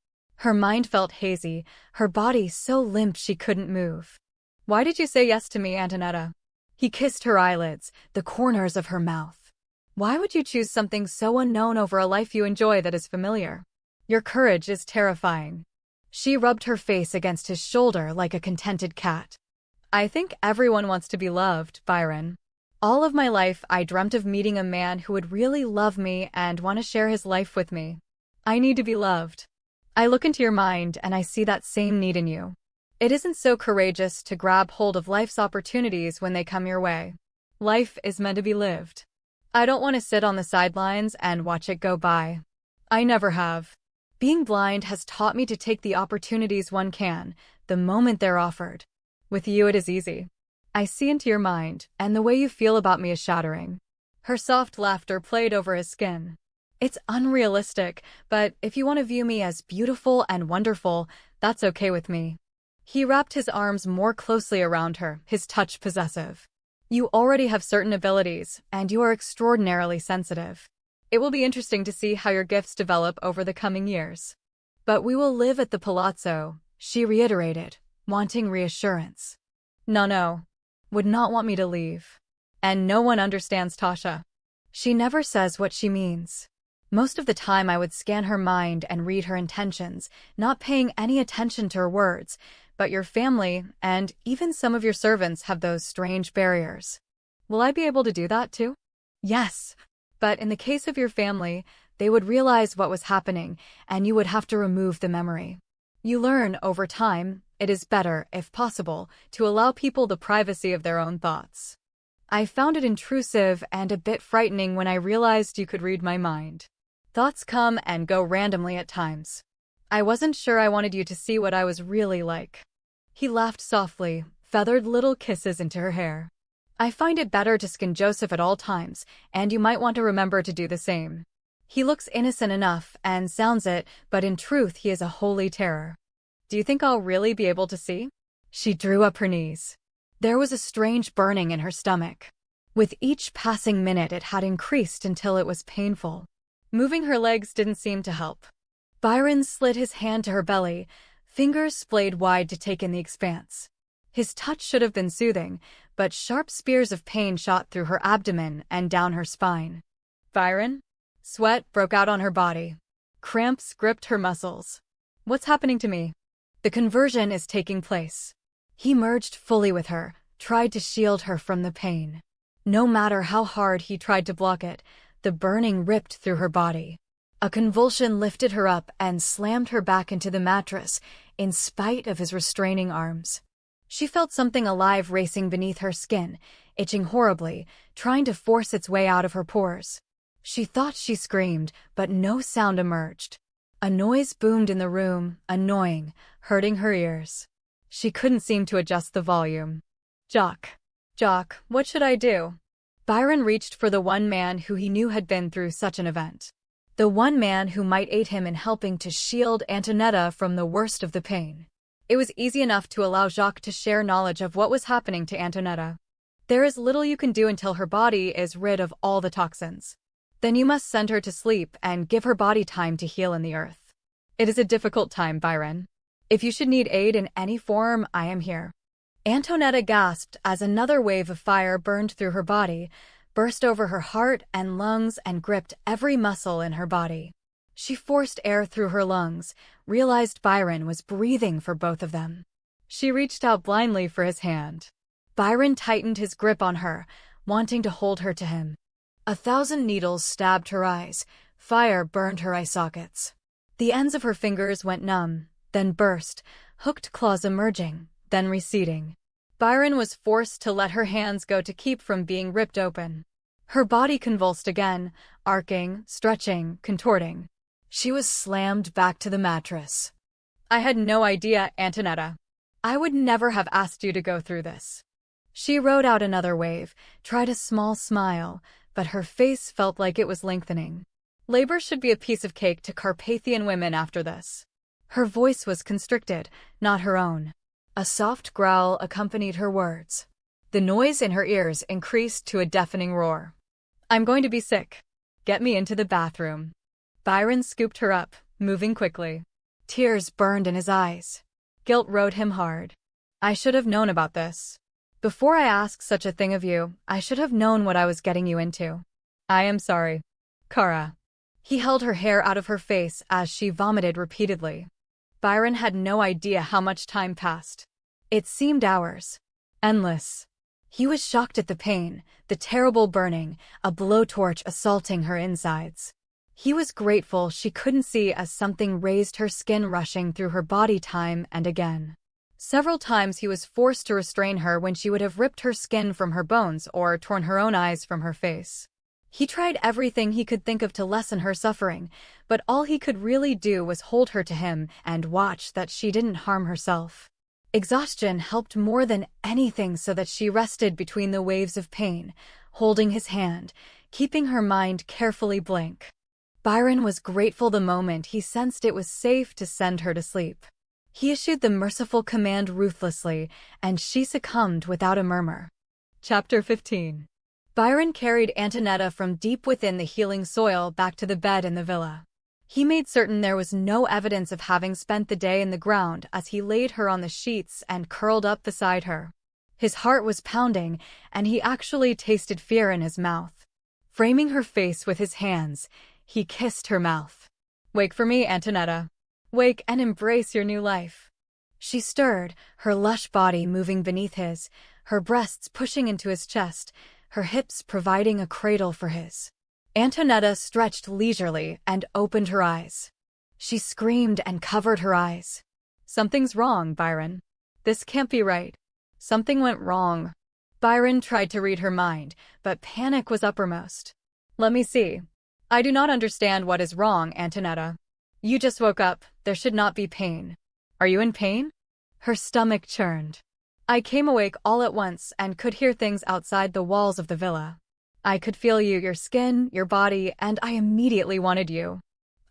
Her mind felt hazy, her body so limp she couldn't move. "Why did you say yes to me, Antonietta?" He kissed her eyelids, the corners of her mouth. "Why would you choose something so unknown over a life you enjoy that is familiar? Your courage is terrifying." She rubbed her face against his shoulder like a contented cat. "I think everyone wants to be loved, Byron. All of my life I dreamt of meeting a man who would really love me and want to share his life with me. I need to be loved. I look into your mind and I see that same need in you. It isn't so courageous to grab hold of life's opportunities when they come your way. Life is meant to be lived. I don't want to sit on the sidelines and watch it go by. I never have. Being blind has taught me to take the opportunities one can, the moment they're offered. With you it is easy. I see into your mind, and the way you feel about me is shattering." Her soft laughter played over his skin. "It's unrealistic, but if you want to view me as beautiful and wonderful, that's okay with me." He wrapped his arms more closely around her, his touch possessive. "You already have certain abilities, and you are extraordinarily sensitive. It will be interesting to see how your gifts develop over the coming years. But we will live at the palazzo," she reiterated, wanting reassurance. No. Would not want me to leave. And no one understands Tasha. She never says what she means. Most of the time I would scan her mind and read her intentions, not paying any attention to her words, but your family, and even some of your servants, have those strange barriers. Will I be able to do that too? Yes. But in the case of your family, they would realize what was happening, and you would have to remove the memory. You learn over time. It is better, if possible, to allow people the privacy of their own thoughts. I found it intrusive and a bit frightening when I realized you could read my mind. Thoughts come and go randomly at times. I wasn't sure I wanted you to see what I was really like." He laughed softly, feathered little kisses into her hair. "I find it better to skin Joseph at all times, and you might want to remember to do the same. He looks innocent enough and sounds it, but in truth he is a holy terror. Do you think I'll really be able to see?" She drew up her knees. There was a strange burning in her stomach. With each passing minute it had increased until it was painful. Moving her legs didn't seem to help. Byron slid his hand to her belly, fingers splayed wide to take in the expanse. His touch should have been soothing, but sharp spears of pain shot through her abdomen and down her spine. "Byron?" Sweat broke out on her body. Cramps gripped her muscles. "What's happening to me?" "The conversion is taking place." He merged fully with her, tried to shield her from the pain. No matter how hard he tried to block it, the burning ripped through her body. A convulsion lifted her up and slammed her back into the mattress, in spite of his restraining arms. She felt something alive racing beneath her skin, itching horribly, trying to force its way out of her pores. She thought she screamed, but no sound emerged. A noise boomed in the room, annoying, hurting her ears. She couldn't seem to adjust the volume. Jock, what should I do?" Byron reached for the one man who he knew had been through such an event. The one man who might aid him in helping to shield Antonietta from the worst of the pain. It was easy enough to allow Jacques to share knowledge of what was happening to Antonietta. There is little you can do until her body is rid of all the toxins. Then you must send her to sleep and give her body time to heal in the earth. It is a difficult time, Byron. If you should need aid in any form, I am here." Antonietta gasped as another wave of fire burned through her body, burst over her heart and lungs and gripped every muscle in her body. She forced air through her lungs, realized Byron was breathing for both of them. She reached out blindly for his hand. Byron tightened his grip on her, wanting to hold her to him. 1,000 needles stabbed her eyes. Fire burned her eye sockets. The ends of her fingers went numb, then burst, hooked claws emerging, then receding. Byron was forced to let her hands go to keep from being ripped open. Her body convulsed again, arcing, stretching, contorting. She was slammed back to the mattress. I had no idea, Antonietta. I would never have asked you to go through this. She rode out another wave, tried a small smile, but her face felt like it was lengthening. Labor should be a piece of cake to Carpathian women after this. Her voice was constricted, not her own. A soft growl accompanied her words. The noise in her ears increased to a deafening roar. I'm going to be sick. Get me into the bathroom. Byron scooped her up, moving quickly. Tears burned in his eyes. Guilt rode him hard. I should have known about this. Before I asked such a thing of you, I should have known what I was getting you into. I am sorry. Kara. He held her hair out of her face as she vomited repeatedly. Byron had no idea how much time passed. It seemed hours. Endless. He was shocked at the pain, the terrible burning, a blowtorch assaulting her insides. He was grateful she couldn't see as something raised her skin rushing through her body time and again. Several times he was forced to restrain her when she would have ripped her skin from her bones or torn her own eyes from her face. He tried everything he could think of to lessen her suffering, but all he could really do was hold her to him and watch that she didn't harm herself. Exhaustion helped more than anything so that she rested between the waves of pain, holding his hand, keeping her mind carefully blank. Byron was grateful the moment he sensed it was safe to send her to sleep. He issued the merciful command ruthlessly, and she succumbed without a murmur. Chapter 15. Byron carried Antonietta from deep within the healing soil back to the bed in the villa. He made certain there was no evidence of having spent the day in the ground as he laid her on the sheets and curled up beside her. His heart was pounding, and he actually tasted fear in his mouth. Framing her face with his hands, he kissed her mouth. Wake for me, Antonietta. Wake and embrace your new life. She stirred, her lush body moving beneath his, her breasts pushing into his chest, her hips providing a cradle for his. Antonietta stretched leisurely and opened her eyes. She screamed and covered her eyes. Something's wrong, Byron. This can't be right. Something went wrong. Byron tried to read her mind, but panic was uppermost. Let me see. I do not understand what is wrong, Antonietta. You just woke up. There should not be pain. Are you in pain? Her stomach churned. I came awake all at once and could hear things outside the walls of the villa. I could feel you, your skin, your body, and I immediately wanted you.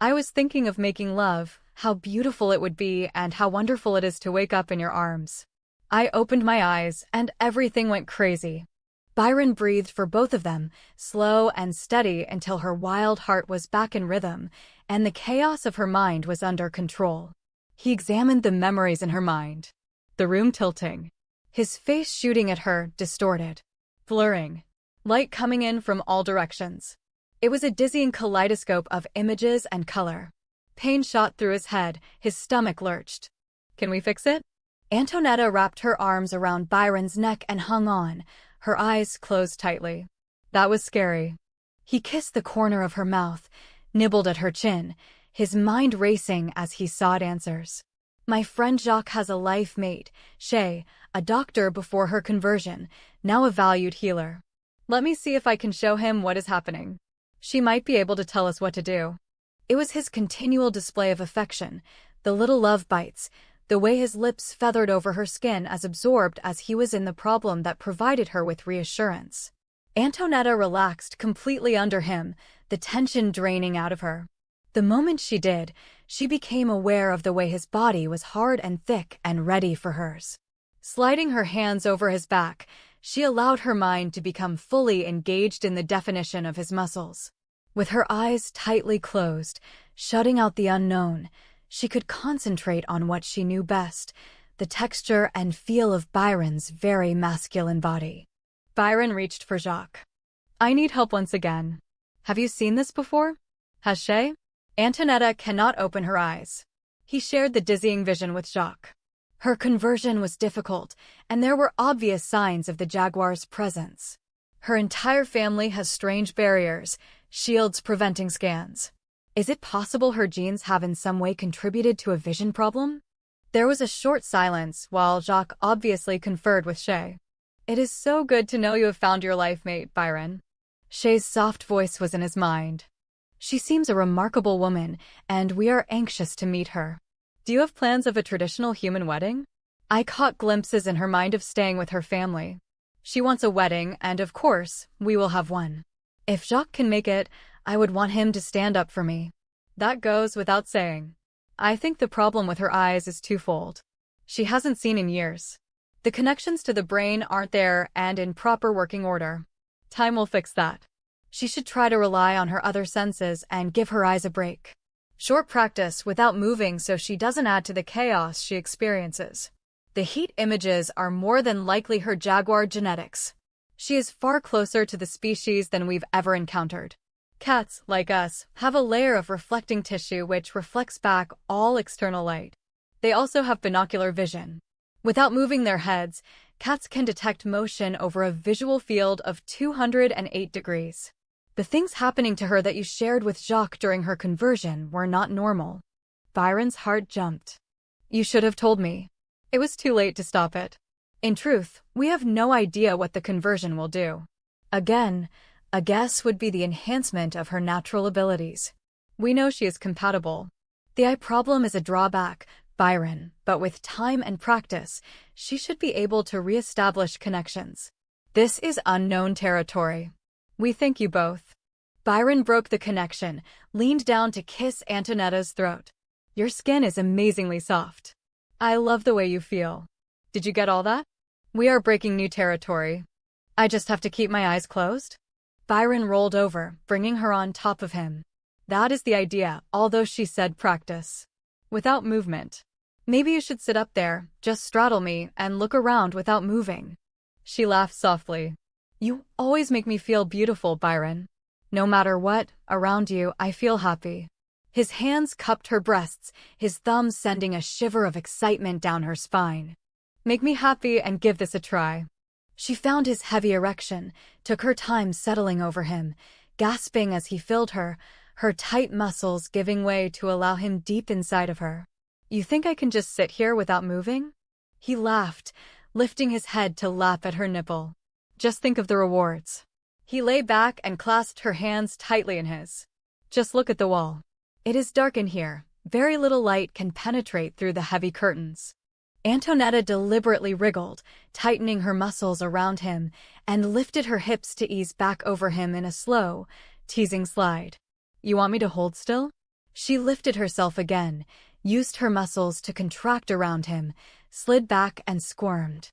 I was thinking of making love, how beautiful it would be and how wonderful it is to wake up in your arms. I opened my eyes and everything went crazy. Byron breathed for both of them, slow and steady until her wild heart was back in rhythm and the chaos of her mind was under control. He examined the memories in her mind. The room tilting. His face shooting at her, distorted. Blurring. Light coming in from all directions. It was a dizzying kaleidoscope of images and color. Pain shot through his head, his stomach lurched. Can we fix it? Antonietta wrapped her arms around Byron's neck and hung on, her eyes closed tightly. That was scary. He kissed the corner of her mouth, nibbled at her chin, his mind racing as he sought answers. My friend Jacques has a life mate, Shay, a doctor before her conversion, now a valued healer. Let me see if I can show him what is happening. She might be able to tell us what to do. It was his continual display of affection, the little love bites, the way his lips feathered over her skin as absorbed as he was in the problem that provided her with reassurance. Antonietta relaxed completely under him, the tension draining out of her. The moment she did, she became aware of the way his body was hard and thick and ready for hers. Sliding her hands over his back, she allowed her mind to become fully engaged in the definition of his muscles. With her eyes tightly closed, shutting out the unknown, she could concentrate on what she knew best, the texture and feel of Byron's very masculine body. Byron reached for Jacques. I need help once again. Have you seen this before? Has Shay? Antonietta cannot open her eyes. He shared the dizzying vision with Jacques. Her conversion was difficult, and there were obvious signs of the jaguar's presence. Her entire family has strange barriers, shields preventing scans. Is it possible her genes have in some way contributed to a vision problem? There was a short silence while Jacques obviously conferred with Shay. It is so good to know you have found your life mate, Byron. Shay's soft voice was in his mind. She seems a remarkable woman, and we are anxious to meet her. Do you have plans of a traditional human wedding? I caught glimpses in her mind of staying with her family. She wants a wedding, and of course, we will have one. If Jacques can make it, I would want him to stand up for me. That goes without saying. I think the problem with her eyes is twofold. She hasn't seen in years. The connections to the brain aren't there and in proper working order. Time will fix that. She should try to rely on her other senses and give her eyes a break. Short practice without moving so she doesn't add to the chaos she experiences. The heat images are more than likely her jaguar genetics. She is far closer to the species than we've ever encountered. Cats, like us, have a layer of reflecting tissue which reflects back all external light. They also have binocular vision. Without moving their heads, cats can detect motion over a visual field of 208 degrees. The things happening to her that you shared with Jacques during her conversion were not normal. Byron's heart jumped. You should have told me. It was too late to stop it. In truth, we have no idea what the conversion will do. Again, a guess would be the enhancement of her natural abilities. We know she is compatible. The eye problem is a drawback, Byron, but with time and practice, she should be able to re-establish connections. This is unknown territory. We thank you both. Byron broke the connection, leaned down to kiss Antonietta's throat. Your skin is amazingly soft. I love the way you feel. Did you get all that? We are breaking new territory. I just have to keep my eyes closed? Byron rolled over, bringing her on top of him. That is the idea, although she said practice. Without movement. Maybe you should sit up there, just straddle me, and look around without moving. She laughed softly. You always make me feel beautiful, Byron. No matter what, around you, I feel happy. His hands cupped her breasts, his thumbs sending a shiver of excitement down her spine. Make me happy and give this a try. She found his heavy erection, took her time settling over him, gasping as he filled her, her tight muscles giving way to allow him deep inside of her. You think I can just sit here without moving? He laughed, lifting his head to lap at her nipple. Just think of the rewards. He lay back and clasped her hands tightly in his. Just look at the wall. It is dark in here. Very little light can penetrate through the heavy curtains. Antonietta deliberately wriggled, tightening her muscles around him, and lifted her hips to ease back over him in a slow, teasing slide. You want me to hold still? She lifted herself again, used her muscles to contract around him, slid back and squirmed.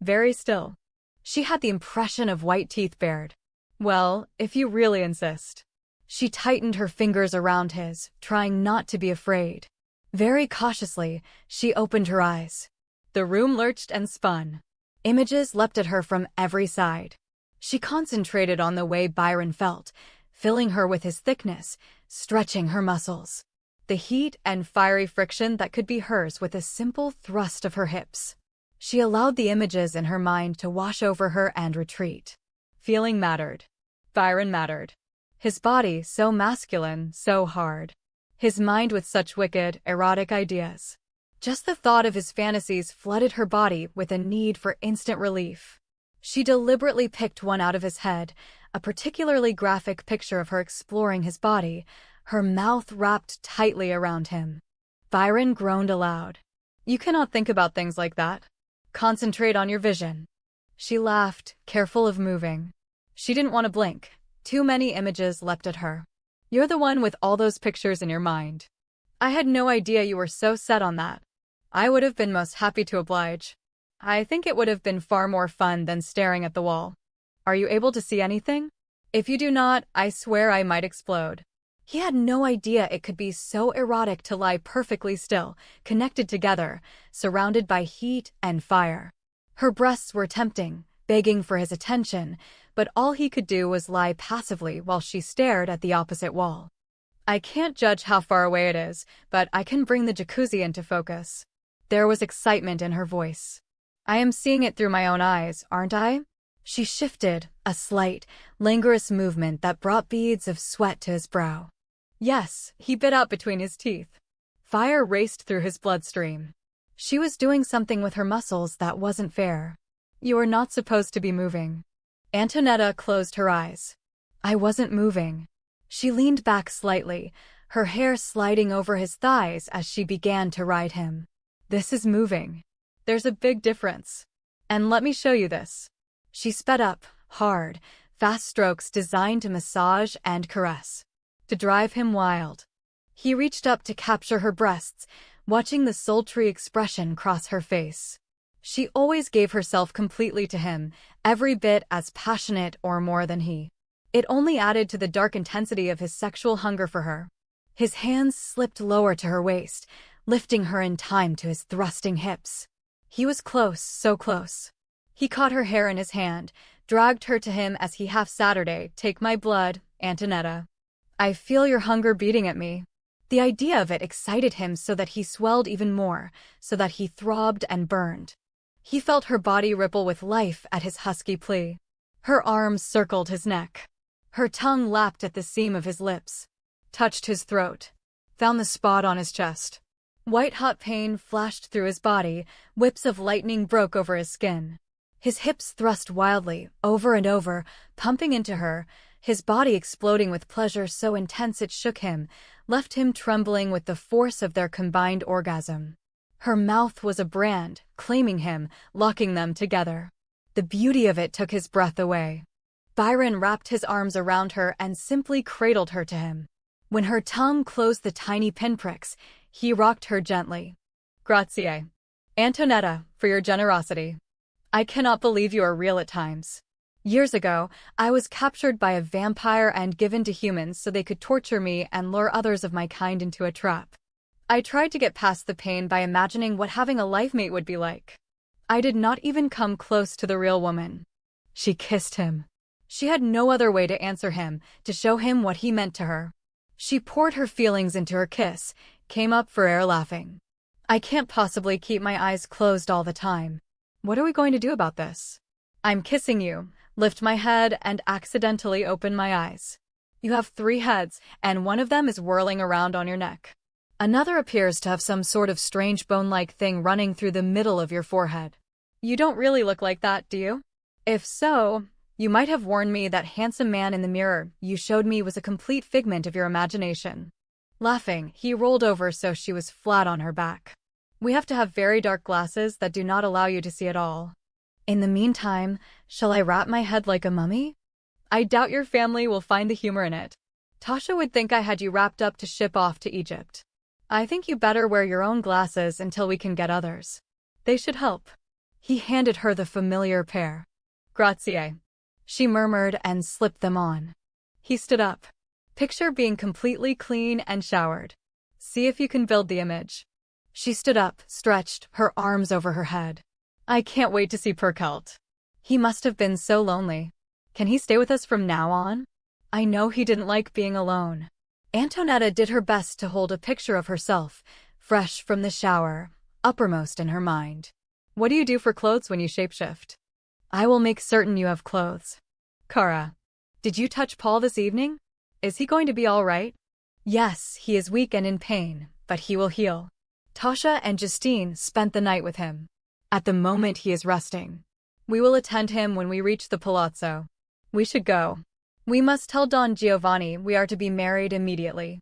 Very still. She had the impression of white teeth bared. Well, if you really insist. She tightened her fingers around his, trying not to be afraid. Very cautiously, she opened her eyes. The room lurched and spun. Images leapt at her from every side. She concentrated on the way Byron felt, filling her with his thickness, stretching her muscles. The heat and fiery friction that could be hers with a simple thrust of her hips. She allowed the images in her mind to wash over her and retreat. Feeling mattered. Byron mattered. His body so masculine, so hard. His mind with such wicked, erotic ideas. Just the thought of his fantasies flooded her body with a need for instant relief. She deliberately picked one out of his head, a particularly graphic picture of her exploring his body, her mouth wrapped tightly around him. Byron groaned aloud. You cannot think about things like that. Concentrate on your vision. She laughed, careful of moving. She didn't want to blink. Too many images leapt at her. You're the one with all those pictures in your mind. I had no idea you were so set on that. I would have been most happy to oblige. I think it would have been far more fun than staring at the wall. Are you able to see anything? If you do not, I swear I might explode. He had no idea it could be so erotic to lie perfectly still, connected together, surrounded by heat and fire. Her breasts were tempting, begging for his attention, but all he could do was lie passively while she stared at the opposite wall. I can't judge how far away it is, but I can bring the jacuzzi into focus. There was excitement in her voice. I am seeing it through my own eyes, aren't I? She shifted, a slight, languorous movement that brought beads of sweat to his brow. Yes, he bit out between his teeth. Fire raced through his bloodstream. She was doing something with her muscles that wasn't fair. You are not supposed to be moving. Antonietta closed her eyes. I wasn't moving. She leaned back slightly, her hair sliding over his thighs as she began to ride him. This is moving. There's a big difference. And let me show you this. She sped up, hard, fast strokes designed to massage and caress, to drive him wild. He reached up to capture her breasts, watching the sultry expression cross her face. She always gave herself completely to him, every bit as passionate or more than he. It only added to the dark intensity of his sexual hunger for her. His hands slipped lower to her waist, lifting her in time to his thrusting hips. He was close, so close. He caught her hair in his hand, dragged her to him as he half-Saturday, "Take my blood, Antonietta. I feel your hunger beating at me." The idea of it excited him so that he swelled even more, so that he throbbed and burned. He felt her body ripple with life at his husky plea. Her arms circled his neck. Her tongue lapped at the seam of his lips, touched his throat, found the spot on his chest. White-hot pain flashed through his body, whips of lightning broke over his skin. His hips thrust wildly, over and over, pumping into her, his body exploding with pleasure so intense it shook him, left him trembling with the force of their combined orgasm. Her mouth was a brand, claiming him, locking them together. The beauty of it took his breath away. Byron wrapped his arms around her and simply cradled her to him. When her tongue closed the tiny pinpricks, he rocked her gently. Grazie, Antonietta, for your generosity. I cannot believe you are real at times. Years ago, I was captured by a vampire and given to humans so they could torture me and lure others of my kind into a trap. I tried to get past the pain by imagining what having a life mate would be like. I did not even come close to the real woman. She kissed him. She had no other way to answer him, to show him what he meant to her. She poured her feelings into her kiss, came up for air laughing. I can't possibly keep my eyes closed all the time. What are we going to do about this? I'm kissing you, lift my head and accidentally open my eyes. You have 3 heads, and one of them is whirling around on your neck. Another appears to have some sort of strange bone-like thing running through the middle of your forehead. You don't really look like that, do you? If so, you might have warned me that handsome man in the mirror you showed me was a complete figment of your imagination. Laughing, he rolled over so she was flat on her back. We have to have very dark glasses that do not allow you to see at all. In the meantime, shall I wrap my head like a mummy? I doubt your family will find the humor in it. Tasha would think I had you wrapped up to ship off to Egypt. I think you better wear your own glasses until we can get others. They should help. He handed her the familiar pair. Grazie, she murmured and slipped them on. He stood up. Picture being completely clean and showered. See if you can build the image. She stood up, stretched, her arms over her head. I can't wait to see Perkelt. He must have been so lonely. Can he stay with us from now on? I know he didn't like being alone. Antonietta did her best to hold a picture of herself, fresh from the shower, uppermost in her mind. What do you do for clothes when you shapeshift? I will make certain you have clothes. Kara, did you touch Paul this evening? Is he going to be all right? Yes, he is weak and in pain, but he will heal. Tasha and Justine spent the night with him. At the moment he is resting. We will attend him when we reach the palazzo. We should go. We must tell Don Giovanni we are to be married immediately.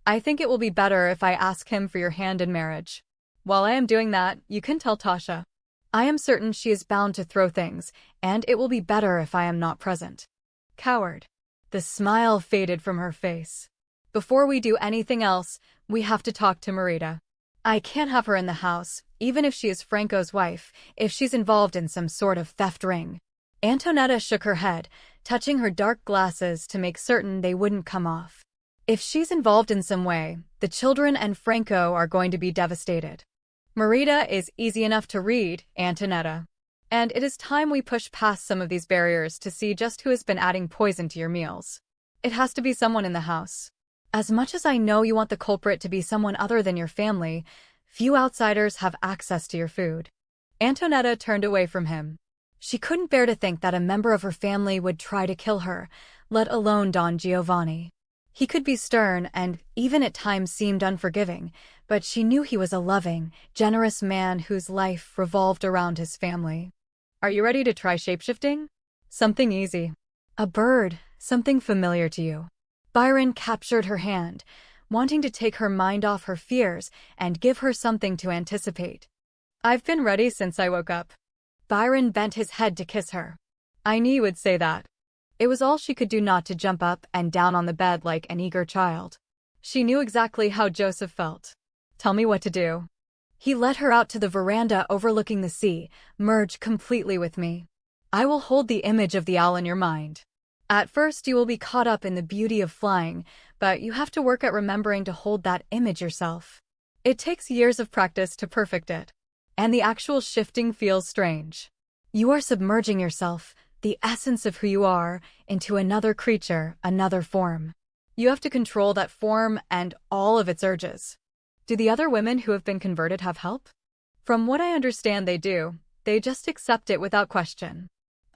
I think it will be better if I ask him for your hand in marriage. While I am doing that, you can tell Tasha. I am certain she is bound to throw things, and it will be better if I am not present. Coward. The smile faded from her face. Before we do anything else, we have to talk to Marita. I can't have her in the house, even if she is Franco's wife, if she's involved in some sort of theft ring. Antonietta shook her head, touching her dark glasses to make certain they wouldn't come off. If she's involved in some way, the children and Franco are going to be devastated. Marita is easy enough to read, Antonietta. And it is time we push past some of these barriers to see just who has been adding poison to your meals. It has to be someone in the house. As much as I know you want the culprit to be someone other than your family, few outsiders have access to your food. Antonietta turned away from him. She couldn't bear to think that a member of her family would try to kill her, let alone Don Giovanni. He could be stern and even at times seemed unforgiving, but she knew he was a loving, generous man whose life revolved around his family. Are you ready to try shapeshifting? Something easy. A bird, something familiar to you. Byron captured her hand, wanting to take her mind off her fears and give her something to anticipate. I've been ready since I woke up. Byron bent his head to kiss her. I knew you would say that. It was all she could do not to jump up and down on the bed like an eager child. She knew exactly how Joseph felt. Tell me what to do. He led her out to the veranda overlooking the sea. Merge completely with me. I will hold the image of the owl in your mind. At first you will be caught up in the beauty of flying, but you have to work at remembering to hold that image yourself. It takes years of practice to perfect it. And the actual shifting feels strange. You are submerging yourself, the essence of who you are, into another creature, another form. You have to control that form and all of its urges. Do the other women who have been converted have help? From what I understand they do. They just accept it without question.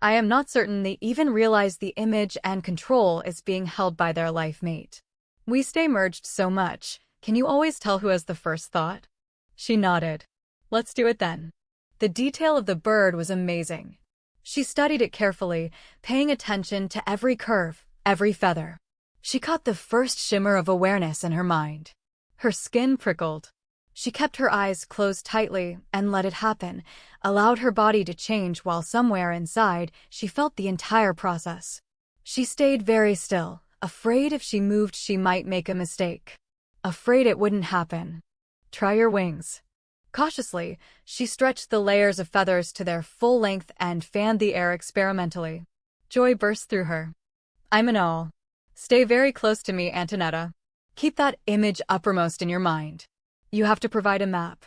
I am not certain they even realize the image and control is being held by their life mate. We stay merged so much. Can you always tell who has the first thought? She nodded. Let's do it then. The detail of the bird was amazing. She studied it carefully, paying attention to every curve, every feather. She caught the first shimmer of awareness in her mind. Her skin prickled. She kept her eyes closed tightly and let it happen, allowed her body to change while somewhere inside she felt the entire process. She stayed very still, afraid if she moved she might make a mistake. Afraid it wouldn't happen. Try your wings. Cautiously, she stretched the layers of feathers to their full length and fanned the air experimentally. Joy burst through her. I'm in awe. Stay very close to me, Antonietta. Keep that image uppermost in your mind. You have to provide a map.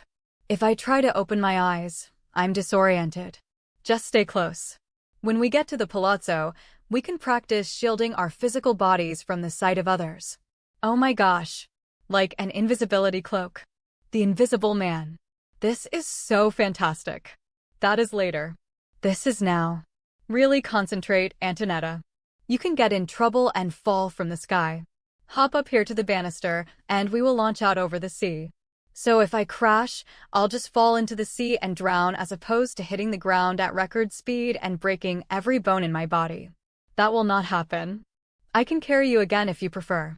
If I try to open my eyes, I'm disoriented. Just stay close. When we get to the palazzo, we can practice shielding our physical bodies from the sight of others. Oh my gosh. Like an invisibility cloak. The invisible man. This is so fantastic. That is later. This is now. Really concentrate, Antonietta. You can get in trouble and fall from the sky. Hop up here to the banister, and we will launch out over the sea. So if I crash, I'll just fall into the sea and drown as opposed to hitting the ground at record speed and breaking every bone in my body. That will not happen. I can carry you again if you prefer.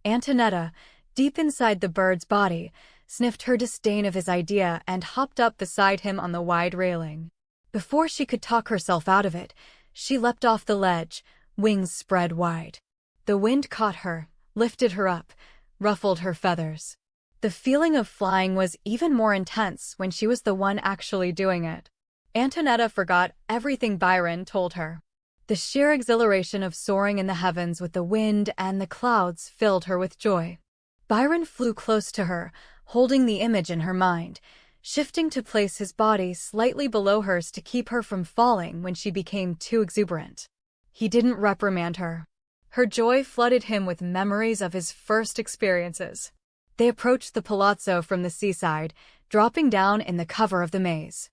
Antonietta, deep inside the bird's body, sniffed her disdain of his idea and hopped up beside him on the wide railing. Before she could talk herself out of it, she leapt off the ledge, wings spread wide. The wind caught her, lifted her up, ruffled her feathers. The feeling of flying was even more intense when she was the one actually doing it. Antonietta forgot everything Byron told her. The sheer exhilaration of soaring in the heavens with the wind and the clouds filled her with joy. Byron flew close to her, holding the image in her mind, shifting to place his body slightly below hers to keep her from falling when she became too exuberant. He didn't reprimand her. Her joy flooded him with memories of his first experiences. They approached the palazzo from the seaside, dropping down in the cover of the maze.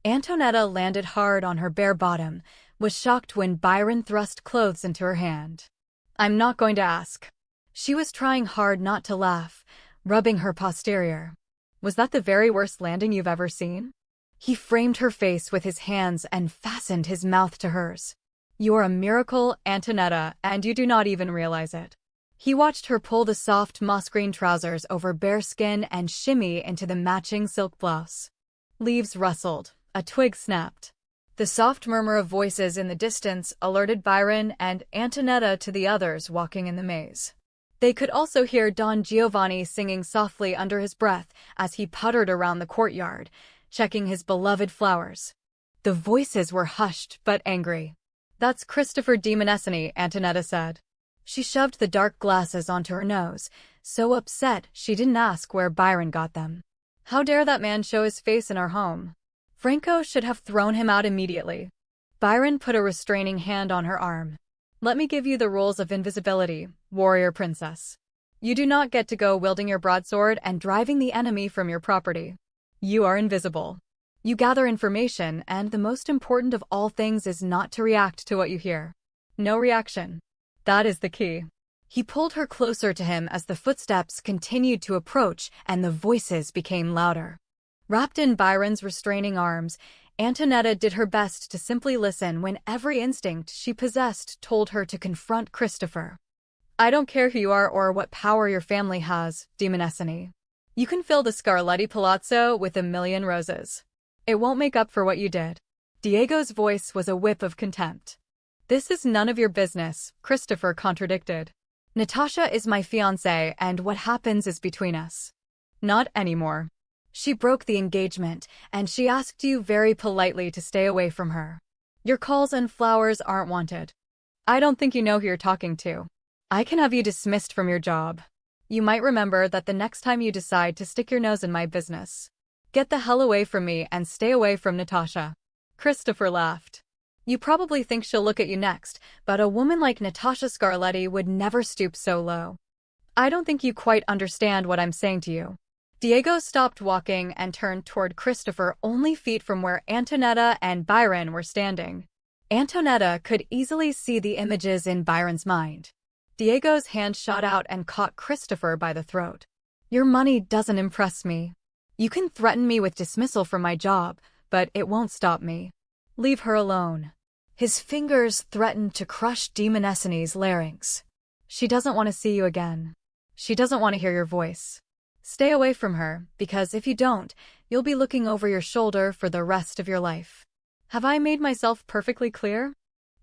Antonietta landed hard on her bare bottom, was shocked when Byron thrust clothes into her hand. I'm not going to ask. She was trying hard not to laugh, rubbing her posterior. Was that the very worst landing you've ever seen? He framed her face with his hands and fastened his mouth to hers. You're a miracle, Antonietta, and you do not even realize it. He watched her pull the soft moss-green trousers over bare skin and shimmy into the matching silk blouse. Leaves rustled, a twig snapped. The soft murmur of voices in the distance alerted Byron and Antonietta to the others walking in the maze. They could also hear Don Giovanni singing softly under his breath as he puttered around the courtyard, checking his beloved flowers. The voices were hushed but angry. That's Christopher de Monesini, Antonietta said. She shoved the dark glasses onto her nose, so upset she didn't ask where Byron got them. How dare that man show his face in our home? Franco should have thrown him out immediately. Byron put a restraining hand on her arm. Let me give you the rules of invisibility, warrior princess. You do not get to go wielding your broadsword and driving the enemy from your property. You are invisible. You gather information, and the most important of all things is not to react to what you hear. No reaction. That is the key. He pulled her closer to him as the footsteps continued to approach and the voices became louder. Wrapped in Byron's restraining arms, Antonietta did her best to simply listen when every instinct she possessed told her to confront Christopher. I don't care who you are or what power your family has, Demonessany. You can fill the Scarletti Palazzo with 1,000,000 roses. It won't make up for what you did. Diego's voice was a whip of contempt. This is none of your business, Christopher contradicted. Natasha is my fiancée, and what happens is between us. Not anymore. She broke the engagement, and she asked you very politely to stay away from her. Your calls and flowers aren't wanted. I don't think you know who you're talking to. I can have you dismissed from your job. You might remember that the next time you decide to stick your nose in my business. Get the hell away from me and stay away from Natasha. Christopher laughed. You probably think she'll look at you next, but a woman like Natasha Scarletti would never stoop so low. I don't think you quite understand what I'm saying to you. Diego stopped walking and turned toward Christopher only feet from where Antonietta and Byron were standing. Antonietta could easily see the images in Byron's mind. Diego's hand shot out and caught Christopher by the throat. Your money doesn't impress me. You can threaten me with dismissal from my job, but it won't stop me. Leave her alone. His fingers threatened to crush Demonessany's larynx. She doesn't want to see you again. She doesn't want to hear your voice. Stay away from her, because if you don't, you'll be looking over your shoulder for the rest of your life. Have I made myself perfectly clear?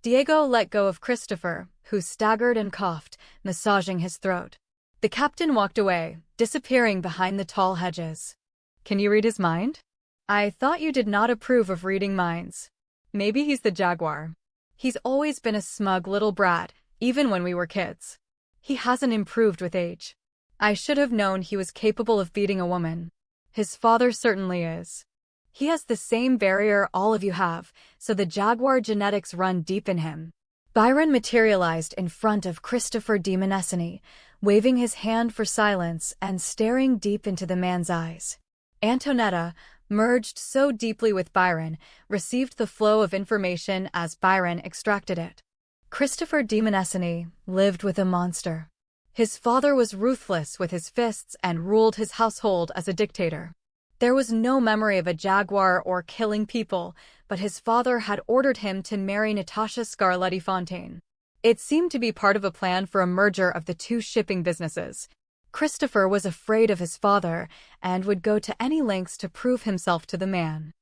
Diego let go of Christopher, who staggered and coughed, massaging his throat. The captain walked away, disappearing behind the tall hedges. Can you read his mind? I thought you did not approve of reading minds. Maybe he's the jaguar. He's always been a smug little brat, even when we were kids. He hasn't improved with age. I should have known he was capable of beating a woman. His father certainly is. He has the same barrier all of you have, so the jaguar genetics run deep in him. Byron materialized in front of Christopher Demonessany, waving his hand for silence and staring deep into the man's eyes. Antonietta, merged so deeply with Byron, received the flow of information as Byron extracted it. Christopher Demonessany lived with a monster. His father was ruthless with his fists and ruled his household as a dictator. There was no memory of a jaguar or killing people, but his father had ordered him to marry Natasha Scarletti Fontaine. It seemed to be part of a plan for a merger of the two shipping businesses. Christopher was afraid of his father and would go to any lengths to prove himself to the man.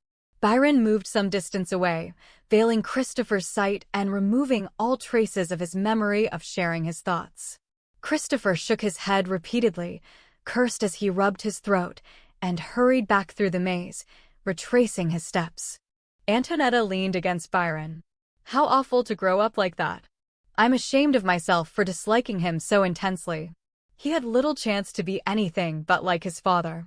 Byron moved some distance away, veiling Christopher's sight and removing all traces of his memory of sharing his thoughts. Christopher shook his head repeatedly, cursed as he rubbed his throat, and hurried back through the maze, retracing his steps. Antonietta leaned against Byron. How awful to grow up like that. I'm ashamed of myself for disliking him so intensely. He had little chance to be anything but like his father.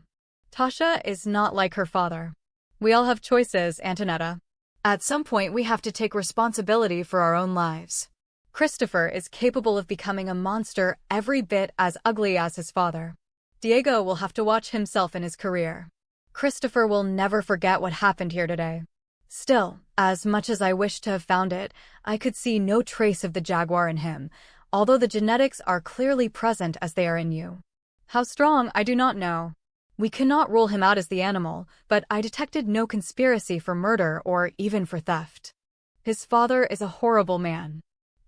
Tasha is not like her father. We all have choices, Antonietta. At some point we have to take responsibility for our own lives. Christopher is capable of becoming a monster every bit as ugly as his father. Diego will have to watch himself in his career. Christopher will never forget what happened here today. Still, as much as I wish to have found it, I could see no trace of the jaguar in him, although the genetics are clearly present as they are in you. How strong, I do not know. We cannot rule him out as the animal, but I detected no conspiracy for murder or even for theft. His father is a horrible man.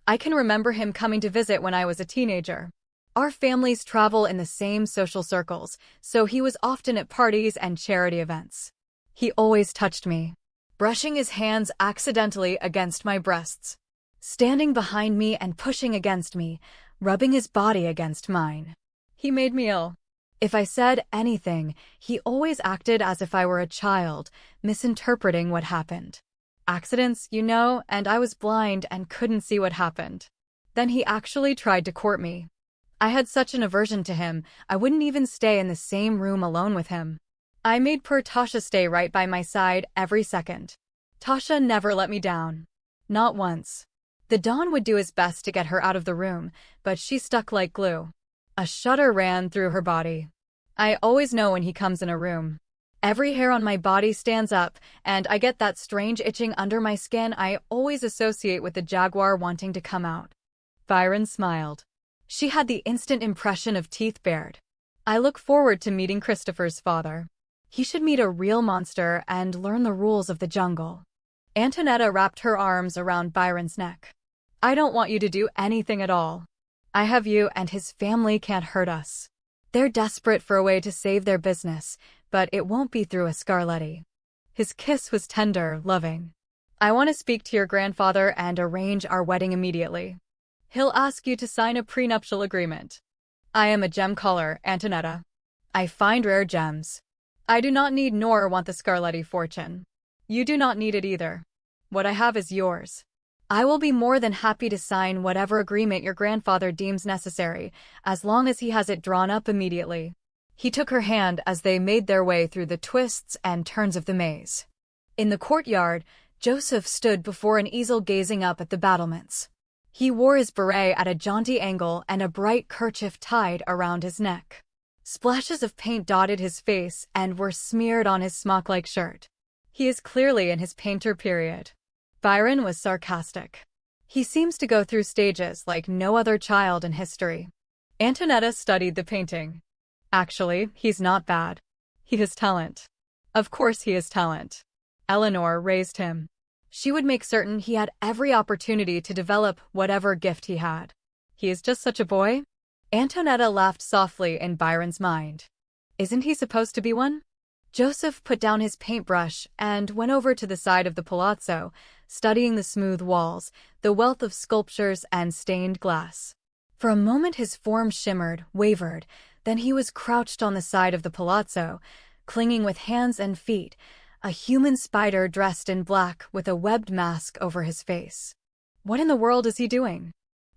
I can remember him coming to visit when I was a teenager. Our families travel in the same social circles, so he was often at parties and charity events. He always touched me, brushing his hands accidentally against my breasts, standing behind me and pushing against me, rubbing his body against mine. He made me ill. If I said anything, he always acted as if I were a child, misinterpreting what happened. Accidents, you know, and I was blind and couldn't see what happened. Then he actually tried to court me. I had such an aversion to him, I wouldn't even stay in the same room alone with him. I made poor Tasha stay right by my side every second. Tasha never let me down. Not once. The Don would do his best to get her out of the room, but she stuck like glue. A shudder ran through her body. I always know when he comes in a room. Every hair on my body stands up, and I get that strange itching under my skin I always associate with the jaguar wanting to come out. Byron smiled. She had the instant impression of teeth bared. I look forward to meeting Christopher's father. He should meet a real monster and learn the rules of the jungle. Antonietta wrapped her arms around Byron's neck. I don't want you to do anything at all. I have you, and his family can't hurt us. They're desperate for a way to save their business, but it won't be through a Scarletti. His kiss was tender, loving. I want to speak to your grandfather and arrange our wedding immediately. He'll ask you to sign a prenuptial agreement. I am a gem caller, Antonietta. I find rare gems. I do not need nor want the Scarletti fortune. You do not need it either. What I have is yours. I will be more than happy to sign whatever agreement your grandfather deems necessary, as long as he has it drawn up immediately. He took her hand as they made their way through the twists and turns of the maze. In the courtyard, Joseph stood before an easel gazing up at the battlements. He wore his beret at a jaunty angle and a bright kerchief tied around his neck. Splashes of paint dotted his face and were smeared on his smock-like shirt. He is clearly in his painter period. Byron was sarcastic. He seems to go through stages like no other child in history. Antonietta studied the painting. Actually, he's not bad. He has talent. Of course he has talent. Eleanor raised him. She would make certain he had every opportunity to develop whatever gift he had. He is just such a boy. Antonietta laughed softly in Byron's mind. Isn't he supposed to be one? Joseph put down his paintbrush and went over to the side of the palazzo, studying the smooth walls, the wealth of sculptures and stained glass. For a moment his form shimmered, wavered, then he was crouched on the side of the palazzo, clinging with hands and feet, a human spider dressed in black with a webbed mask over his face. What in the world is he doing?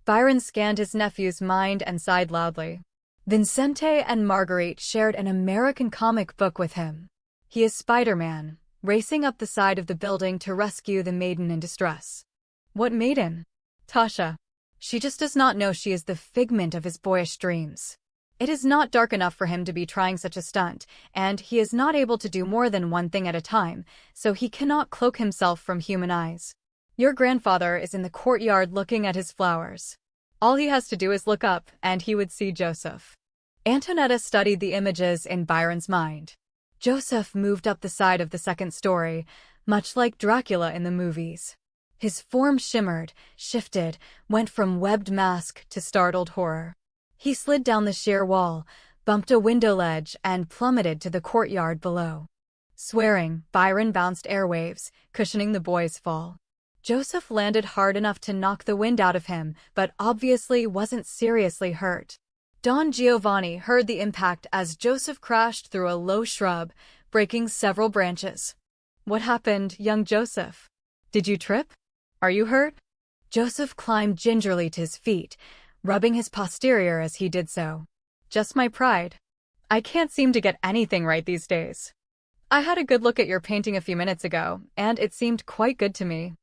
Byron scanned his nephew's mind and sighed loudly. Vincente and Marguerite shared an American comic book with him. He is Spider-Man, racing up the side of the building to rescue the maiden in distress. What maiden? Tasha. She just does not know she is the figment of his boyish dreams. It is not dark enough for him to be trying such a stunt, and he is not able to do more than one thing at a time, so he cannot cloak himself from human eyes. Your grandfather is in the courtyard looking at his flowers. All he has to do is look up, and he would see Joseph. Antonietta studied the images in Byron's mind. Joseph moved up the side of the second story, much like Dracula in the movies. His form shimmered, shifted, went from webbed mask to startled horror. He slid down the sheer wall, bumped a window ledge, and plummeted to the courtyard below. Swearing, Byron bounced airwaves, cushioning the boy's fall. Joseph landed hard enough to knock the wind out of him, but obviously wasn't seriously hurt. Don Giovanni heard the impact as Joseph crashed through a low shrub, breaking several branches. What happened, young Joseph? Did you trip? Are you hurt? Joseph climbed gingerly to his feet, rubbing his posterior as he did so. Just my pride. I can't seem to get anything right these days. I had a good look at your painting a few minutes ago, and it seemed quite good to me.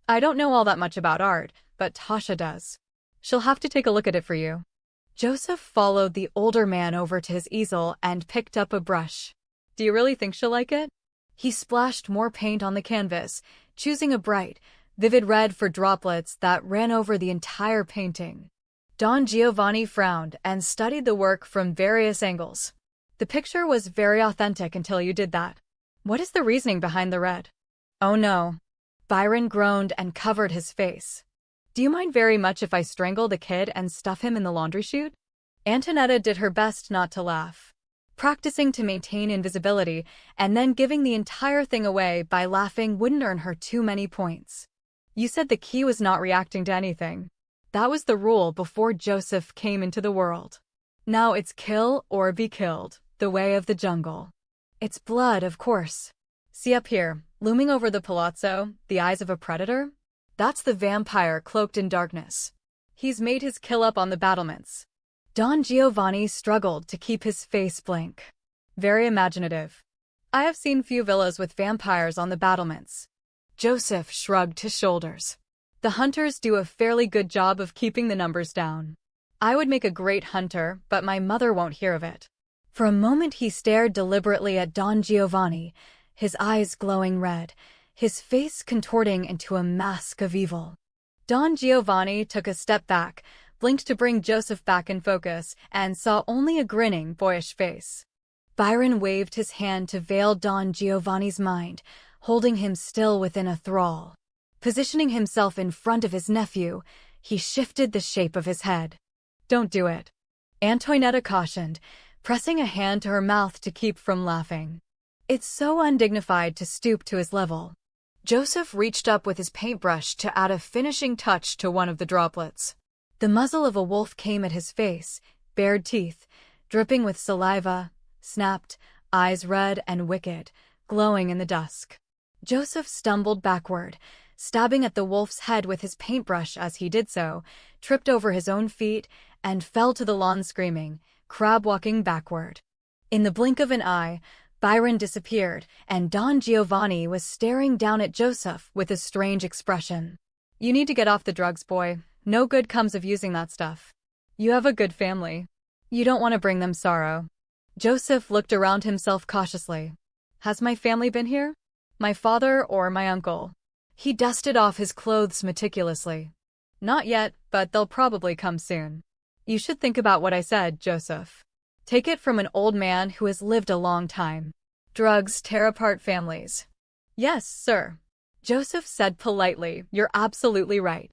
I don't know all that much about art, but Tasha does. She'll have to take a look at it for you. Joseph followed the older man over to his easel and picked up a brush. Do you really think she'll like it? He splashed more paint on the canvas, choosing a bright, vivid red for droplets that ran over the entire painting. Don Giovanni frowned and studied the work from various angles. The picture was very authentic until you did that. What is the reasoning behind the red? Oh no. Byron groaned and covered his face. Do you mind very much if I strangle the kid and stuff him in the laundry chute? Antonietta did her best not to laugh. Practicing to maintain invisibility and then giving the entire thing away by laughing wouldn't earn her too many points. You said the key was not reacting to anything. That was the rule before Joseph came into the world. Now it's kill or be killed, the way of the jungle. It's blood, of course. See up here, looming over the palazzo, the eyes of a predator? That's the vampire cloaked in darkness. He's made his kill up on the battlements. Don Giovanni struggled to keep his face blank. Very imaginative. I have seen few villas with vampires on the battlements. Joseph shrugged his shoulders. The hunters do a fairly good job of keeping the numbers down. I would make a great hunter, but my mother won't hear of it. For a moment he stared deliberately at Don Giovanni, his eyes glowing red, his face contorting into a mask of evil. Don Giovanni took a step back, blinked to bring Joseph back in focus, and saw only a grinning, boyish face. Byron waved his hand to veil Don Giovanni's mind, holding him still within a thrall. Positioning himself in front of his nephew, he shifted the shape of his head. "Don't do it," Antonietta cautioned, pressing a hand to her mouth to keep from laughing. "It's so undignified to stoop to his level." Joseph reached up with his paintbrush to add a finishing touch to one of the droplets. The muzzle of a wolf came at his face, bared teeth, dripping with saliva, snapped, eyes red and wicked, glowing in the dusk. Joseph stumbled backward, stabbing at the wolf's head with his paintbrush as he did so, tripped over his own feet, and fell to the lawn screaming, crab-walking backward. In the blink of an eye, Byron disappeared, and Don Giovanni was staring down at Joseph with a strange expression. "You need to get off the drugs, boy. No good comes of using that stuff. You have a good family. You don't want to bring them sorrow." Joseph looked around himself cautiously. "Has my family been here? My father or my uncle?" He dusted off his clothes meticulously. "Not yet, but they'll probably come soon. You should think about what I said, Joseph. Take it from an old man who has lived a long time. Drugs tear apart families." "Yes, sir," Joseph said politely. "You're absolutely right."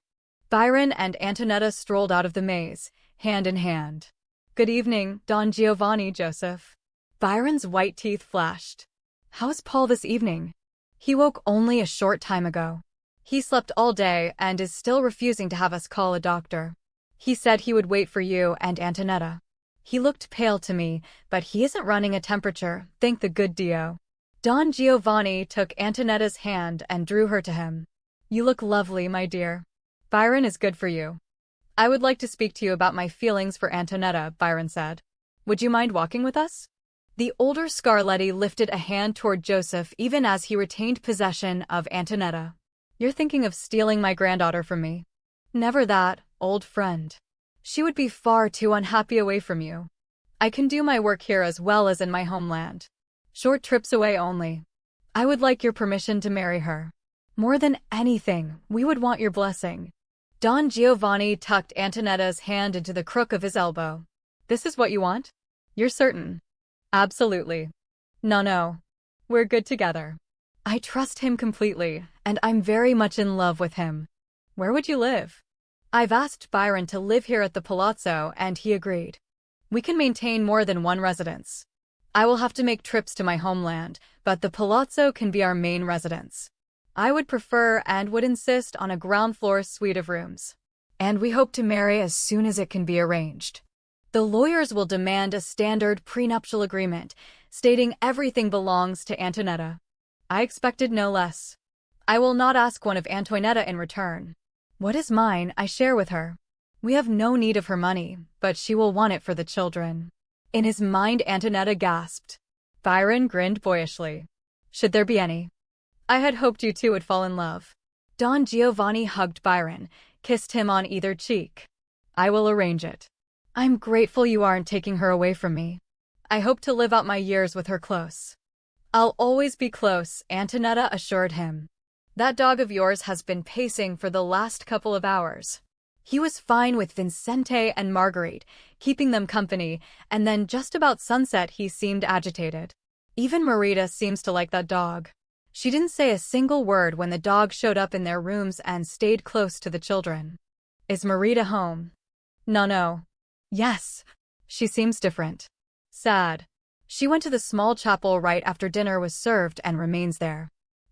Byron and Antonietta strolled out of the maze, hand in hand. "Good evening, Don Giovanni, Joseph." Byron's white teeth flashed. "How's Paul this evening? He woke only a short time ago. He slept all day and is still refusing to have us call a doctor. He said he would wait for you and Antonietta. He looked pale to me, but he isn't running a temperature, thank the good Dio." Don Giovanni took Antonetta's hand and drew her to him. "You look lovely, my dear. Byron is good for you." "I would like to speak to you about my feelings for Antonietta," Byron said. "Would you mind walking with us?" The older Scarletti lifted a hand toward Joseph even as he retained possession of Antonietta. "You're thinking of stealing my granddaughter from me." "Never that, old friend. She would be far too unhappy away from you. I can do my work here as well as in my homeland. Short trips away only. I would like your permission to marry her. More than anything, we would want your blessing." Don Giovanni tucked Antonetta's hand into the crook of his elbow. "This is what you want? You're certain?" "Absolutely. No. We're good together. I trust him completely, and I'm very much in love with him." "Where would you live?" "I've asked Byron to live here at the palazzo, and he agreed. We can maintain more than one residence. I will have to make trips to my homeland, but the palazzo can be our main residence. I would prefer and would insist on a ground-floor suite of rooms. And we hope to marry as soon as it can be arranged. The lawyers will demand a standard prenuptial agreement, stating everything belongs to Antonietta. I expected no less. I will not ask one of Antonietta in return. What is mine, I share with her. We have no need of her money, but she will want it for the children." In his mind, Antonietta gasped. Byron grinned boyishly. "Should there be any? I had hoped you two would fall in love." Don Giovanni hugged Byron, kissed him on either cheek. "I will arrange it. I'm grateful you aren't taking her away from me. I hope to live out my years with her close." "I'll always be close," Antonietta assured him. "That dog of yours has been pacing for the last couple of hours." He was fine with Vincente and Marguerite, keeping them company, and then just about sunset he seemed agitated. Even Marita seems to like that dog. She didn't say a single word when the dog showed up in their rooms and stayed close to the children. "Is Marita home?" No. "Yes. She seems different. Sad. She went to the small chapel right after dinner was served and remains there.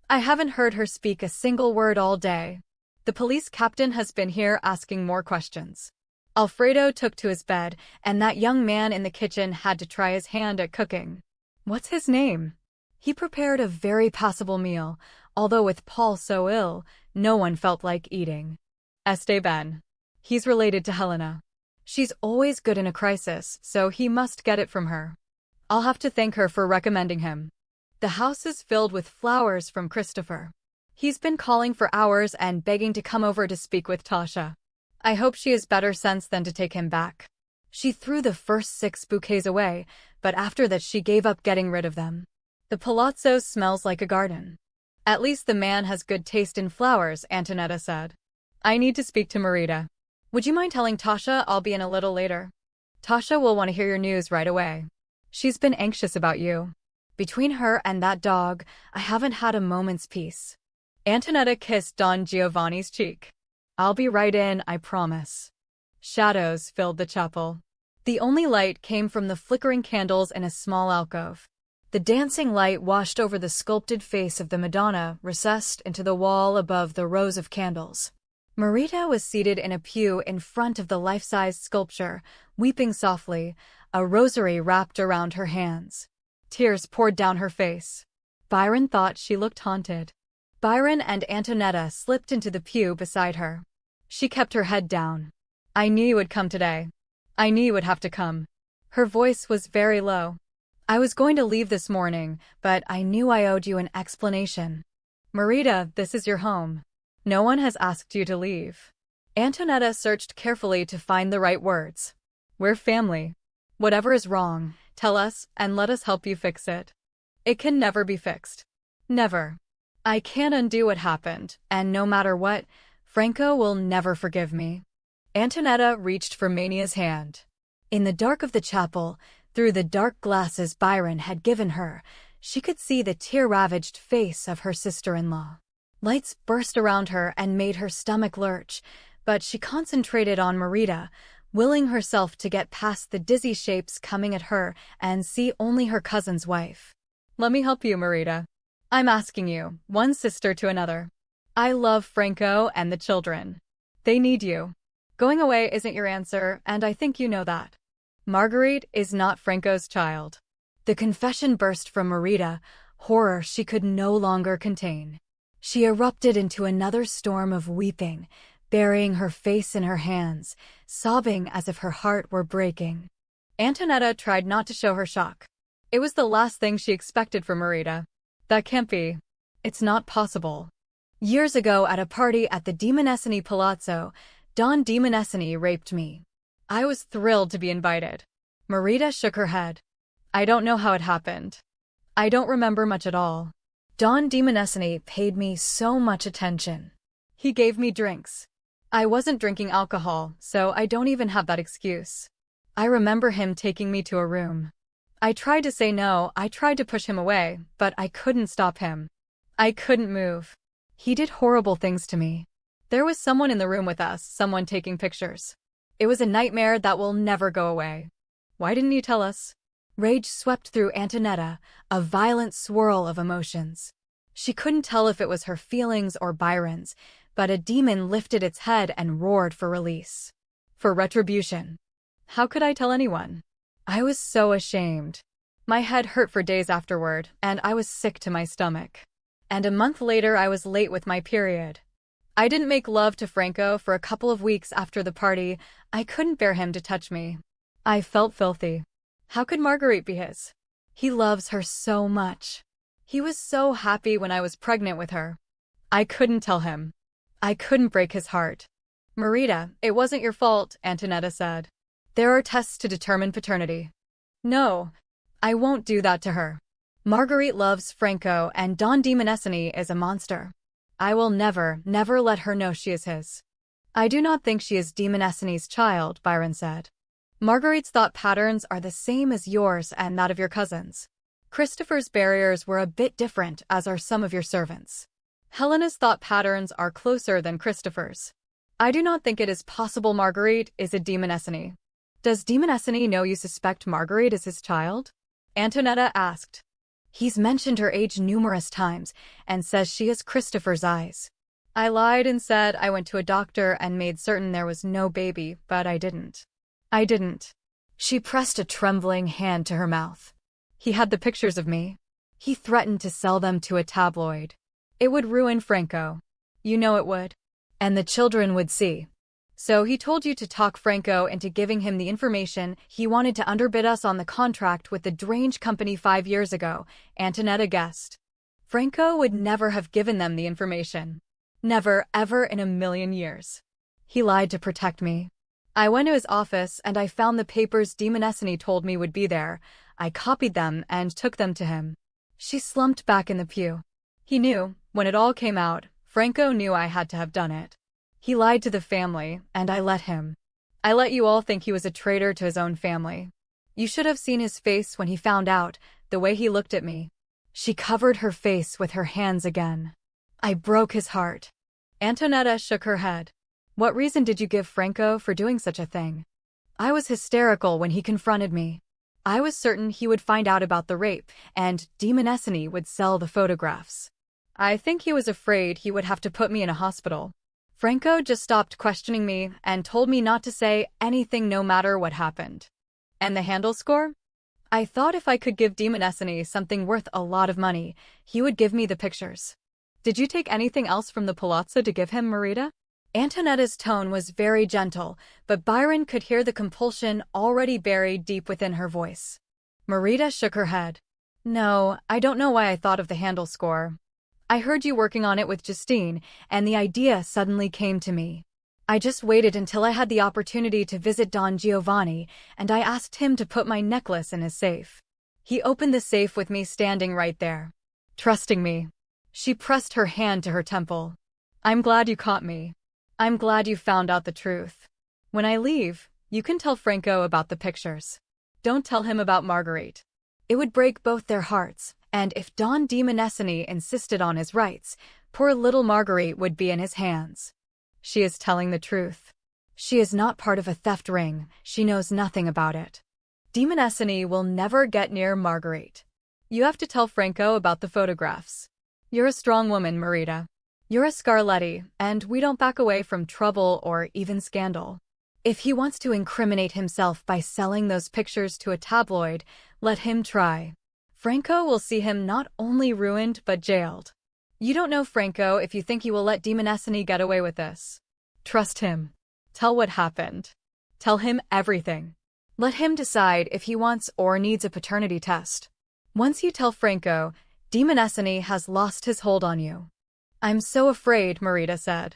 I haven't heard her speak a single word all day. The police captain has been here asking more questions." Alfredo took to his bed, and that young man in the kitchen had to try his hand at cooking. "What's his name?" He prepared a very passable meal, although with Paul so ill, no one felt like eating. "Esteban. He's related to Helena. She's always good in a crisis, so he must get it from her. I'll have to thank her for recommending him." The house is filled with flowers from Christopher. He's been calling for hours and begging to come over to speak with Tasha. I hope she has better sense than to take him back. She threw the first 6 bouquets away, but after that she gave up getting rid of them. The palazzo smells like a garden. At least the man has good taste in flowers, Antonietta said. I need to speak to Marita. Would you mind telling Tasha I'll be in a little later? Tasha will want to hear your news right away. She's been anxious about you. Between her and that dog, I haven't had a moment's peace. Antonietta kissed Don Giovanni's cheek. I'll be right in, I promise. Shadows filled the chapel. The only light came from the flickering candles in a small alcove. The dancing light washed over the sculpted face of the Madonna recessed into the wall above the rows of candles. Marita was seated in a pew in front of the life-size sculpture, weeping softly, a rosary wrapped around her hands. Tears poured down her face. Byron thought she looked haunted. Byron and Antonietta slipped into the pew beside her. She kept her head down. I knew you would come today. I knew you would have to come. Her voice was very low. I was going to leave this morning, but I knew I owed you an explanation. Marita, this is your home. No one has asked you to leave. Antonietta searched carefully to find the right words. We're family. Whatever is wrong, tell us and let us help you fix it. It can never be fixed. Never. I can't undo what happened, and no matter what, Franco will never forgive me. Antonietta reached for Mania's hand. In the dark of the chapel, through the dark glasses Byron had given her, she could see the tear-ravaged face of her sister-in-law. Lights burst around her and made her stomach lurch, but she concentrated on Marita, willing herself to get past the dizzy shapes coming at her and see only her cousin's wife. Let me help you, Marita. I'm asking you, one sister to another. I love Franco and the children. They need you. Going away isn't your answer, and I think you know that. Marguerite is not Franco's child. The confession burst from Marita, horror she could no longer contain. She erupted into another storm of weeping, burying her face in her hands, sobbing as if her heart were breaking. Antonietta tried not to show her shock. It was the last thing she expected from Marita. That can't be. It's not possible. Years ago at a party at the Dimonesini Palazzo, Don Dimonesini raped me. I was thrilled to be invited. Marita shook her head. I don't know how it happened. I don't remember much at all. Don Dimonesini paid me so much attention. He gave me drinks. I wasn't drinking alcohol, so I don't even have that excuse. I remember him taking me to a room. I tried to say no, I tried to push him away, but I couldn't stop him. I couldn't move. He did horrible things to me. There was someone in the room with us, someone taking pictures. It was a nightmare that will never go away. Why didn't you tell us? Rage swept through Antonietta, a violent swirl of emotions. She couldn't tell if it was her feelings or Byron's, but a demon lifted its head and roared for release. For retribution. How could I tell anyone? I was so ashamed. My head hurt for days afterward, and I was sick to my stomach. And a month later I was late with my period. I didn't make love to Franco for a couple of weeks after the party. I couldn't bear him to touch me. I felt filthy. How could Marguerite be his? He loves her so much. He was so happy when I was pregnant with her. I couldn't tell him. I couldn't break his heart. Marita, it wasn't your fault, Antonietta said. There are tests to determine paternity. No, I won't do that to her. Marguerite loves Franco and Don Dimonesini is a monster. I will never, never let her know she is his. I do not think she is Dimonesini's child, Byron said. Marguerite's thought patterns are the same as yours and that of your cousins. Christopher's barriers were a bit different, as are some of your servants. Helena's thought patterns are closer than Christopher's. I do not think it is possible Marguerite is a Dimonesini. Does Dimonesini know you suspect Marguerite is his child? Antonietta asked. He's mentioned her age numerous times and says she has Christopher's eyes. I lied and said I went to a doctor and made certain there was no baby, but I didn't. I didn't. She pressed a trembling hand to her mouth. He had the pictures of me. He threatened to sell them to a tabloid. It would ruin Franco. You know it would. And the children would see. So he told you to talk Franco into giving him the information. He wanted to underbid us on the contract with the Drange Company 5 years ago, Antonietta guessed. Franco would never have given them the information. Never, ever in a million years. He lied to protect me. I went to his office and I found the papers Demonesceny told me would be there. I copied them and took them to him. She slumped back in the pew. He knew, when it all came out, Franco knew I had to have done it. He lied to the family, and I let him. I let you all think he was a traitor to his own family. You should have seen his face when he found out, the way he looked at me. She covered her face with her hands again. I broke his heart. Antonietta shook her head. What reason did you give Franco for doing such a thing? I was hysterical when he confronted me. I was certain he would find out about the rape, and Demonesceny would sell the photographs. I think he was afraid he would have to put me in a hospital. Franco just stopped questioning me and told me not to say anything no matter what happened. And the handle score? I thought if I could give Demonesceny something worth a lot of money, he would give me the pictures. Did you take anything else from the palazzo to give him, Marita? Antonetta's tone was very gentle, but Byron could hear the compulsion already buried deep within her voice. Marita shook her head. No, I don't know why I thought of the handle score. I heard you working on it with Justine, and the idea suddenly came to me. I just waited until I had the opportunity to visit Don Giovanni, and I asked him to put my necklace in his safe. He opened the safe with me standing right there. Trusting me. She pressed her hand to her temple. I'm glad you caught me. I'm glad you found out the truth. When I leave, you can tell Franco about the pictures. Don't tell him about Marguerite. It would break both their hearts, and if Don Demonesceny insisted on his rights, poor little Marguerite would be in his hands. She is telling the truth. She is not part of a theft ring. She knows nothing about it. Demonesceny will never get near Marguerite. You have to tell Franco about the photographs. You're a strong woman, Marita. You're a Scarletti, and we don't back away from trouble or even scandal. If he wants to incriminate himself by selling those pictures to a tabloid, let him try. Franco will see him not only ruined but jailed. You don't know Franco if you think he will let Demonesceny get away with this. Trust him. Tell what happened. Tell him everything. Let him decide if he wants or needs a paternity test. Once you tell Franco, Demonesceny has lost his hold on you. I'm so afraid, Marita said.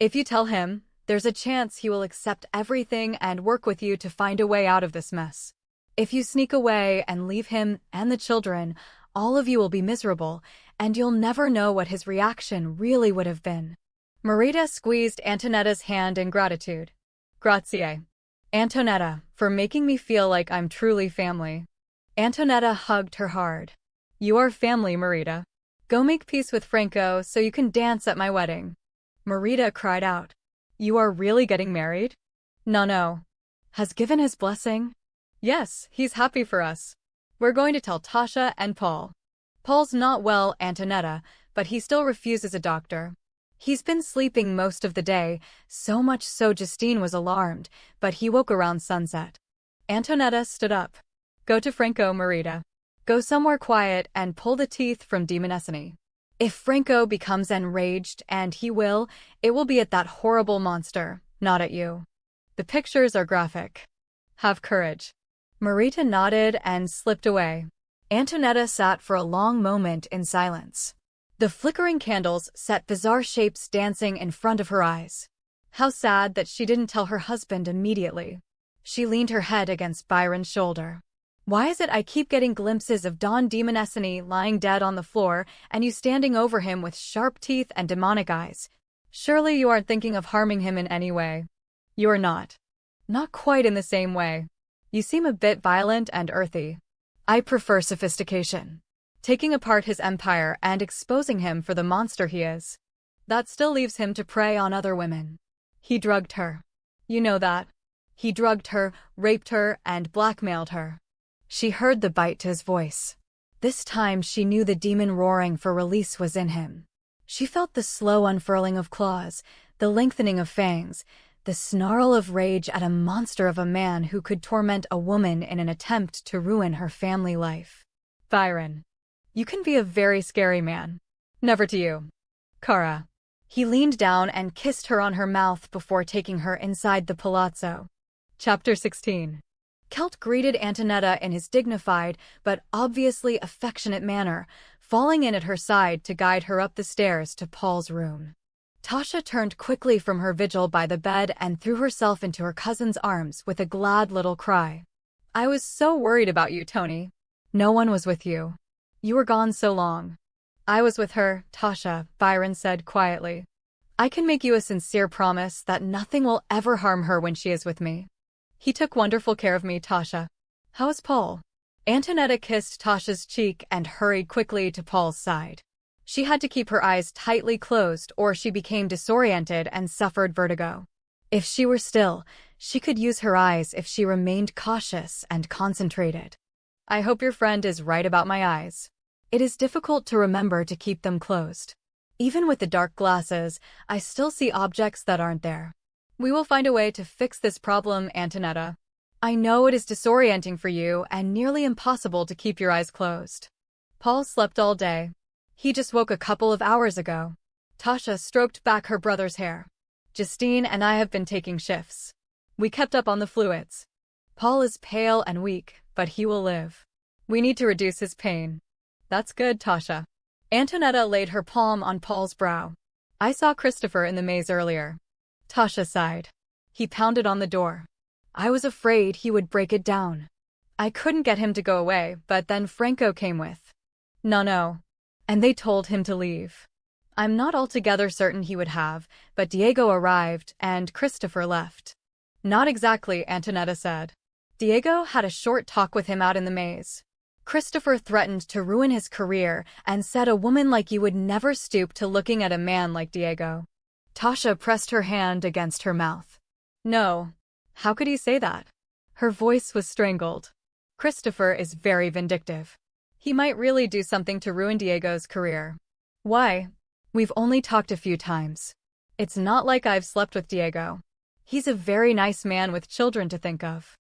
If you tell him, there's a chance he will accept everything and work with you to find a way out of this mess. If you sneak away and leave him and the children, all of you will be miserable, and you'll never know what his reaction really would have been. Marita squeezed Antonetta's hand in gratitude. Grazie, Antonietta, for making me feel like I'm truly family. Antonietta hugged her hard. You are family, Marita. Go make peace with Franco so you can dance at my wedding. Marita cried out. You are really getting married? No. Has given his blessing? Yes, he's happy for us. We're going to tell Tasha and Paul. Paul's not well, Antonietta, but he still refuses a doctor. He's been sleeping most of the day, so much so Justine was alarmed, but he woke around sunset. Antonietta stood up. Go to Franco, Marita. Go somewhere quiet and pull the teeth from Demonesceny. If Franco becomes enraged, and he will, it will be at that horrible monster, not at you. The pictures are graphic. Have courage. Marita nodded and slipped away. Antonietta sat for a long moment in silence. The flickering candles set bizarre shapes dancing in front of her eyes. How sad that she didn't tell her husband immediately. She leaned her head against Byron's shoulder. Why is it I keep getting glimpses of Don Demonesceny lying dead on the floor and you standing over him with sharp teeth and demonic eyes? Surely you aren't thinking of harming him in any way. You are not. Not quite in the same way. You seem a bit violent and earthy. I prefer sophistication. Taking apart his empire and exposing him for the monster he is. That still leaves him to prey on other women. He drugged her. You know that. He drugged her, raped her, and blackmailed her. She heard the bite to his voice. This time she knew the demon roaring for release was in him. She felt the slow unfurling of claws, the lengthening of fangs, the snarl of rage at a monster of a man who could torment a woman in an attempt to ruin her family life. Byron. You can be a very scary man. Never to you. Kara. He leaned down and kissed her on her mouth before taking her inside the palazzo. Chapter 16. Celt greeted Antonietta in his dignified but obviously affectionate manner, falling in at her side to guide her up the stairs to Paul's room. Tasha turned quickly from her vigil by the bed and threw herself into her cousin's arms with a glad little cry. "I was so worried about you, Tony. No one was with you. You were gone so long." "I was with her, Tasha," Byron said quietly. "I can make you a sincere promise that nothing will ever harm her when she is with me. He took wonderful care of me, Tasha. How is Paul?" Antonietta kissed Tasha's cheek and hurried quickly to Paul's side. She had to keep her eyes tightly closed or she became disoriented and suffered vertigo. If she were still, she could use her eyes if she remained cautious and concentrated. "I hope your friend is right about my eyes. It is difficult to remember to keep them closed. Even with the dark glasses, I still see objects that aren't there. We will find a way to fix this problem, Antonietta. I know it is disorienting for you and nearly impossible to keep your eyes closed." Paul slept all day. He just woke a couple of hours ago. Tasha stroked back her brother's hair. "Justine and I have been taking shifts. We kept up on the fluids. Paul is pale and weak, but he will live. We need to reduce his pain." "That's good, Tasha." Antonietta laid her palm on Paul's brow. "I saw Christopher in the maze earlier." Tasha sighed. "He pounded on the door. I was afraid he would break it down. I couldn't get him to go away, but then Franco came with. No. And they told him to leave. I'm not altogether certain he would have, but Diego arrived and Christopher left." "Not exactly," Antonietta said. "Diego had a short talk with him out in the maze. Christopher threatened to ruin his career and said a woman like you would never stoop to looking at a man like Diego." Tasha pressed her hand against her mouth. "No. How could he say that?" Her voice was strangled. "Christopher is very vindictive. He might really do something to ruin Diego's career." "Why?" "We've only talked a few times. It's not like I've slept with Diego. He's a very nice man with children to think of.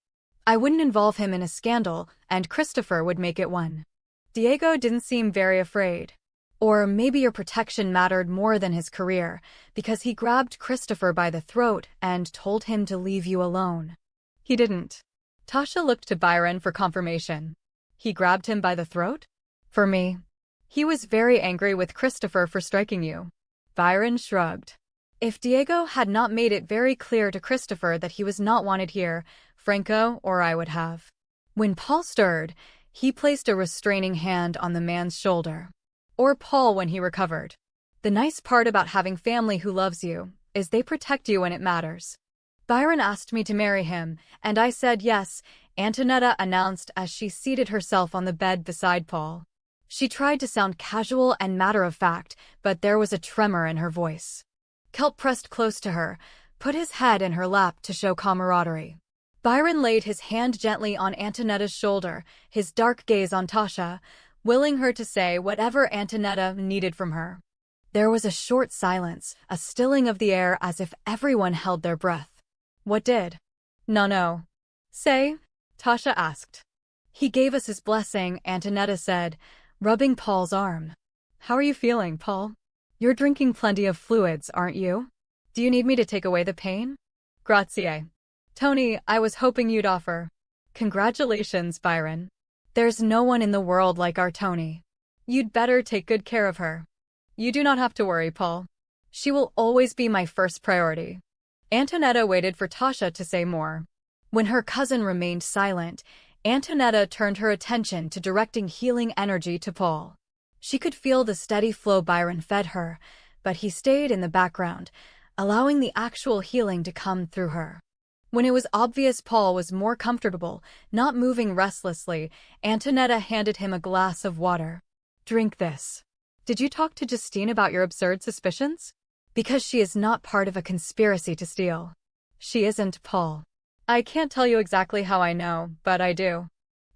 I wouldn't involve him in a scandal, and Christopher would make it one. Diego didn't seem very afraid. Or maybe your protection mattered more than his career, because he grabbed Christopher by the throat and told him to leave you alone." "He didn't." Tasha looked to Byron for confirmation. "He grabbed him by the throat?" "For me. He was very angry with Christopher for striking you." Byron shrugged. "If Diego had not made it very clear to Christopher that he was not wanted here, Franco or I would have." When Paul stirred, he placed a restraining hand on the man's shoulder. "Or Paul when he recovered. The nice part about having family who loves you is they protect you when it matters. Byron asked me to marry him, and I said yes," Antonietta announced as she seated herself on the bed beside Paul. She tried to sound casual and matter-of-fact, but there was a tremor in her voice. Celt pressed close to her, put his head in her lap to show camaraderie. Byron laid his hand gently on Antonietta's shoulder, his dark gaze on Tasha, willing her to say whatever Antonietta needed from her. There was a short silence, a stilling of the air as if everyone held their breath. "What did?" No. "Say?" Tasha asked. "He gave us his blessing," Antonietta said, rubbing Paul's arm. "How are you feeling, Paul? You're drinking plenty of fluids, aren't you? Do you need me to take away the pain?" "Grazie. Tony, I was hoping you'd offer." "Congratulations, Byron. There's no one in the world like our Tony. You'd better take good care of her." "You do not have to worry, Paul. She will always be my first priority." Antonietta waited for Tasha to say more. When her cousin remained silent, Antonietta turned her attention to directing healing energy to Paul. She could feel the steady flow Byron fed her, but he stayed in the background, allowing the actual healing to come through her. When it was obvious Paul was more comfortable, not moving restlessly, Antonietta handed him a glass of water. "Drink this. Did you talk to Justine about your absurd suspicions? Because she is not part of a conspiracy to steal." "She isn't, Paul." "I can't tell you exactly how I know, but I do."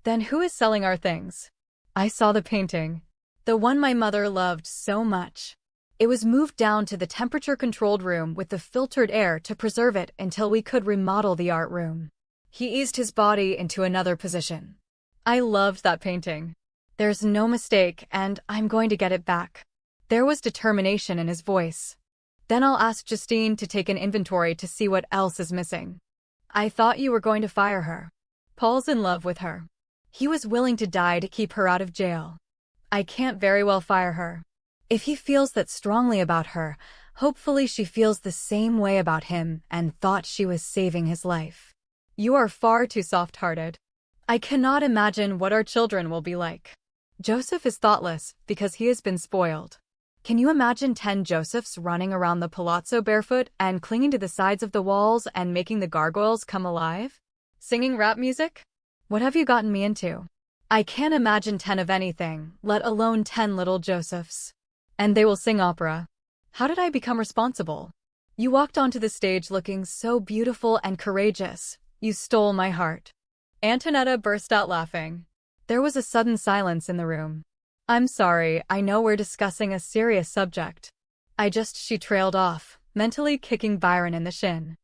"Then who is selling our things?" "I saw the painting. The one my mother loved so much. It was moved down to the temperature-controlled room with the filtered air to preserve it until we could remodel the art room." He eased his body into another position. "I loved that painting. There's no mistake, and I'm going to get it back." There was determination in his voice. Then I'll ask Justine to take an inventory to see what else is missing. I thought you were going to fire her. Paul's in love with her. He was willing to die to keep her out of jail. I can't very well fire her. If he feels that strongly about her, hopefully she feels the same way about him and thought she was saving his life. You are far too soft-hearted. I cannot imagine what our children will be like. Joseph is thoughtless because he has been spoiled. Can you imagine 10 Josephs running around the palazzo barefoot and clinging to the sides of the walls and making the gargoyles come alive? Singing rap music? What have you gotten me into? I can't imagine 10 of anything, let alone 10 little Josephs. And they will sing opera. How did I become responsible? You walked onto the stage looking so beautiful and courageous. You stole my heart. Antonietta burst out laughing. There was a sudden silence in the room. I'm sorry, I know we're discussing a serious subject. She trailed off, mentally kicking Byron in the shin.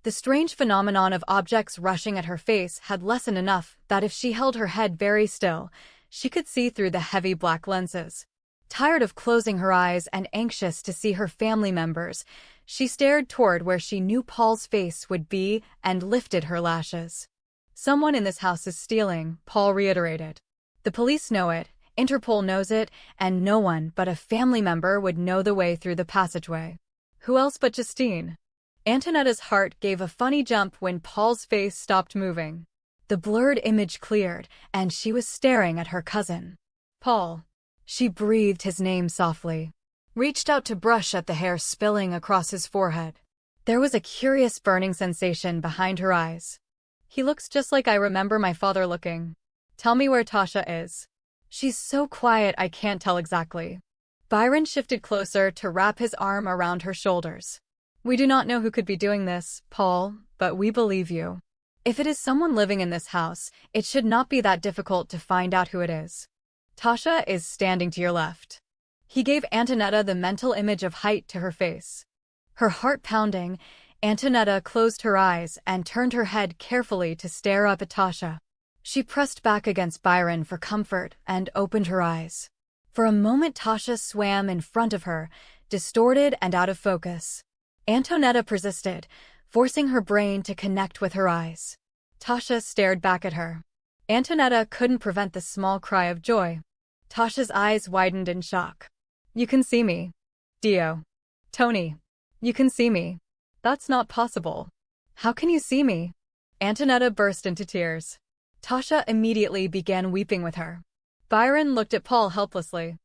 The strange phenomenon of objects rushing at her face had lessened enough that if she held her head very still, she could see through the heavy black lenses. Tired of closing her eyes and anxious to see her family members, she stared toward where she knew Paul's face would be and lifted her lashes. Someone in this house is stealing, Paul reiterated. The police know it, Interpol knows it, and no one but a family member would know the way through the passageway. Who else but Justine? Antonetta's heart gave a funny jump when Paul's face stopped moving. The blurred image cleared, and she was staring at her cousin. Paul. She breathed his name softly. Reached out to brush at the hair spilling across his forehead. There was a curious burning sensation behind her eyes. He looks just like I remember my father looking. Tell me where Tasha is. She's so quiet I can't tell exactly. Byron shifted closer to wrap his arm around her shoulders. We do not know who could be doing this, Paul, but we believe you. If it is someone living in this house, it should not be that difficult to find out who it is. Tasha is standing to your left. He gave Antonietta the mental image of height to her face. Her heart pounding, Antonietta closed her eyes and turned her head carefully to stare up at Tasha. She pressed back against Byron for comfort and opened her eyes. For a moment Tasha swam in front of her, distorted and out of focus. Antonietta persisted, forcing her brain to connect with her eyes. Tasha stared back at her. Antonietta couldn't prevent the small cry of joy. Tasha's eyes widened in shock. You can see me. Dio. Tony. You can see me. That's not possible. How can you see me? Antonietta burst into tears. Tasha immediately began weeping with her. Byron looked at Paul helplessly.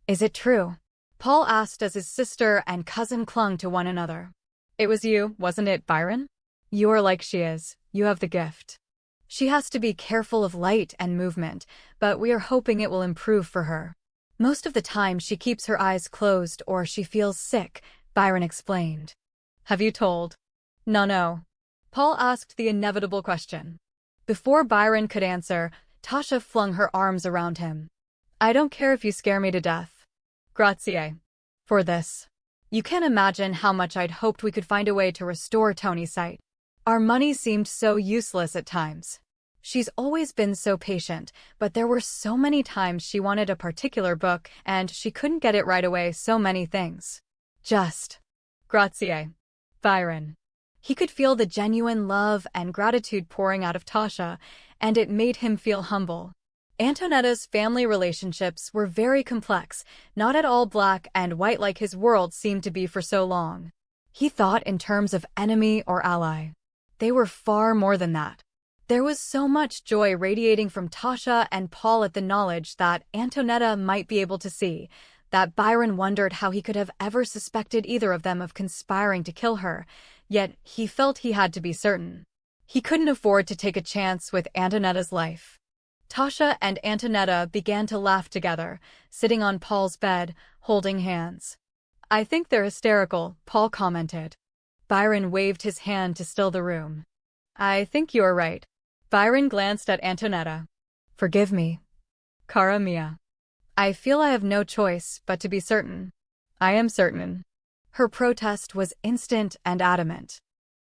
Is it true? Paul asked as his sister and cousin clung to one another. It was you, wasn't it, Byron? You are like she is. You have the gift. She has to be careful of light and movement, but we are hoping it will improve for her. Most of the time she keeps her eyes closed or she feels sick, Byron explained. Have you told? No. Paul asked the inevitable question. Before Byron could answer, Tasha flung her arms around him. I don't care if you scare me to death. Grazie. For this. You can't imagine how much I'd hoped we could find a way to restore Tony's sight. Our money seemed so useless at times. She's always been so patient, but there were so many times she wanted a particular book and she couldn't get it right away, so many things. Grazie. Byron. He could feel the genuine love and gratitude pouring out of Tasha, and it made him feel humble. Antonetta's family relationships were very complex, not at all black and white like his world seemed to be for so long. He thought in terms of enemy or ally. They were far more than that. There was so much joy radiating from Tasha and Paul at the knowledge that Antonietta might be able to see, that Byron wondered how he could have ever suspected either of them of conspiring to kill her, yet he felt he had to be certain. He couldn't afford to take a chance with Antonetta's life. Tasha and Antonietta began to laugh together, sitting on Paul's bed, holding hands. I think they're hysterical, Paul commented. Byron waved his hand to still the room. I think you're right. Byron glanced at Antonietta. Forgive me. Cara mia. I feel I have no choice but to be certain. I am certain. Her protest was instant and adamant.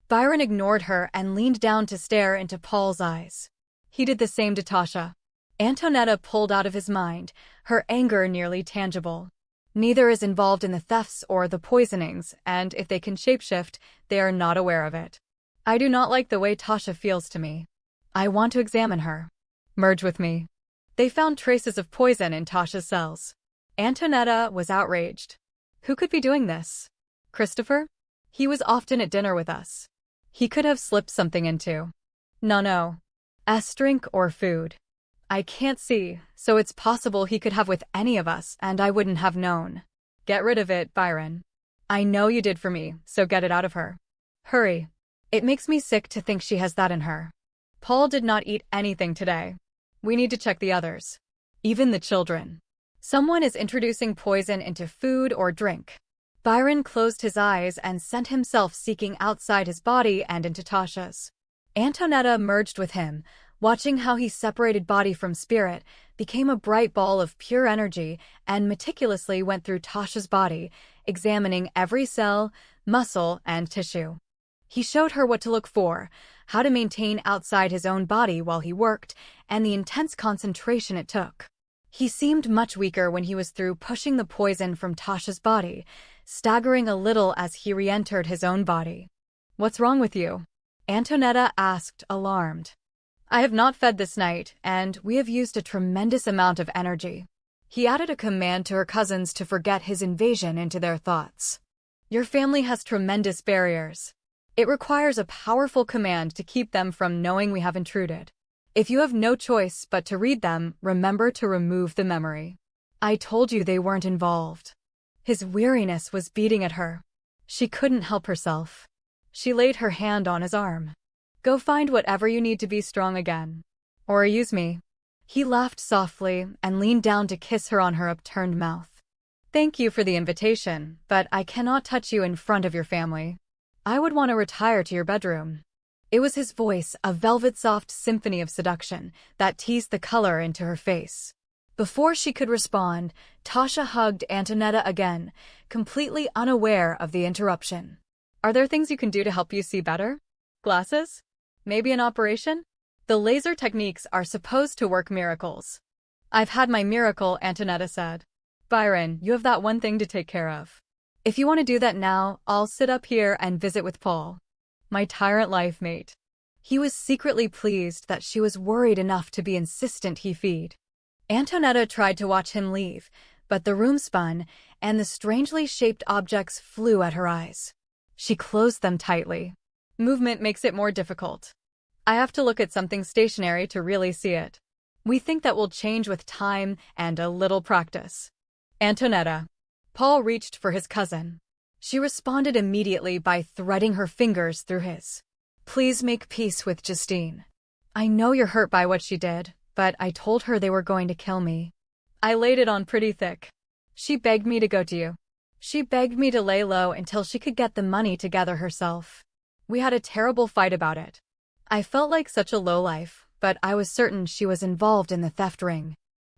Byron ignored her and leaned down to stare into Paul's eyes. He did the same to Tasha. Antonietta pulled out of his mind, her anger nearly tangible. Neither is involved in the thefts or the poisonings, and if they can shapeshift, they are not aware of it. I do not like the way Tasha feels to me. I want to examine her. Merge with me. They found traces of poison in Tasha's cells. Antonietta was outraged. Who could be doing this? Christopher? He was often at dinner with us. He could have slipped something into. No. Drink or food. I can't see, so it's possible he could have with any of us and I wouldn't have known. Get rid of it, Byron. I know you did for me, so get it out of her. Hurry. It makes me sick to think she has that in her. Paul did not eat anything today. We need to check the others. Even the children. Someone is introducing poison into food or drink. Byron closed his eyes and sent himself seeking outside his body and into Tasha's. Antonietta merged with him, watching how he separated body from spirit, became a bright ball of pure energy, and meticulously went through Tasha's body, examining every cell, muscle, and tissue. He showed her what to look for, how to maintain outside his own body while he worked, and the intense concentration it took. He seemed much weaker when he was through pushing the poison from Tasha's body, staggering a little as he re-entered his own body. What's wrong with you? Antonietta asked, alarmed. I have not fed this night, and we have used a tremendous amount of energy. He added a command to her cousins to forget his invasion into their thoughts. Your family has tremendous barriers. It requires a powerful command to keep them from knowing we have intruded. If you have no choice but to read them, remember to remove the memory. I told you they weren't involved. His weariness was beating at her. She couldn't help herself. She laid her hand on his arm. Go find whatever you need to be strong again. Or use me. He laughed softly and leaned down to kiss her on her upturned mouth. Thank you for the invitation, but I cannot touch you in front of your family. I would want to retire to your bedroom. It was his voice, a velvet-soft symphony of seduction, that teased the color into her face. Before she could respond, Tasha hugged Antonietta again, completely unaware of the interruption. Are there things you can do to help you see better? Glasses? Maybe an operation? The laser techniques are supposed to work miracles. I've had my miracle, Antonietta said. Byron, you have that one thing to take care of. If you want to do that now, I'll sit up here and visit with Paul. My tyrant life mate. He was secretly pleased that she was worried enough to be insistent he feed. Antonietta tried to watch him leave, but the room spun, and the strangely shaped objects flew at her eyes. She closed them tightly. Movement makes it more difficult. I have to look at something stationary to really see it. We think that will change with time and a little practice. Antonietta. Paul reached for his cousin. She responded immediately by threading her fingers through his. Please make peace with Justine. I know you're hurt by what she did, but I told her they were going to kill me. I laid it on pretty thick. She begged me to go to you. She begged me to lay low until she could get the money together herself. We had a terrible fight about it. I felt like such a lowlife, but I was certain she was involved in the theft ring.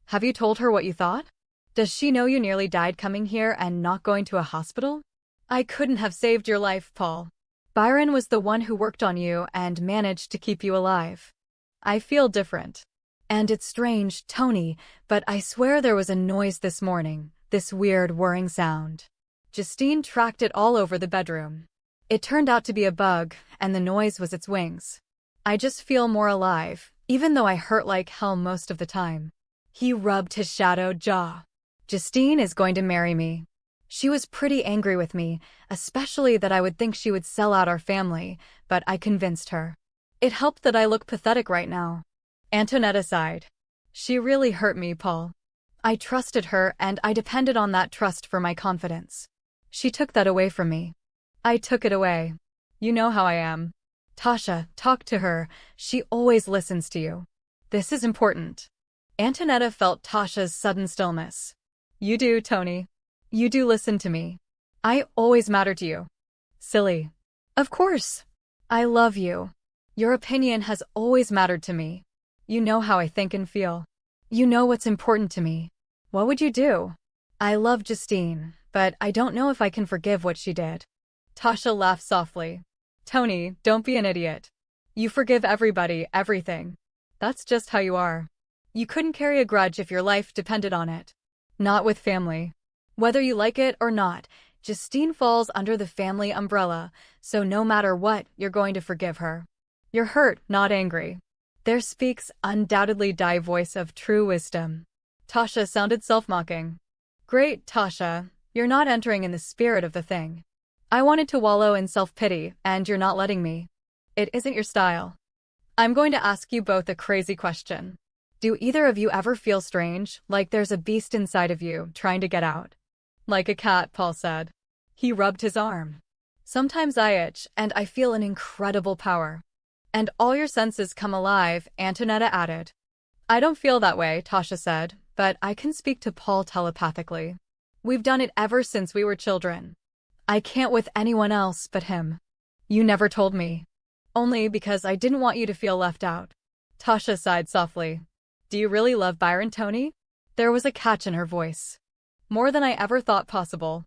Have you told her what you thought? Does she know you nearly died coming here and not going to a hospital? I couldn't have saved your life, Paul. Byron was the one who worked on you and managed to keep you alive. I feel different. And it's strange, Tony, but I swear there was a noise this morning, this weird whirring sound. Justine tracked it all over the bedroom. It turned out to be a bug, and the noise was its wings. I just feel more alive, even though I hurt like hell most of the time. He rubbed his shadowed jaw. Justine is going to marry me. She was pretty angry with me, especially that I would think she would sell out our family, but I convinced her. It helped that I look pathetic right now. Antonietta sighed. She really hurt me, Paul. I trusted her and I depended on that trust for my confidence. She took that away from me. I took it away. You know how I am. Tasha, talk to her. She always listens to you. This is important. Antonietta felt Tasha's sudden stillness. You do, Tony. You do listen to me. I always matter to you. Silly. Of course. I love you. Your opinion has always mattered to me. You know how I think and feel. You know what's important to me. What would you do? I love Justine, but I don't know if I can forgive what she did. Tasha laughed softly. Tony, don't be an idiot. You forgive everybody, everything. That's just how you are. You couldn't carry a grudge if your life depended on it. Not with family. Whether you like it or not, Justine falls under the family umbrella, so no matter what, you're going to forgive her. You're hurt, not angry. There speaks undoubtedly thy voice of true wisdom. Tasha sounded self-mocking. Great, Tasha, you're not entering in the spirit of the thing. I wanted to wallow in self-pity, and you're not letting me. It isn't your style. I'm going to ask you both a crazy question. Do either of you ever feel strange, like there's a beast inside of you, trying to get out? Like a cat, Paul said. He rubbed his arm. Sometimes I itch, and I feel an incredible power. And all your senses come alive, Antonietta added. I don't feel that way, Tasha said, but I can speak to Paul telepathically. We've done it ever since we were children. I can't with anyone else but him. You never told me. Only because I didn't want you to feel left out. Tasha sighed softly. Do you really love Byron, Tony? There was a catch in her voice. More than I ever thought possible.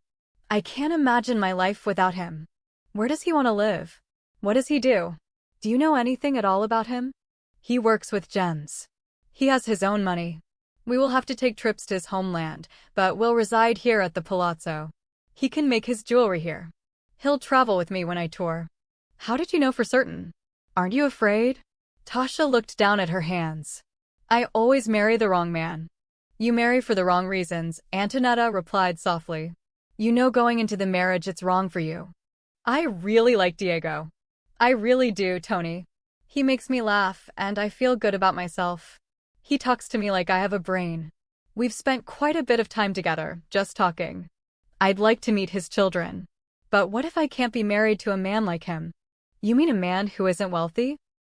I can't imagine my life without him. Where does he want to live? What does he do? Do you know anything at all about him? He works with gems. He has his own money. We will have to take trips to his homeland, but we'll reside here at the palazzo. He can make his jewelry here. He'll travel with me when I tour. How did you know for certain? Aren't you afraid? Tasha looked down at her hands. I always marry the wrong man. You marry for the wrong reasons, Antonietta replied softly. You know going into the marriage it's wrong for you. I really like Diego. I really do, Tony. He makes me laugh, and I feel good about myself. He talks to me like I have a brain. We've spent quite a bit of time together, just talking. I'd like to meet his children. But what if I can't be married to a man like him? You mean a man who isn't wealthy?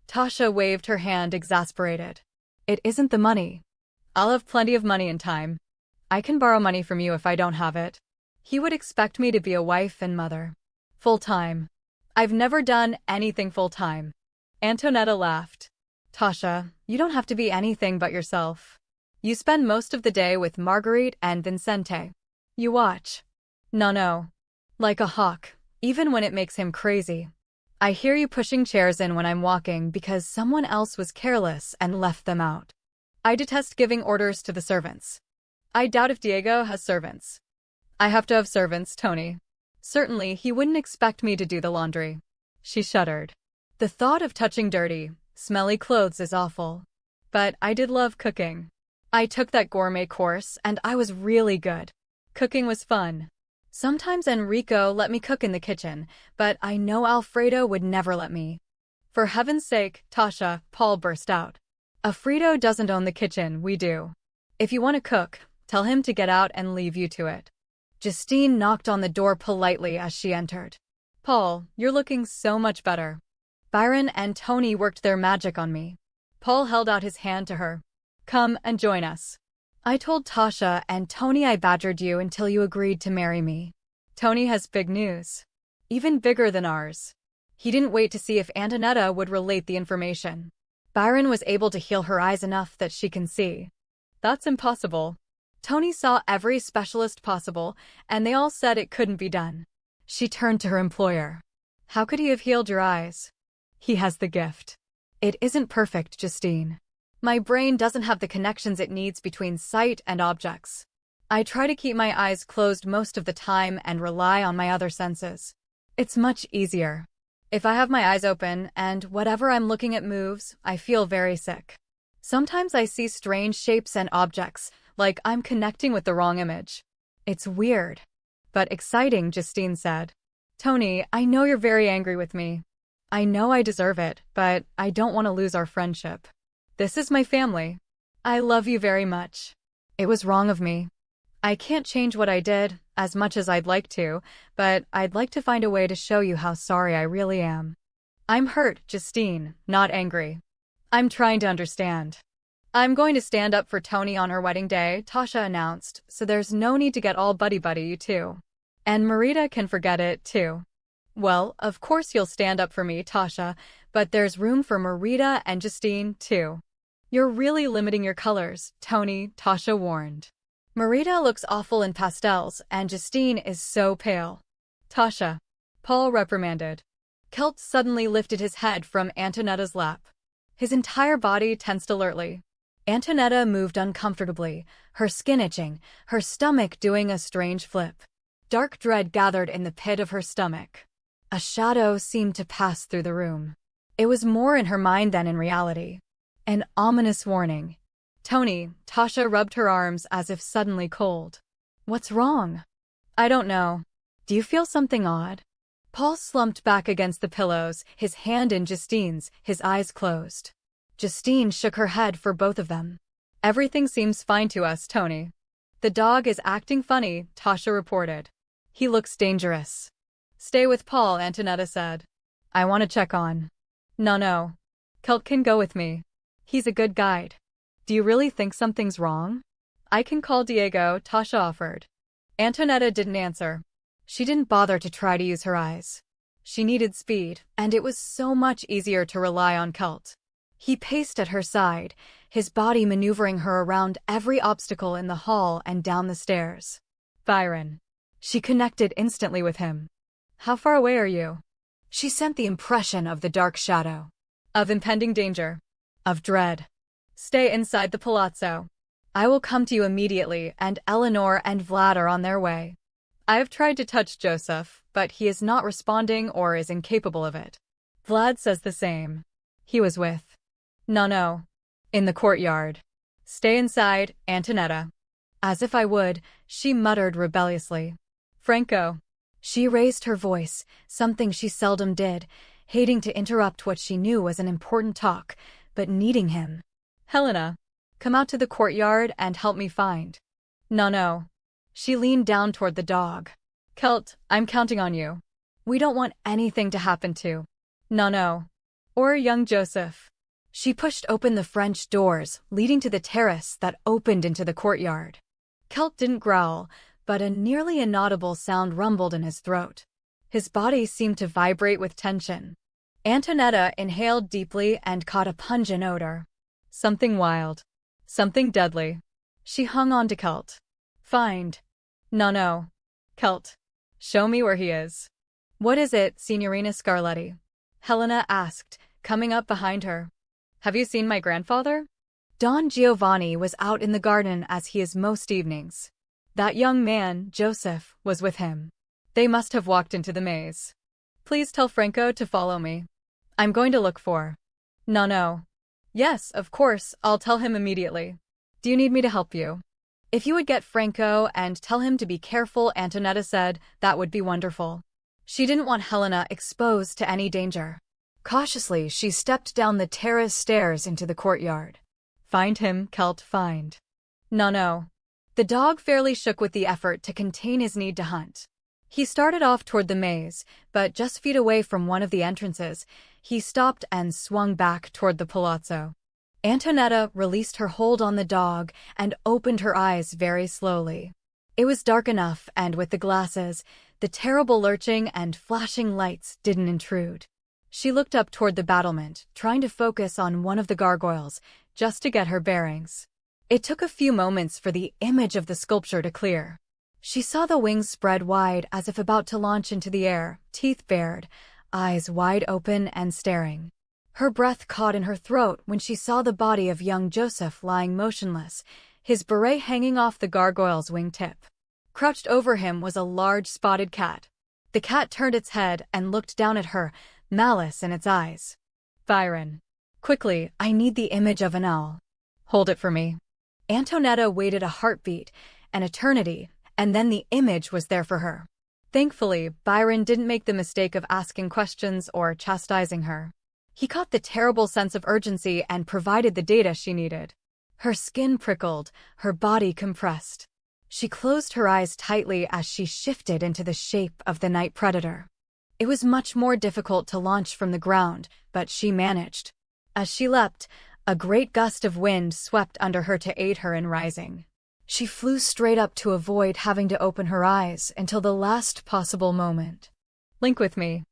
Tasha waved her hand, exasperated. It isn't the money. I'll have plenty of money in time. I can borrow money from you if I don't have it. He would expect me to be a wife and mother. Full-time. I've never done anything full-time. Antonietta laughed. Tasha, you don't have to be anything but yourself. You spend most of the day with Marguerite and Vincente. You watch. No. Like a hawk, even when it makes him crazy. I hear you pushing chairs in when I'm walking because someone else was careless and left them out. I detest giving orders to the servants. I doubt if Diego has servants. I have to have servants, Tony. Certainly, he wouldn't expect me to do the laundry. She shuddered. The thought of touching dirty, smelly clothes is awful. But I did love cooking. I took that gourmet course, and I was really good. Cooking was fun. Sometimes Enrico let me cook in the kitchen, but I know Alfredo would never let me. For heaven's sake, Tasha, Paul burst out. Alfredo doesn't own the kitchen, we do. If you want to cook, tell him to get out and leave you to it. Justine knocked on the door politely as she entered. Paul, you're looking so much better. Byron and Tony worked their magic on me. Paul held out his hand to her. Come and join us. I told Tasha and Tony I badgered you until you agreed to marry me. Tony has big news. Even bigger than ours. He didn't wait to see if Antonietta would relate the information. Byron was able to heal her eyes enough that she can see. That's impossible. Tony saw every specialist possible, and they all said it couldn't be done. She turned to her employer. How could he have healed your eyes? He has the gift. It isn't perfect, Justine. My brain doesn't have the connections it needs between sight and objects. I try to keep my eyes closed most of the time and rely on my other senses. It's much easier. If I have my eyes open and whatever I'm looking at moves, I feel very sick. Sometimes I see strange shapes and objects, like I'm connecting with the wrong image. It's weird. But exciting, Justine said. Tony, I know you're very angry with me. I know I deserve it, but I don't want to lose our friendship. This is my family. I love you very much. It was wrong of me. I can't change what I did, as much as I'd like to, but I'd like to find a way to show you how sorry I really am. I'm hurt, Justine, not angry. I'm trying to understand. I'm going to stand up for Tony on her wedding day, Tasha announced, so there's no need to get all buddy-buddy, you two. And Marita can forget it, too. Well, of course you'll stand up for me, Tasha, but there's room for Marita and Justine, too. You're really limiting your colors, Tony, Tasha warned. Marita looks awful in pastels, and Justine is so pale. Tasha, Paul reprimanded. Kelt suddenly lifted his head from Antonietta's lap. His entire body tensed alertly. Antonietta moved uncomfortably, her skin itching, her stomach doing a strange flip. Dark dread gathered in the pit of her stomach. A shadow seemed to pass through the room. It was more in her mind than in reality. An ominous warning. Tony, Tasha rubbed her arms as if suddenly cold. What's wrong? I don't know. Do you feel something odd? Paul slumped back against the pillows, his hand in Justine's, his eyes closed. Justine shook her head for both of them. Everything seems fine to us, Tony. The dog is acting funny, Tasha reported. He looks dangerous. Stay with Paul, Antonietta said. I want to check on. No. Kelt can go with me. He's a good guide. Do you really think something's wrong? I can call Diego, Tasha offered. Antonietta didn't answer. She didn't bother to try to use her eyes. She needed speed, and it was so much easier to rely on Kelt. He paced at her side, his body maneuvering her around every obstacle in the hall and down the stairs. Byron. She connected instantly with him. How far away are you? She sent the impression of the dark shadow. Of impending danger. Of dread. Stay inside the palazzo. I will come to you immediately, and Eleanor and Vlad are on their way. I have tried to touch Joseph, but he is not responding or is incapable of it. Vlad says the same. He was with. No. In the courtyard. Stay inside, Antonietta. As if I would, she muttered rebelliously. Franco. She raised her voice, something she seldom did, hating to interrupt what she knew was an important talk, but needing him. Helena. Come out to the courtyard and help me find. No. She leaned down toward the dog. Kelt, I'm counting on you. We don't want anything to happen to. No. Or young Joseph. She pushed open the French doors, leading to the terrace that opened into the courtyard. Kelt didn't growl, but a nearly inaudible sound rumbled in his throat. His body seemed to vibrate with tension. Antonietta inhaled deeply and caught a pungent odor. Something wild. Something deadly. She hung on to Kelt. Find. No. Kelt. Show me where he is. What is it, Signorina Scarletti? Helena asked, coming up behind her. Have you seen my grandfather? Don Giovanni was out in the garden as he is most evenings. That young man, Joseph, was with him. They must have walked into the maze. Please tell Franco to follow me. I'm going to look for. No. Yes, of course, I'll tell him immediately. Do you need me to help you? If you would get Franco and tell him to be careful, Antonietta said, that would be wonderful. She didn't want Helena exposed to any danger. Cautiously, she stepped down the terrace stairs into the courtyard. Find him, Kelt, find. No. The dog fairly shook with the effort to contain his need to hunt. He started off toward the maze, but just feet away from one of the entrances, he stopped and swung back toward the palazzo. Antonietta released her hold on the dog and opened her eyes very slowly. It was dark enough, and with the glasses, the terrible lurching and flashing lights didn't intrude. She looked up toward the battlement, trying to focus on one of the gargoyles, just to get her bearings. It took a few moments for the image of the sculpture to clear. She saw the wings spread wide as if about to launch into the air, teeth bared, eyes wide open and staring. Her breath caught in her throat when she saw the body of young Joseph lying motionless, his beret hanging off the gargoyle's wingtip. Crouched over him was a large spotted cat. The cat turned its head and looked down at her, malice in its eyes. Byron. Quickly, I need the image of an owl. Hold it for me. Antonietta waited a heartbeat, an eternity, and then the image was there for her. Thankfully, Byron didn't make the mistake of asking questions or chastising her. He caught the terrible sense of urgency and provided the data she needed. Her skin prickled, her body compressed. She closed her eyes tightly as she shifted into the shape of the night predator. It was much more difficult to launch from the ground, but she managed. As she leapt, a great gust of wind swept under her to aid her in rising. She flew straight up to avoid having to open her eyes until the last possible moment. Link with me.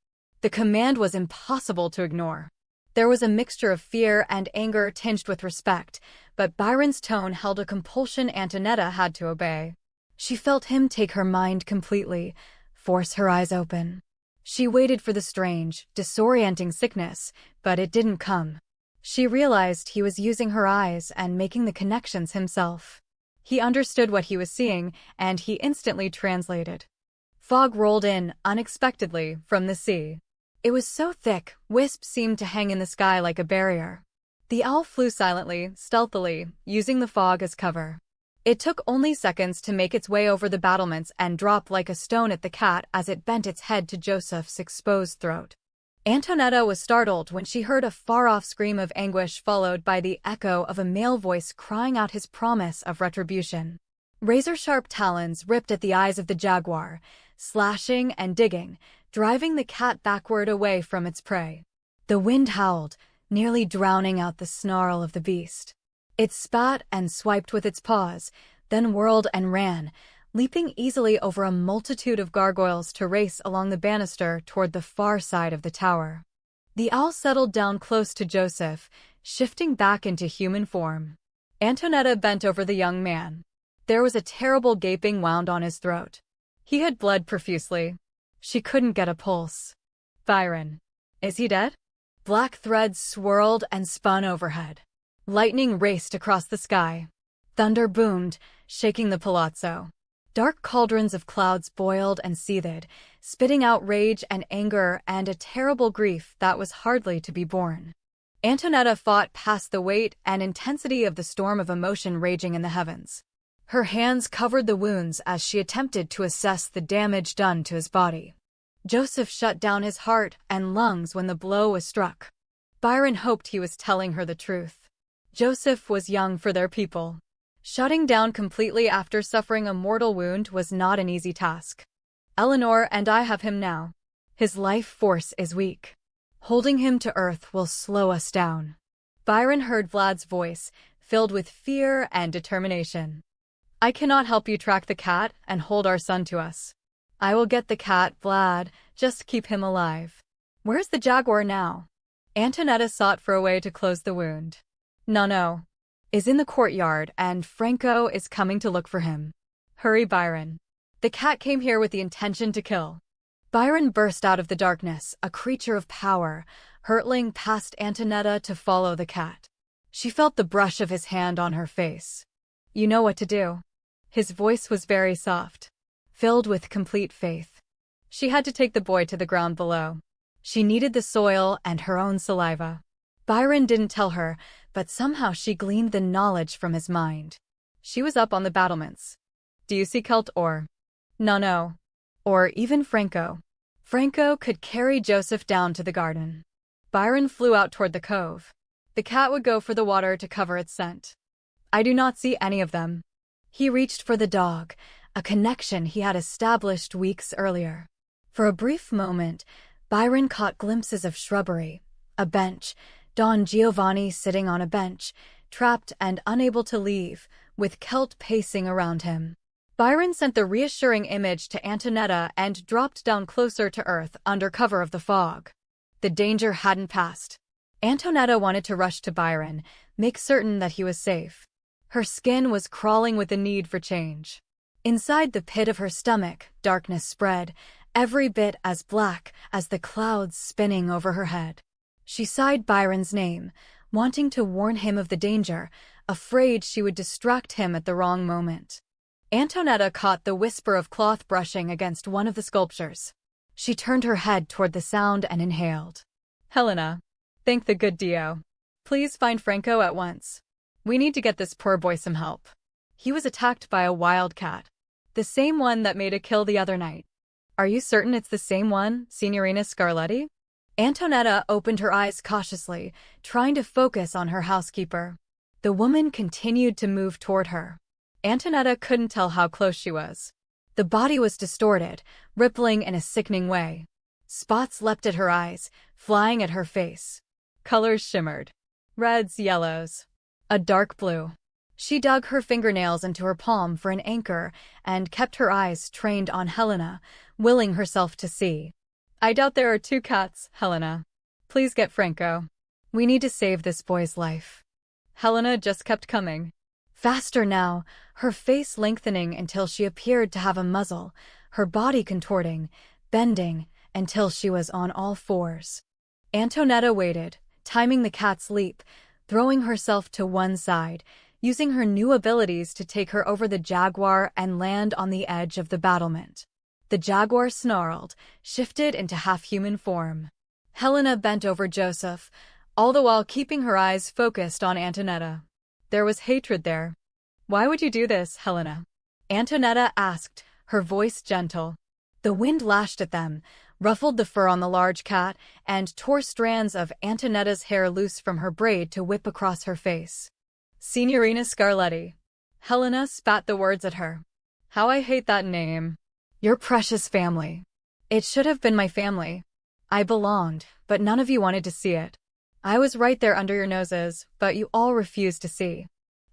The command was impossible to ignore. There was a mixture of fear and anger tinged with respect, but Byron's tone held a compulsion Antonietta had to obey. She felt him take her mind completely, force her eyes open. She waited for the strange, disorienting sickness, but it didn't come. She realized he was using her eyes and making the connections himself. He understood what he was seeing, and he instantly translated. Fog rolled in, unexpectedly, from the sea. It was so thick, wisps seemed to hang in the sky like a barrier. The owl flew silently, stealthily, using the fog as cover. It took only seconds to make its way over the battlements and drop like a stone at the cat as it bent its head to Joseph's exposed throat. Antonietta was startled when she heard a far-off scream of anguish followed by the echo of a male voice crying out his promise of retribution. Razor-sharp talons ripped at the eyes of the jaguar, slashing and digging, driving the cat backward away from its prey. The wind howled, nearly drowning out the snarl of the beast. It spat and swiped with its paws, then whirled and ran, leaping easily over a multitude of gargoyles to race along the banister toward the far side of the tower. The owl settled down close to Joseph, shifting back into human form. Antonietta bent over the young man. There was a terrible gaping wound on his throat. He had bled profusely. She couldn't get a pulse. Byron. Is he dead? Black threads swirled and spun overhead. Lightning raced across the sky. Thunder boomed, shaking the palazzo. Dark cauldrons of clouds boiled and seethed, spitting out rage and anger and a terrible grief that was hardly to be borne. Antonietta fought past the weight and intensity of the storm of emotion raging in the heavens. Her hands covered the wounds as she attempted to assess the damage done to his body. Joseph shut down his heart and lungs when the blow was struck. Byron hoped he was telling her the truth. Joseph was young for their people. Shutting down completely after suffering a mortal wound was not an easy task. Eleanor and I have him now. His life force is weak. Holding him to earth will slow us down. Byron heard Vlad's voice, filled with fear and determination. I cannot help you track the cat and hold our son to us. I will get the cat, Vlad, just keep him alive. Where's the jaguar now? Antonietta sought for a way to close the wound. No. Is in the courtyard and Franco is coming to look for him. Hurry, Byron. The cat came here with the intention to kill. Byron burst out of the darkness, a creature of power, hurtling past Antonietta to follow the cat. She felt the brush of his hand on her face. You know what to do. His voice was very soft, filled with complete faith. She had to take the boy to the ground below. She needed the soil and her own saliva. Byron didn't tell her, but somehow she gleaned the knowledge from his mind. She was up on the battlements. Do you see Celt or? No. Or even Franco. Franco could carry Joseph down to the garden. Byron flew out toward the cove. The cat would go for the water to cover its scent. I do not see any of them. He reached for the dog, a connection he had established weeks earlier. For a brief moment, Byron caught glimpses of shrubbery, a bench, Don Giovanni sitting on a bench, trapped and unable to leave, with Celt pacing around him. Byron sent the reassuring image to Antonietta and dropped down closer to earth under cover of the fog. The danger hadn't passed. Antonietta wanted to rush to Byron, make certain that he was safe. Her skin was crawling with the need for change. Inside the pit of her stomach, darkness spread, every bit as black as the clouds spinning over her head. She sighed Byron's name, wanting to warn him of the danger, afraid she would distract him at the wrong moment. Antonietta caught the whisper of cloth brushing against one of the sculptures. She turned her head toward the sound and inhaled. Helena, thank the good Dio. Please find Franco at once. We need to get this poor boy some help. He was attacked by a wild cat. The same one that made a kill the other night. Are you certain it's the same one, Signorina Scarletti? Antonietta opened her eyes cautiously, trying to focus on her housekeeper. The woman continued to move toward her. Antonietta couldn't tell how close she was. The body was distorted, rippling in a sickening way. Spots leapt at her eyes, flying at her face. Colors shimmered. Reds, yellows. A dark blue. She dug her fingernails into her palm for an anchor and kept her eyes trained on Helena, willing herself to see. I doubt there are two cats, Helena. Please get Franco. We need to save this boy's life. Helena just kept coming. Faster now, her face lengthening until she appeared to have a muzzle, her body contorting, bending, until she was on all fours. Antonietta waited, timing the cat's leap, throwing herself to one side, using her new abilities to take her over the jaguar and land on the edge of the battlement. The jaguar snarled, shifted into half-human form. Helena bent over Joseph, all the while keeping her eyes focused on Antonietta. There was hatred there. "Why would you do this, Helena?" Antonietta asked, her voice gentle. The wind lashed at them, ruffled the fur on the large cat, and tore strands of Antonietta's hair loose from her braid to whip across her face. "Signorina Scarletti." Helena spat the words at her. "How I hate that name. Your precious family. It should have been my family. I belonged, but none of you wanted to see it. I was right there under your noses, but you all refused to see."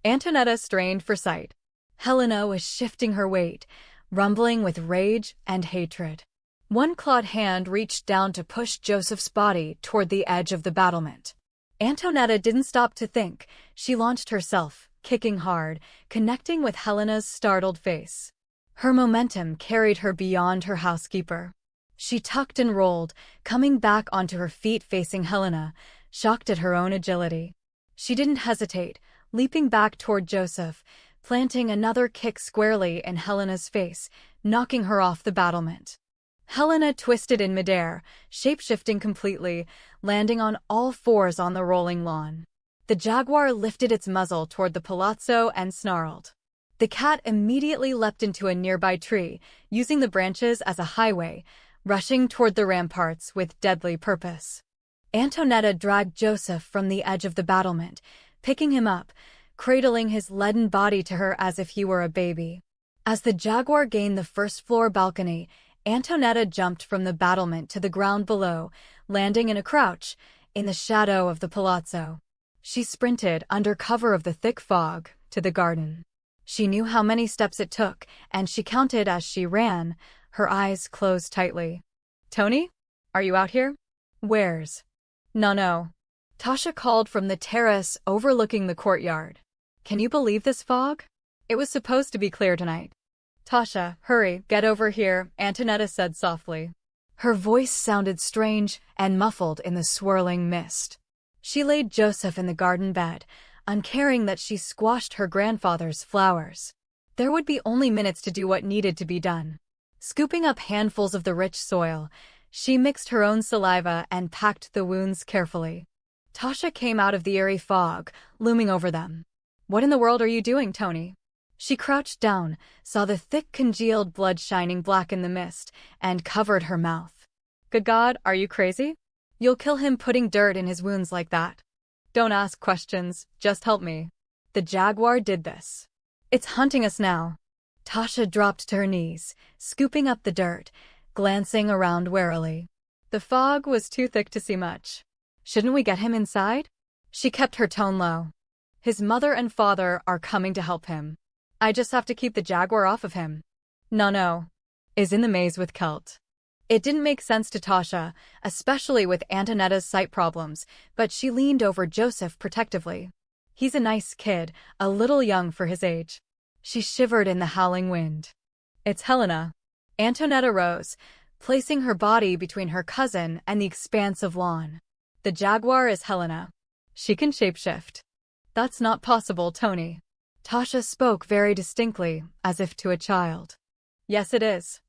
Antonietta strained for sight. Helena was shifting her weight, rumbling with rage and hatred. One clawed hand reached down to push Joseph's body toward the edge of the battlement. Antonietta didn't stop to think. She launched herself, kicking hard, connecting with Helena's startled face. Her momentum carried her beyond her housekeeper. She tucked and rolled, coming back onto her feet facing Helena, shocked at her own agility. She didn't hesitate, leaping back toward Joseph, planting another kick squarely in Helena's face, knocking her off the battlement. Helena twisted in midair, shape-shifting completely, landing on all fours on the rolling lawn. The jaguar lifted its muzzle toward the palazzo and snarled. The cat immediately leapt into a nearby tree, using the branches as a highway, rushing toward the ramparts with deadly purpose. Antonietta dragged Joseph from the edge of the battlement, picking him up, cradling his leaden body to her as if he were a baby. As the jaguar gained the first-floor balcony, Antonietta jumped from the battlement to the ground below, landing in a crouch, in the shadow of the palazzo. She sprinted, under cover of the thick fog, to the garden. She knew how many steps it took, and she counted as she ran, her eyes closed tightly. "Tony? Are you out here?" "Where's?" No. Tasha called from the terrace overlooking the courtyard. "Can you believe this fog? It was supposed to be clear tonight." "Tasha, hurry, get over here," Antonietta said softly. Her voice sounded strange and muffled in the swirling mist. She laid Joseph in the garden bed, uncaring that she squashed her grandfather's flowers. There would be only minutes to do what needed to be done. Scooping up handfuls of the rich soil, she mixed her own saliva and packed the wounds carefully. Tasha came out of the eerie fog, looming over them. "What in the world are you doing, Tony?" She crouched down, saw the thick congealed blood shining black in the mist, and covered her mouth. "Good God, are you crazy? You'll kill him putting dirt in his wounds like that. Don't ask questions, just help me. The jaguar did this. It's hunting us now." Tasha dropped to her knees, scooping up the dirt, glancing around warily. The fog was too thick to see much. "Shouldn't we get him inside?" She kept her tone low. "His mother and father are coming to help him. I just have to keep the jaguar off of him." No. Is in the maze with Kelt. It didn't make sense to Tasha, especially with Antonietta's sight problems, but she leaned over Joseph protectively. He's a nice kid, a little young for his age. She shivered in the howling wind. "It's Helena." Antonietta rose, placing her body between her cousin and the expanse of lawn. "The jaguar is Helena. She can shapeshift." "That's not possible, Tony." Tasha spoke very distinctly, as if to a child. "Yes, it is.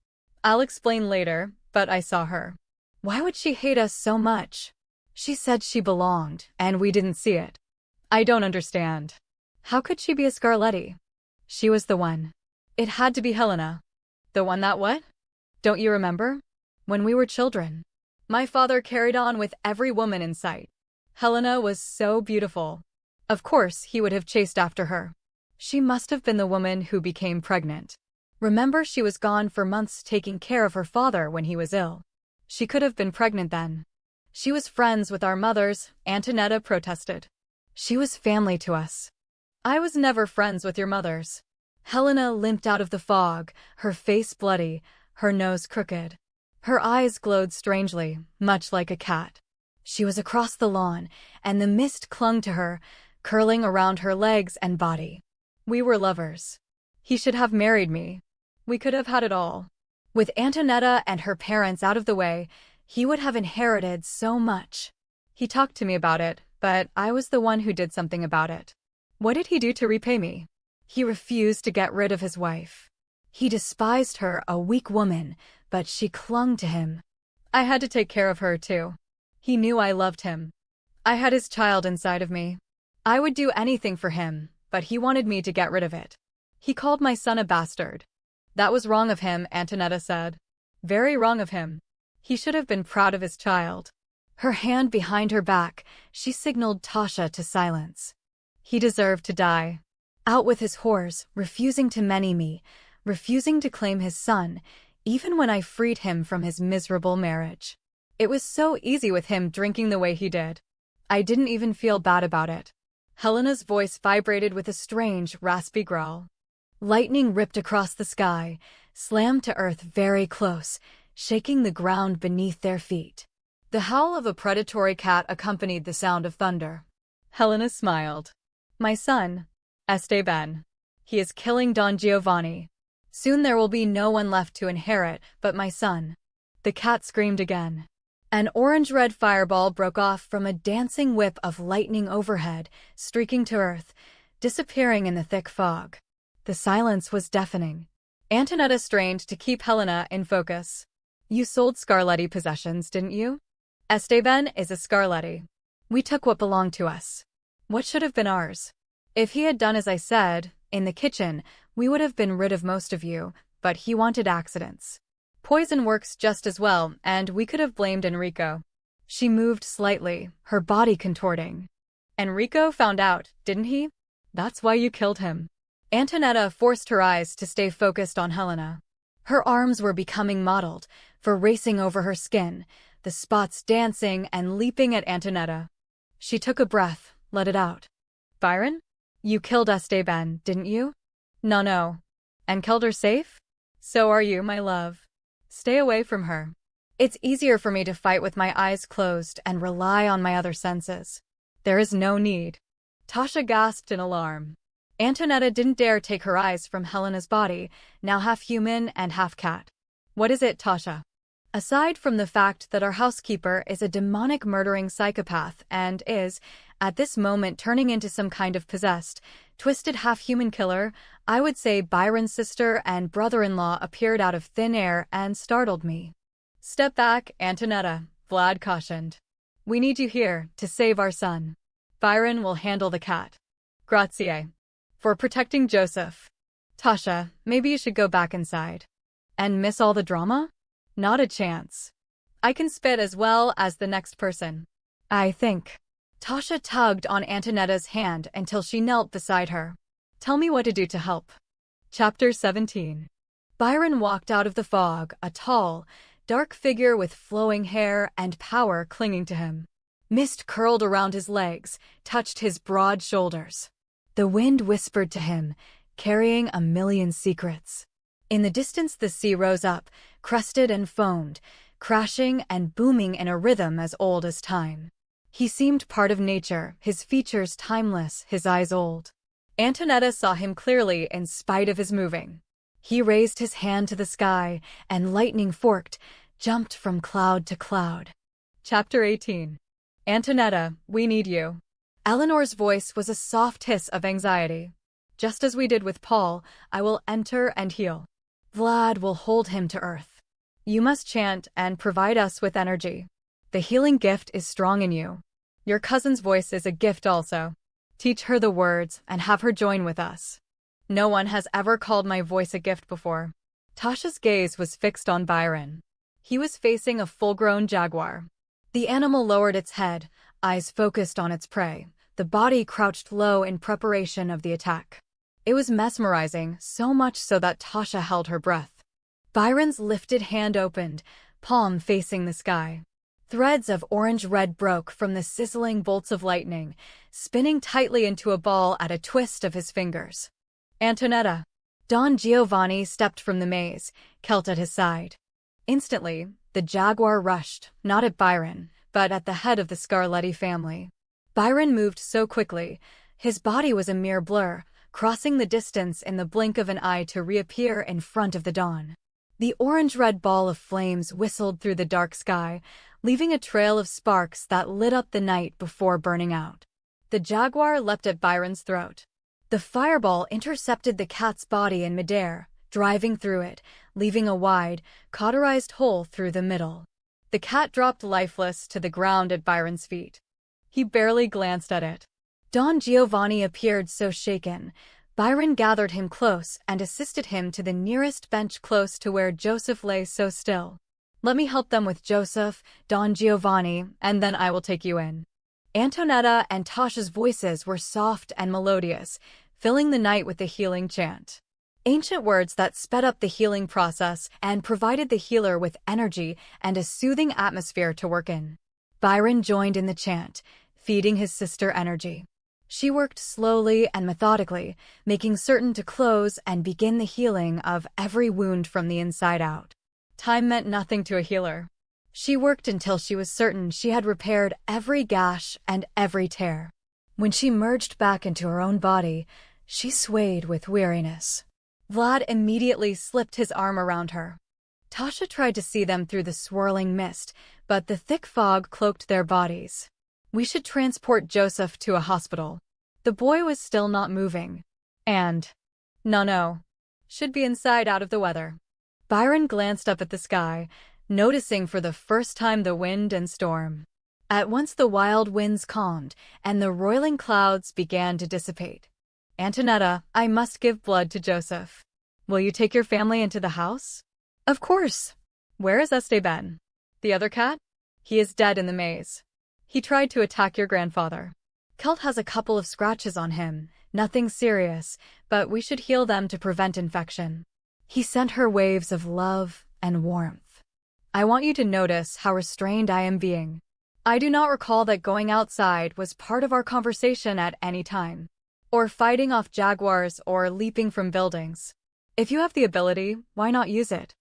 I'll explain later, but I saw her." "Why would she hate us so much?" "She said she belonged, and we didn't see it." "I don't understand. How could she be a Scarletti?" "She was the one. It had to be Helena." "The one that what?" "Don't you remember? When we were children. My father carried on with every woman in sight. Helena was so beautiful. Of course, he would have chased after her. She must have been the woman who became pregnant. Remember, she was gone for months taking care of her father when he was ill. She could have been pregnant then. She was friends with our mothers," Antonietta protested. "She was family to us." "I was never friends with your mothers." Helena limped out of the fog, her face bloody, her nose crooked. Her eyes glowed strangely, much like a cat. She was across the lawn, and the mist clung to her, curling around her legs and body. "We were lovers. He should have married me. We could have had it all. With Antonietta and her parents out of the way, he would have inherited so much." He talked to me about it, but I was the one who did something about it. What did he do to repay me? He refused to get rid of his wife. He despised her, a weak woman, but she clung to him. I had to take care of her too. He knew I loved him. I had his child inside of me. I would do anything for him, but he wanted me to get rid of it. He called my son a bastard. That was wrong of him, Antonietta said. Very wrong of him. He should have been proud of his child. Her hand behind her back, she signaled Tasha to silence. He deserved to die. Out with his whores, refusing to marry me, refusing to claim his son, even when I freed him from his miserable marriage. It was so easy with him drinking the way he did. I didn't even feel bad about it. Helena's voice vibrated with a strange, raspy growl. Lightning ripped across the sky, slammed to earth very close, shaking the ground beneath their feet. The howl of a predatory cat accompanied the sound of thunder. Helena smiled. My son, Esteban. He is killing Don Giovanni. Soon there will be no one left to inherit but my son. The cat screamed again. An orange-red fireball broke off from a dancing whip of lightning overhead, streaking to earth, disappearing in the thick fog. The silence was deafening. Antonietta strained to keep Helena in focus. You sold Scarletti possessions, didn't you? Esteban is a Scarletti. We took what belonged to us. What should have been ours? If he had done as I said, in the kitchen, we would have been rid of most of you, but he wanted accidents. Poison works just as well, and we could have blamed Enrico. She moved slightly, her body contorting. Enrico found out, didn't he? That's why you killed him. Antonietta forced her eyes to stay focused on Helena. Her arms were becoming mottled, for racing over her skin, the spots dancing and leaping at Antonietta. She took a breath, let it out. Byron? You killed Esteban, didn't you? No. And killed her safe? So are you, my love. Stay away from her. It's easier for me to fight with my eyes closed and rely on my other senses. There is no need. Tasha gasped in alarm. Antonietta didn't dare take her eyes from Helena's body, now half human and half cat. What is it, Tasha? Aside from the fact that our housekeeper is a demonic murdering psychopath and is, at this moment, turning into some kind of possessed, twisted half-human killer, I would say Byron's sister and brother-in-law appeared out of thin air and startled me. Step back, Antonietta, Vlad cautioned. We need you here to save our son. Byron will handle the cat. Grazie. For protecting Joseph. Tasha, maybe you should go back inside. And miss all the drama? Not a chance. I can spit as well as the next person. I think. Tasha tugged on Antonietta's hand until she knelt beside her. Tell me what to do to help. Chapter 17. Byron walked out of the fog, a tall, dark figure with flowing hair and power clinging to him. Mist curled around his legs, touched his broad shoulders. The wind whispered to him, carrying a million secrets. In the distance the sea rose up, crested and foamed, crashing and booming in a rhythm as old as time. He seemed part of nature, his features timeless, his eyes old. Antonietta saw him clearly in spite of his moving. He raised his hand to the sky, and lightning forked, jumped from cloud to cloud. Chapter 18. Antonietta, we need you. Eleanor's voice was a soft hiss of anxiety. Just as we did with Paul, I will enter and heal. Vlad will hold him to earth. You must chant and provide us with energy. The healing gift is strong in you. Your cousin's voice is a gift also. Teach her the words and have her join with us. No one has ever called my voice a gift before. Tasha's gaze was fixed on Byron. He was facing a full-grown jaguar. The animal lowered its head, eyes focused on its prey, the body crouched low in preparation of the attack. It was mesmerizing, so much so that Tasha held her breath. Byron's lifted hand opened, palm facing the sky. Threads of orange-red broke from the sizzling bolts of lightning, spinning tightly into a ball at a twist of his fingers. Antonietta. Don Giovanni stepped from the maze, Celt at his side. Instantly, the jaguar rushed, not at Byron, but at the head of the Scarletti family. Byron moved so quickly, his body was a mere blur, crossing the distance in the blink of an eye to reappear in front of the dawn. The orange-red ball of flames whistled through the dark sky, leaving a trail of sparks that lit up the night before burning out. The jaguar leapt at Byron's throat. The fireball intercepted the cat's body in midair, driving through it, leaving a wide, cauterized hole through the middle. The cat dropped lifeless to the ground at Byron's feet. He barely glanced at it. Don Giovanni appeared so shaken. Byron gathered him close and assisted him to the nearest bench close to where Joseph lay so still. "Let me help them with Joseph, Don Giovanni, and then I will take you in." Antonietta and Tasha's voices were soft and melodious, filling the night with a healing chant. Ancient words that sped up the healing process and provided the healer with energy and a soothing atmosphere to work in. Byron joined in the chant, feeding his sister energy. She worked slowly and methodically, making certain to close and begin the healing of every wound from the inside out. Time meant nothing to a healer. She worked until she was certain she had repaired every gash and every tear. When she merged back into her own body, she swayed with weariness. Vlad immediately slipped his arm around her. Tasha tried to see them through the swirling mist, but the thick fog cloaked their bodies. "We should transport Joseph to a hospital." The boy was still not moving. No. Should be inside out of the weather. Byron glanced up at the sky, noticing for the first time the wind and storm. At once the wild winds calmed, and the roiling clouds began to dissipate. "Antonietta, I must give blood to Joseph. Will you take your family into the house?" "Of course." "Where is Esteban?" "The other cat?" "He is dead in the maze. He tried to attack your grandfather. Kelt has a couple of scratches on him, nothing serious, but we should heal them to prevent infection." He sent her waves of love and warmth. "I want you to notice how restrained I am being. I do not recall that going outside was part of our conversation at any time, or fighting off jaguars or leaping from buildings. If you have the ability, why not use it?"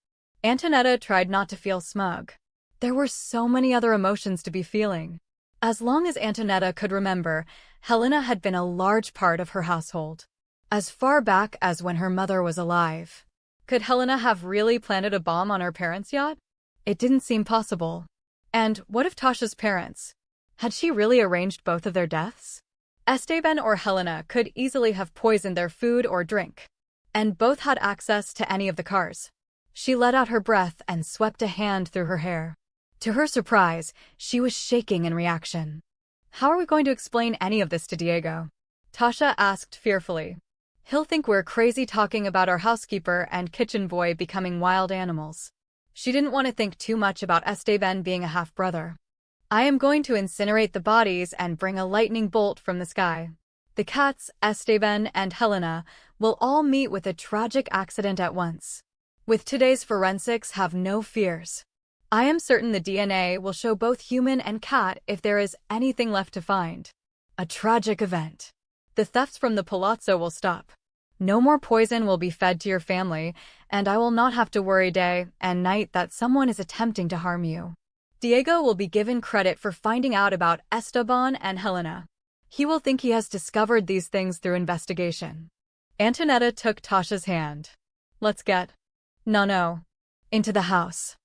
Antonietta tried not to feel smug. There were so many other emotions to be feeling. As long as Antonietta could remember, Helena had been a large part of her household. As far back as when her mother was alive. Could Helena have really planted a bomb on her parents' yacht? It didn't seem possible. And what of Tasha's parents? Had she really arranged both of their deaths? Esteban or Helena could easily have poisoned their food or drink. And both had access to any of the cars. She let out her breath and swept a hand through her hair. To her surprise, she was shaking in reaction. "How are we going to explain any of this to Diego?" Tasha asked fearfully. "He'll think we're crazy talking about our housekeeper and kitchen boy becoming wild animals." She didn't want to think too much about Esteban being a half-brother. "I am going to incinerate the bodies and bring a lightning bolt from the sky. The cats, Esteban, and Helena will all meet with a tragic accident at once. With today's forensics, have no fears. I am certain the DNA will show both human and cat if there is anything left to find. A tragic event. The thefts from the palazzo will stop. No more poison will be fed to your family, and I will not have to worry day and night that someone is attempting to harm you. Diego will be given credit for finding out about Esteban and Helena. He will think he has discovered these things through investigation." Antonietta took Tasha's hand. "Let's get—" No. Into the house.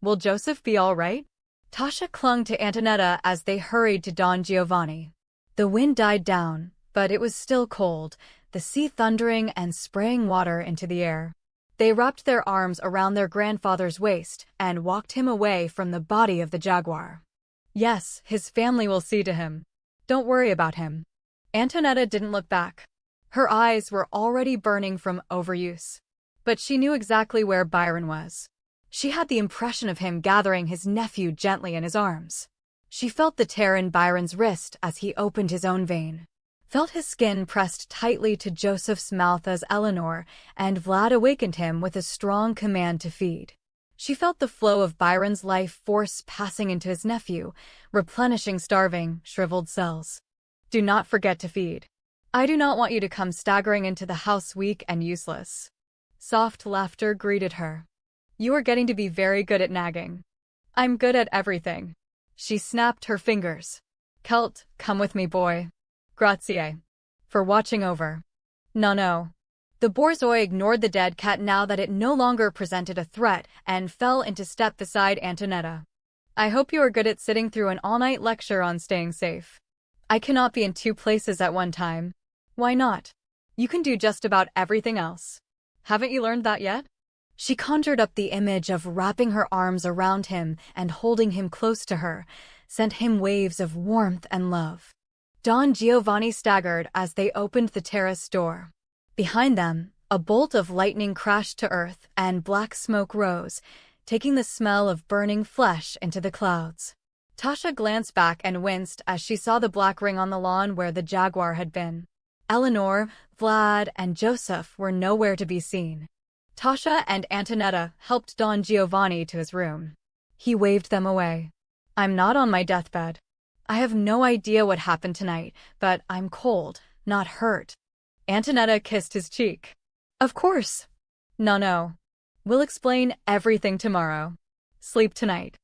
Will Joseph be all right?" Tasha clung to Antonietta as they hurried to Don Giovanni. The wind died down, but it was still cold, the sea thundering and spraying water into the air. They wrapped their arms around their grandfather's waist and walked him away from the body of the jaguar. "Yes, his family will see to him. Don't worry about him." Antonietta didn't look back. Her eyes were already burning from overuse. But she knew exactly where Byron was. She had the impression of him gathering his nephew gently in his arms. She felt the tear in Byron's wrist as he opened his own vein. Felt his skin pressed tightly to Joseph's mouth as Eleanor and Vlad awakened him with a strong command to feed. She felt the flow of Byron's life force passing into his nephew, replenishing starving, shriveled cells. "Do not forget to feed. I do not want you to come staggering into the house weak and useless." Soft laughter greeted her. "You are getting to be very good at nagging." "I'm good at everything." She snapped her fingers. "Kelt, come with me, boy. Grazie. For watching over." No. The borzoi ignored the dead cat now that it no longer presented a threat and fell into step beside Antonietta. I hope you are good at sitting through an all-night lecture on staying safe. I cannot be in 2 places at one time. Why not? You can do just about everything else. Haven't you learned that yet? She conjured up the image of wrapping her arms around him and holding him close to her, sent him waves of warmth and love. Don Giovanni staggered as they opened the terrace door. Behind them, a bolt of lightning crashed to earth and black smoke rose, taking the smell of burning flesh into the clouds. Tasha glanced back and winced as she saw the black ring on the lawn where the jaguar had been. Eleanor, Vlad, and Joseph were nowhere to be seen. Tasha and Antonietta helped Don Giovanni to his room. He waved them away. I'm not on my deathbed. I have no idea what happened tonight, but I'm cold, not hurt. Antonietta kissed his cheek. Of course. No. We'll explain everything tomorrow. Sleep tonight.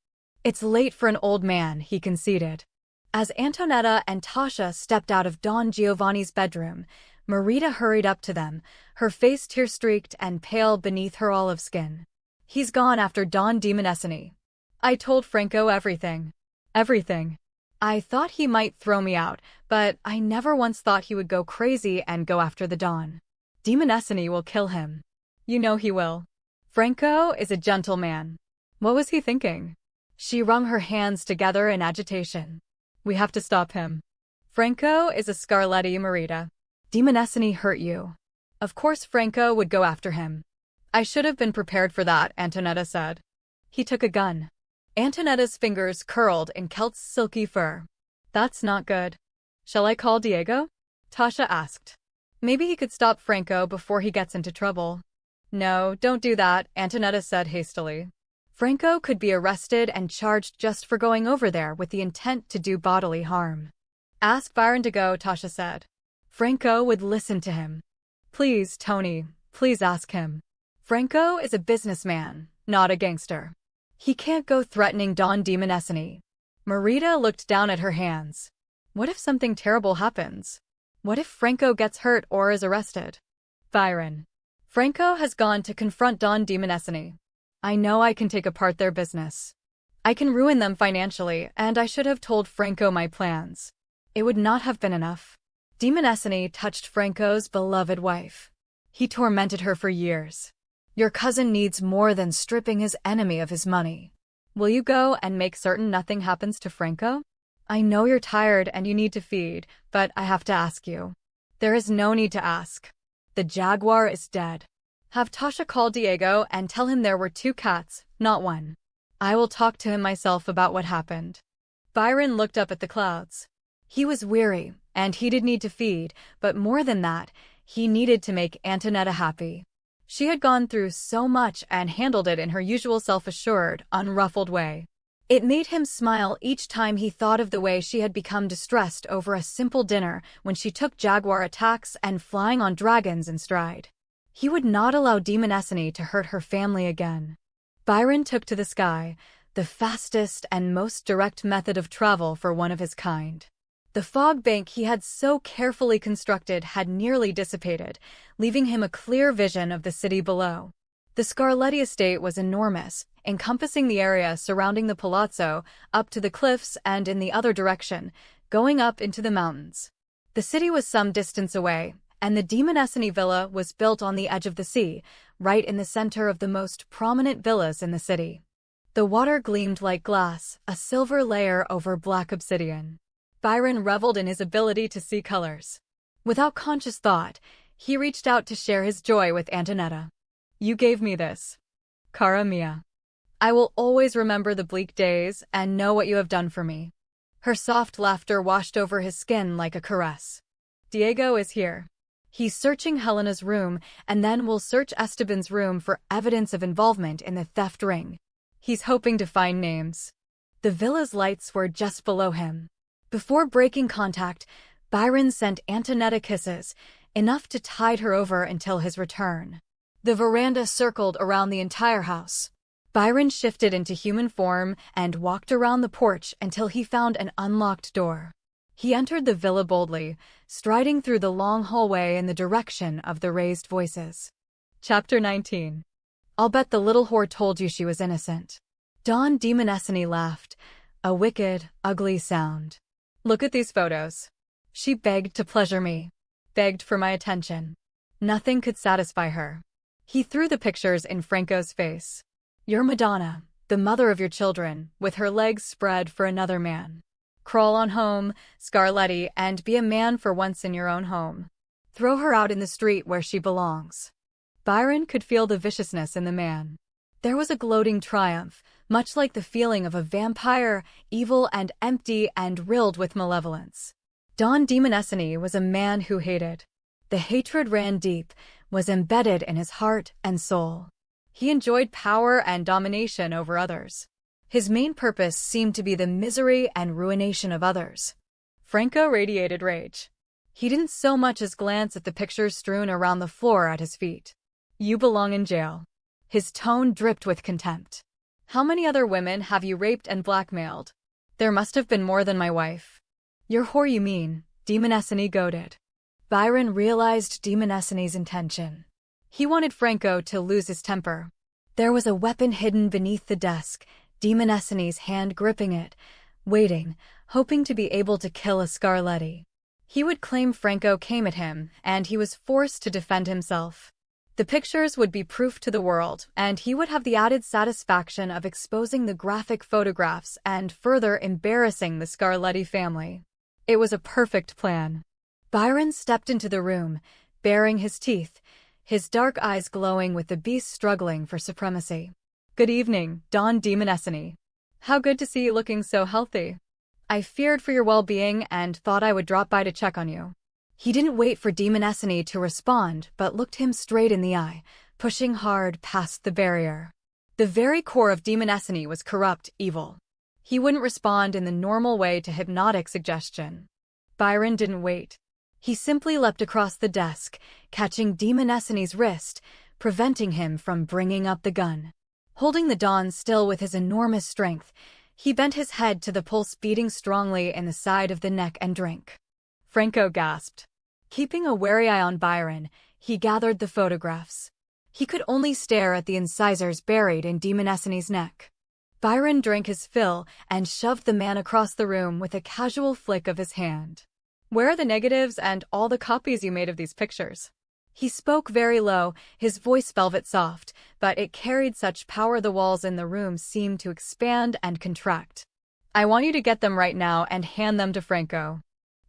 It's late for an old man, he conceded. As Antonietta and Tasha stepped out of Don Giovanni's bedroom, Marita hurried up to them, her face tear-streaked and pale beneath her olive skin. He's gone after Don Dimonessini. I told Franco everything. Everything. I thought he might throw me out, but I never once thought he would go crazy and go after the Don. Dimonessini will kill him. You know he will. Franco is a gentleman. What was he thinking? She wrung her hands together in agitation. We have to stop him. Franco is a Scarletti, Marita. Dimonessini hurt you. Of course Franco would go after him. I should have been prepared for that, Antonietta said. He took a gun. Antonetta's fingers curled in Kelt's silky fur. That's not good. Shall I call Diego? Tasha asked. Maybe he could stop Franco before he gets into trouble. No, don't do that, Antonietta said hastily. Franco could be arrested and charged just for going over there with the intent to do bodily harm. Ask Byron to go, Tasha said. Franco would listen to him. Please, Tony, please ask him. Franco is a businessman, not a gangster. He can't go threatening Don Dimonessini. Marita looked down at her hands. What if something terrible happens? What if Franco gets hurt or is arrested? Byron. Franco has gone to confront Don Dimonessini. I know I can take apart their business. I can ruin them financially, and I should have told Franco my plans. It would not have been enough. Dimonessini touched Franco's beloved wife. He tormented her for years. Your cousin needs more than stripping his enemy of his money. Will you go and make certain nothing happens to Franco? I know you're tired and you need to feed, but I have to ask you. There is no need to ask. The jaguar is dead. Have Tasha call Diego and tell him there were 2 cats, not 1. I will talk to him myself about what happened. Byron looked up at the clouds. He was weary, and he did need to feed, but more than that, he needed to make Antonietta happy. She had gone through so much and handled it in her usual self-assured, unruffled way. It made him smile each time he thought of the way she had become distressed over a simple dinner when she took jaguar attacks and flying on dragons in stride. He would not allow Dimonessini to hurt her family again. Byron took to the sky, the fastest and most direct method of travel for one of his kind. The fog bank he had so carefully constructed had nearly dissipated, leaving him a clear vision of the city below. The Scarletti estate was enormous, encompassing the area surrounding the palazzo, up to the cliffs and in the other direction, going up into the mountains. The city was some distance away, and the Dimonessini villa was built on the edge of the sea, right in the center of the most prominent villas in the city. The water gleamed like glass, a silver layer over black obsidian. Byron reveled in his ability to see colors. Without conscious thought, he reached out to share his joy with Antonietta. You gave me this. Cara mia. I will always remember the bleak days and know what you have done for me. Her soft laughter washed over his skin like a caress. Diego is here. He's searching Helena's room, and then we'll search Esteban's room for evidence of involvement in the theft ring. He's hoping to find names. The villa's lights were just below him. Before breaking contact, Byron sent Antonietta kisses, enough to tide her over until his return. The veranda circled around the entire house. Byron shifted into human form and walked around the porch until he found an unlocked door. He entered the villa boldly, striding through the long hallway in the direction of the raised voices. Chapter 19. I'll bet the little whore told you she was innocent. Don Demonescene laughed, a wicked, ugly sound. Look at these photos. She begged to pleasure me, begged for my attention. Nothing could satisfy her. He threw the pictures in Franco's face. You're Madonna, the mother of your children, with her legs spread for another man. Crawl on home, Scarletti, and be a man for once in your own home. Throw her out in the street where she belongs. Byron could feel the viciousness in the man. There was a gloating triumph, much like the feeling of a vampire, evil and empty and riddled with malevolence. Don Demonescene was a man who hated. The hatred ran deep, was embedded in his heart and soul. He enjoyed power and domination over others. His main purpose seemed to be the misery and ruination of others. Franco radiated rage. He didn't so much as glance at the pictures strewn around the floor at his feet. You belong in jail. His tone dripped with contempt. How many other women have you raped and blackmailed? There must have been more than my wife. You're whore, you mean, Demonescene goaded. Byron realized Demonescene's intention. He wanted Franco to lose his temper. There was a weapon hidden beneath the desk, Demonescene's hand gripping it, waiting, hoping to be able to kill a Scarletti. He would claim Franco came at him, and he was forced to defend himself. The pictures would be proof to the world, and he would have the added satisfaction of exposing the graphic photographs and further embarrassing the Scarletti family. It was a perfect plan. Byron stepped into the room, baring his teeth, his dark eyes glowing with the beast struggling for supremacy. Good evening, Don Demonescene. How good to see you looking so healthy. I feared for your well-being and thought I would drop by to check on you. He didn't wait for Demonescene to respond, but looked him straight in the eye, pushing hard past the barrier. The very core of Demonescene was corrupt, evil. He wouldn't respond in the normal way to hypnotic suggestion. Byron didn't wait. He simply leapt across the desk, catching Demonescene's wrist, preventing him from bringing up the gun. Holding the Don still with his enormous strength, he bent his head to the pulse beating strongly in the side of the neck and drank. Franco gasped. Keeping a wary eye on Byron, he gathered the photographs. He could only stare at the incisors buried in Demonescene's neck. Byron drank his fill and shoved the man across the room with a casual flick of his hand. Where are the negatives and all the copies you made of these pictures? He spoke very low, his voice velvet soft, but it carried such power the walls in the room seemed to expand and contract. I want you to get them right now and hand them to Franco.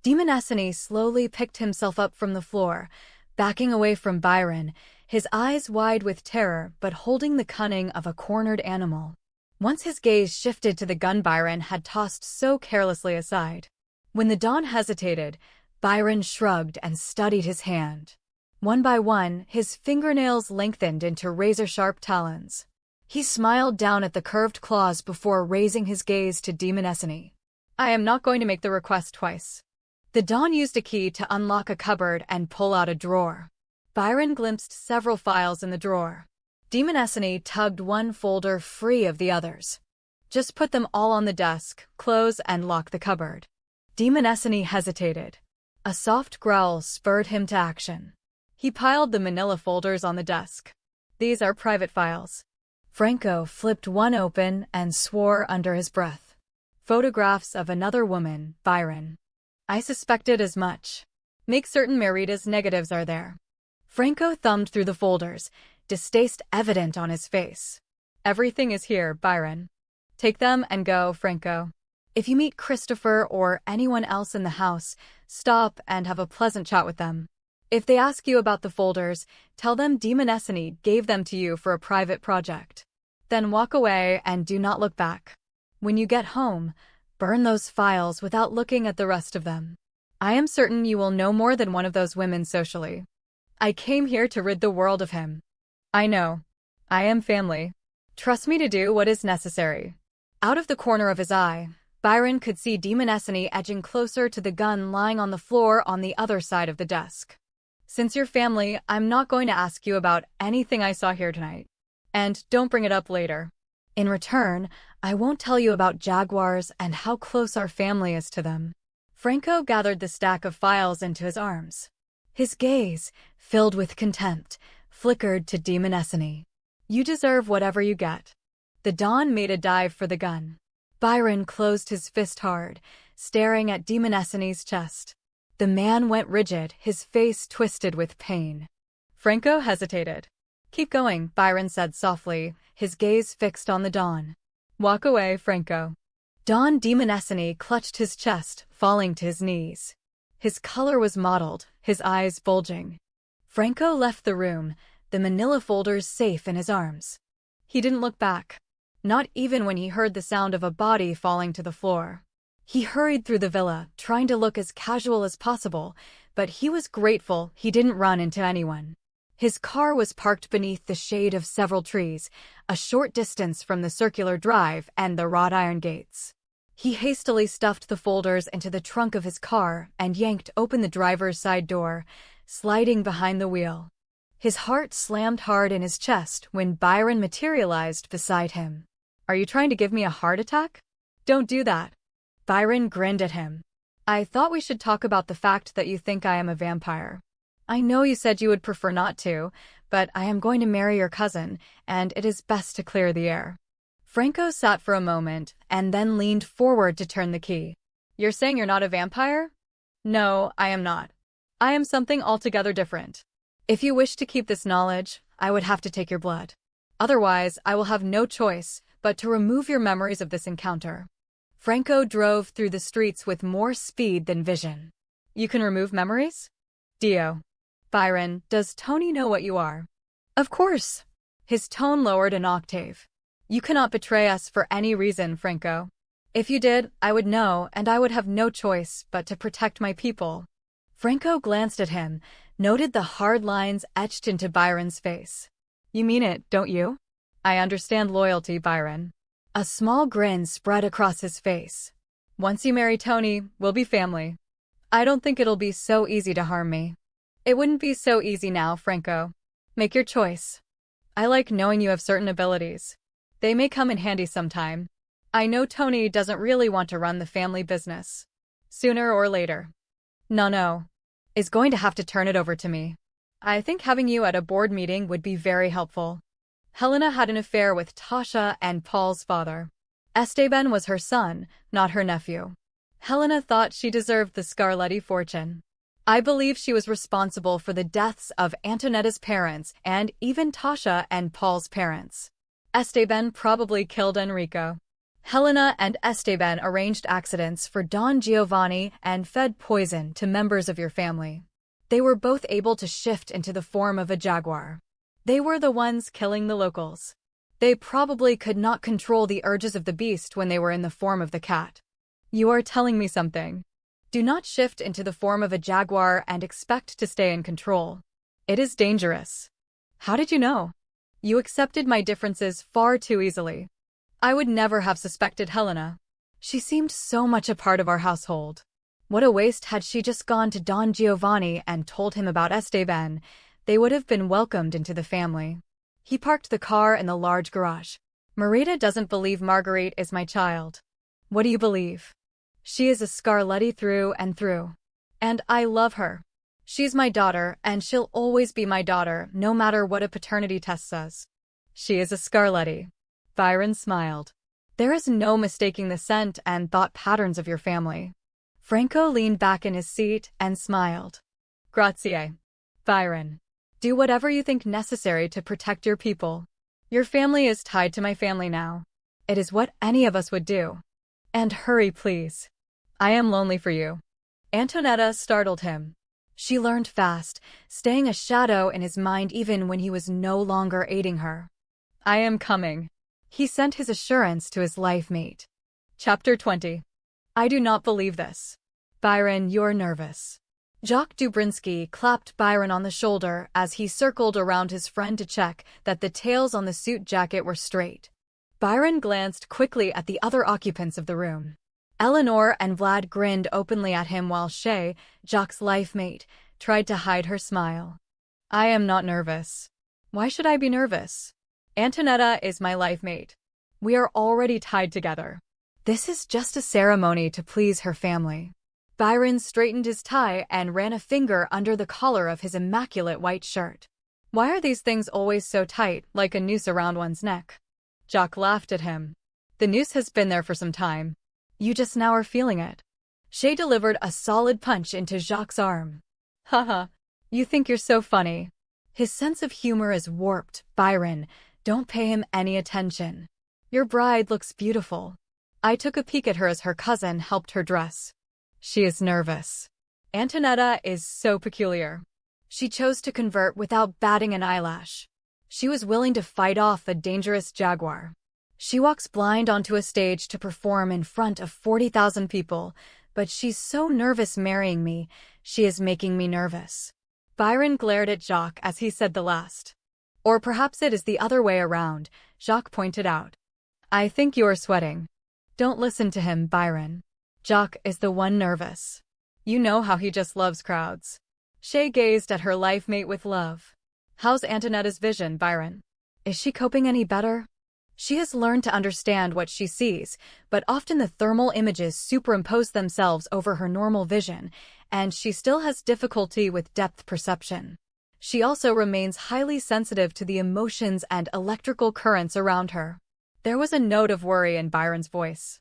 Demonescene slowly picked himself up from the floor, backing away from Byron, his eyes wide with terror but holding the cunning of a cornered animal. Once his gaze shifted to the gun Byron had tossed so carelessly aside. When the Don hesitated, Byron shrugged and studied his hand. One by one, his fingernails lengthened into razor-sharp talons. He smiled down at the curved claws before raising his gaze to Demonescene. I am not going to make the request twice. The Don used a key to unlock a cupboard and pull out a drawer. Byron glimpsed several files in the drawer. Demonescene tugged one folder free of the others. Just put them all on the desk, close and lock the cupboard. Demonescene hesitated. A soft growl spurred him to action. He piled the manila folders on the desk. These are private files. Franco flipped one open and swore under his breath. Photographs of another woman, Byron. I suspected as much. Make certain Merita's negatives are there. Franco thumbed through the folders, distaste evident on his face. Everything is here, Byron. Take them and go, Franco. If you meet Christopher or anyone else in the house, stop and have a pleasant chat with them. If they ask you about the folders, tell them Demonescene gave them to you for a private project. Then walk away and do not look back. When you get home, burn those files without looking at the rest of them. I am certain you will know more than one of those women socially. I came here to rid the world of him. I know. I am family. Trust me to do what is necessary. Out of the corner of his eye, Byron could see Demonescene edging closer to the gun lying on the floor on the other side of the desk. Since you're family, I'm not going to ask you about anything I saw here tonight. And don't bring it up later. In return, I won't tell you about jaguars and how close our family is to them. Franco gathered the stack of files into his arms. His gaze, filled with contempt, flickered to Demonescene. You deserve whatever you get. The Don made a dive for the gun. Byron closed his fist hard, staring at Demonessene's chest. The man went rigid, his face twisted with pain. Franco hesitated. "Keep going," Byron said softly, his gaze fixed on the Don. "Walk away, Franco." Don Demonessene clutched his chest, falling to his knees. His color was mottled, his eyes bulging. Franco left the room, the manila folders safe in his arms. He didn't look back, not even when he heard the sound of a body falling to the floor. He hurried through the villa, trying to look as casual as possible, but he was grateful he didn't run into anyone. His car was parked beneath the shade of several trees, a short distance from the circular drive and the wrought iron gates. He hastily stuffed the folders into the trunk of his car and yanked open the driver's side door, sliding behind the wheel. His heart slammed hard in his chest when Byron materialized beside him. "Are you trying to give me a heart attack? Don't do that." Byron grinned at him. "I thought we should talk about the fact that you think I am a vampire. I know you said you would prefer not to, but I am going to marry your cousin, and it is best to clear the air." Franco sat for a moment and then leaned forward to turn the key. "You're saying you're not a vampire?" "No, I am not. I am something altogether different. If you wish to keep this knowledge, I would have to take your blood. Otherwise, I will have no choice but to remove your memories of this encounter." Franco drove through the streets with more speed than vision. "You can remove memories?" "Dio." "Byron, does Tony know what you are?" "Of course." His tone lowered an octave. "You cannot betray us for any reason, Franco. If you did, I would know, and I would have no choice but to protect my people." Franco glanced at him, noted the hard lines etched into Byron's face. "You mean it, don't you?" "I understand loyalty, Byron." A small grin spread across his face. "Once you marry Tony, we'll be family. I don't think it'll be so easy to harm me." "It wouldn't be so easy now, Franco. Make your choice. I like knowing you have certain abilities. They may come in handy sometime. I know Tony doesn't really want to run the family business. Sooner or later. No. Is going to have to turn it over to me. I think having you at a board meeting would be very helpful." Helena had an affair with Tasha and Paul's father. Esteban was her son, not her nephew. Helena thought she deserved the Scarletti fortune. I believe she was responsible for the deaths of Antonietta's parents and even Tasha and Paul's parents. Esteban probably killed Enrico. Helena and Esteban arranged accidents for Don Giovanni and fed poison to members of your family. They were both able to shift into the form of a jaguar. They were the ones killing the locals. They probably could not control the urges of the beast when they were in the form of the cat. You are telling me something. Do not shift into the form of a jaguar and expect to stay in control. It is dangerous. How did you know? You accepted my differences far too easily. I would never have suspected Helena. She seemed so much a part of our household. What a waste had she just gone to Don Giovanni and told him about Esteban. They would have been welcomed into the family. He parked the car in the large garage. "Marita doesn't believe Marguerite is my child." "What do you believe?" "She is a Scarletti through and through. And I love her. She's my daughter, and she'll always be my daughter, no matter what a paternity test says." "She is a Scarletti." Byron smiled. "There is no mistaking the scent and thought patterns of your family." Franco leaned back in his seat and smiled. "Grazie, Byron. Do whatever you think necessary to protect your people. Your family is tied to my family now. It is what any of us would do. And hurry, please. I am lonely for you." Antonietta startled him. She learned fast, staying a shadow in his mind even when he was no longer aiding her. "I am coming." He sent his assurance to his life mate. Chapter 20. I do not believe this. Byron, you're nervous. Jacques Dubrinsky clapped Byron on the shoulder as he circled around his friend to check that the tails on the suit jacket were straight. Byron glanced quickly at the other occupants of the room. Eleanor and Vlad grinned openly at him while Shay, Jacques' life mate, tried to hide her smile. "I am not nervous." "Why should I be nervous? Antonietta is my life mate. We are already tied together. This is just a ceremony to please her family." Byron straightened his tie and ran a finger under the collar of his immaculate white shirt. "Why are these things always so tight, like a noose around one's neck?" Jacques laughed at him. The noose has been there for some time. You just now are feeling it. Shay delivered a solid punch into Jacques' arm. Haha, you think you're so funny. His sense of humor is warped, Byron. Don't pay him any attention. Your bride looks beautiful. I took a peek at her as her cousin helped her dress. She is nervous. Antonietta is so peculiar. She chose to convert without batting an eyelash. She was willing to fight off a dangerous jaguar. She walks blind onto a stage to perform in front of 40,000 people, but she's so nervous marrying me, she is making me nervous. Byron glared at Jacques as he said the last. Or perhaps it is the other way around, Jacques pointed out. I think you're sweating. Don't listen to him, Byron. Jacques is the one nervous. You know how he just loves crowds. Shay gazed at her life mate with love. How's Antonetta's vision, Byron? Is she coping any better? She has learned to understand what she sees, but often the thermal images superimpose themselves over her normal vision, and she still has difficulty with depth perception. She also remains highly sensitive to the emotions and electrical currents around her. There was a note of worry in Byron's voice.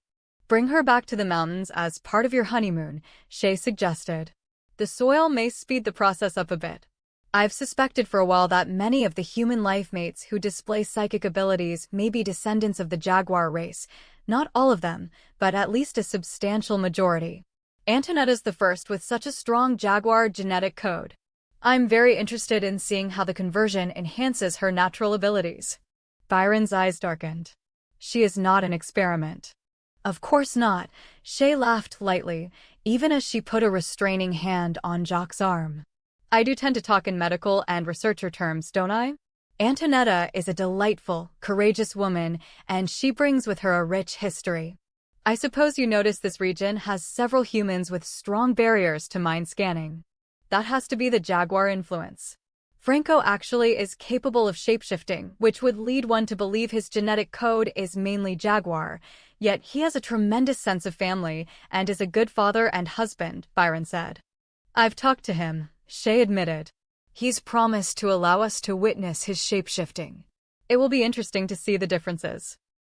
Bring her back to the mountains as part of your honeymoon, Shay suggested. The soil may speed the process up a bit. I've suspected for a while that many of the human life mates who display psychic abilities may be descendants of the jaguar race. Not all of them, but at least a substantial majority. Antonetta's the first with such a strong jaguar genetic code. I'm very interested in seeing how the conversion enhances her natural abilities. Byron's eyes darkened. She is not an experiment. Of course not, Shay laughed lightly, even as she put a restraining hand on Jacques' arm. I do tend to talk in medical and researcher terms, don't I? Antonietta is a delightful, courageous woman, and she brings with her a rich history. I suppose you notice this region has several humans with strong barriers to mind scanning. That has to be the jaguar influence. Franco actually is capable of shapeshifting, which would lead one to believe his genetic code is mainly jaguar, yet he has a tremendous sense of family and is a good father and husband, Byron said. I've talked to him, Shay admitted. He's promised to allow us to witness his shapeshifting. It will be interesting to see the differences.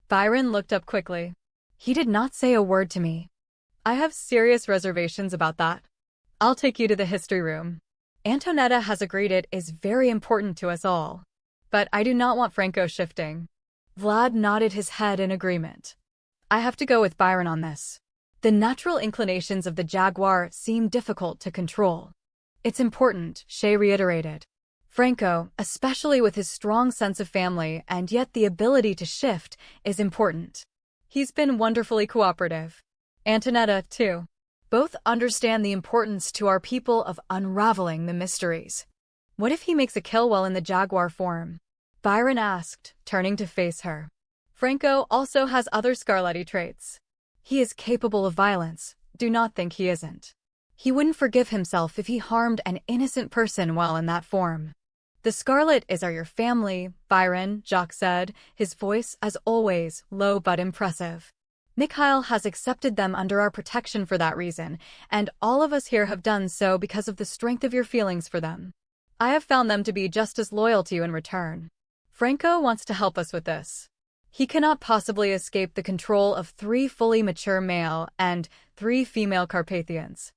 Byron looked up quickly. He did not say a word to me. I have serious reservations about that. I'll take you to the history room. Antonietta has agreed it is very important to us all. But I do not want Franco shifting. Vlad nodded his head in agreement. I have to go with Byron on this. The natural inclinations of the jaguar seem difficult to control. It's important, Shay reiterated. Franco, especially with his strong sense of family and yet the ability to shift, is important. He's been wonderfully cooperative. Antonietta, too. Both understand the importance to our people of unraveling the mysteries. What if he makes a kill while in the jaguar form? Byron asked, turning to face her. Franco also has other Scarletti traits. He is capable of violence. Do not think he isn't. He wouldn't forgive himself if he harmed an innocent person while in that form. The Scarlet is your family, Byron, Jacques said, his voice, as always, low but impressive. Mikhail has accepted them under our protection for that reason, and all of us here have done so because of the strength of your feelings for them. I have found them to be just as loyal to you in return. Franco wants to help us with this. He cannot possibly escape the control of 3 fully mature male and 3 female Carpathians.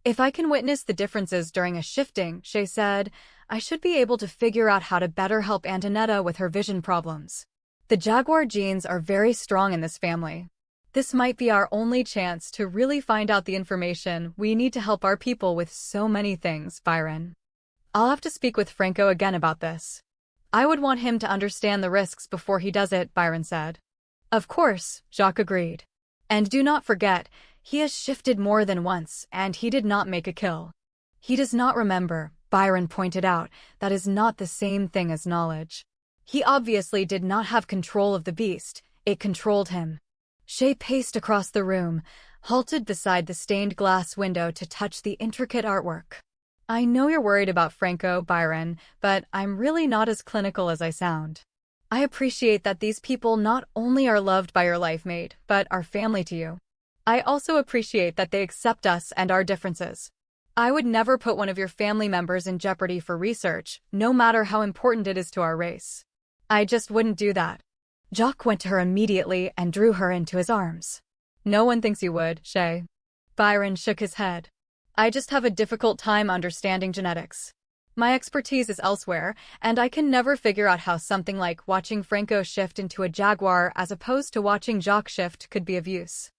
If I can witness the differences during a shifting, Shay said, I should be able to figure out how to better help Antonietta with her vision problems. The jaguar genes are very strong in this family. This might be our only chance to really find out the information we need to help our people with so many things, Byron. I'll have to speak with Franco again about this. I would want him to understand the risks before he does it, Byron said. Of course, Jacques agreed. And do not forget, he has shifted more than once, and he did not make a kill. He does not remember, Byron pointed out. That is not the same thing as knowledge. He obviously did not have control of the beast, it controlled him. Shay paced across the room, halted beside the stained glass window to touch the intricate artwork. I know you're worried about Franco, Byron, but I'm really not as clinical as I sound. I appreciate that these people not only are loved by your life mate, but are family to you. I also appreciate that they accept us and our differences. I would never put one of your family members in jeopardy for research, no matter how important it is to our race. I just wouldn't do that. Jacques went to her immediately and drew her into his arms. No one thinks you would, Shay. Byron shook his head. I just have a difficult time understanding genetics. My expertise is elsewhere, and I can never figure out how something like watching Franco shift into a jaguar as opposed to watching Jacques shift could be of use.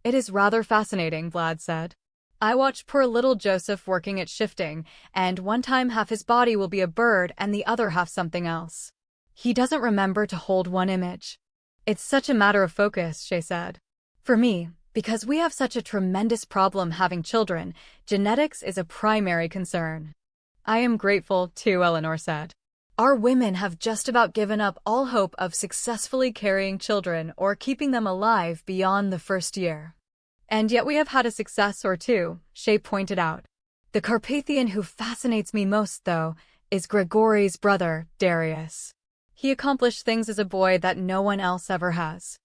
It is rather fascinating, Vlad said. I watch poor little Joseph working at shifting, and one time half his body will be a bird and the other half something else. He doesn't remember to hold one image. It's such a matter of focus, Shay said. For me, because we have such a tremendous problem having children, genetics is a primary concern. I am grateful, too, Eleanor said. Our women have just about given up all hope of successfully carrying children or keeping them alive beyond the first year. And yet we have had a success or two, Shay pointed out. The Carpathian who fascinates me most, though, is Grigory's brother, Darius. He accomplished things as a boy that no one else ever has.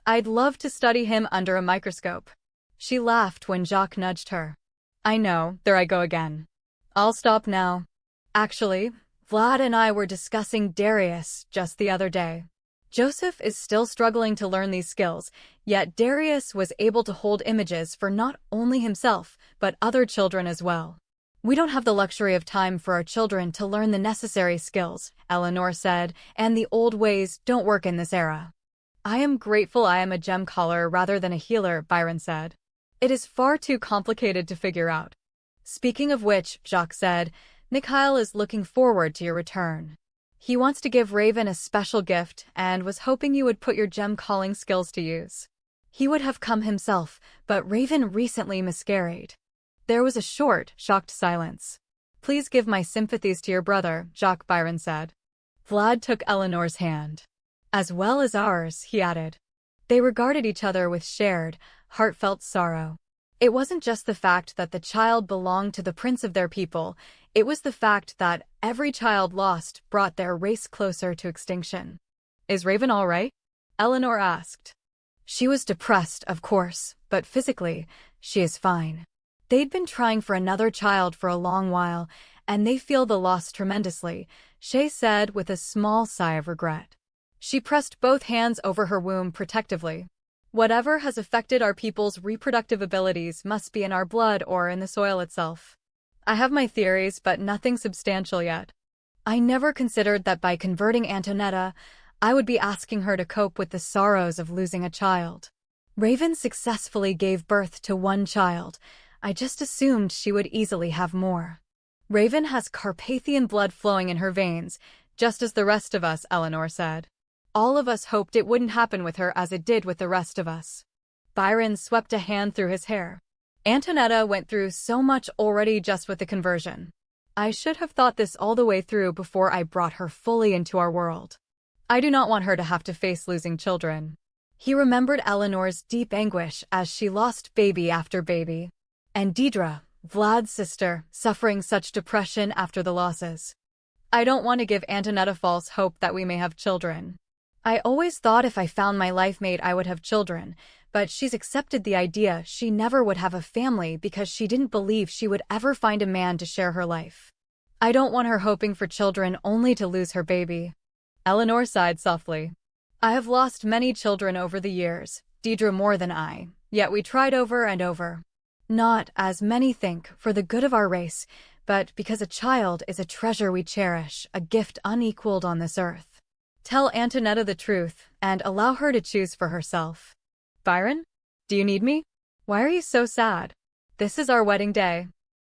I'd love to study him under a microscope. She laughed when Jacques nudged her. I know, there I go again. I'll stop now. Actually, Vlad and I were discussing Darius just the other day. Joseph is still struggling to learn these skills, yet Darius was able to hold images for not only himself, but other children as well. We don't have the luxury of time for our children to learn the necessary skills, Eleanor said, and the old ways don't work in this era. I am grateful I am a gem caller rather than a healer, Byron said. It is far too complicated to figure out. Speaking of which, Jacques said, Mikhail is looking forward to your return. He wants to give Raven a special gift and was hoping you would put your gem calling skills to use. He would have come himself, but Raven recently miscarried. There was a short, shocked silence. Please give my sympathies to your brother, Jacques, Byron said. Vlad took Eleanor's hand. As well as ours, he added. They regarded each other with shared, heartfelt sorrow. It wasn't just the fact that the child belonged to the prince of their people, it was the fact that every child lost brought their race closer to extinction. Is Raven all right? Eleanor asked. She was depressed, of course, but physically, she is fine. They'd been trying for another child for a long while, and they feel the loss tremendously, Shay said with a small sigh of regret. She pressed both hands over her womb protectively. Whatever has affected our people's reproductive abilities must be in our blood or in the soil itself. I have my theories, but nothing substantial yet. I never considered that by converting Antonietta, I would be asking her to cope with the sorrows of losing a child. Raven successfully gave birth to one child. I just assumed she would easily have more. Raven has Carpathian blood flowing in her veins, just as the rest of us, Eleanor said. All of us hoped it wouldn't happen with her as it did with the rest of us. Byron swept a hand through his hair. Antonietta went through so much already just with the conversion. I should have thought this all the way through before I brought her fully into our world. I do not want her to have to face losing children. He remembered Eleanor's deep anguish as she lost baby after baby. And Deidre, Vlad's sister, suffering such depression after the losses. I don't want to give Antonietta false hope that we may have children. I always thought if I found my life mate I would have children, but she's accepted the idea she never would have a family because she didn't believe she would ever find a man to share her life. I don't want her hoping for children only to lose her baby. Eleanor sighed softly. I have lost many children over the years, Deidre more than I, yet we tried over and over. Not, as many think, for the good of our race, but because a child is a treasure we cherish, a gift unequaled on this earth. Tell Antonietta the truth, and allow her to choose for herself. Byron? Do you need me? Why are you so sad? This is our wedding day.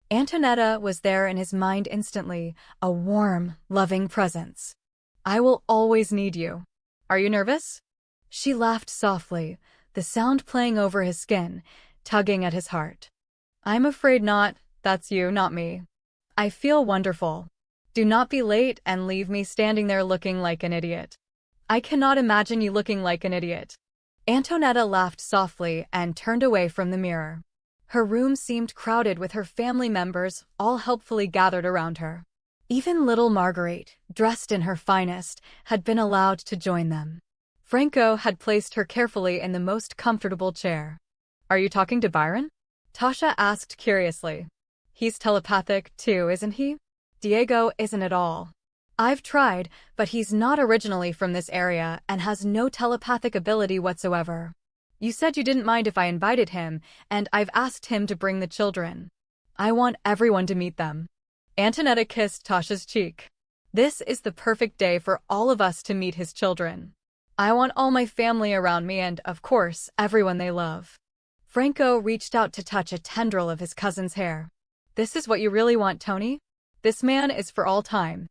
Antonietta was there in his mind instantly, a warm, loving presence. I will always need you. Are you nervous? She laughed softly, the sound playing over his skin, tugging at his heart. I'm afraid not, that's you, not me. I feel wonderful. Do not be late and leave me standing there looking like an idiot. I cannot imagine you looking like an idiot. Antonietta laughed softly and turned away from the mirror. Her room seemed crowded with her family members, all helpfully gathered around her. Even little Marguerite, dressed in her finest, had been allowed to join them. Franco had placed her carefully in the most comfortable chair. Are you talking to Byron? Tasha asked curiously. He's telepathic too, isn't he? Diego isn't at all. I've tried, but he's not originally from this area and has no telepathic ability whatsoever. You said you didn't mind if I invited him, and I've asked him to bring the children. I want everyone to meet them. Antonietta kissed Tasha's cheek. This is the perfect day for all of us to meet his children. I want all my family around me and, of course, everyone they love. Franco reached out to touch a tendril of his cousin's hair. This is what you really want, Tony? This man is for all time.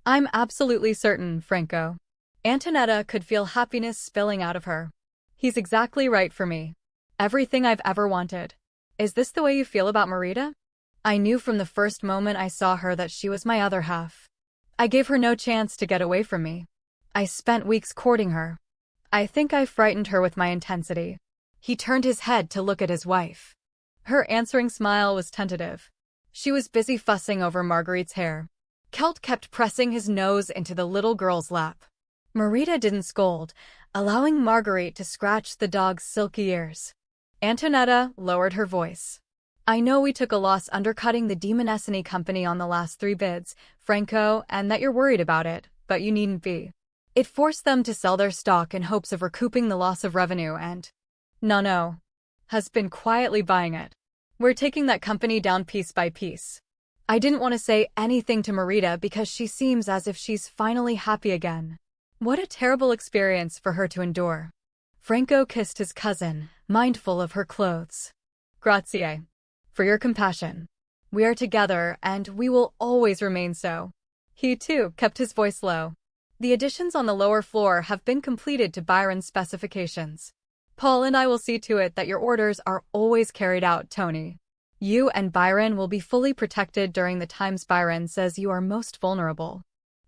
I'm absolutely certain, Franco. Antonietta could feel happiness spilling out of her. He's exactly right for me. Everything I've ever wanted. Is this the way you feel about Marita? I knew from the first moment I saw her that she was my other half. I gave her no chance to get away from me. I spent weeks courting her. I think I frightened her with my intensity. He turned his head to look at his wife. Her answering smile was tentative. She was busy fussing over Marguerite's hair. Kelt kept pressing his nose into the little girl's lap. Marita didn't scold, allowing Marguerite to scratch the dog's silky ears. Antonietta lowered her voice. I know we took a loss undercutting the Demonesceny company on the last 3 bids, Franco, and that you're worried about it, but you needn't be. It forced them to sell their stock in hopes of recouping the loss of revenue and… No. Has been quietly buying it. We're taking that company down piece by piece. I didn't want to say anything to Marita because she seems as if she's finally happy again. What a terrible experience for her to endure. Franco kissed his cousin, mindful of her clothes. Grazie. For your compassion. We are together, and we will always remain so. He, too, kept his voice low. The additions on the lower floor have been completed to Byron's specifications. Paul and I will see to it that your orders are always carried out, Tony. You and Byron will be fully protected during the times Byron says you are most vulnerable.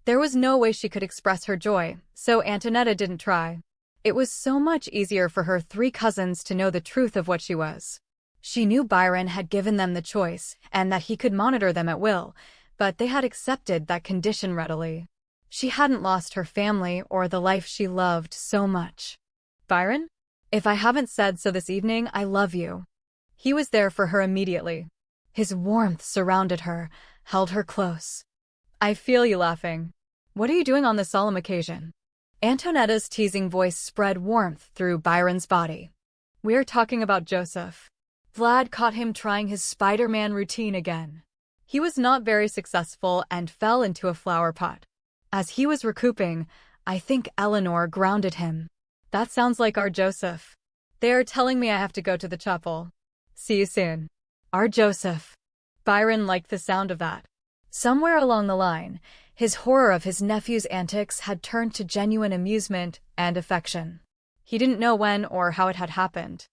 There was no way she could express her joy, so Antonietta didn't try. It was so much easier for her 3 cousins to know the truth of what she was. She knew Byron had given them the choice, and that he could monitor them at will, but they had accepted that condition readily. She hadn't lost her family or the life she loved so much. Byron? If I haven't said so this evening, I love you. He was there for her immediately. His warmth surrounded her, held her close. I feel you laughing. What are you doing on this solemn occasion? Antonetta's teasing voice spread warmth through Byron's body. We're talking about Joseph. Vlad caught him trying his Spider-Man routine again. He was not very successful and fell into a flower pot. As he was recouping, I think Eleanor grounded him. That sounds like our Joseph. They are telling me I have to go to the chapel. See you soon. Our Joseph. Byron liked the sound of that. Somewhere along the line, his horror of his nephew's antics had turned to genuine amusement and affection. He didn't know when or how it had happened.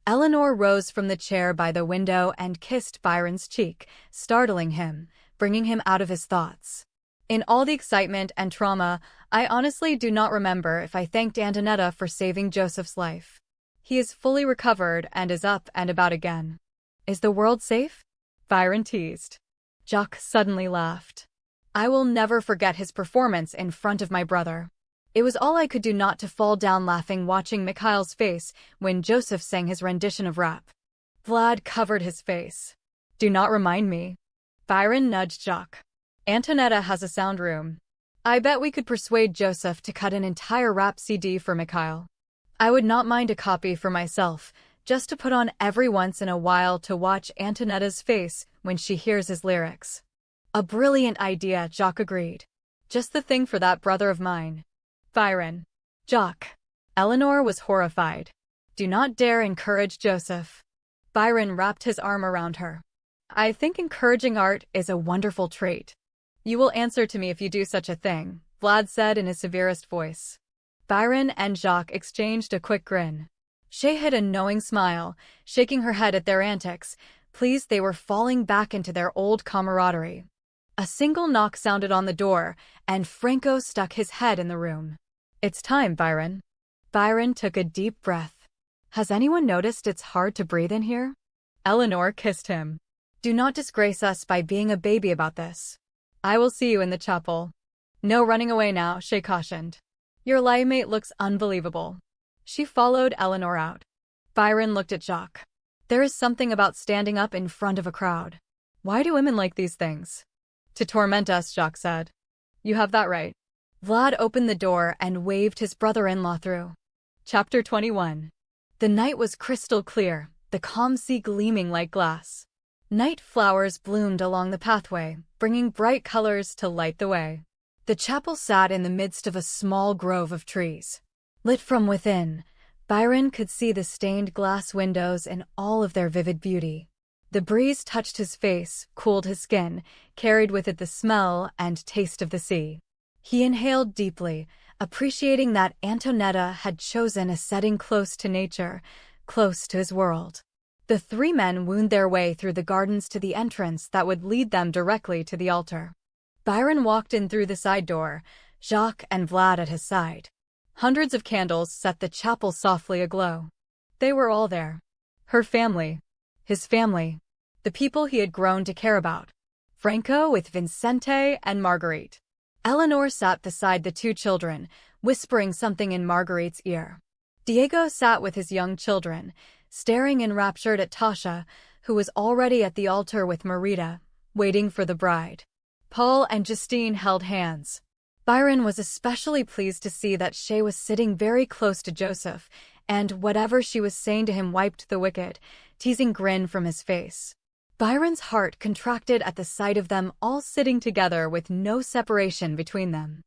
Eleanor rose from the chair by the window and kissed Byron's cheek, startling him, bringing him out of his thoughts. In all the excitement and trauma, I honestly do not remember if I thanked Antonietta for saving Joseph's life. He is fully recovered and is up and about again. Is the world safe? Byron teased. Jacques suddenly laughed. I will never forget his performance in front of my brother. It was all I could do not to fall down laughing watching Mikhail's face when Joseph sang his rendition of rap. Vlad covered his face. Do not remind me. Byron nudged Jacques. Antonietta has a sound room. I bet we could persuade Joseph to cut an entire rap CD for Mikhail. I would not mind a copy for myself, just to put on every once in a while to watch Antonetta's face when she hears his lyrics. A brilliant idea, Jacques agreed. Just the thing for that brother of mine. Byron. Jacques. Eleanor was horrified. Do not dare encourage Joseph. Byron wrapped his arm around her. I think encouraging art is a wonderful trait. You will answer to me if you do such a thing, Vlad said in his severest voice. Byron and Jacques exchanged a quick grin. Shay hid a knowing smile, shaking her head at their antics, pleased they were falling back into their old camaraderie. A single knock sounded on the door, and Franco stuck his head in the room. It's time, Byron. Byron took a deep breath. Has anyone noticed it's hard to breathe in here? Eleanor kissed him. Do not disgrace us by being a baby about this. I will see you in the chapel. No running away now, Shay cautioned. Your lie-mate looks unbelievable. She followed Eleanor out. Byron looked at Jacques. There is something about standing up in front of a crowd. Why do women like these things? To torment us, Jacques said. You have that right. Vlad opened the door and waved his brother-in-law through. Chapter 21. The night was crystal clear, the calm sea gleaming like glass. Night flowers bloomed along the pathway, bringing bright colors to light the way. The chapel sat in the midst of a small grove of trees. Lit from within, Byron could see the stained glass windows in all of their vivid beauty. The breeze touched his face, cooled his skin, carried with it the smell and taste of the sea. He inhaled deeply, appreciating that Antonietta had chosen a setting close to nature, close to his world. The three men wound their way through the gardens to the entrance that would lead them directly to the altar. Byron walked in through the side door, Jacques and Vlad at his side. Hundreds of candles set the chapel softly aglow. They were all there. Her family. His family. The people he had grown to care about. Franco with Vincente and Marguerite. Eleanor sat beside the two children, whispering something in Marguerite's ear. Diego sat with his young children, staring enraptured at Tasha, who was already at the altar with Marita, waiting for the bride. Paul and Justine held hands. Byron was especially pleased to see that Shay was sitting very close to Joseph, and whatever she was saying to him wiped the wicked, teasing grin from his face. Byron's heart contracted at the sight of them all sitting together with no separation between them.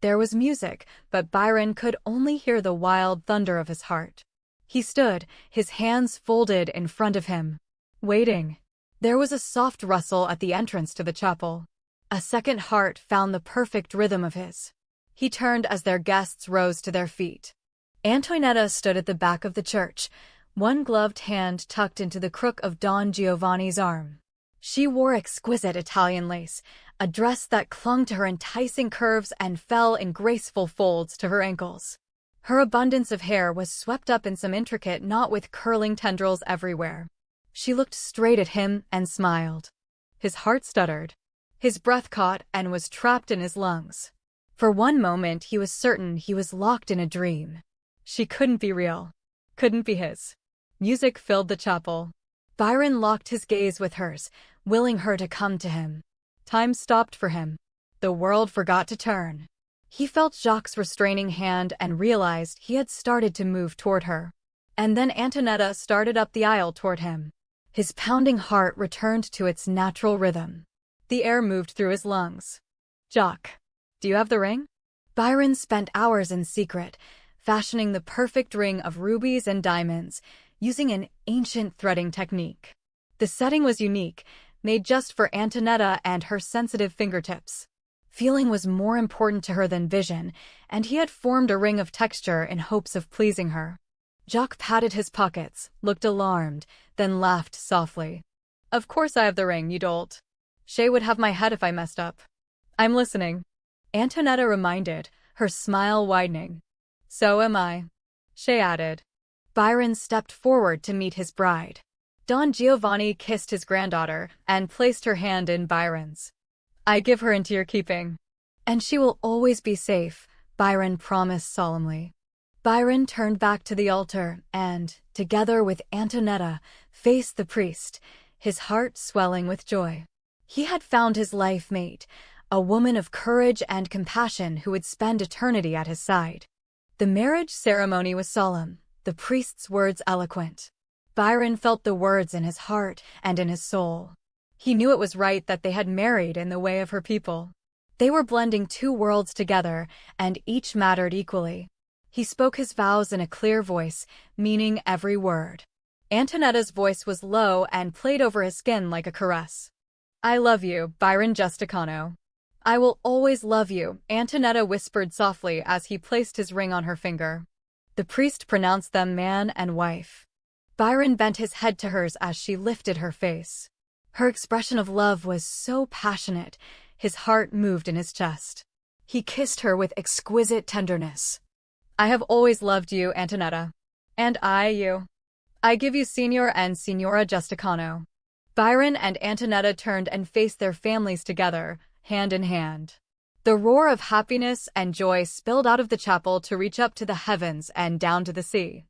There was music, but Byron could only hear the wild thunder of his heart. He stood, his hands folded in front of him, waiting. There was a soft rustle at the entrance to the chapel. A second heart found the perfect rhythm of his. He turned as their guests rose to their feet. Antonietta stood at the back of the church, one gloved hand tucked into the crook of Don Giovanni's arm. She wore exquisite Italian lace, a dress that clung to her enticing curves and fell in graceful folds to her ankles. Her abundance of hair was swept up in some intricate knot with curling tendrils everywhere. She looked straight at him and smiled. His heart stuttered. His breath caught and was trapped in his lungs. For one moment he was certain he was locked in a dream. She couldn't be real. Couldn't be his. Music filled the chapel. Byron locked his gaze with hers, willing her to come to him. Time stopped for him. The world forgot to turn. He felt Jacques' restraining hand and realized he had started to move toward her. And then Antonietta started up the aisle toward him. His pounding heart returned to its natural rhythm. The air moved through his lungs. Jacques, do you have the ring? Byron spent hours in secret, fashioning the perfect ring of rubies and diamonds, using an ancient threading technique. The setting was unique, made just for Antonietta and her sensitive fingertips. Feeling was more important to her than vision, and he had formed a ring of texture in hopes of pleasing her. Jacques patted his pockets, looked alarmed, then laughed softly. Of course I have the ring, you dolt. Shay would have my head if I messed up. I'm listening. Antonietta reminded, her smile widening. So am I. Shay added. Byron stepped forward to meet his bride. Don Giovanni kissed his granddaughter and placed her hand in Byron's. I give her into your keeping. And she will always be safe, Byron promised solemnly. Byron turned back to the altar and, together with Antonietta, faced the priest, his heart swelling with joy. He had found his life mate, a woman of courage and compassion who would spend eternity at his side. The marriage ceremony was solemn, the priest's words eloquent. Byron felt the words in his heart and in his soul. He knew it was right that they had married in the way of her people. They were blending two worlds together, and each mattered equally. He spoke his vows in a clear voice, meaning every word. Antonietta's voice was low and played over his skin like a caress. I love you, Byron Justicano. I will always love you, Antonietta whispered softly as he placed his ring on her finger. The priest pronounced them man and wife. Byron bent his head to hers as she lifted her face. Her expression of love was so passionate, his heart moved in his chest. He kissed her with exquisite tenderness. I have always loved you, Antonietta. And I you. I give you Signor and Signora Justicano. Byron and Antonietta turned and faced their families together, hand in hand. The roar of happiness and joy spilled out of the chapel to reach up to the heavens and down to the sea.